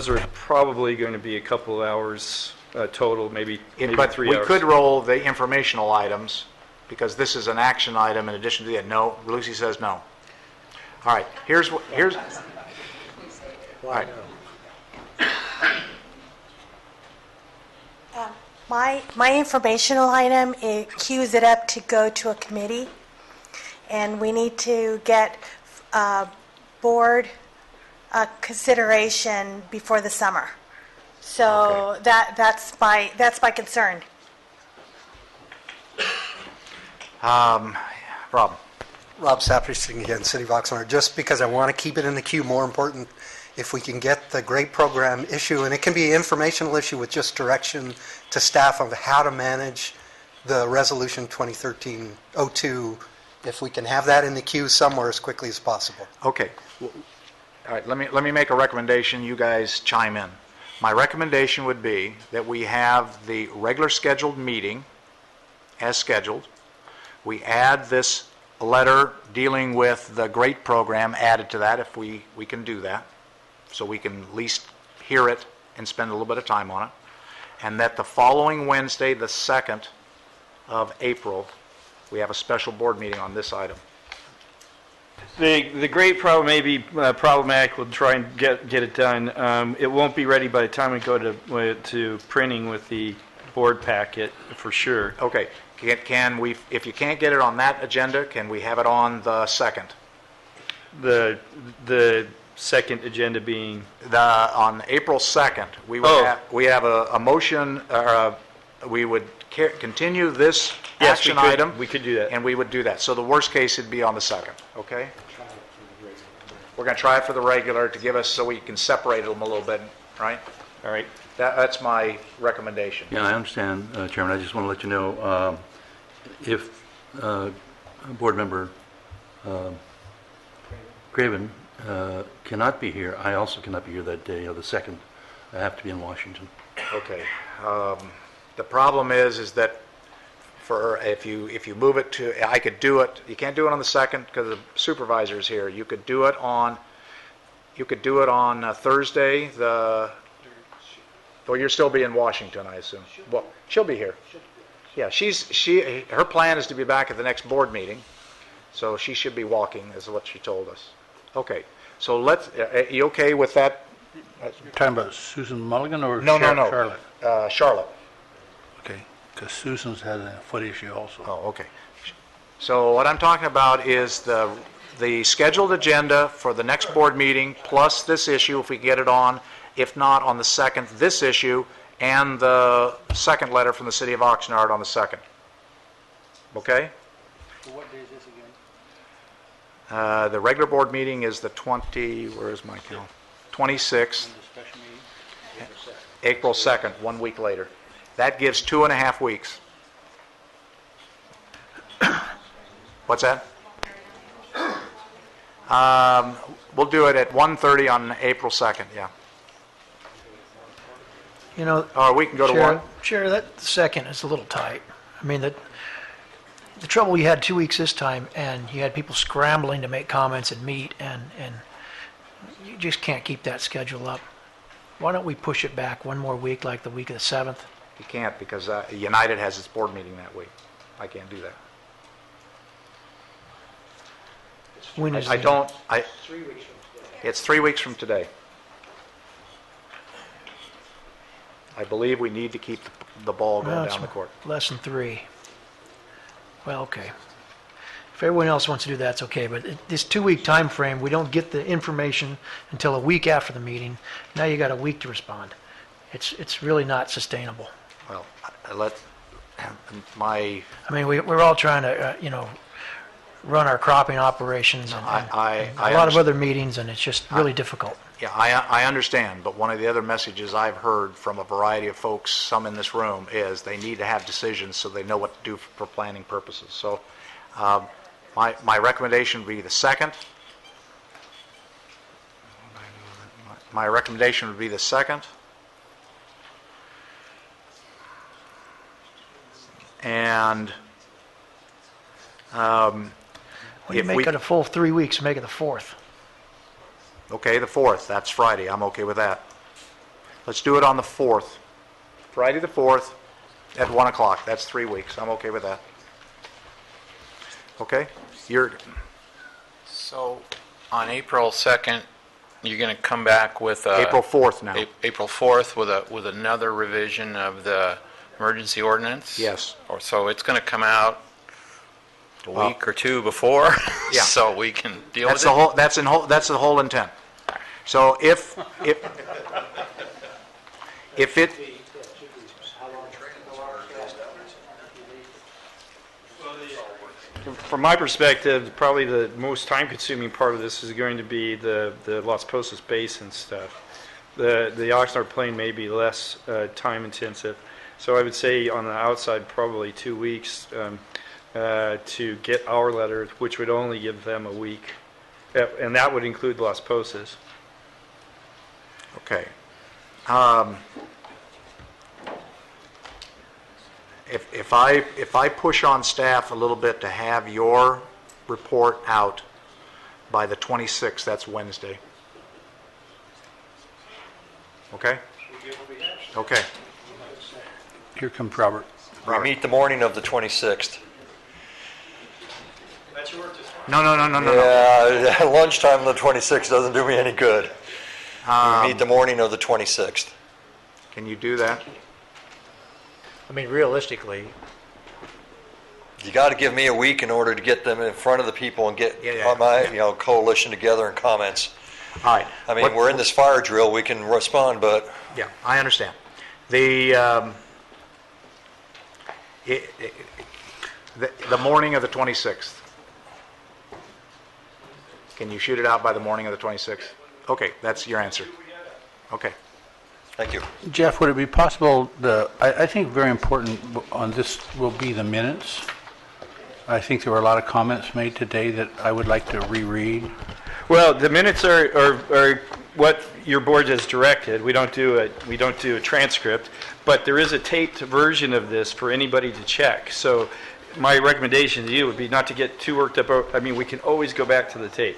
are probably going to be a couple of hours total, maybe 3 hours. But we could roll the informational items because this is an action item in addition to that. No, Lucy says no. All right, here's all right. My informational item, it queues it up to go to a committee, and we need to get board consideration before the summer. So Okay. that's my concern. Rob. Rob Saperstein again, City of Oxnard. Just because I want to keep it in the queue, more important, if we can get the great program issue, and it can be an informational issue with just direction to staff of how to manage the Resolution 2013-02, if we can have that in the queue somewhere as quickly as possible. Okay. All right, let me make a recommendation. You guys chime in. My recommendation would be that we have the regular scheduled meeting as scheduled. We add this letter dealing with the GREAT program added to that if we can do that, so we can at least hear it and spend a little bit of time on it. And that the following Wednesday, the 2nd of April, we have a special board meeting on this item. The great problem may be problematic. We'll try and get it done. It won't be ready by the time we go to printing with the board packet for sure. Okay. Can we, if you can't get it on that agenda, can we have it on the 2nd? The second agenda being? On April 2nd, we have a motion, we would continue this action item. We could do that. And we would do that. So the worst case would be on the 2nd, okay? We're going to try it for the regular to give us, so we can separate them a little bit, right? All right. That's my recommendation. Yeah, I understand, Chairman. I just want to let you know, if Board Member Craven cannot be here, I also cannot be here that day, the 2nd. I have to be in Washington. Okay. The problem is that for if you move it to, I could do it. You can't do it on the 2nd because the supervisor is here. You could do it on Thursday. Well, you'll still be in Washington, I assume. Well, she'll be here. Yeah, her plan is to be back at the next board meeting. So she should be walking, is what she told us. Okay, so you okay with that? You're talking about Susan Mulligan or No, no, no. Charlotte? Charlotte. Okay, because Susan's had a foot issue also. Oh, okay. So what I'm talking about is the scheduled agenda for the next board meeting, plus this issue, if we get it on. If not, on the 2nd, this issue, and the second letter from the city of Oxnard on the 2nd. Okay? So what day is this again? The regular board meeting is the where is my calendar? 26th, April 2nd, 1 week later. That gives 2.5 weeks. What's that? We'll do it at 1:30 on April 2nd, yeah. You know, Or we can go to one. Chair, that second is a little tight. I mean, the trouble, you had 2 weeks this time, and you had people scrambling to make comments and meet, and you just can't keep that schedule up. Why don't we push it back one more week, like the week of the 7th? You can't, because United has its board meeting that week. I can't do that. When is I the- don't, it's 3 weeks from today. I believe we need to keep the ball Well, going it's down the court. less than 3. Well, okay. If everyone else wants to do that, it's okay, but this 2-week time frame, we don't get the information until a week after the meeting. Now you got a week to respond. It's really not sustainable. Well, I mean, we're all trying to, run our cropping operations and I a lot of other meetings, and it's just really difficult. Yeah, I understand, but one of the other messages I've heard from a variety of folks, some in this room, is they need to have decisions so they know what to do for planning purposes. So my recommendation would be the 2nd. My recommendation would be the 2nd. And When you make it a full 3 weeks, make it the 4th. Okay, the 4th, that's Friday, I'm okay with that. Let's do it on the 4th. Friday the 4th at 1 o'clock, that's 3 weeks, I'm okay with that. Okay? So on April 2nd, you're going to come back with April 4th now. April 4th with another revision of the emergency ordinance? Yes. Or so it's going to come out a week or two before, Yeah. so we can deal That's with it? that's the whole intent. So if it, From my perspective, probably the most time-consuming part of this is going to be the Las Posas Basin stuff. The Oxnard Plain may be less time-intensive. So I would say on the outside, probably 2 weeks to get our letter, which would only give them a week. And that would include Las Posas. okay. If I push on staff a little bit to have your report out by the 26th, that's Wednesday. Okay? Okay. Here comes Robert. We meet the morning of the 26th. No. Yeah, lunchtime on the 26th doesn't do me any good. We meet the morning of the 26th. Can you do that? I mean, realistically, You got to give me a week in order to get them in front of the people and get my coalition together and comments. All right. I mean, we're in this fire drill. We can respond, but Yeah, I understand. The morning of the 26th. Can you shoot it out by the morning of the 26th? Okay, that's your answer. Okay. Thank you. Jeff, would it be possible, I think very important on this will be the minutes. I think there were a lot of comments made today that I would like to reread. Well, the minutes are what your board has directed. We don't do a transcript, but there is a taped version of this for anybody to check. So my recommendation to you would be not to get too worked up. I mean, we can always go back to the tape.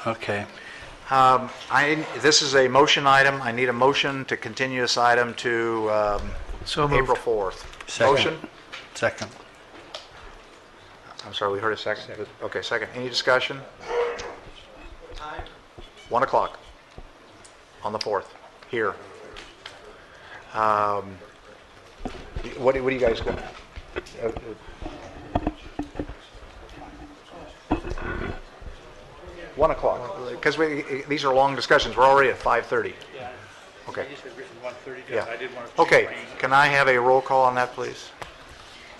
Okay. This is a motion item. I need a motion to continue this item to So moved. April 4th. Second. Motion? Second. I'm sorry, we heard a second? Okay, second. Any discussion? 1 o'clock on the 4th, here. What do you guys got? 1 o'clock, because these are long discussions. We're already at 5:30. Okay. Yeah. Okay, can I have a roll call on that, please?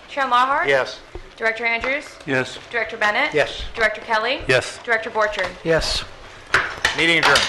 Chair Lawhart? Yes. Director Andrews? Yes. Director Bennett? Yes. Director Kelly? Yes. Director Borchard? Yes. Meeting adjourned.